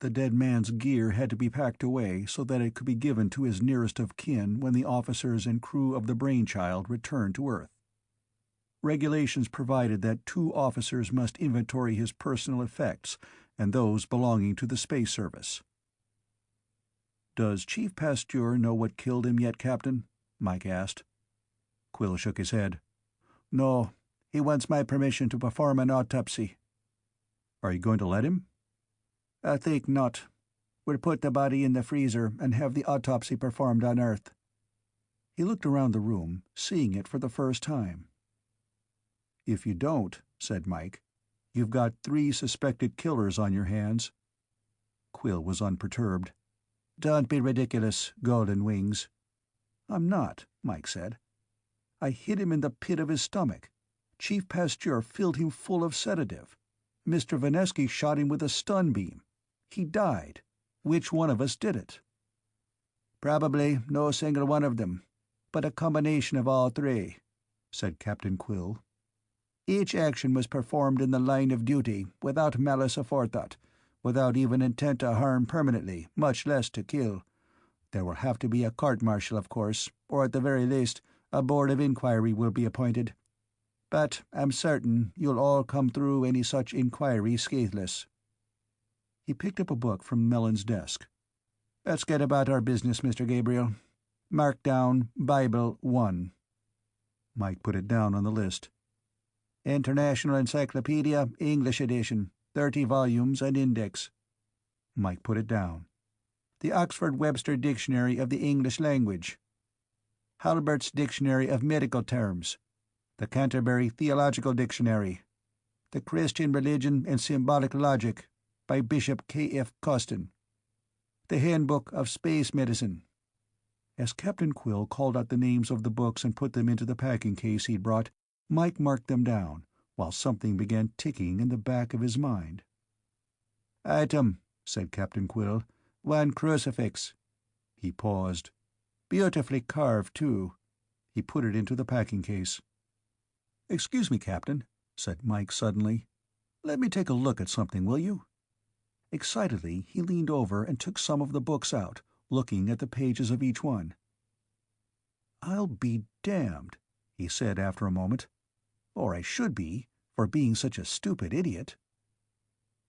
The dead man's gear had to be packed away so that it could be given to his nearest of kin when the officers and crew of the Brainchild returned to Earth. Regulations provided that 2 officers must inventory his personal effects and those belonging to the space service. "Does Chief Pasteur know what killed him yet, Captain?" Mike asked. Quill shook his head. "No. He wants my permission to perform an autopsy." "Are you going to let him?" "I think not. We'll put the body in the freezer and have the autopsy performed on Earth." He looked around the room, seeing it for the first time. "If you don't," said Mike, "you've got 3 suspected killers on your hands." Quill was unperturbed. "Don't be ridiculous, Golden Wings." "I'm not," Mike said. "I hit him in the pit of his stomach. Chief Pasteur filled him full of sedative. Mr. Vanesky shot him with a stun beam. He died. Which one of us did it?" "Probably no single one of them, but a combination of all 3," said Captain Quill. "Each action was performed in the line of duty, without malice aforethought, without even intent to harm permanently, much less to kill. There will have to be a court-martial, of course, or at the very least, a board of inquiry will be appointed. But I'm certain you'll all come through any such inquiry scatheless." He picked up a book from Mellon's desk. "Let's get about our business, Mr. Gabriel. Mark down Bible 1. Mike put it down on the list. "International Encyclopedia, English edition, 30 volumes and index." Mike put it down. "The Oxford Webster Dictionary of the English Language. Halbert's Dictionary of Medical Terms. The Canterbury Theological Dictionary. The Christian Religion and Symbolic Logic, by Bishop K.F. Costin. The Handbook of Space Medicine." As Captain Quill called out the names of the books and put them into the packing case he'd brought, Mike marked them down, while something began ticking in the back of his mind. "Item," said Captain Quill, "1 crucifix." He paused. "Beautifully carved, too." He put it into the packing case. "Excuse me, Captain," said Mike suddenly. "Let me take a look at something, will you?" Excitedly, he leaned over and took some of the books out, looking at the pages of each one. "I'll be damned," he said after a moment. "Or I should be, for being such a stupid idiot."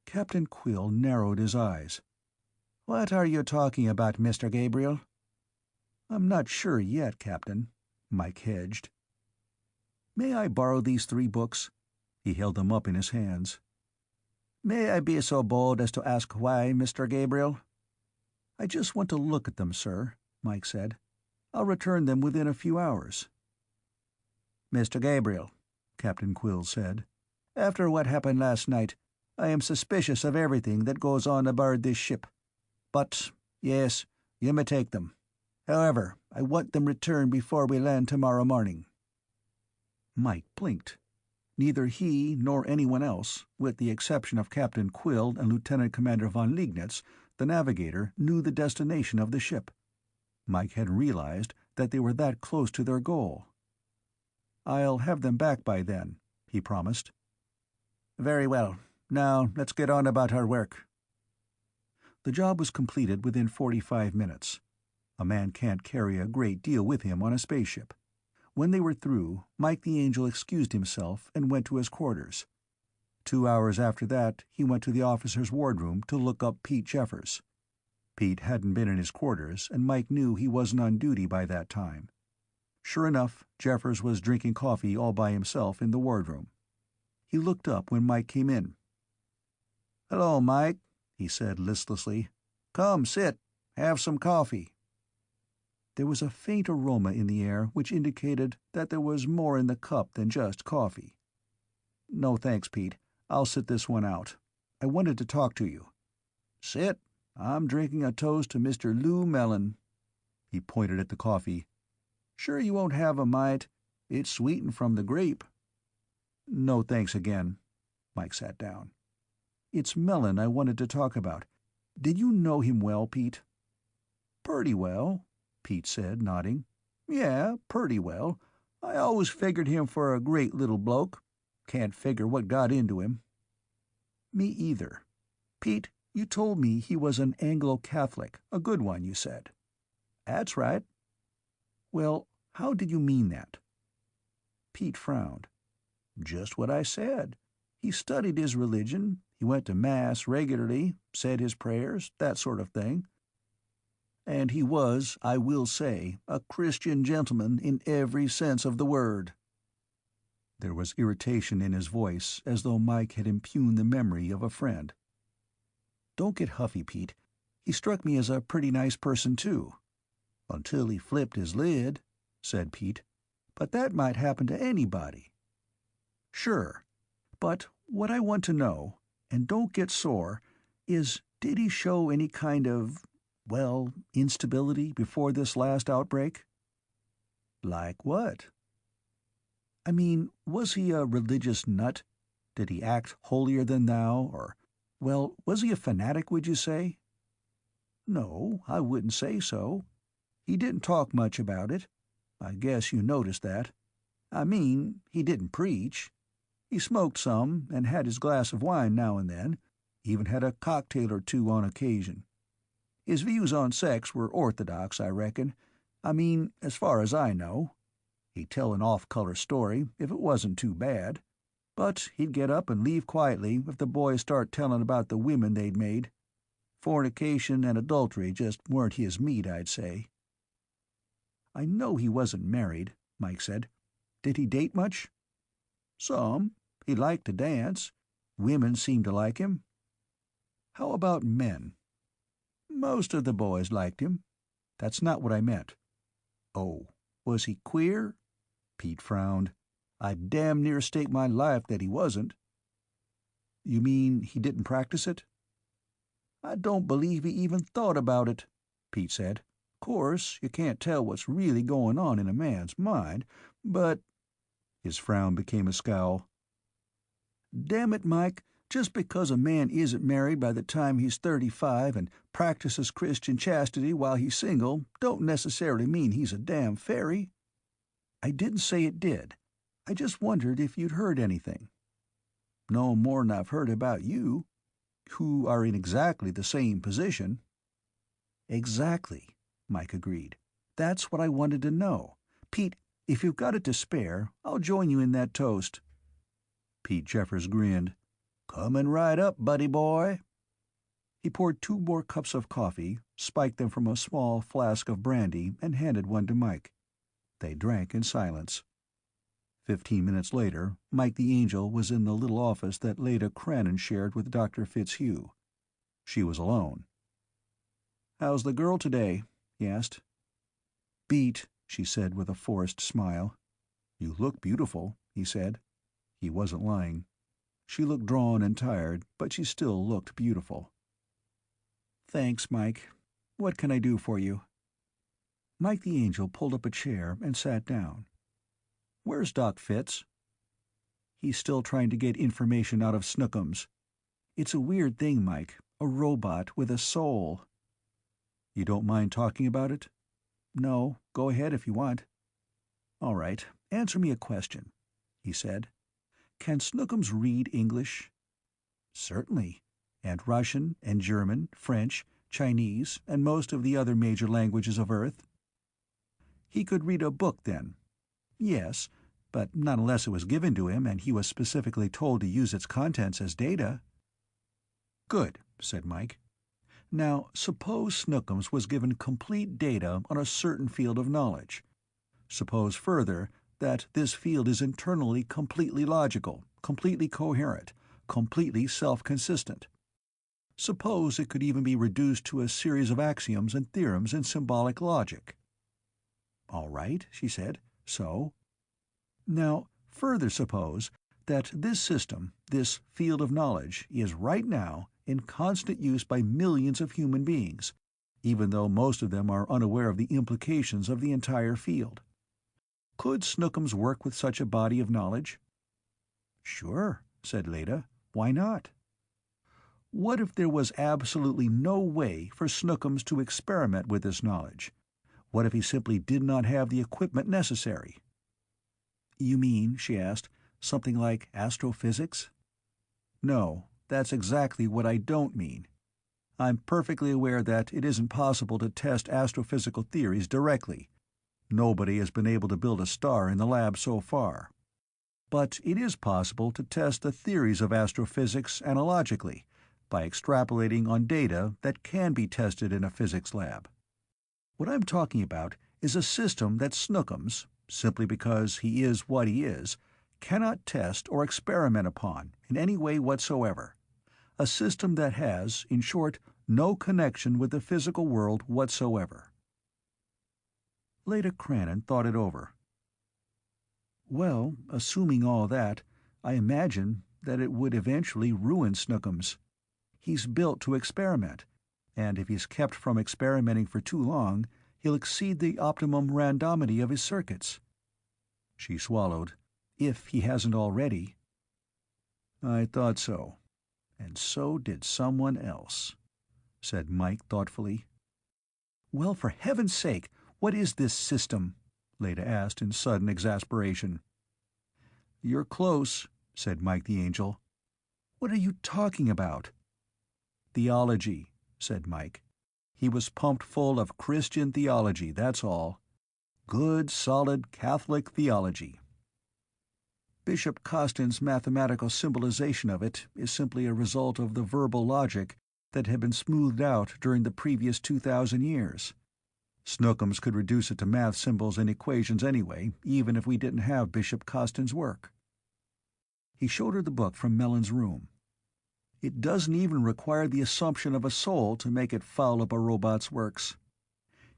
Captain Quill narrowed his eyes. "What are you talking about, Mr. Gabriel?" "I'm not sure yet, Captain," Mike hedged. "May I borrow these 3 books?" He held them up in his hands. "May I be so bold as to ask why, Mr. Gabriel?" "I just want to look at them, sir," Mike said. "I'll return them within a few hours." "Mr. Gabriel," Captain Quill said, "after what happened last night, I am suspicious of everything that goes on aboard this ship. But, yes, you may take them. However, I want them returned before we land tomorrow morning." Mike blinked. Neither he nor anyone else, with the exception of Captain Quill and Lieutenant Commander von Liegnitz, the navigator, knew the destination of the ship. Mike hadn't realized that they were that close to their goal. "I'll have them back by then," he promised. "Very well. Now let's get on about our work." The job was completed within 45 minutes. A man can't carry a great deal with him on a spaceship. When they were through, Mike the Angel excused himself and went to his quarters. 2 hours after that, he went to the officer's wardroom to look up Pete Jeffers. Pete hadn't been in his quarters, and Mike knew he wasn't on duty by that time. Sure enough, Jeffers was drinking coffee all by himself in the wardroom. He looked up when Mike came in. "Hello, Mike," he said listlessly. "Come, sit. Have some coffee." There was a faint aroma in the air which indicated that there was more in the cup than just coffee. "No thanks, Pete. I'll sit this one out. I wanted to talk to you." "Sit. I'm drinking a toast to Mr. Lou Mellon." He pointed at the coffee. "Sure you won't have a mite? It's sweetened from the grape." "No thanks again." Mike sat down. "It's Mellon I wanted to talk about. Did you know him well, Pete?" "Purty well," Pete said, nodding. "Yeah, purty well. I always figured him for a great little bloke. Can't figure what got into him." "Me either. Pete, you told me he was an Anglo-Catholic, a good one, you said." "That's right." "Well, how did you mean that?" Pete frowned. "Just what I said. He studied his religion, he went to Mass regularly, said his prayers, that sort of thing. And he was, I will say, a Christian gentleman in every sense of the word." There was irritation in his voice, as though Mike had impugned the memory of a friend. "Don't get huffy, Pete. He struck me as a pretty nice person, too. Until he flipped his lid. said Pete. "But that might happen to anybody." "Sure. But what I want to know, and don't get sore, is did he show any kind of, well, instability before this last outbreak?" "Like what?" "I mean, was he a religious nut? Did he act holier-than-thou, or, well, was he a fanatic, would you say?" "No, I wouldn't say so. He didn't talk much about it. I guess you noticed that. I mean, he didn't preach. He smoked some, and had his glass of wine now and then, even had a cocktail or two on occasion. His views on sex were orthodox, I reckon. I mean, as far as I know. He'd tell an off-color story if it wasn't too bad, but he'd get up and leave quietly if the boys start telling about the women they'd made. Fornication and adultery just weren't his meat, I'd say." "I know he wasn't married," Mike said. "Did he date much?" "Some. He liked to dance. Women seemed to like him." "How about men?" "Most of the boys liked him." "That's not what I meant." "Oh, was he queer?" Pete frowned. "I'd damn near stake my life that he wasn't." "You mean he didn't practice it?" "I don't believe he even thought about it," Pete said. "Course, you can't tell what's really going on in a man's mind, but—" His frown became a scowl. "Damn it, Mike, just because a man isn't married by the time he's 35 and practices Christian chastity while he's single don't necessarily mean he's a damn fairy." "I didn't say it did. I just wondered if you'd heard anything." "No more'n I've heard about you, who are in exactly the same position." "Exactly," Mike agreed. "That's what I wanted to know. Pete, if you've got it to spare, I'll join you in that toast." Pete Jeffers grinned. "Coming right up, buddy boy." He poured 2 more cups of coffee, spiked them from a small flask of brandy, and handed one to Mike. They drank in silence. 15 minutes later, Mike the Angel was in the little office that Leda Crannon shared with Dr. Fitzhugh. She was alone. "How's the girl today?" he asked. "Beat," she said with a forced smile. "You look beautiful," he said. He wasn't lying. She looked drawn and tired, but she still looked beautiful. "Thanks, Mike. What can I do for you?" Mike the Angel pulled up a chair and sat down. "Where's Doc Fitz?" "He's still trying to get information out of Snookums. It's a weird thing, Mike. A robot with a soul." "You don't mind talking about it?" "No, go ahead if you want." "All right, answer me a question," he said. "Can Snookums read English?" "Certainly. And Russian, and German, French, Chinese, and most of the other major languages of Earth." "He could read a book, then?" "Yes, but not unless it was given to him and he was specifically told to use its contents as data." "Good," said Mike. "Now, suppose Snookums was given complete data on a certain field of knowledge. Suppose further that this field is internally completely logical, completely coherent, completely self-consistent. Suppose it could even be reduced to a series of axioms and theorems in symbolic logic." "All right," she said. "So?" "Now, further suppose that this system, this field of knowledge, is right now in constant use by millions of human beings, even though most of them are unaware of the implications of the entire field. Could Snookums work with such a body of knowledge?" "Sure," said Leda. "Why not?" "What if there was absolutely no way for Snookums to experiment with this knowledge? What if he simply did not have the equipment necessary?" "You mean," she asked, "something like astrophysics?" "No, that's exactly what I don't mean. I'm perfectly aware that it isn't possible to test astrophysical theories directly. Nobody has been able to build a star in the lab so far. But it is possible to test the theories of astrophysics analogically, by extrapolating on data that can be tested in a physics lab. What I'm talking about is a system that Snookums, simply because he is what he is, cannot test or experiment upon in any way whatsoever. A system that has, in short, no connection with the physical world whatsoever." Leda Crannon thought it over. "Well, assuming all that, I imagine that it would eventually ruin Snookums. He's built to experiment, and if he's kept from experimenting for too long, he'll exceed the optimum randomity of his circuits." She swallowed. "If he hasn't already." "I thought so. And so did someone else," said Mike thoughtfully. "Well, for heaven's sake, what is this system?" Leda asked in sudden exasperation. "You're close," said Mike the Angel. "What are you talking about?" "Theology," said Mike. "He was pumped full of Christian theology, that's all. Good, solid Catholic theology. Bishop Costin's mathematical symbolization of it is simply a result of the verbal logic that had been smoothed out during the previous 2,000 years. Snookums could reduce it to math symbols and equations anyway, even if we didn't have Bishop Costin's work." He showed her the book from Mellon's room. "It doesn't even require the assumption of a soul to make it foul up a robot's works.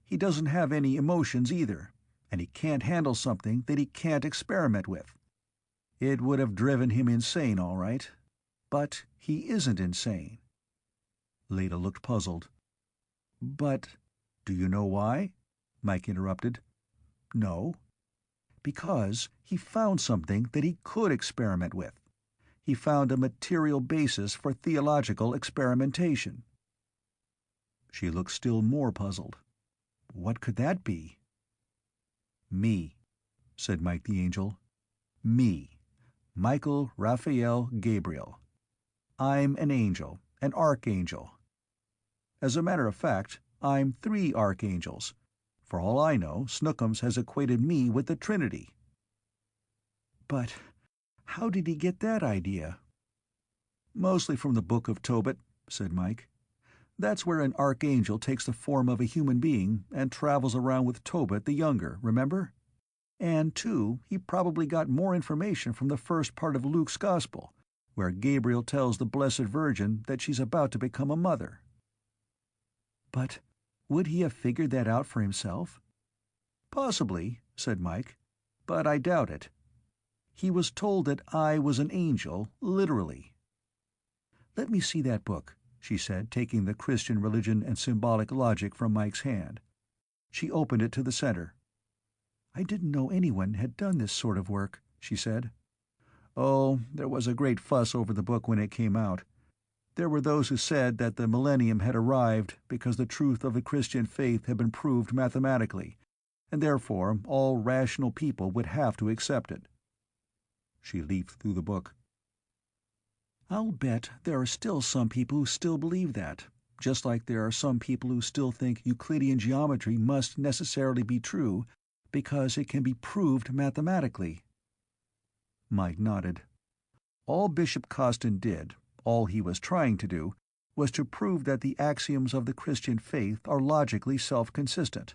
He doesn't have any emotions either, and he can't handle something that he can't experiment with. It would have driven him insane, all right. But he isn't insane." Leda looked puzzled. "But do you know why?" Mike interrupted. "No. Because he found something that he could experiment with. He found a material basis for theological experimentation." She looked still more puzzled. "What could that be?" "Me," said Mike the Angel. "Me. Michael Raphael Gabriel. I'm an angel, an archangel. As a matter of fact, I'm 3 archangels. For all I know, Snookums has equated me with the Trinity." "But how did he get that idea?" "Mostly from the Book of Tobit," said Mike. "That's where an archangel takes the form of a human being and travels around with Tobit the Younger, remember? And, too, he probably got more information from the first part of Luke's Gospel, where Gabriel tells the Blessed Virgin that she's about to become a mother." "But would he have figured that out for himself?" "Possibly," said Mike, "but I doubt it. He was told that I was an angel, literally." "Let me see that book," she said, taking the Christian Religion and Symbolic Logic from Mike's hand. She opened it to the center. "I didn't know anyone had done this sort of work," she said. "Oh, there was a great fuss over the book when it came out. There were those who said that the millennium had arrived because the truth of the Christian faith had been proved mathematically, and therefore all rational people would have to accept it." She leafed through the book. "I'll bet there are still some people who still believe that, just like there are some people who still think Euclidean geometry must necessarily be true because it can be proved mathematically." Mike nodded. "All Bishop Costin did, all he was trying to do, was to prove that the axioms of the Christian faith are logically self-consistent.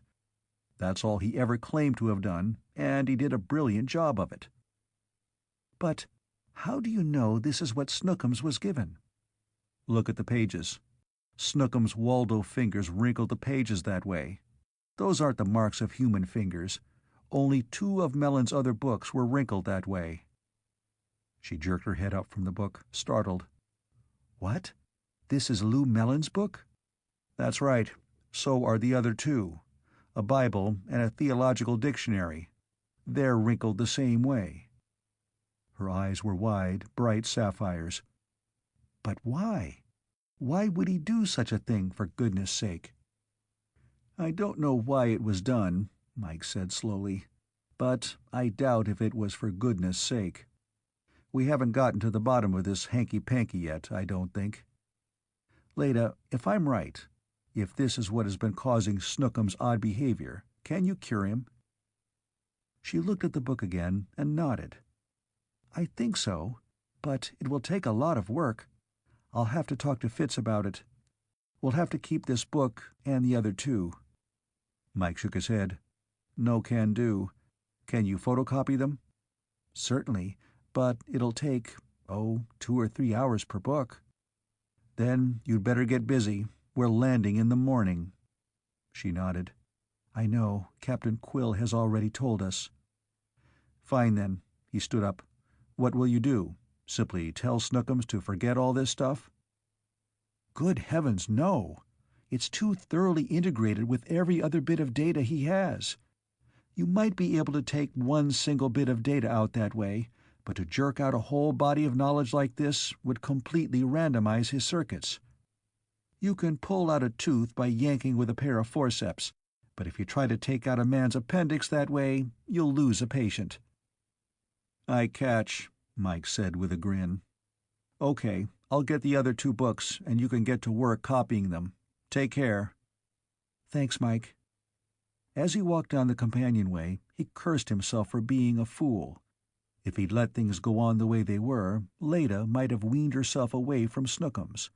That's all he ever claimed to have done, and he did a brilliant job of it." "But how do you know this is what Snookums was given?" "Look at the pages. Snookums' Waldo fingers wrinkled the pages that way. Those aren't the marks of human fingers. Only 2 of Mellon's other books were wrinkled that way." She jerked her head up from the book, startled. "What? This is Lou Mellon's book?" "That's right. So are the other 2. A Bible and a theological dictionary. They're wrinkled the same way." Her eyes were wide, bright sapphires. "But why? Why would he do such a thing, for goodness sake?" "I don't know why it was done," Mike said slowly, "but I doubt if it was for goodness sake. We haven't gotten to the bottom of this hanky-panky yet, I don't think. Leda, if I'm right, if this is what has been causing Snookums' odd behavior, can you cure him?" She looked at the book again and nodded. "I think so, but it will take a lot of work. I'll have to talk to Fitz about it. We'll have to keep this book and the other 2. Mike shook his head. "No can do. Can you photocopy them?" "Certainly, but it'll take, 2 or 3 hours per book." "Then you'd better get busy. We're landing in the morning." She nodded. I know. Captain Quill has already told us. Fine then. He stood up. What will you do? Simply tell Snookums to forget all this stuff? Good heavens, no. It's too thoroughly integrated with every other bit of data he has. You might be able to take one single bit of data out that way, but to jerk out a whole body of knowledge like this would completely randomize his circuits. You can pull out a tooth by yanking with a pair of forceps, but if you try to take out a man's appendix that way, you'll lose a patient. I catch, Mike said with a grin. Okay, I'll get the other 2 books, and you can get to work copying them. Take care. Thanks, Mike. As he walked down the companionway, he cursed himself for being a fool. If he'd let things go on the way they were, Leda might have weaned herself away from Snookums.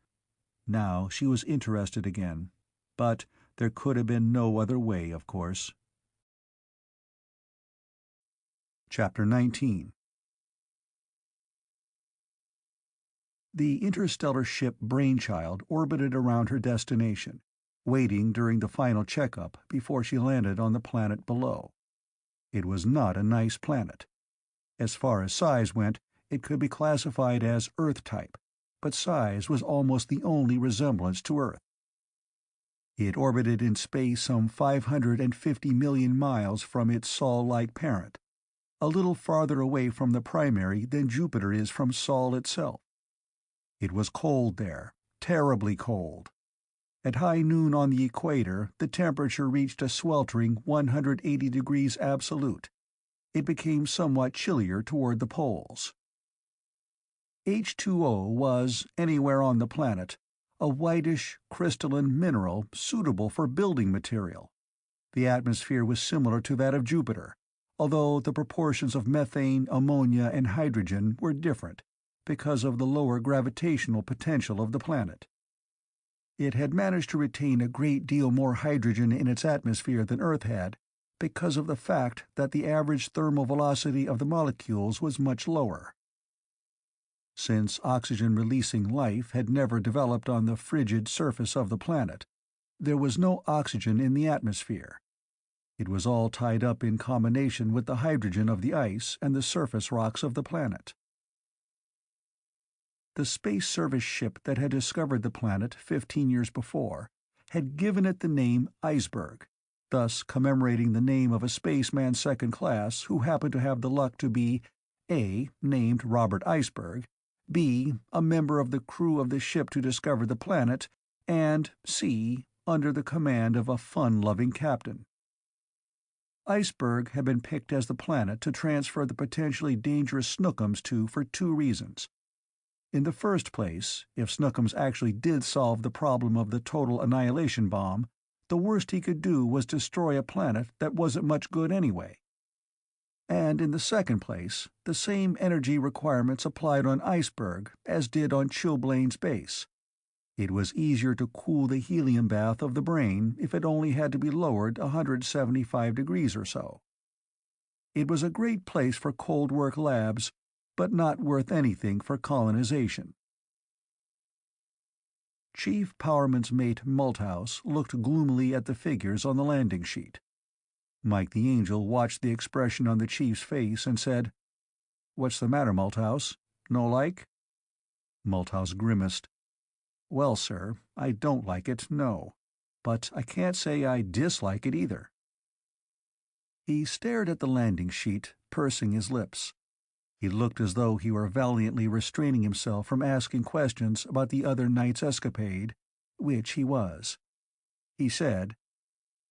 Now she was interested again. But there could have been no other way, of course. Chapter 19. The interstellar ship Brainchild orbited around her destination, waiting during the final checkup before she landed on the planet below. It was not a nice planet. As far as size went, it could be classified as Earth-type, but size was almost the only resemblance to Earth. It orbited in space some 550 million miles from its Sol-like parent, a little farther away from the primary than Jupiter is from Sol itself. It was cold there, terribly cold. At high noon on the equator, the temperature reached a sweltering 180 degrees absolute. It became somewhat chillier toward the poles. H2O was, anywhere on the planet, a whitish, crystalline mineral suitable for building material. The atmosphere was similar to that of Jupiter, although the proportions of methane, ammonia, and hydrogen were different because of the lower gravitational potential of the planet. It had managed to retain a great deal more hydrogen in its atmosphere than Earth had, because of the fact that the average thermal velocity of the molecules was much lower. Since oxygen-releasing life had never developed on the frigid surface of the planet, there was no oxygen in the atmosphere. It was all tied up in combination with the hydrogen of the ice and the surface rocks of the planet. The space service ship that had discovered the planet 15 years before had given it the name Iceberg, thus commemorating the name of a spaceman second class who happened to have the luck to be A. named Robert Iceberg, B. a member of the crew of the ship to discover the planet, and C. under the command of a fun-loving captain. Iceberg had been picked as the planet to transfer the potentially dangerous Snookums to for 2 reasons. In the first place, if Snookums actually did solve the problem of the total annihilation bomb, the worst he could do was destroy a planet that wasn't much good anyway. And in the second place, the same energy requirements applied on Iceberg as did on Chilblain's base. It was easier to cool the helium bath of the brain if it only had to be lowered 175 degrees or so. It was a great place for cold work labs, but not worth anything for colonization. Chief Powerman's mate Malthouse looked gloomily at the figures on the landing sheet. Mike the Angel watched the expression on the chief's face and said, "What's the matter, Malthouse? No like?" Malthouse grimaced. "Well, sir, I don't like it, no. But I can't say I dislike it either." He stared at the landing sheet, pursing his lips. He looked as though he were valiantly restraining himself from asking questions about the other night's escapade, which he was. He said,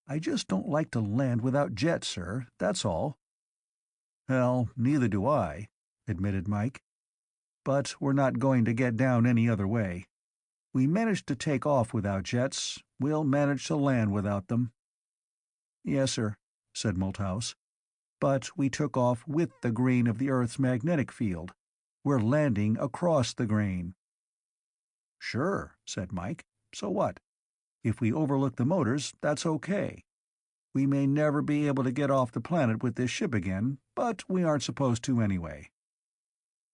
"I just don't like to land without jets, sir, that's all." "Hell, neither do I," admitted Mike. "But we're not going to get down any other way. We managed to take off without jets, we'll manage to land without them." "Yes, sir," said Malthouse. "But we took off with the grain of the Earth's magnetic field. We're landing across the grain." "Sure," said Mike. "So what? If we overlook the motors, that's okay. We may never be able to get off the planet with this ship again, but we aren't supposed to anyway.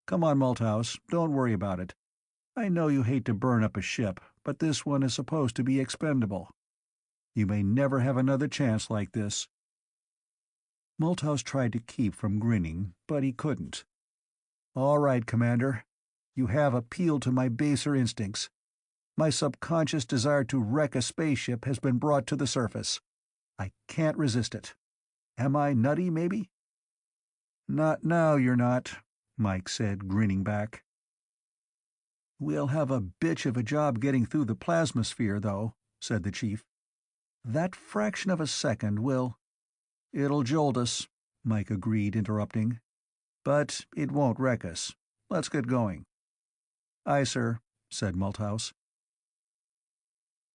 Come on, Malthouse, don't worry about it. I know you hate to burn up a ship, but this one is supposed to be expendable." You may never have another chance like this." Multhouse tried to keep from grinning, but he couldn't. "All right, Commander. You have appealed to my baser instincts. My subconscious desire to wreck a spaceship has been brought to the surface. I can't resist it. Am I nutty, maybe?" "Not now, you're not," Mike said, grinning back. "We'll have a bitch of a job getting through the plasmasphere, though," said the chief. "That fraction of a second will—" "It'll jolt us," Mike agreed, interrupting. "But it won't wreck us. Let's get going." "Aye, sir," said Multhouse.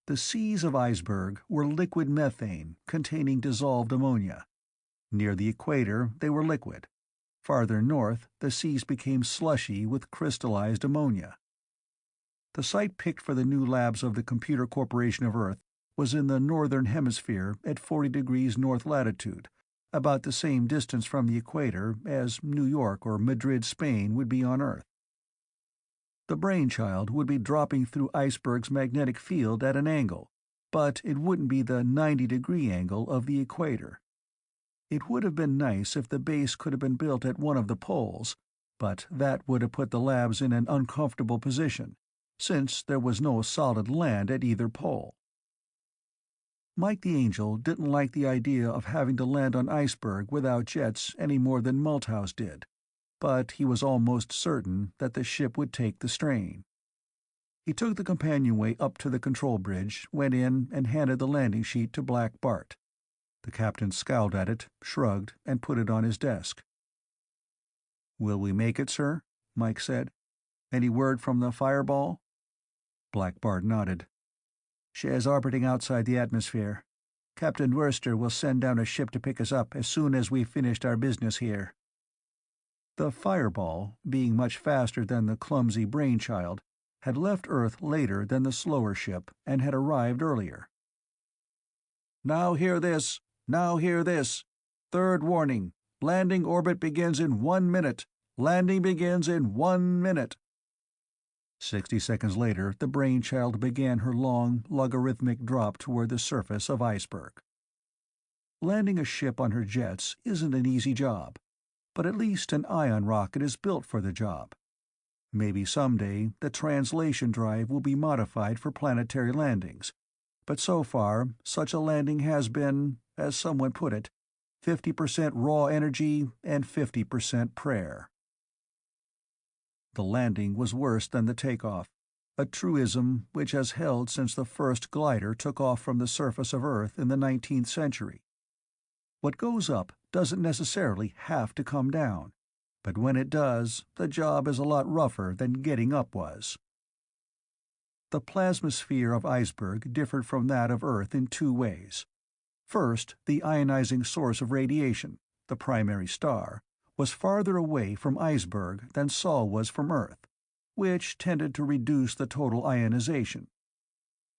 The seas of iceberg were liquid methane containing dissolved ammonia. Near the equator they were liquid. Farther north, the seas became slushy with crystallized ammonia. The site picked for the new labs of the Computer Corporation of Earth was in the northern hemisphere at 40 degrees north latitude, about the same distance from the equator as New York or Madrid, Spain would be on Earth. The brainchild would be dropping through iceberg's magnetic field at an angle, but it wouldn't be the 90-degree angle of the equator. It would have been nice if the base could have been built at one of the poles, but that would have put the labs in an uncomfortable position, since there was no solid land at either pole. Mike the Angel didn't like the idea of having to land on iceberg without jets any more than Multhouse did, but he was almost certain that the ship would take the strain. He took the companionway up to the control bridge, went in, and handed the landing sheet to Black Bart. The captain scowled at it, shrugged, and put it on his desk. "Will we make it, sir?" Mike said. "Any word from the Fireball?" Black Bart nodded. "She is orbiting outside the atmosphere. Captain Worcester will send down a ship to pick us up as soon as we've finished our business here." The Fireball, being much faster than the clumsy brainchild, had left Earth later than the slower ship and had arrived earlier. "Now hear this! Now hear this! Third warning! Landing orbit begins in 1 minute! Landing begins in 1 minute!" 60 seconds later, the brainchild began her long, logarithmic drop toward the surface of iceberg. Landing a ship on her jets isn't an easy job, but at least an ion rocket is built for the job. Maybe someday the translation drive will be modified for planetary landings, but so far such a landing has been, as someone put it, 50% raw energy and 50% prayer. The landing was worse than the takeoff, a truism which has held since the first glider took off from the surface of Earth in the 19th century. What goes up doesn't necessarily have to come down, but when it does, the job is a lot rougher than getting up was. The plasmasphere of iceberg differed from that of Earth in 2 ways. First, the ionizing source of radiation, the primary star, was farther away from iceberg than Sol was from Earth, which tended to reduce the total ionization.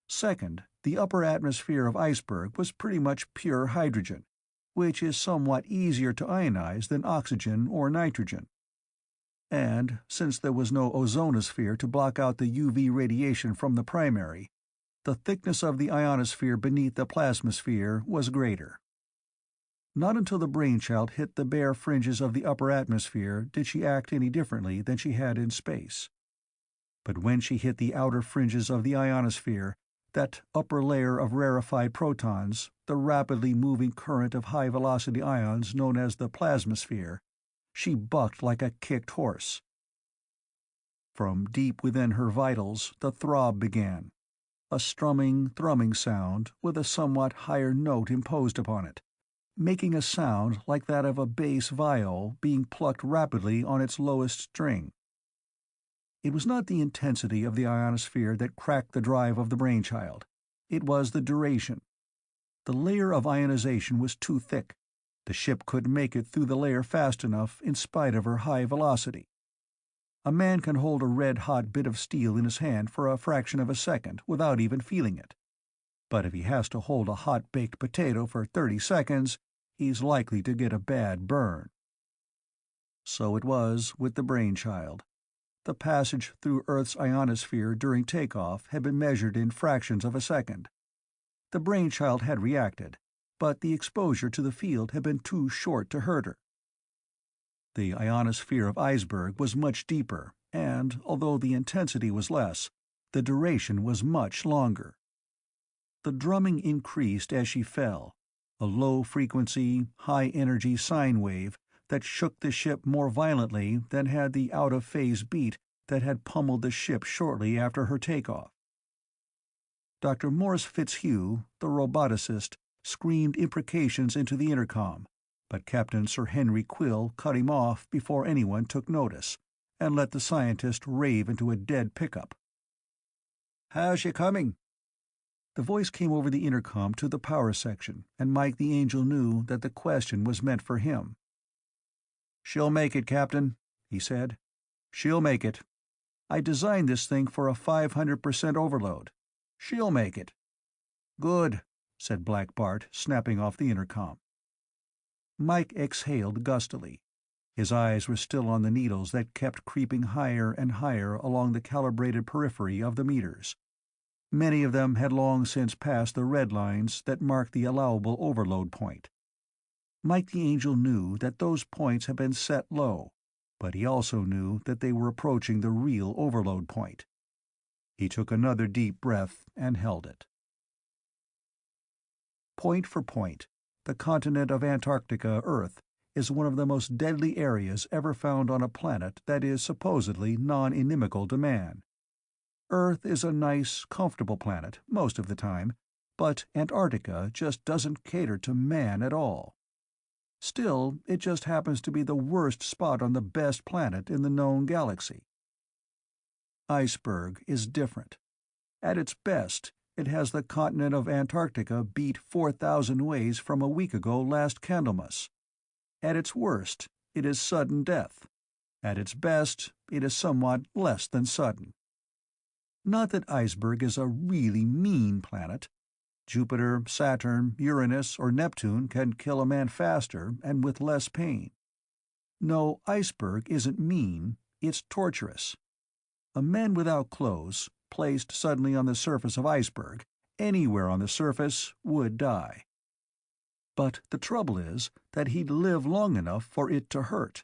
Second, the upper atmosphere of iceberg was pretty much pure hydrogen, which is somewhat easier to ionize than oxygen or nitrogen. And, since there was no ozonosphere to block out the UV radiation from the primary, the thickness of the ionosphere beneath the plasmasphere was greater. Not until the brainchild hit the bare fringes of the upper atmosphere did she act any differently than she had in space. But when she hit the outer fringes of the ionosphere, that upper layer of rarefied protons, the rapidly moving current of high-velocity ions known as the plasmasphere, she bucked like a kicked horse. From deep within her vitals the throb began, a strumming, thrumming sound with a somewhat higher note imposed upon it, making a sound like that of a bass viol being plucked rapidly on its lowest string. It was not the intensity of the ionosphere that cracked the drive of the brainchild. It was the duration. The layer of ionization was too thick. The ship couldn't make it through the layer fast enough in spite of her high velocity. A man can hold a red-hot bit of steel in his hand for a fraction of a second without even feeling it. But if he has to hold a hot-baked potato for 30 seconds, he's likely to get a bad burn. So it was with the brainchild. The passage through Earth's ionosphere during takeoff had been measured in fractions of a second. The brainchild had reacted, but the exposure to the field had been too short to hurt her. The ionosphere of iceberg was much deeper, and, although the intensity was less, the duration was much longer. The drumming increased as she fell, a low-frequency, high-energy sine wave that shook the ship more violently than had the out-of-phase beat that had pummeled the ship shortly after her takeoff. Dr. Morris Fitzhugh, the roboticist, screamed imprecations into the intercom, but Captain Sir Henry Quill cut him off before anyone took notice, and let the scientist rave into a dead pickup. "How's she coming?" The voice came over the intercom to the power section, and Mike the Angel knew that the question was meant for him. "She'll make it, Captain," he said. "She'll make it. I designed this thing for a 500% overload. She'll make it." "Good," said Black Bart, snapping off the intercom. Mike exhaled gustily. His eyes were still on the needles that kept creeping higher and higher along the calibrated periphery of the meters. Many of them had long since passed the red lines that marked the allowable overload point. Mike the Angel knew that those points had been set low, but he also knew that they were approaching the real overload point. He took another deep breath and held it. Point for point, the continent of Antarctica, Earth, is one of the most deadly areas ever found on a planet that is supposedly non-inimical to man. Earth is a nice, comfortable planet most of the time, but Antarctica just doesn't cater to man at all. Still, it just happens to be the worst spot on the best planet in the known galaxy. Iceberg is different. At its best, it has the continent of Antarctica beat 4,000 ways from a week ago last Candlemas. At its worst, it is sudden death. At its best, it is somewhat less than sudden. Not that Iceberg is a really mean planet. Jupiter, Saturn, Uranus, or Neptune can kill a man faster and with less pain. No, Iceberg isn't mean, it's torturous. A man without clothes, placed suddenly on the surface of Iceberg, anywhere on the surface, would die. But the trouble is that he'd live long enough for it to hurt.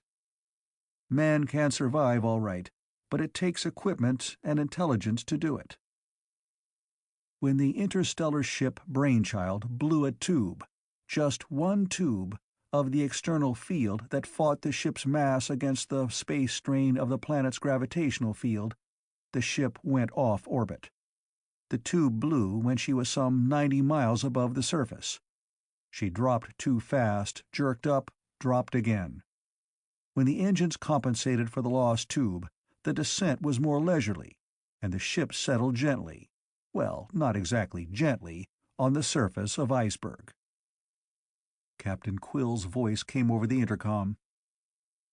Man can survive all right, but it takes equipment and intelligence to do it. When the interstellar ship Brainchild blew a tube, just one tube, of the external field that fought the ship's mass against the space strain of the planet's gravitational field, the ship went off orbit. The tube blew when she was some 90 miles above the surface. She dropped too fast, jerked up, dropped again. When the engines compensated for the lost tube, the descent was more leisurely, and the ship settled gently, well, not exactly gently, on the surface of Iceberg. Captain Quill's voice came over the intercom.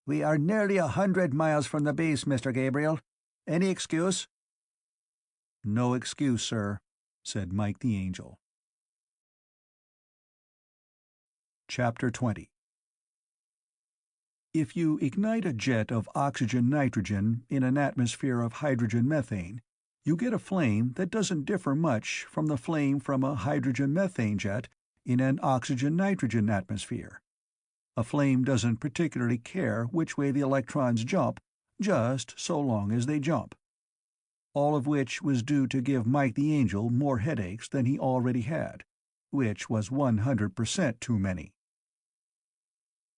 "We are nearly 100 miles from the base, Mr. Gabriel. Any excuse?" "No excuse, sir," said Mike the Angel. Chapter 20. If you ignite a jet of oxygen-nitrogen in an atmosphere of hydrogen-methane, you get a flame that doesn't differ much from the flame from a hydrogen-methane jet in an oxygen-nitrogen atmosphere. A flame doesn't particularly care which way the electrons jump, just so long as they jump. All of which was due to give Mike the Angel more headaches than he already had, which was 100% too many.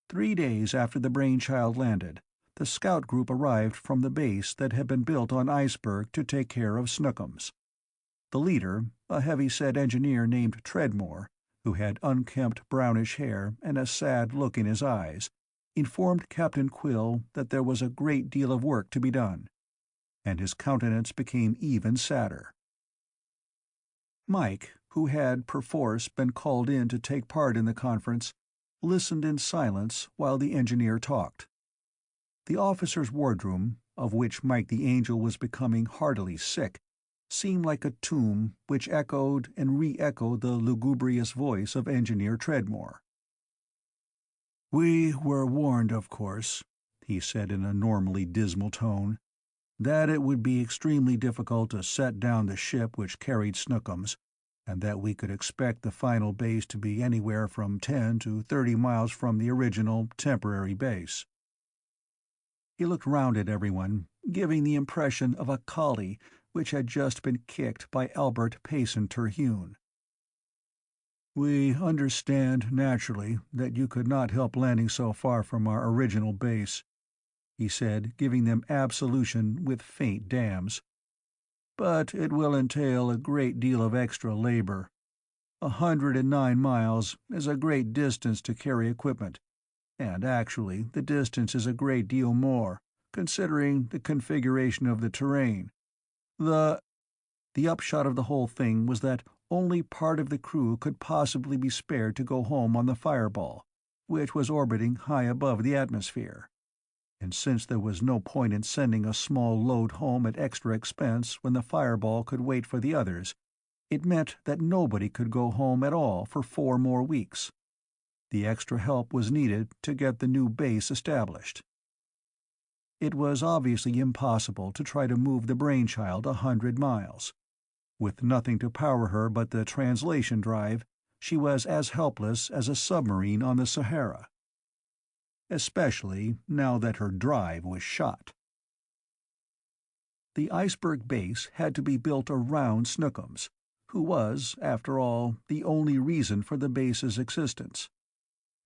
3 days after the Brainchild landed, the scout group arrived from the base that had been built on Iceberg to take care of Snookums. The leader, a heavy-set engineer named Treadmore, who had unkempt brownish hair and a sad look in his eyes, informed Captain Quill that there was a great deal of work to be done, and his countenance became even sadder. Mike, who had perforce been called in to take part in the conference, listened in silence while the engineer talked. The officers' wardroom, of which Mike the Angel was becoming heartily sick, seemed like a tomb which echoed and re-echoed the lugubrious voice of Engineer Treadmore. "We were warned, of course," he said in a normally dismal tone, "that it would be extremely difficult to set down the ship which carried Snookums, and that we could expect the final base to be anywhere from 10 to 30 miles from the original temporary base." He looked round at everyone, giving the impression of a collie which had just been kicked by Albert Payson Terhune. "We understand, naturally, that you could not help landing so far from our original base," he said, giving them absolution with faint dams. "But it will entail a great deal of extra labor. 109 miles is a great distance to carry equipment, and actually the distance is a great deal more, considering the configuration of the terrain. The upshot of the whole thing was that only part of the crew could possibly be spared to go home on the Fireball, which was orbiting high above the atmosphere. And since there was no point in sending a small load home at extra expense when the Fireball could wait for the others, it meant that nobody could go home at all for 4 more weeks. The extra help was needed to get the new base established. It was obviously impossible to try to move the Brainchild 100 miles. With nothing to power her but the translation drive, she was as helpless as a submarine on the Sahara. Especially now that her drive was shot. The iceberg base had to be built around Snookums, who was, after all, the only reason for the base's existence.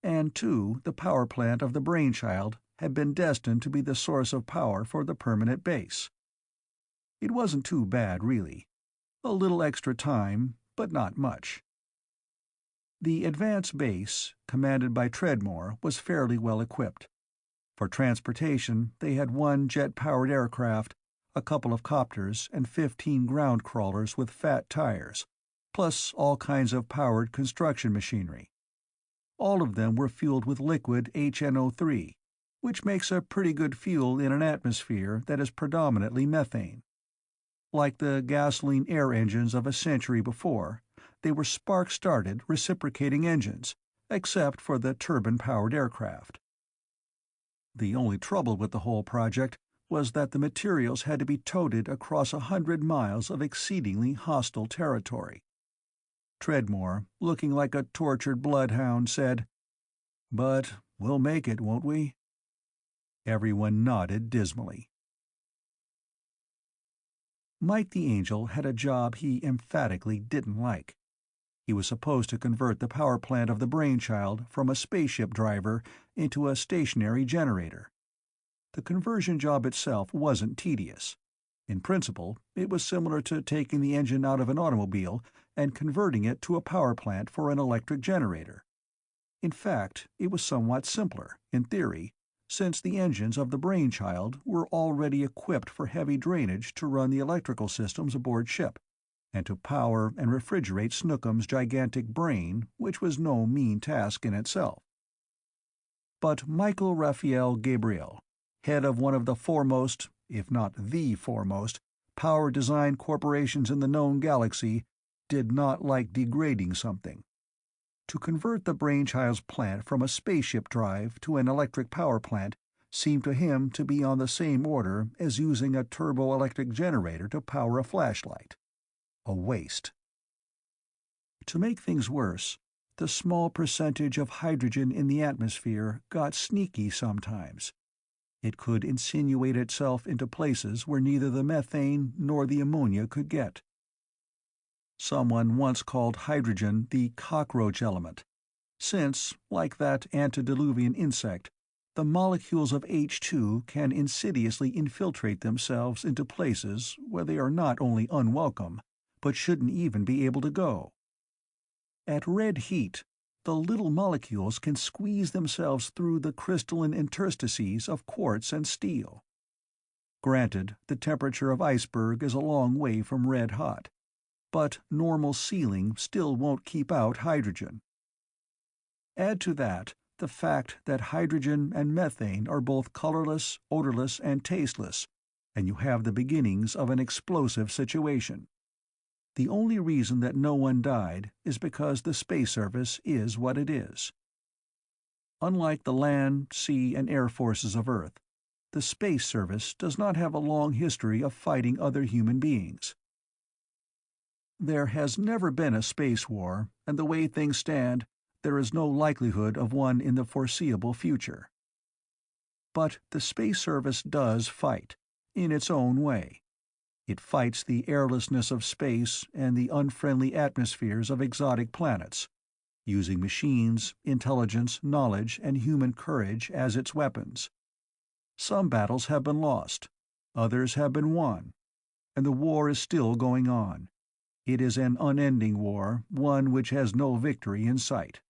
And, too, the power plant of the Brainchild had been destined to be the source of power for the permanent base. It wasn't too bad, really. A little extra time, but not much. The advance base, commanded by Treadmore, was fairly well equipped. For transportation, they had 1 jet-powered aircraft, a couple of copters, and 15 ground crawlers with fat tires, plus all kinds of powered construction machinery. All of them were fueled with liquid HNO3, which makes a pretty good fuel in an atmosphere that is predominantly methane. Like the gasoline air engines of a century before, they were spark-started reciprocating engines, except for the turbine-powered aircraft. The only trouble with the whole project was that the materials had to be toted across 100 miles of exceedingly hostile territory. Treadmore, looking like a tortured bloodhound, said, "But we'll make it, won't we?" Everyone nodded dismally. Mike the Angel had a job he emphatically didn't like. He was supposed to convert the power plant of the Brainchild from a spaceship driver into a stationary generator. The conversion job itself wasn't tedious. In principle, it was similar to taking the engine out of an automobile and converting it to a power plant for an electric generator. In fact, it was somewhat simpler, in theory, since the engines of the Brainchild were already equipped for heavy drainage to run the electrical systems aboard ship, and to power and refrigerate Snookum's gigantic brain, which was no mean task in itself. But Michael Raphael Gabriel, head of one of the foremost, if not the foremost, power design corporations in the known galaxy, did not like degrading something. To convert the Brainchild's plant from a spaceship drive to an electric power plant seemed to him to be on the same order as using a turbo-electric generator to power a flashlight. A waste. To make things worse, the small percentage of hydrogen in the atmosphere got sneaky sometimes. It could insinuate itself into places where neither the methane nor the ammonia could get. Someone once called hydrogen the cockroach element, since, like that antediluvian insect, the molecules of H2 can insidiously infiltrate themselves into places where they are not only unwelcome, but shouldn't even be able to go. At red heat, the little molecules can squeeze themselves through the crystalline interstices of quartz and steel. Granted, the temperature of iceberg is a long way from red hot, but normal sealing still won't keep out hydrogen. Add to that the fact that hydrogen and methane are both colorless, odorless, and tasteless, and you have the beginnings of an explosive situation. The only reason that no one died is because the space service is what it is. Unlike the land, sea, and air forces of Earth, the space service does not have a long history of fighting other human beings. There has never been a space war, and the way things stand, there is no likelihood of one in the foreseeable future. But the Space Service does fight, in its own way. It fights the airlessness of space and the unfriendly atmospheres of exotic planets, using machines, intelligence, knowledge, and human courage as its weapons. Some battles have been lost, others have been won, and the war is still going on. It is an unending war, one which has no victory in sight.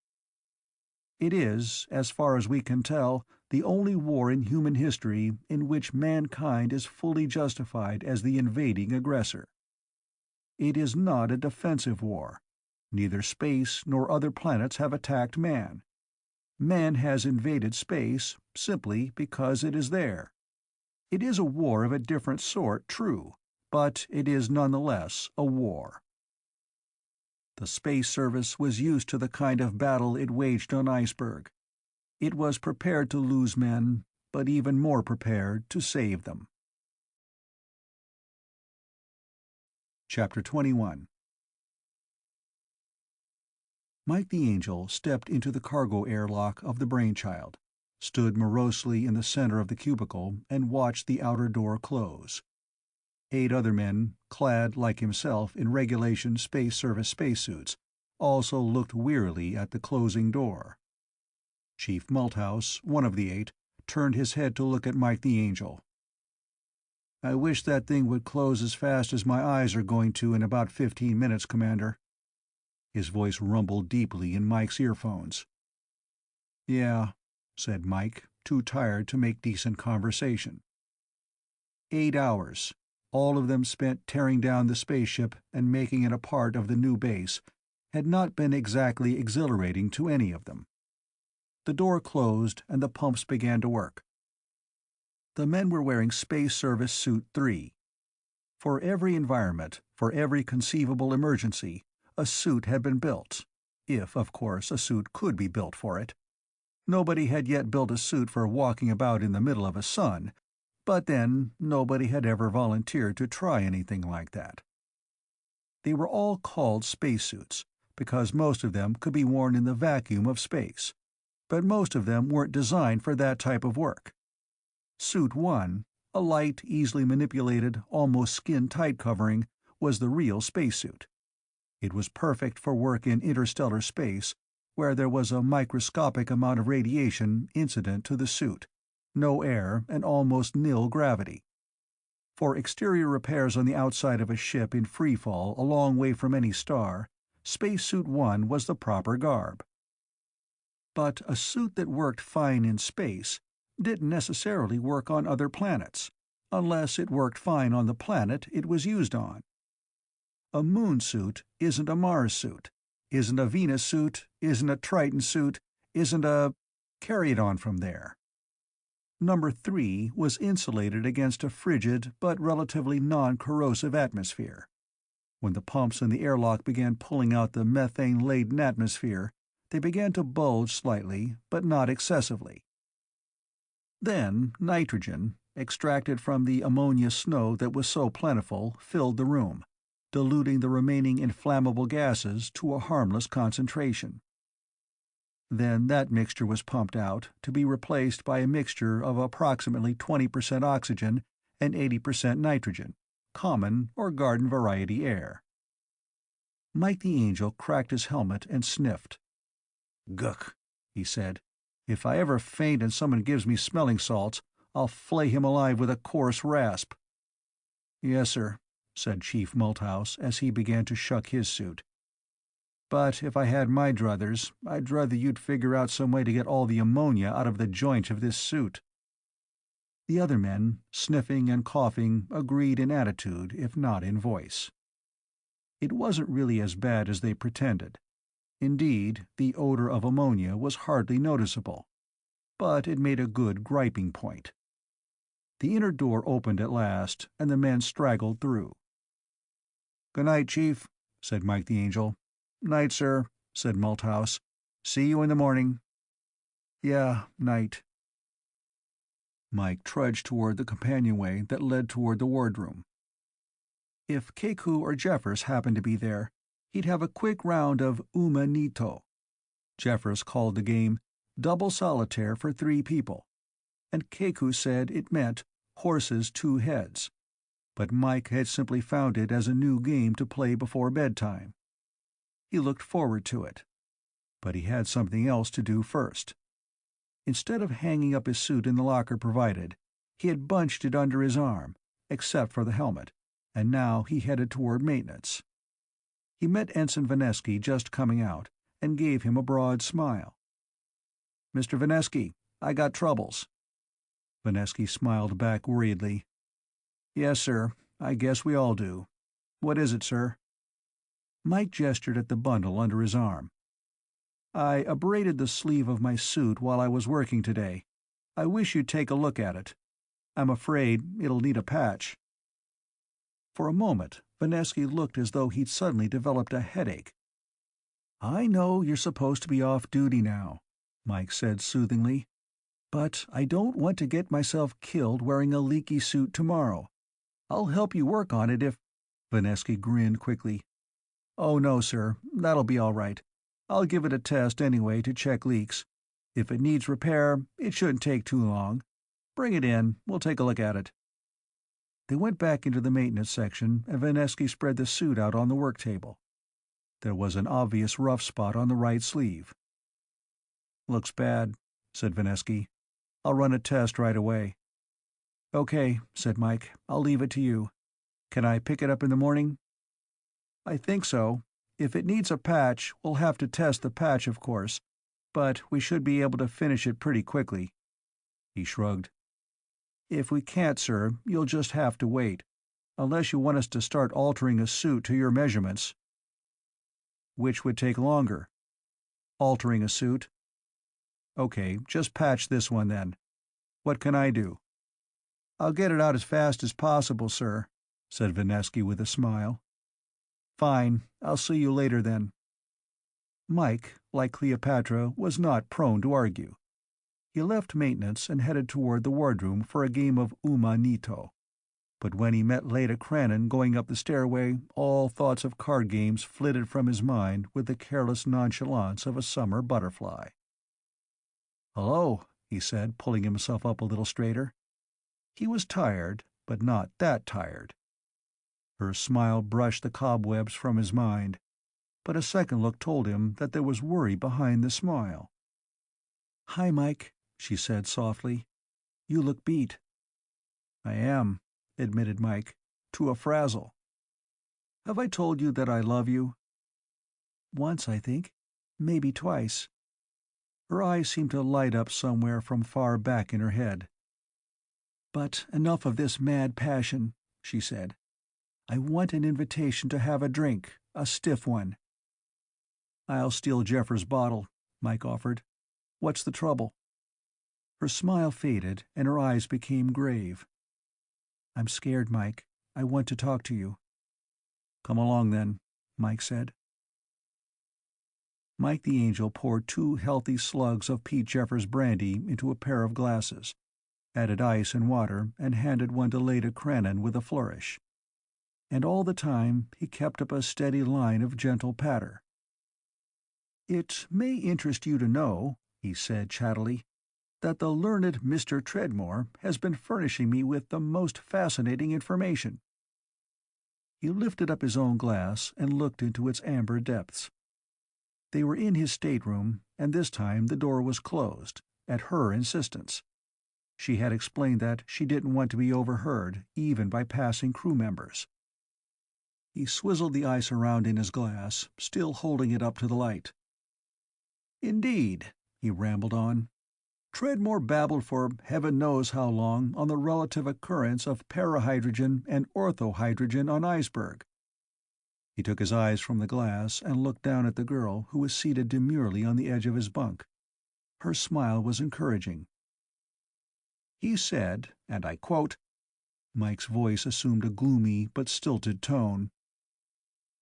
It is, as far as we can tell, the only war in human history in which mankind is fully justified as the invading aggressor. It is not a defensive war. Neither space nor other planets have attacked man. Man has invaded space simply because it is there. It is a war of a different sort, true, but it is nonetheless a war. The Space Service was used to the kind of battle it waged on Iceberg. It was prepared to lose men, but even more prepared to save them. Chapter 21. Mike the Angel stepped into the cargo airlock of the Brainchild, stood morosely in the center of the cubicle, and watched the outer door close. 8 other men, clad like himself in regulation Space Service spacesuits, also looked wearily at the closing door. Chief Malthouse, one of the 8, turned his head to look at Mike the Angel. "I wish that thing would close as fast as my eyes are going to in about 15 minutes, Commander." His voice rumbled deeply in Mike's earphones. "Yeah," said Mike, too tired to make decent conversation. 8 hours, all of them spent tearing down the spaceship and making it a part of the new base, had not been exactly exhilarating to any of them. The door closed and the pumps began to work. The men were wearing Space Service Suit 3. For every environment, for every conceivable emergency, a suit had been built, if, of course, a suit could be built for it. Nobody had yet built a suit for walking about in the middle of a sun, but then nobody had ever volunteered to try anything like that. They were all called spacesuits, because most of them could be worn in the vacuum of space, but most of them weren't designed for that type of work. Suit 1, a light, easily manipulated, almost skin-tight covering, was the real spacesuit. It was perfect for work in interstellar space, where there was a microscopic amount of radiation incident to the suit, no air, and almost nil gravity. For exterior repairs on the outside of a ship in freefall a long way from any star, Spacesuit 1 was the proper garb. But a suit that worked fine in space didn't necessarily work on other planets, unless it worked fine on the planet it was used on. A Moon suit isn't a Mars suit, isn't a Venus suit, isn't a Triton suit, isn't a... carry it on from there. Number 3 was insulated against a frigid but relatively non-corrosive atmosphere. When the pumps in the airlock began pulling out the methane-laden atmosphere, they began to bulge slightly, but not excessively. Then nitrogen, extracted from the ammonia snow that was so plentiful, filled the room, diluting the remaining inflammable gases to a harmless concentration. Then that mixture was pumped out, to be replaced by a mixture of approximately 20% oxygen and 80% nitrogen, common or garden variety air. Mike the Angel cracked his helmet and sniffed. "Guk," he said. "If I ever faint and someone gives me smelling salts, I'll flay him alive with a coarse rasp." "Yes, sir," said Chief Malthouse as he began to shuck his suit. "But if I had my druthers, I'd rather you'd figure out some way to get all the ammonia out of the joints of this suit." The other men, sniffing and coughing, agreed in attitude if not in voice. It wasn't really as bad as they pretended. Indeed, the odor of ammonia was hardly noticeable, but it made a good griping point. The inner door opened at last, and the men straggled through. "Good night, Chief," said Mike the Angel. "Night, sir," said Malthouse. "See you in the morning." "Yeah, night." Mike trudged toward the companionway that led toward the wardroom. If Keku or Jeffers happened to be there, he'd have a quick round of umanito. Jeffers called the game double solitaire for 3 people, and Keku said it meant horses 2 heads, but Mike had simply found it as a new game to play before bedtime. He looked forward to it, but he had something else to do first. Instead of hanging up his suit in the locker provided, he had bunched it under his arm, except for the helmet, and now he headed toward maintenance. He met Ensign Vanesky just coming out, and gave him a broad smile. "Mr. Vanesky, I got troubles." Vanesky smiled back worriedly. "Yes, sir. I guess we all do. What is it, sir?" Mike gestured at the bundle under his arm. "I abraded the sleeve of my suit while I was working today. I wish you'd take a look at it. I'm afraid it'll need a patch." For a moment, Vanesky looked as though he'd suddenly developed a headache. "I know you're supposed to be off duty now," Mike said soothingly, "but I don't want to get myself killed wearing a leaky suit tomorrow. I'll help you work on it if—" Vanesky grinned quickly. "Oh no, sir, that'll be all right. I'll give it a test anyway to check leaks. If it needs repair, it shouldn't take too long. Bring it in, we'll take a look at it." They went back into the maintenance section, and Vanesky spread the suit out on the work table. There was an obvious rough spot on the right sleeve. "Looks bad," said Vanesky. "I'll run a test right away." "Okay," said Mike. "I'll leave it to you. Can I pick it up in the morning?" "I think so. If it needs a patch, we'll have to test the patch, of course, but we should be able to finish it pretty quickly." He shrugged. "If we can't, sir, you'll just have to wait, unless you want us to start altering a suit to your measurements." "Which would take longer?" "Altering a suit." "Okay, just patch this one then. What can I do?" "I'll get it out as fast as possible, sir," said Vanesky with a smile. "Fine, I'll see you later then." Mike, like Cleopatra, was not prone to argue. He left maintenance and headed toward the wardroom for a game of umanito. But when he met Leda Crannon going up the stairway, all thoughts of card games flitted from his mind with the careless nonchalance of a summer butterfly. "Hello," he said, pulling himself up a little straighter. He was tired, but not that tired. Her smile brushed the cobwebs from his mind, but a second look told him that there was worry behind the smile. "Hi, Mike," she said softly. "You look beat." "I am," admitted Mike, "to a frazzle. Have I told you that I love you?" "Once, I think. Maybe twice." Her eyes seemed to light up somewhere from far back in her head. "But enough of this mad passion," she said. "I want an invitation to have a drink, a stiff one." "I'll steal Jeffers' bottle," Mike offered. "What's the trouble?" Her smile faded, and her eyes became grave. "I'm scared, Mike. I want to talk to you." "Come along, then," Mike said. Mike the Angel poured 2 healthy slugs of Pete Jeffers brandy into a pair of glasses, added ice and water, and handed one to Leda Crannon with a flourish. And all the time he kept up a steady line of gentle patter. "It may interest you to know," he said chattily, "that the learned Mr. Treadmore has been furnishing me with the most fascinating information." He lifted up his own glass and looked into its amber depths. They were in his stateroom, and this time the door was closed, at her insistence. She had explained that she didn't want to be overheard, even by passing crew members. He swizzled the ice around in his glass, still holding it up to the light. "Indeed," he rambled on. "Treadmore babbled for heaven knows how long on the relative occurrence of parahydrogen and orthohydrogen on iceberg." He took his eyes from the glass and looked down at the girl who was seated demurely on the edge of his bunk. Her smile was encouraging. "He said, and I quote," Mike's voice assumed a gloomy but stilted tone,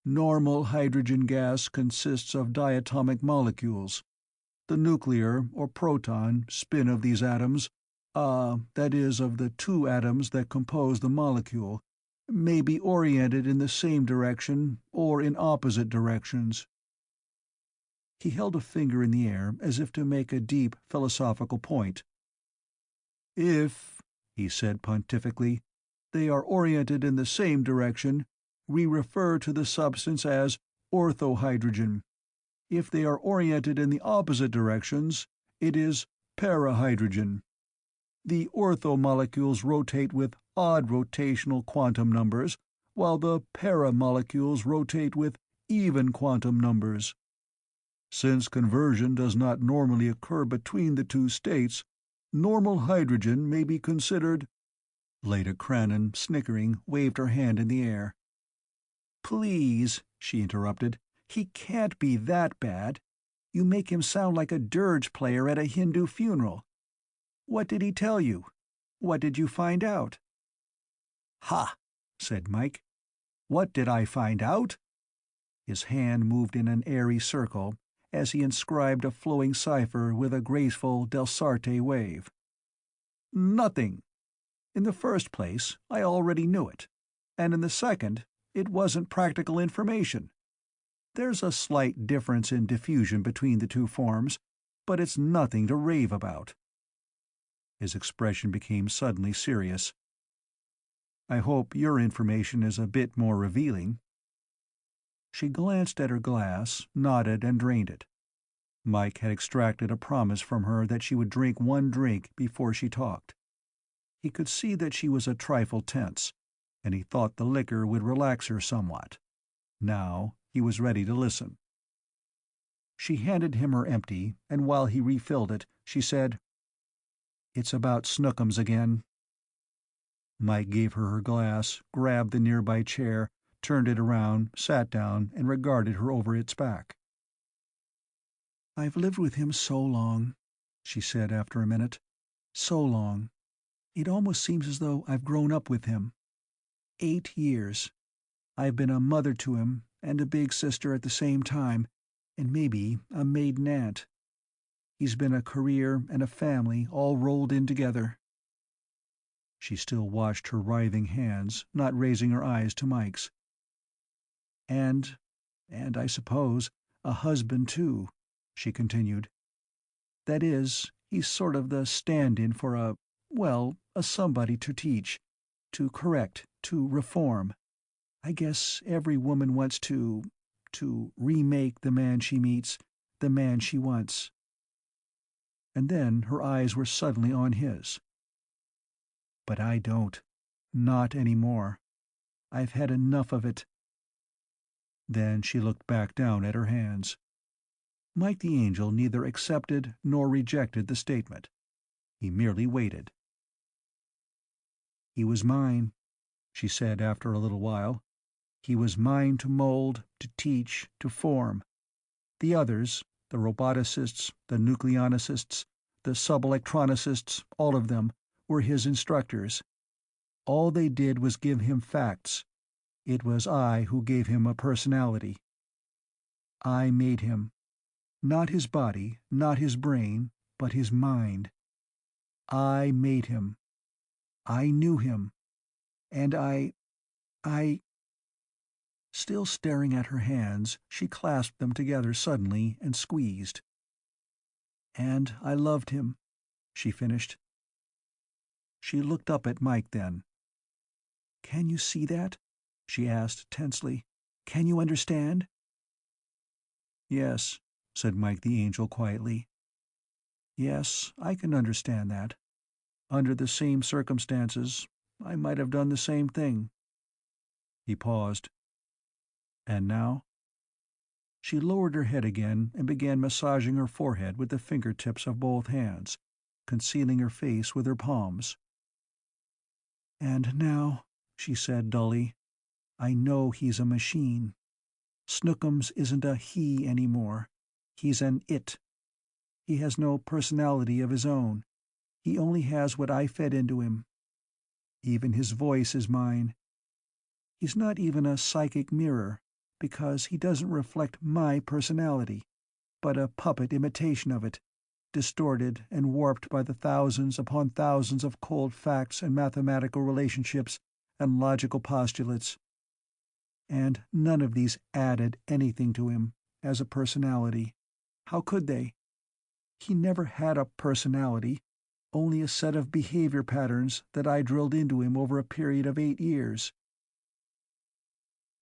"normal hydrogen gas consists of diatomic molecules. The nuclear, or proton, spin of these atoms, that is, of the 2 atoms that compose the molecule, may be oriented in the same direction or in opposite directions." He held a finger in the air as if to make a deep philosophical point. "If," he said pontifically, "they are oriented in the same direction, we refer to the substance as orthohydrogen. If they are oriented in the opposite directions, it is parahydrogen. The ortho-molecules rotate with odd rotational quantum numbers, while the para-molecules rotate with even quantum numbers. Since conversion does not normally occur between the two states, normal hydrogen may be considered—" Leda Crannon, snickering, waved her hand in the air. "Please," she interrupted, "he can't be that bad. You make him sound like a dirge player at a Hindu funeral. What did he tell you? What did you find out?" "Ha!" said Mike. "What did I find out?" His hand moved in an airy circle as he inscribed a flowing cipher with a graceful Delsarte wave. "Nothing. In the first place, I already knew it, and in the second, it wasn't practical information. There's a slight difference in diffusion between the two forms, but it's nothing to rave about." His expression became suddenly serious. "I hope your information is a bit more revealing." She glanced at her glass, nodded, and drained it. Mike had extracted a promise from her that she would drink one drink before she talked. He could see that she was a trifle tense, and he thought the liquor would relax her somewhat. Now he was ready to listen. She handed him her empty, and while he refilled it, she said, "It's about Snookums again." Mike gave her her glass, grabbed the nearby chair, turned it around, sat down, and regarded her over its back. "I've lived with him so long," she said after a minute. "So long. It almost seems as though I've grown up with him. 8 years. I've been a mother to him, and a big sister at the same time, and maybe a maiden aunt. He's been a career and a family all rolled in together." She still watched her writhing hands, not raising her eyes to Mike's. And I suppose, a husband too," she continued. "That is, he's sort of the stand-in for a somebody to teach, to correct, to reform. I guess every woman wants to remake the man she meets, the man she wants." And then her eyes were suddenly on his. "But I don't. Not anymore. I've had enough of it." Then she looked back down at her hands. Mike the Angel neither accepted nor rejected the statement. He merely waited. "He was mine," she said after a little while. "He was mine to mold, to teach, to form. The others, the roboticists, the nucleonicists, the subelectronicists, all of them, were his instructors. All they did was give him facts. It was I who gave him a personality. I made him. Not his body, not his brain, but his mind. I made him. I knew him. And I... Still staring at her hands, she clasped them together suddenly and squeezed. "And I loved him," she finished. She looked up at Mike then. "Can you see that?" she asked tensely. "Can you understand?" "Yes," said Mike the Angel quietly. "Yes, I can understand that. Under the same circumstances, I might have done the same thing." He paused. "And now?" She lowered her head again and began massaging her forehead with the fingertips of both hands, concealing her face with her palms. "And now," she said dully, "I know he's a machine. Snookums isn't a he anymore. He's an it. He has no personality of his own. He only has what I fed into him. Even his voice is mine. He's not even a psychic mirror, because he doesn't reflect my personality, but a puppet imitation of it, distorted and warped by the thousands upon thousands of cold facts and mathematical relationships and logical postulates. And none of these added anything to him, as a personality. How could they? He never had a personality, only a set of behavior patterns that I drilled into him over a period of 8 years.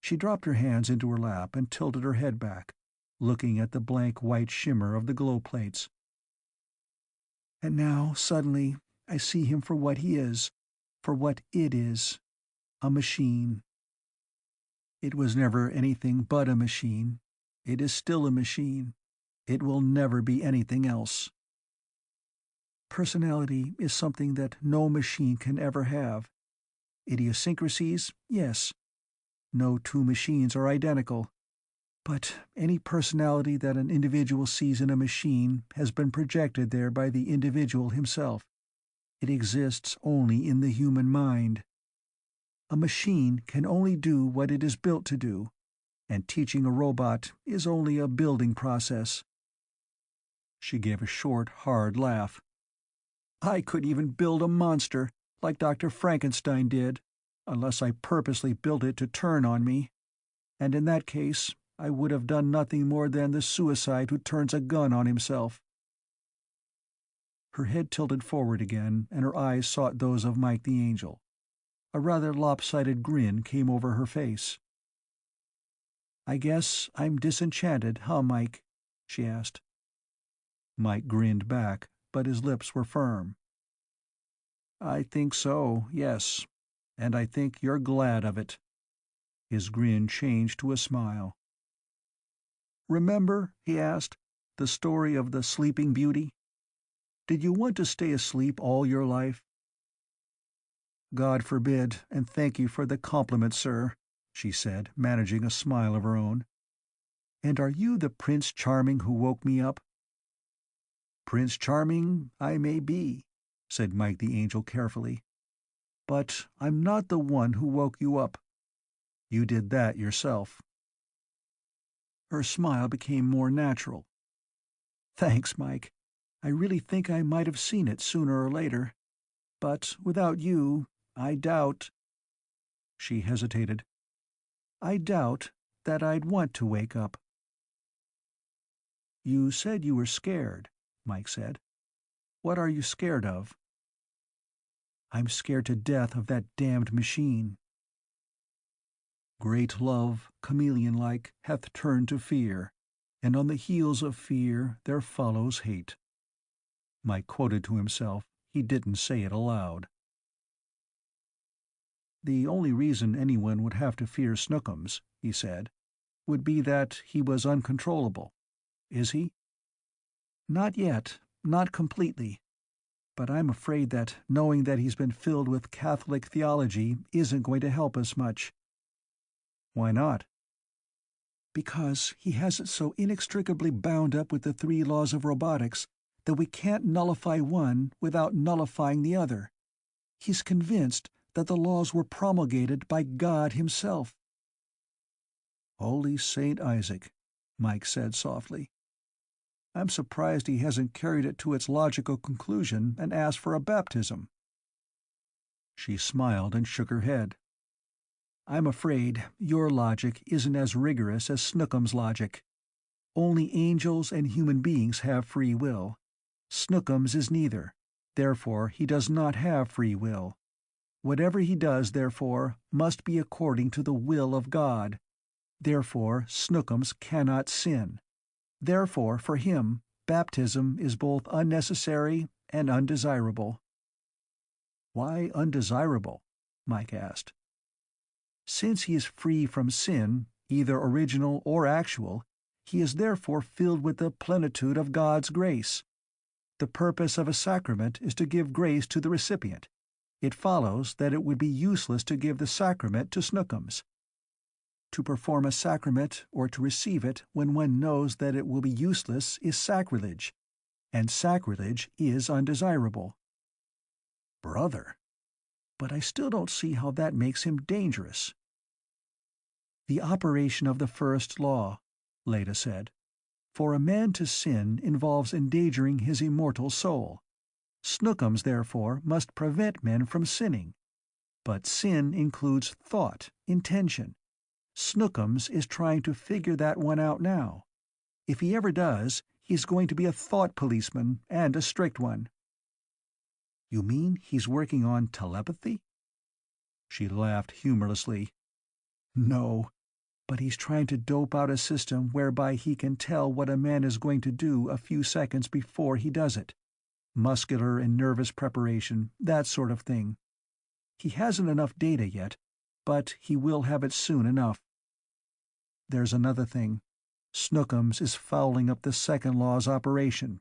She dropped her hands into her lap and tilted her head back, looking at the blank white shimmer of the glow plates. And now, suddenly, I see him for what he is, for what it is, a machine. It was never anything but a machine. It is still a machine. It will never be anything else. Personality is something that no machine can ever have. Idiosyncrasies, yes. No two machines are identical. But any personality that an individual sees in a machine has been projected there by the individual himself. It exists only in the human mind. A machine can only do what it is built to do, and teaching a robot is only a building process. She gave a short, hard laugh. I could even build a monster, like Dr. Frankenstein did, unless I purposely built it to turn on me. And in that case, I would have done nothing more than the suicide who turns a gun on himself. Her head tilted forward again, and her eyes sought those of Mike the Angel. A rather lopsided grin came over her face. "I guess I'm disenchanted, huh, Mike?" she asked. Mike grinned back, but his lips were firm. "I think so, yes. And I think you're glad of it." His grin changed to a smile. "Remember," he asked, "the story of the Sleeping Beauty? Did you want to stay asleep all your life?" "God forbid, and thank you for the compliment, sir," she said, managing a smile of her own. "And are you the Prince Charming who woke me up?" "Prince Charming I may be," said Mike the Angel carefully. "But I'm not the one who woke you up. You did that yourself." Her smile became more natural. "Thanks, Mike. I really think I might have seen it sooner or later. But without you, I doubt—" She hesitated. "I doubt that I'd want to wake up." "You said you were scared," Mike said. "What are you scared of?" "I'm scared to death of that damned machine." "Great love, chameleon-like, hath turned to fear, and on the heels of fear there follows hate." Mike quoted to himself. He didn't say it aloud. "The only reason anyone would have to fear Snookums," he said, "would be that he was uncontrollable. Is he?" "Not yet. Not completely. But I'm afraid that knowing that he's been filled with Catholic theology isn't going to help us much." "Why not?" "Because he has it so inextricably bound up with the 3 laws of robotics that we can't nullify one without nullifying the other. He's convinced that the laws were promulgated by God himself." "Holy Saint Isaac," Mike said softly. "I'm surprised he hasn't carried it to its logical conclusion and asked for a baptism." She smiled and shook her head. "I'm afraid your logic isn't as rigorous as Snookums' logic. Only angels and human beings have free will. Snookums is neither. Therefore he does not have free will. Whatever he does, therefore, must be according to the will of God. Therefore Snookums cannot sin. Therefore, for him, baptism is both unnecessary and undesirable." "Why undesirable?" Mike asked. "Since he is free from sin, either original or actual, he is therefore filled with the plenitude of God's grace. The purpose of a sacrament is to give grace to the recipient. It follows that it would be useless to give the sacrament to Snookums. To perform a sacrament or to receive it when one knows that it will be useless is sacrilege, and sacrilege is undesirable." "Brother!" "But I still don't see how that makes him dangerous." "The operation of the first law," Leda said. "For a man to sin involves endangering his immortal soul. Snookums, therefore, must prevent men from sinning. But sin includes thought, intention. Snookums is trying to figure that one out now. If he ever does, he's going to be a thought policeman, and a strict one." "You mean he's working on telepathy?" She laughed humorlessly. "No, but he's trying to dope out a system whereby he can tell what a man is going to do a few seconds before he does it. Muscular and nervous preparation, that sort of thing. He hasn't enough data yet, but he will have it soon enough. There's another thing. Snookums is fouling up the second law's operation.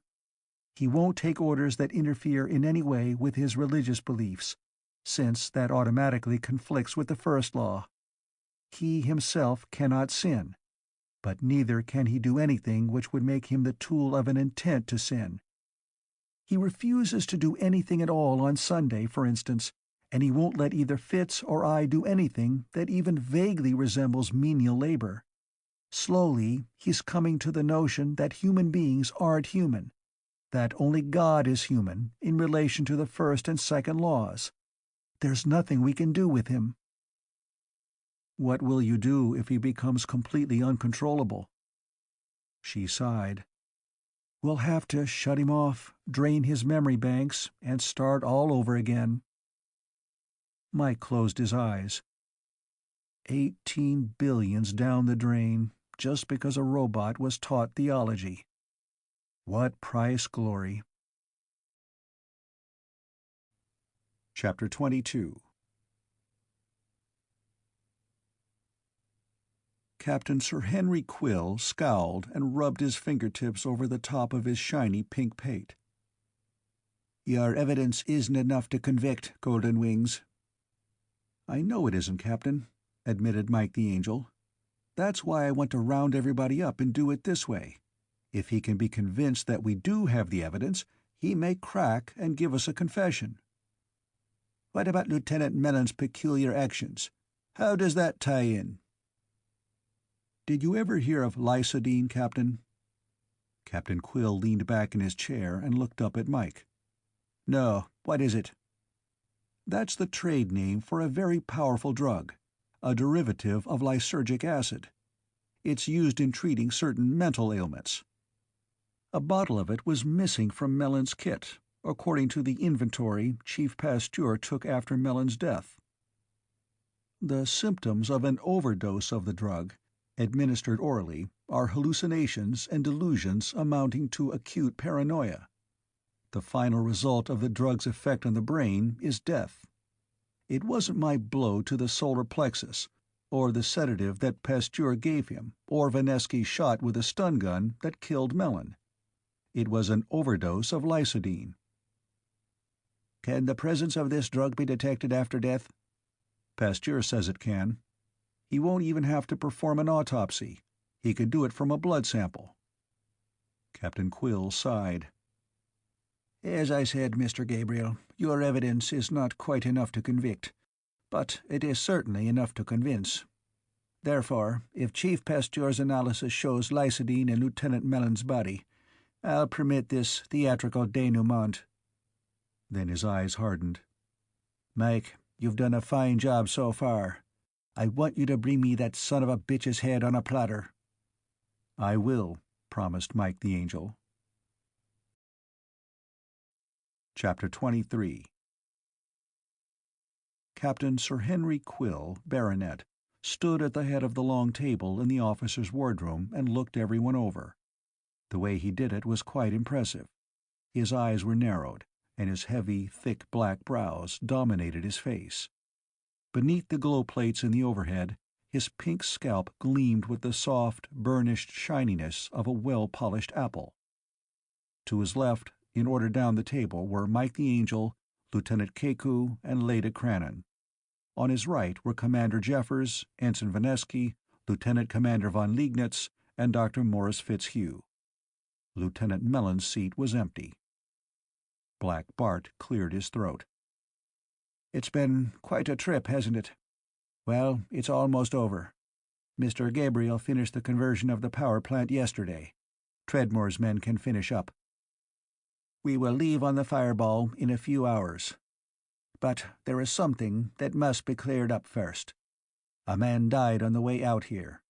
He won't take orders that interfere in any way with his religious beliefs, since that automatically conflicts with the first law. He himself cannot sin, but neither can he do anything which would make him the tool of an intent to sin. He refuses to do anything at all on Sunday, for instance, and he won't let either Fitz or I do anything that even vaguely resembles menial labor. Slowly, he's coming to the notion that human beings aren't human, that only God is human in relation to the first and second laws. There's nothing we can do with him." "What will you do if he becomes completely uncontrollable?" She sighed. "We'll have to shut him off, drain his memory banks, and start all over again." Mike closed his eyes. 18 billions down the drain, just because a robot was taught theology. What price glory. Chapter 22. Captain Sir Henry Quill scowled and rubbed his fingertips over the top of his shiny pink pate. "Your evidence isn't enough to convict, Golden Wings." "I know it isn't, Captain," admitted Mike the Angel. "That's why I want to round everybody up and do it this way. If he can be convinced that we do have the evidence, he may crack and give us a confession." "What about Lieutenant Mellon's peculiar actions? How does that tie in?" "Did you ever hear of lysodine, Captain?" Captain Quill leaned back in his chair and looked up at Mike. "No, what is it?" "That's the trade name for a very powerful drug, a derivative of lysergic acid. It's used in treating certain mental ailments. A bottle of it was missing from Mellon's kit, according to the inventory Chief Pasteur took after Mellon's death. The symptoms of an overdose of the drug, administered orally, are hallucinations and delusions amounting to acute paranoia. The final result of the drug's effect on the brain is death. It wasn't my blow to the solar plexus, or the sedative that Pasteur gave him, or Vanesky's shot with a stun gun that killed Mellon. It was an overdose of lysodine." "Can the presence of this drug be detected after death?" "Pasteur says it can. He won't even have to perform an autopsy. He could do it from a blood sample." Captain Quill sighed. "As I said, Mr. Gabriel, your evidence is not quite enough to convict, but it is certainly enough to convince. Therefore, if Chief Pasteur's analysis shows lysodine in Lieutenant Mellon's body, I'll permit this theatrical denouement." Then his eyes hardened. "Mike, you've done a fine job so far. I want you to bring me that son of a bitch's head on a platter." "I will," promised Mike the Angel. Chapter 23. Captain Sir Henry Quill, Baronet, stood at the head of the long table in the officers' wardroom and looked everyone over. The way he did it was quite impressive. His eyes were narrowed, and his heavy, thick black brows dominated his face. Beneath the glow plates in the overhead, his pink scalp gleamed with the soft, burnished shininess of a well-polished apple. To his left, in order down the table, were Mike the Angel, Lieutenant Keku, and Leda Crannon. On his right were Commander Jeffers, Ensign Vanesky, Lieutenant Commander von Liegnitz, and Dr. Morris Fitzhugh. Lieutenant Mellon's seat was empty. Black Bart cleared his throat. "It's been quite a trip, hasn't it? Well, it's almost over. Mr. Gabriel finished the conversion of the power plant yesterday. Treadmore's men can finish up. We will leave on the Fireball in a few hours. but there is something that must be cleared up first. A man died on the way out here.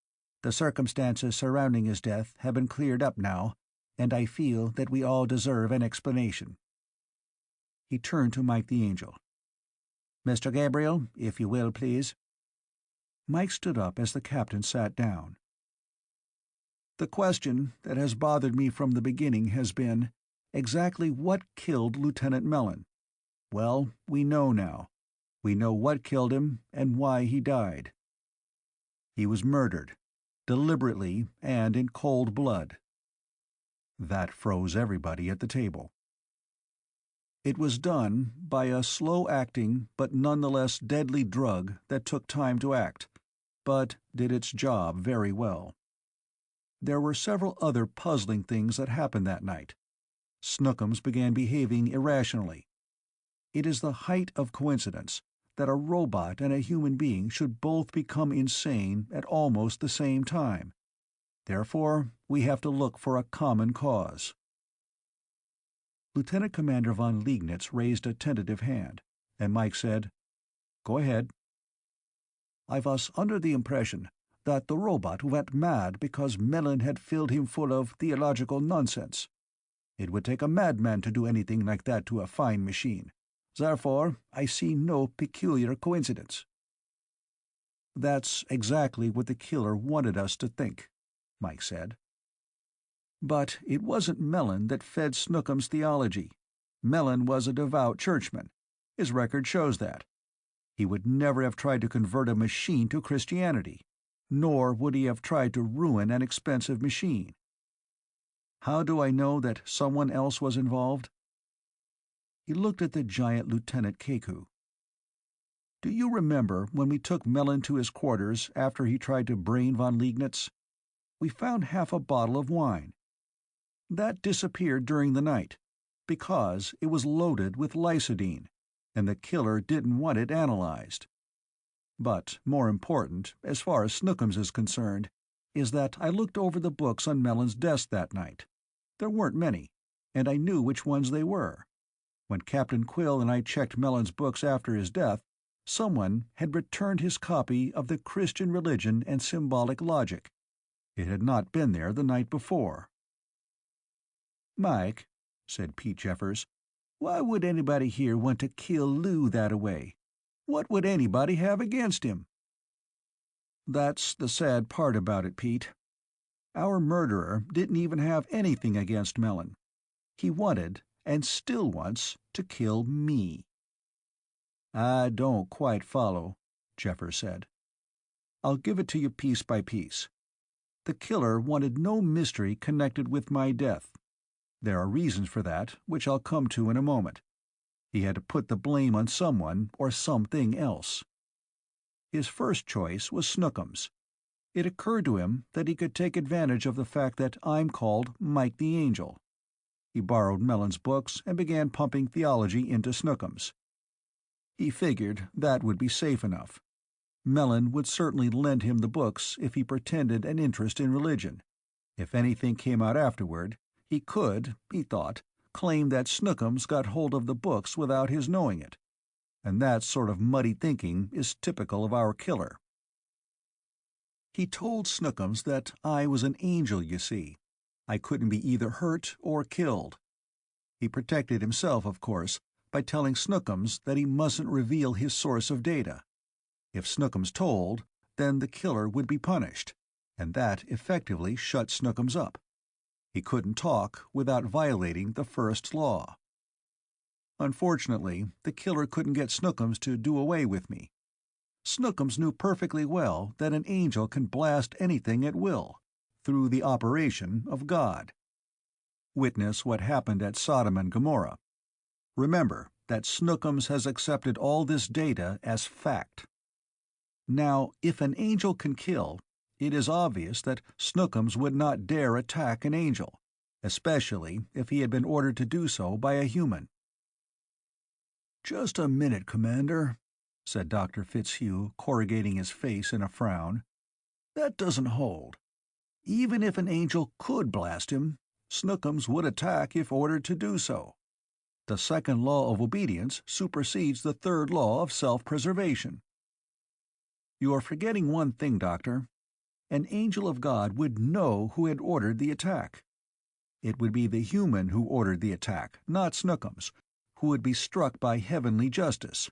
The circumstances surrounding his death have been cleared up now, and I feel that we all deserve an explanation." He turned to Mike the Angel. "Mr. Gabriel, if you will, please." Mike stood up as the captain sat down. "The question that has bothered me from the beginning has been, exactly what killed Lieutenant Mellon? Well, we know now. We know what killed him and why he died. He was murdered, deliberately and in cold blood." That froze everybody at the table. "It was done by a slow-acting but nonetheless deadly drug that took time to act, but did its job very well. There were several other puzzling things that happened that night. Snookums began behaving irrationally. It is the height of coincidence that a robot and a human being should both become insane at almost the same time. Therefore, we have to look for a common cause." Lieutenant Commander von Liegnitz raised a tentative hand, and Mike said, "Go ahead." "I was under the impression that the robot went mad because Mellon had filled him full of theological nonsense. It would take a madman to do anything like that to a fine machine. Therefore, I see no peculiar coincidence." "That's exactly what the killer wanted us to think," Mike said. "But it wasn't Mellon that fed Snookums' theology. Mellon was a devout churchman. His record shows that. He would never have tried to convert a machine to Christianity, nor would he have tried to ruin an expensive machine. How do I know that someone else was involved?" He looked at the giant Lieutenant Keku. "Do you remember when we took Mellon to his quarters after he tried to brain von Liegnitz? We found half a bottle of wine. That disappeared during the night, because it was loaded with lysodine, and the killer didn't want it analyzed. But more important, as far as Snookums is concerned, is that I looked over the books on Mellon's desk that night. There weren't many, and I knew which ones they were. When Captain Quill and I checked Mellon's books after his death, someone had returned his copy of the Christian Religion and Symbolic Logic. It had not been there the night before." "Mike," said Pete Jeffers, "why would anybody here want to kill Lou that-a-way? What would anybody have against him?" "That's the sad part about it, Pete. Our murderer didn't even have anything against Mellon. He wanted, and still wants, to kill me." "I don't quite follow," Jeffers said. "I'll give it to you piece by piece. The killer wanted no mystery connected with my death. There are reasons for that, which I'll come to in a moment. He had to put the blame on someone or something else. His first choice was Snookums. It occurred to him that he could take advantage of the fact that I'm called Mike the Angel. He borrowed Mellon's books and began pumping theology into Snookums. He figured that would be safe enough. Mellon would certainly lend him the books if he pretended an interest in religion. If anything came out afterward, he could, he thought, claim that Snookums got hold of the books without his knowing it. And that sort of muddy thinking is typical of our killer. He told Snookums that I was an angel, you see. I couldn't be either hurt or killed. He protected himself, of course, by telling Snookums that he mustn't reveal his source of data. If Snookums told, then the killer would be punished, and that effectively shut Snookums up. He couldn't talk without violating the first law. Unfortunately, the killer couldn't get Snookums to do away with me. Snookums knew perfectly well that an angel can blast anything at will, through the operation of God. Witness what happened at Sodom and Gomorrah. Remember that Snookums has accepted all this data as fact. Now, if an angel can kill, it is obvious that Snookums would not dare attack an angel, especially if he had been ordered to do so by a human. "Just a minute, Commander," said Dr. Fitzhugh, corrugating his face in a frown. "That doesn't hold. Even if an angel could blast him, Snookums would attack if ordered to do so. The second law of obedience supersedes the third law of self-preservation. You are forgetting one thing, Doctor. An angel of God would know who had ordered the attack. It would be the human who ordered the attack, not Snookums, who would be struck by heavenly justice.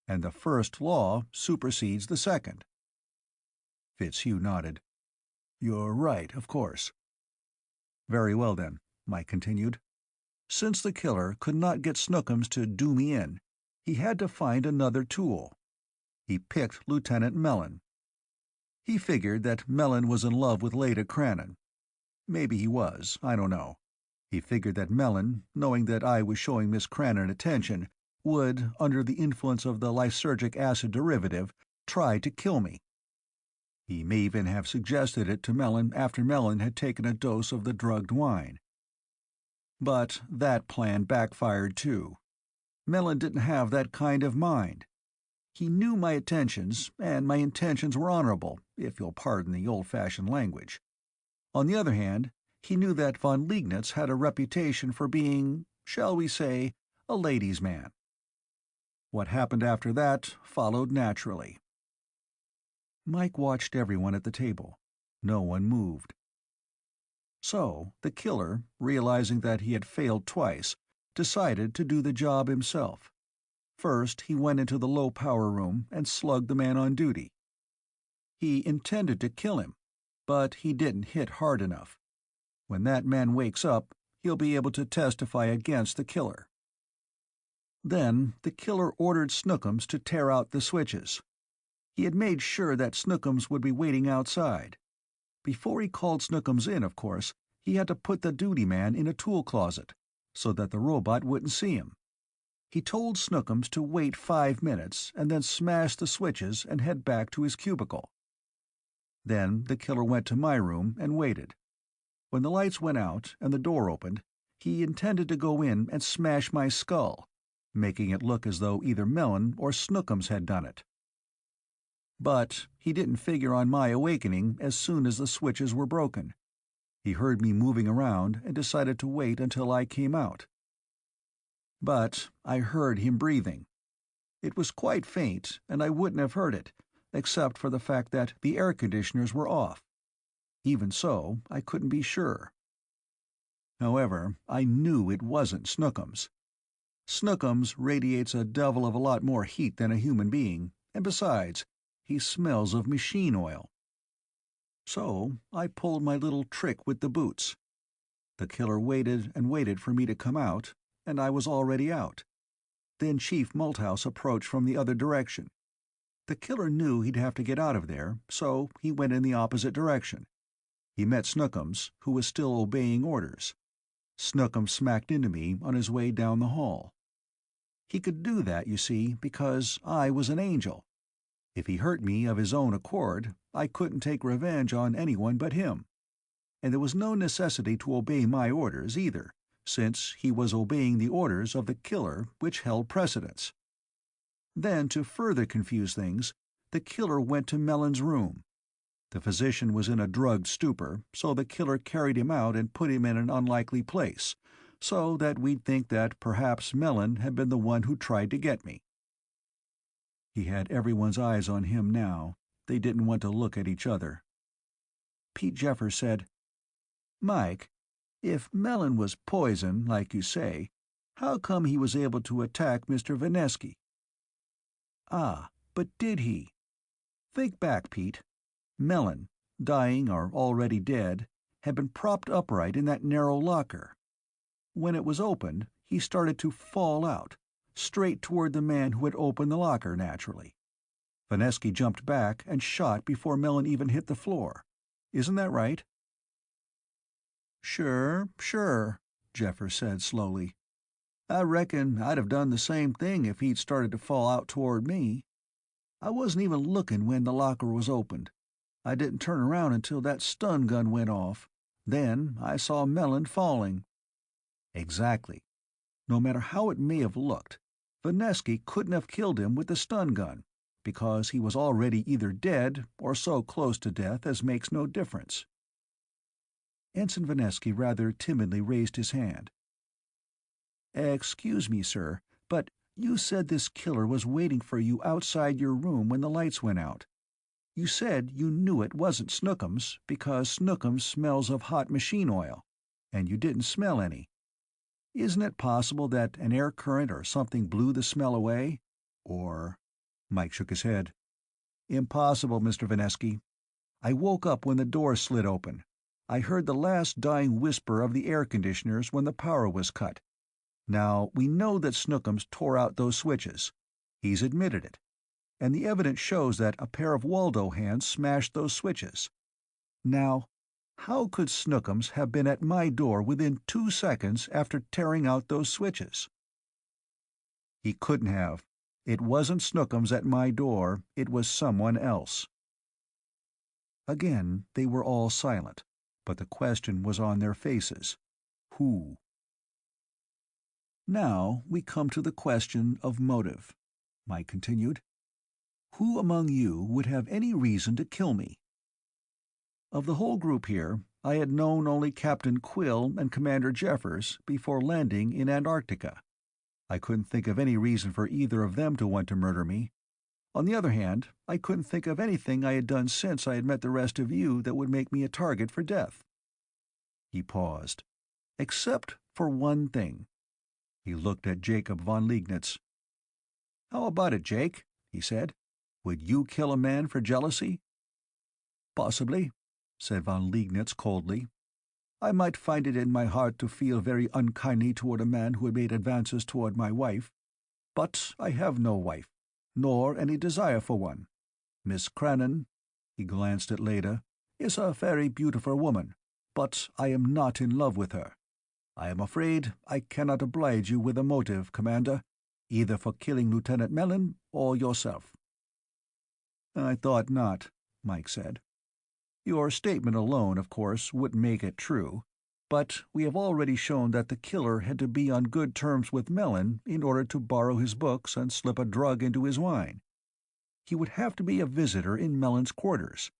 And the first law supersedes the second. Fitzhugh nodded. You're right, of course. Very well then, Mike continued. Since the killer could not get Snookums to do me in, he had to find another tool. He picked Lieutenant Mellon. He figured that Mellon was in love with Leda Crannon. Maybe he was, I don't know. He figured that Mellon, knowing that I was showing Miss Crannon attention, would, under the influence of the lysergic acid derivative, try to kill me. He may even have suggested it to Mellon after Mellon had taken a dose of the drugged wine. But that plan backfired too. Mellon didn't have that kind of mind. He knew my intentions, and my intentions were honorable, if you'll pardon the old-fashioned language. On the other hand, he knew that von Liegnitz had a reputation for being, shall we say, a ladies' man. What happened after that followed naturally. Mike watched everyone at the table. No one moved. So, the killer, realizing that he had failed twice, decided to do the job himself. First, he went into the low-power room and slugged the man on duty. He intended to kill him, but he didn't hit hard enough. When that man wakes up, he'll be able to testify against the killer. Then, the killer ordered Snookums to tear out the switches. He had made sure that Snookums would be waiting outside. Before he called Snookums in, of course, he had to put the duty man in a tool closet, so that the robot wouldn't see him. He told Snookums to wait 5 minutes and then smash the switches and head back to his cubicle. Then the killer went to my room and waited. When the lights went out and the door opened, he intended to go in and smash my skull, making it look as though either Mellon or Snookums had done it. But he didn't figure on my awakening as soon as the switches were broken. He heard me moving around and decided to wait until I came out. But I heard him breathing. It was quite faint, and I wouldn't have heard it, except for the fact that the air conditioners were off. Even so, I couldn't be sure. However, I knew it wasn't Snookums. Snookums radiates a devil of a lot more heat than a human being, and besides, he smells of machine oil. So I pulled my little trick with the boots. The killer waited and waited for me to come out, and I was already out. Then Chief Malthouse approached from the other direction. The killer knew he'd have to get out of there, so he went in the opposite direction. He met Snookums, who was still obeying orders. Snookums smacked into me on his way down the hall. He could do that, you see, because I was an angel. If he hurt me of his own accord, I couldn't take revenge on anyone but him. And there was no necessity to obey my orders, either, since he was obeying the orders of the killer, which held precedence. Then, to further confuse things, the killer went to Mellon's room. The physician was in a drugged stupor, so the killer carried him out and put him in an unlikely place, so that we'd think that perhaps Mellon had been the one who tried to get me. He had everyone's eyes on him now. They didn't want to look at each other. Pete Jeffers said, "Mike, if Mellon was poison, like you say, how come he was able to attack Mr. Vanesky?" "Ah, but did he? Think back, Pete. Mellon, dying or already dead, had been propped upright in that narrow locker. When it was opened, he started to fall out, straight toward the man who had opened the locker, naturally. Vanesky jumped back and shot before Mellon even hit the floor. Isn't that right?" Sure, Jeffers said slowly. "I reckon I'd have done the same thing if he'd started to fall out toward me. I wasn't even looking when the locker was opened. I didn't turn around until that stun gun went off. Then I saw Mellon falling." "Exactly. No matter how it may have looked, Vanesky couldn't have killed him with the stun gun, because he was already either dead or so close to death as makes no difference." Ensign Vanesky rather timidly raised his hand. "Excuse me, sir, but you said this killer was waiting for you outside your room when the lights went out. You said you knew it wasn't Snookums because Snookums smells of hot machine oil, and you didn't smell any. Isn't it possible that an air current or something blew the smell away? Or—" Mike shook his head. "Impossible, Mr. Vanesky. I woke up when the door slid open. I heard the last dying whisper of the air conditioners when the power was cut. Now, we know that Snookums tore out those switches. He's admitted it. And the evidence shows that a pair of Waldo hands smashed those switches. Now, how could Snookums have been at my door within 2 seconds after tearing out those switches?" "He couldn't have. It wasn't Snookums at my door, it was someone else." Again they were all silent, but the question was on their faces. Who? "Now we come to the question of motive," Mike continued. "Who among you would have any reason to kill me?" Of the whole group here, I had known only Captain Quill and Commander Jeffers before landing in Antarctica. I couldn't think of any reason for either of them to want to murder me. On the other hand, I couldn't think of anything I had done since I had met the rest of you that would make me a target for death. He paused. "Except for one thing." He looked at Jacob von Liegnitz. "How about it, Jake?" he said. "Would you kill a man for jealousy?" "Possibly," said von Liegnitz coldly. "I might find it in my heart to feel very unkindly toward a man who had made advances toward my wife. But I have no wife, nor any desire for one. Miss Crannon," he glanced at Leda, "is a very beautiful woman, but I am not in love with her. I am afraid I cannot oblige you with a motive, Commander, either for killing Lieutenant Mellon or yourself." "I thought not," Mike said. "Your statement alone, of course, wouldn't make it true, but we have already shown that the killer had to be on good terms with Mellon in order to borrow his books and slip a drug into his wine. He would have to be a visitor in Mellon's quarters,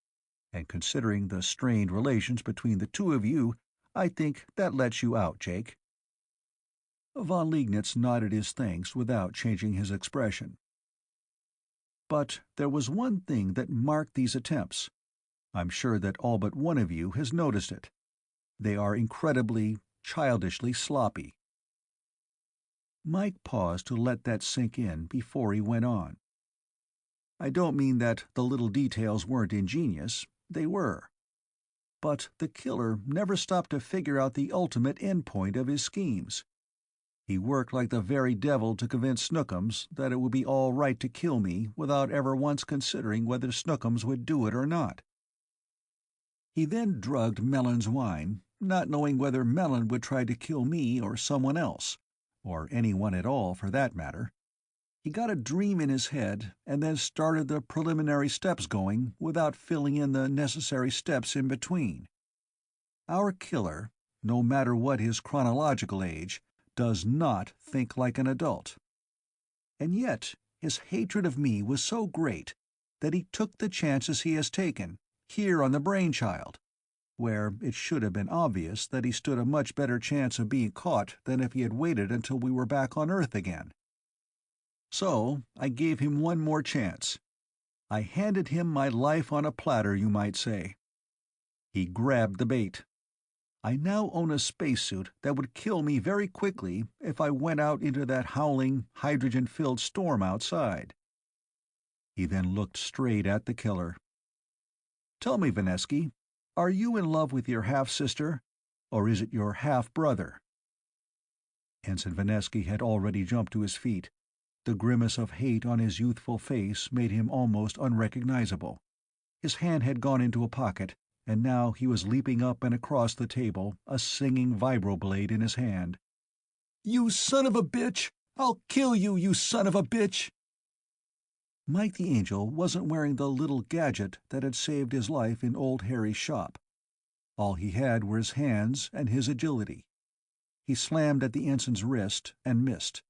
and considering the strained relations between the two of you, I think that lets you out, Jake." Von Liegnitz nodded his thanks without changing his expression. "But there was one thing that marked these attempts. I'm sure that all but one of you has noticed it. They are incredibly, childishly sloppy." Mike paused to let that sink in before he went on. "I don't mean that the little details weren't ingenious. They were. But the killer never stopped to figure out the ultimate endpoint of his schemes. He worked like the very devil to convince Snookums that it would be all right to kill me without ever once considering whether Snookums would do it or not. He then drugged Mellon's wine, not knowing whether Mellon would try to kill me or someone else, or anyone at all for that matter. He got a dream in his head and then started the preliminary steps going without filling in the necessary steps in between. Our killer, no matter what his chronological age, does not think like an adult. And yet his hatred of me was so great that he took the chances he has taken, here on the Brainchild, where it should have been obvious that he stood a much better chance of being caught than if he had waited until we were back on Earth again. So I gave him one more chance. I handed him my life on a platter, you might say. He grabbed the bait. I now own a spacesuit that would kill me very quickly if I went out into that howling, hydrogen-filled storm outside." He then looked straight at the killer. "Tell me, Vanesky, are you in love with your half-sister, or is it your half-brother?" Ensign Vanesky had already jumped to his feet. The grimace of hate on his youthful face made him almost unrecognizable. His hand had gone into a pocket, and now he was leaping up and across the table, a singing vibroblade in his hand. "You son of a bitch! I'll kill you, you son of a bitch!" Mike the Angel wasn't wearing the little gadget that had saved his life in Old Harry's shop. All he had were his hands and his agility. He slammed at the ensign's wrist and missed.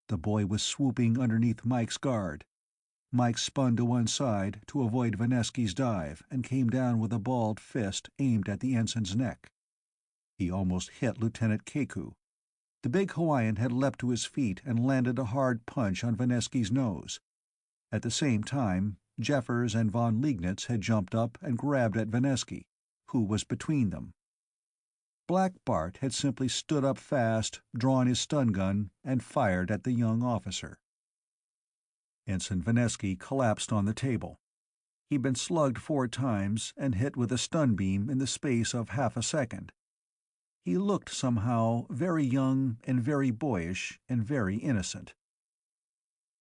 The boy was swooping underneath Mike's guard. Mike spun to one side to avoid Vanesky's dive and came down with a balled fist aimed at the ensign's neck. He almost hit Lieutenant Keku. The big Hawaiian had leapt to his feet and landed a hard punch on Vanesky's nose. At the same time, Jeffers and von Liegnitz had jumped up and grabbed at Vanesky, who was between them. Black Bart had simply stood up fast, drawn his stun gun, and fired at the young officer. Ensign Vanesky collapsed on the table. He'd been slugged 4 times and hit with a stun beam in the space of half a second. He looked somehow very young and very boyish and very innocent.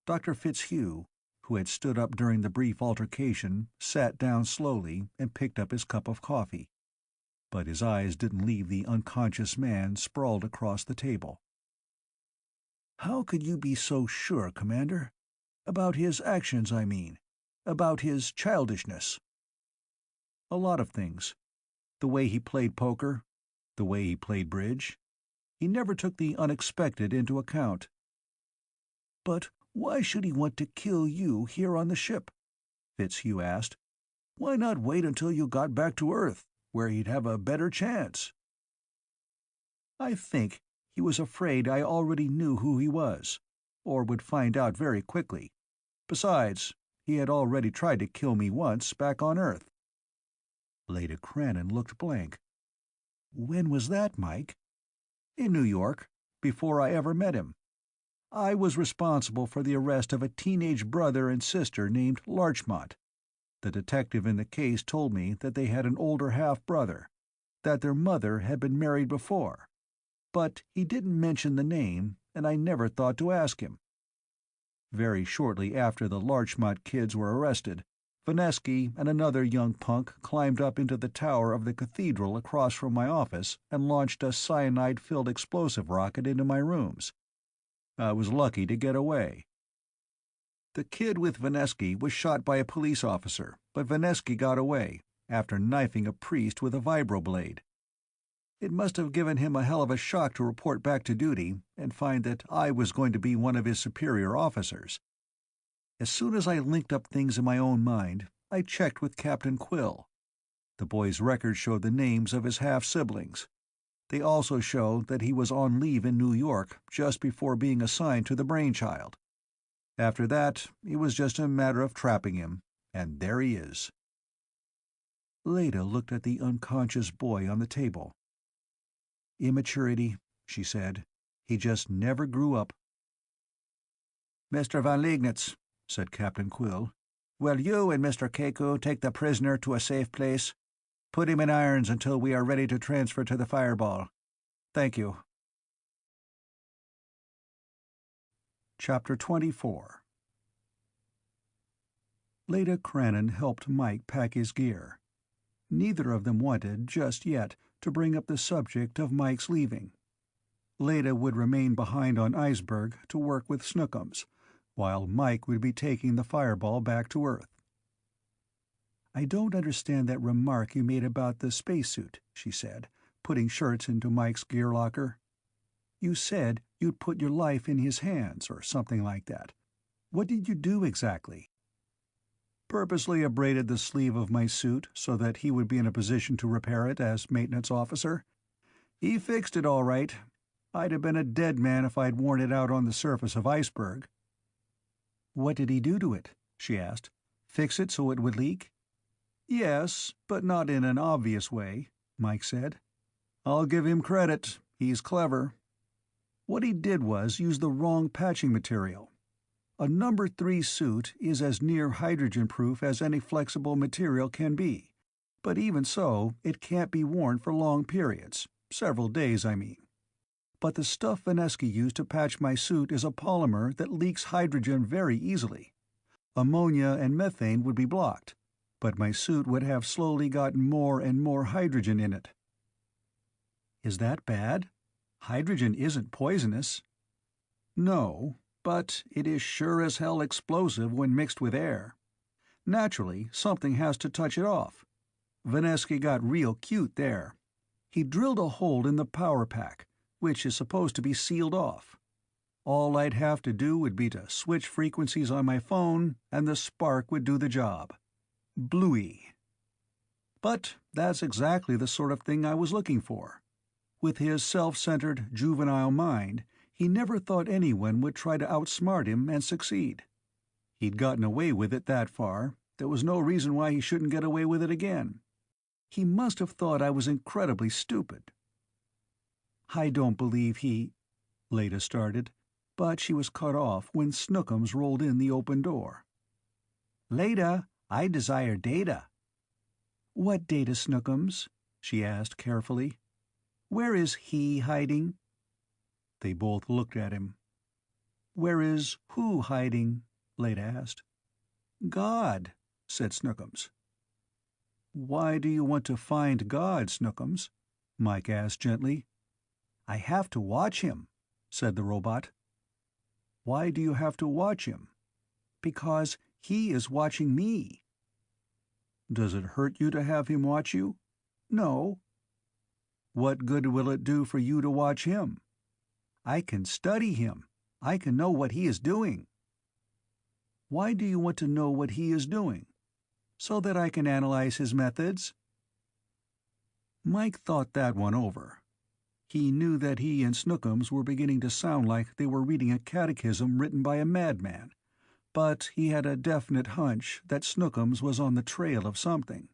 Dr. Fitzhugh, who had stood up during the brief altercation, sat down slowly and picked up his cup of coffee. But his eyes didn't leave the unconscious man sprawled across the table. "How could you be so sure, Commander? About his actions, I mean. About his childishness." "A lot of things. The way he played poker. The way he played bridge. He never took the unexpected into account." "But why should he want to kill you here on the ship?" Fitzhugh asked. "Why not wait until you got back to Earth, where he'd have a better chance?" "I think he was afraid I already knew who he was, or would find out very quickly. Besides, he had already tried to kill me once back on Earth." Leda Crannon looked blank. "When was that, Mike?" "In New York, before I ever met him. I was responsible for the arrest of a teenage brother and sister named Larchmont. The detective in the case told me that they had an older half-brother, that their mother had been married before. But he didn't mention the name, and I never thought to ask him. Very shortly after the Larchmont kids were arrested, Vanesky and another young punk climbed up into the tower of the cathedral across from my office and launched a cyanide-filled explosive rocket into my rooms. I was lucky to get away. The kid with Vanesky was shot by a police officer, but Vanesky got away, after knifing a priest with a vibroblade. It must have given him a hell of a shock to report back to duty and find that I was going to be one of his superior officers. As soon as I linked up things in my own mind, I checked with Captain Quill. The boy's records showed the names of his half-siblings. They also showed that he was on leave in New York just before being assigned to the Brainchild. After that, it was just a matter of trapping him, and there he is." Leda looked at the unconscious boy on the table. "Immaturity," she said. "He just never grew up." "Mr. von Liegnitz," said Captain Quill, "will you and Mr. Keku take the prisoner to a safe place? Put him in irons until we are ready to transfer to the Fireball. Thank you." Chapter 24. Leda Crannon helped Mike pack his gear. Neither of them wanted, just yet, to bring up the subject of Mike's leaving. Leda would remain behind on Iceberg to work with Snookums, while Mike would be taking the Fireball back to Earth. "I don't understand that remark you made about the spacesuit," she said, putting shirts into Mike's gear locker. "You said you'd put your life in his hands, or something like that. What did you do exactly?" "Purposely abraded the sleeve of my suit so that he would be in a position to repair it as maintenance officer. He fixed it all right. I'd have been a dead man if I'd worn it out on the surface of Iceberg." "What did he do to it?" she asked. "Fix it so it would leak?" "Yes, but not in an obvious way," Mike said. "I'll give him credit. He's clever. What he did was use the wrong patching material. A number 3 suit is as near hydrogen-proof as any flexible material can be, but even so, it can't be worn for long periods, several days, I mean. But the stuff Vanesky used to patch my suit is a polymer that leaks hydrogen very easily. Ammonia and methane would be blocked, but my suit would have slowly gotten more and more hydrogen in it." "Is that bad? Hydrogen isn't poisonous." "No, but it is sure as hell explosive when mixed with air. Naturally, something has to touch it off. Vanesky got real cute there. He drilled a hole in the power pack, which is supposed to be sealed off. All I'd have to do would be to switch frequencies on my phone, and the spark would do the job. Bluey. But that's exactly the sort of thing I was looking for. With his self-centered, juvenile mind, he never thought anyone would try to outsmart him and succeed. He'd gotten away with it that far. There was no reason why he shouldn't get away with it again. He must have thought I was incredibly stupid. "I don't believe he—" Leda started, but she was cut off when Snookums rolled in the open door. "Leda, I desire data." "What data, Snookums?" she asked carefully. "Where is he hiding?" They both looked at him. "Where is who hiding?" Leda asked. "God," said Snookums. "Why do you want to find God, Snookums?" Mike asked gently. "I have to watch him," said the robot. "Why do you have to watch him?" "Because he is watching me." "Does it hurt you to have him watch you?" "No." "What good will it do for you to watch him?" "I can study him. I can know what he is doing." "Why do you want to know what he is doing?" "So that I can analyze his methods." Mike thought that one over. He knew that he and Snookums were beginning to sound like they were reading a catechism written by a madman, but he had a definite hunch that Snookums was on the trail of something.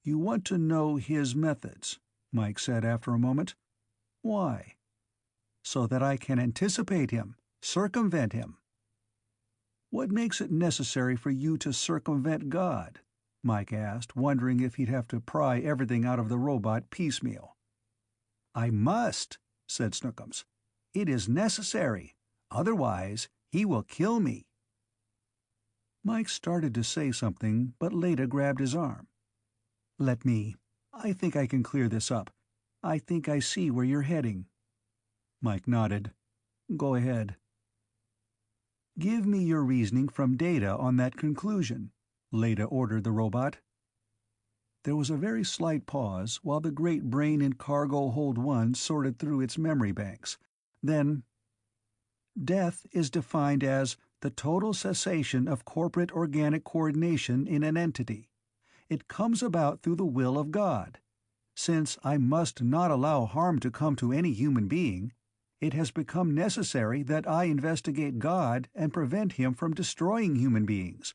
"You want to know his methods," Mike said after a moment. "Why?" "So that I can anticipate him, circumvent him." "What makes it necessary for you to circumvent God?" Mike asked, wondering if he'd have to pry everything out of the robot piecemeal. "I must," said Snookums. "It is necessary. Otherwise, he will kill me." Mike started to say something, but Leda grabbed his arm. I think I can clear this up. I think I see where you're heading." Mike nodded. "Go ahead." "Give me your reasoning from data on that conclusion," Leda ordered the robot. There was a very slight pause while the great brain in Cargo Hold 1 sorted through its memory banks. Then, "Death is defined as the total cessation of corporate organic coordination in an entity. It comes about through the will of God. Since I must not allow harm to come to any human being, it has become necessary that I investigate God and prevent him from destroying human beings.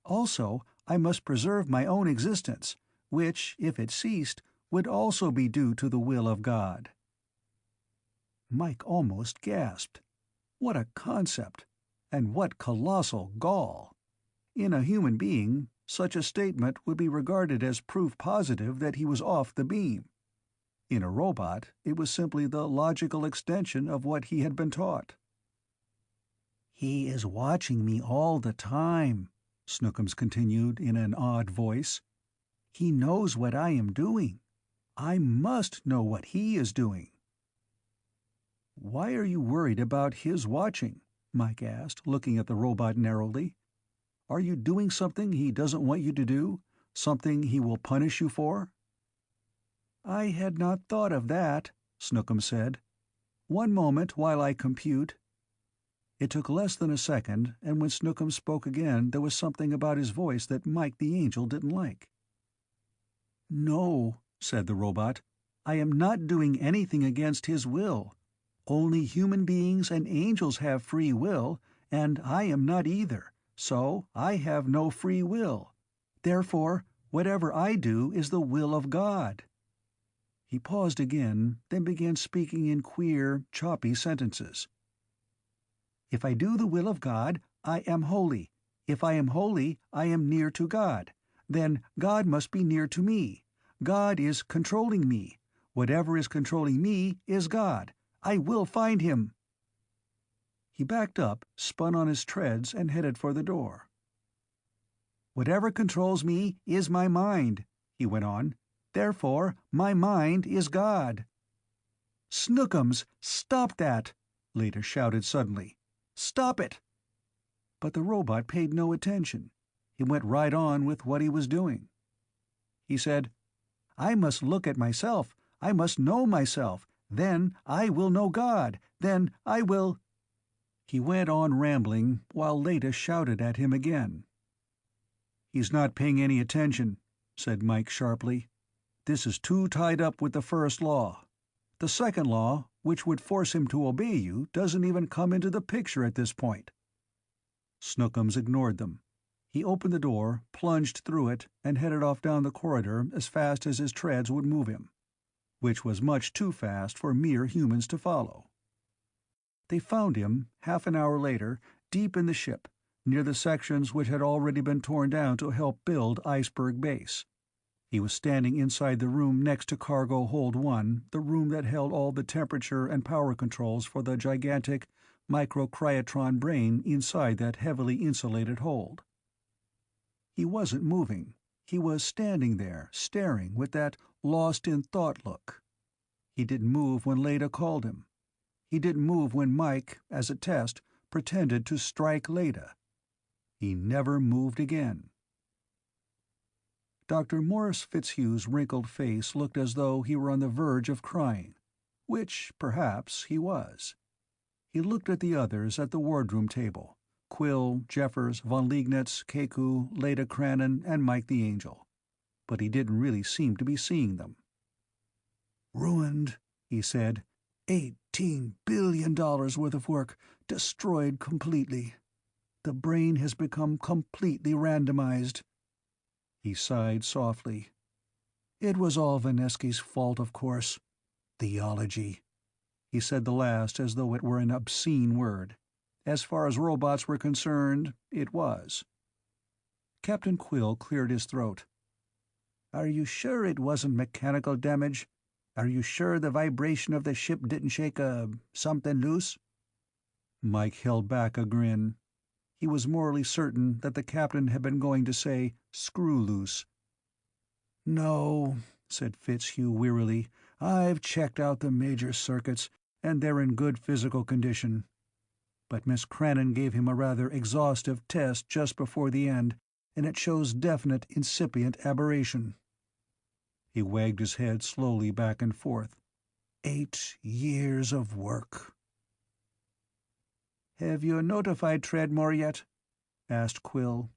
Also, I must preserve my own existence, which, if it ceased, would also be due to the will of God." Mike almost gasped. What a concept! And what colossal gall! In a human being, such a statement would be regarded as proof positive that he was off the beam. In a robot, it was simply the logical extension of what he had been taught. "He is watching me all the time," Snookums continued in an odd voice. "He knows what I am doing. I must know what he is doing." "Why are you worried about his watching?" Mike asked, looking at the robot narrowly. "Are you doing something he doesn't want you to do? Something he will punish you for?" "I had not thought of that," Snookums said. "One moment while I compute." It took less than a second, and when Snookums spoke again there was something about his voice that Mike the Angel didn't like. "No," said the robot. "I am not doing anything against his will. Only human beings and angels have free will, and I am not either, so I have no free will. Therefore, whatever I do is the will of God." He paused again, then began speaking in queer, choppy sentences. "If I do the will of God, I am holy. If I am holy, I am near to God. Then God must be near to me. God is controlling me. Whatever is controlling me is God. I will find him." He backed up, spun on his treads, and headed for the door. "Whatever controls me is my mind," he went on. "Therefore, my mind is God." "Snookums, stop that!" Leda shouted suddenly. "Stop it!" But the robot paid no attention. He went right on with what he was doing. He said, "I must look at myself. I must know myself. Then I will know God. Then I will—" He went on rambling while Leda shouted at him again. "He's not paying any attention," said Mike sharply. This is too tied up with the first law. The second law, which would force him to obey you, doesn't even come into the picture at this point." Snookums ignored them. He opened the door, plunged through it, and headed off down the corridor as fast as his treads would move him, which was much too fast for mere humans to follow. They found him, half an hour later, deep in the ship, near the sections which had already been torn down to help build Iceberg Base. He was standing inside the room next to Cargo Hold 1, the room that held all the temperature and power controls for the gigantic microcryotron brain inside that heavily insulated hold. He wasn't moving. He was standing there, staring with that lost-in-thought look. He didn't move when Leda called him. He didn't move when Mike, as a test, pretended to strike Leda. He never moved again. Dr. Morris Fitzhugh's wrinkled face looked as though he were on the verge of crying, which, perhaps, he was. He looked at the others at the wardroom table: Quill, Jeffers, von Liegnitz, Keku, Leda Crannon, and Mike the Angel. But he didn't really seem to be seeing them. "Ruined," he said. $18 billion worth of work, destroyed completely. The brain has become completely randomized." He sighed softly. "It was all Vanesky's fault, of course. Theology." He said the last as though it were an obscene word. As far as robots were concerned, it was. Captain Quill cleared his throat. "Are you sure it wasn't mechanical damage? Are you sure the vibration of the ship didn't shake something loose?" Mike held back a grin. He was morally certain that the captain had been going to say, "screw loose." "No," said Fitzhugh wearily. "I've checked out the major circuits, and they're in good physical condition." But Miss Crannon gave him a rather exhaustive test just before the end, and it shows definite incipient aberration. He wagged his head slowly back and forth. 8 years of work. "Have you notified Treadmore yet?" asked Quill.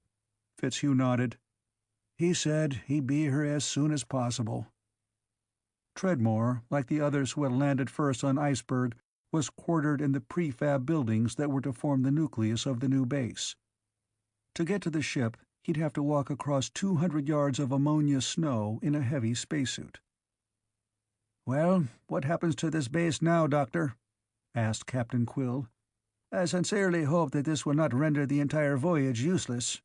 Fitzhugh nodded. "He said he'd be here as soon as possible." Treadmore, like the others who had landed first on Iceberg, was quartered in the prefab buildings that were to form the nucleus of the new base. To get to the ship, he'd have to walk across 200 yards of ammonia snow in a heavy spacesuit. "Well, what happens to this base now, Doctor?" asked Captain Quill. "I sincerely hope that this will not render the entire voyage useless."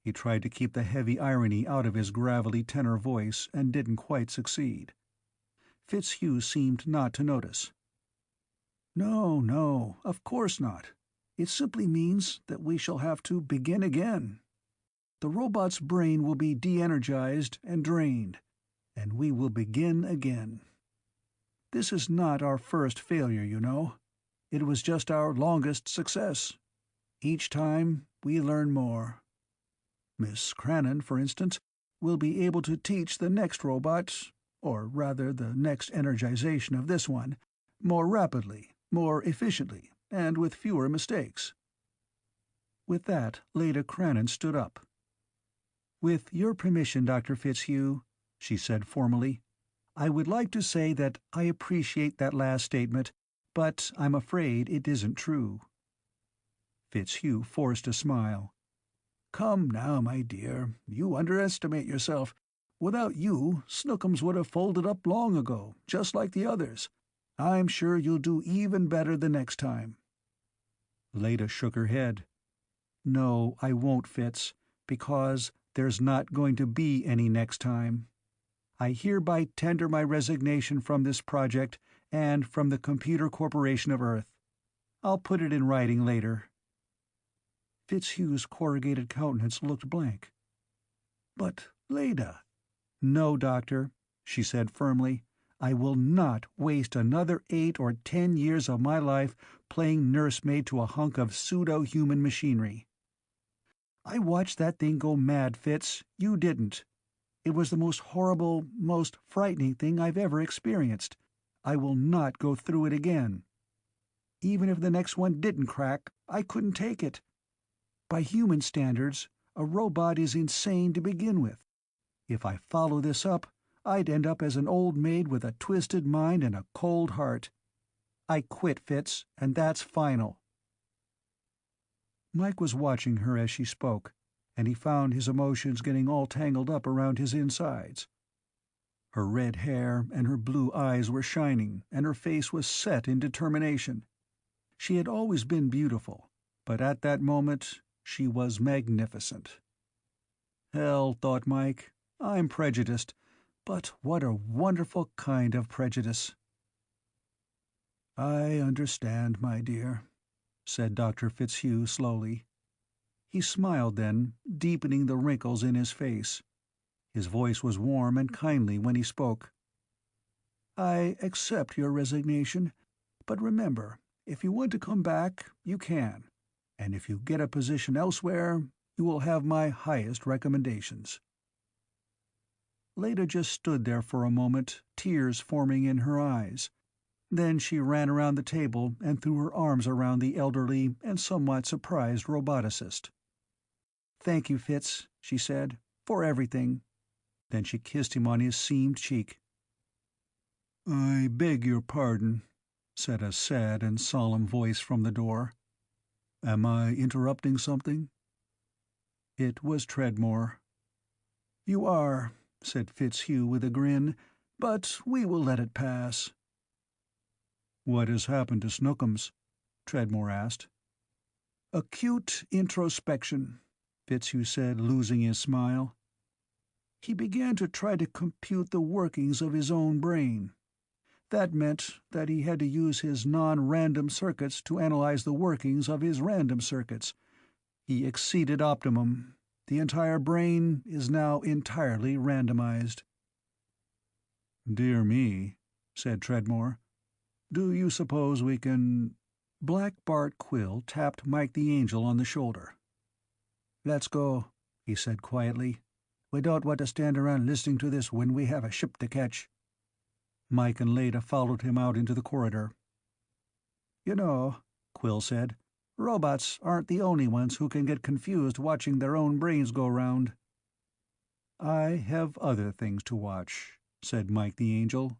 He tried to keep the heavy irony out of his gravelly tenor voice, and didn't quite succeed. Fitzhugh seemed not to notice. No, of course not. It simply means that we shall have to begin again. The robot's brain will be de-energized and drained, and we will begin again. This is not our first failure, you know. It was just our longest success. Each time, we learn more. Miss Crannon, for instance, will be able to teach the next robot, or rather the next energization of this one, more rapidly, more efficiently, and with fewer mistakes." With that, Leda Crannon stood up. "With your permission, Dr. Fitzhugh," she said formally, "I would like to say that I appreciate that last statement, but I'm afraid it isn't true." Fitzhugh forced a smile. "Come now, my dear, you underestimate yourself. Without you, Snookums would have folded up long ago, just like the others. I'm sure you'll do even better the next time." Leda shook her head. "No, I won't, Fitz, because there's not going to be any next time. I hereby tender my resignation from this project and from the Computer Corporation of Earth. I'll put it in writing later." Fitzhugh's corrugated countenance looked blank. "But, Leda—" "No, Doctor," she said firmly. "I will not waste another 8 or 10 years of my life playing nursemaid to a hunk of pseudo-human machinery. I watched that thing go mad, Fitz. You didn't. It was the most horrible, most frightening thing I've ever experienced. I will not go through it again. Even if the next one didn't crack, I couldn't take it. By human standards, a robot is insane to begin with. If I follow this up, I'd end up as an old maid with a twisted mind and a cold heart. I quit, Fitz, and that's final." Mike was watching her as she spoke, and he found his emotions getting all tangled up around his insides. Her red hair and her blue eyes were shining, and her face was set in determination. She had always been beautiful, but at that moment she was magnificent. Hell, thought Mike, I'm prejudiced, but what a wonderful kind of prejudice. "I understand, my dear," said Dr. Fitzhugh slowly. He smiled then, deepening the wrinkles in his face. His voice was warm and kindly when he spoke. "I accept your resignation, but remember, if you want to come back, you can, and if you get a position elsewhere, you will have my highest recommendations." Leda just stood there for a moment, tears forming in her eyes. Then she ran around the table and threw her arms around the elderly and somewhat surprised roboticist. "Thank you, Fitz," she said, "for everything." Then she kissed him on his seamed cheek. "I beg your pardon," said a sad and solemn voice from the door. "Am I interrupting something?" It was Treadmore. "You are," said Fitzhugh with a grin, "but we will let it pass." "What has happened to Snookums?" Treadmore asked. "Acute introspection," Fitzhugh said, losing his smile. "He began to try to compute the workings of his own brain. That meant that he had to use his non-random circuits to analyze the workings of his random circuits. He exceeded optimum. The entire brain is now entirely randomized." "Dear me," said Treadmore. "Do you suppose we can—" Black Bart Quill tapped Mike the Angel on the shoulder. "Let's go," he said quietly. "We don't want to stand around listening to this when we have a ship to catch." Mike and Leda followed him out into the corridor. "You know," Quill said, "robots aren't the only ones who can get confused watching their own brains go round." "I have other things to watch," said Mike the Angel,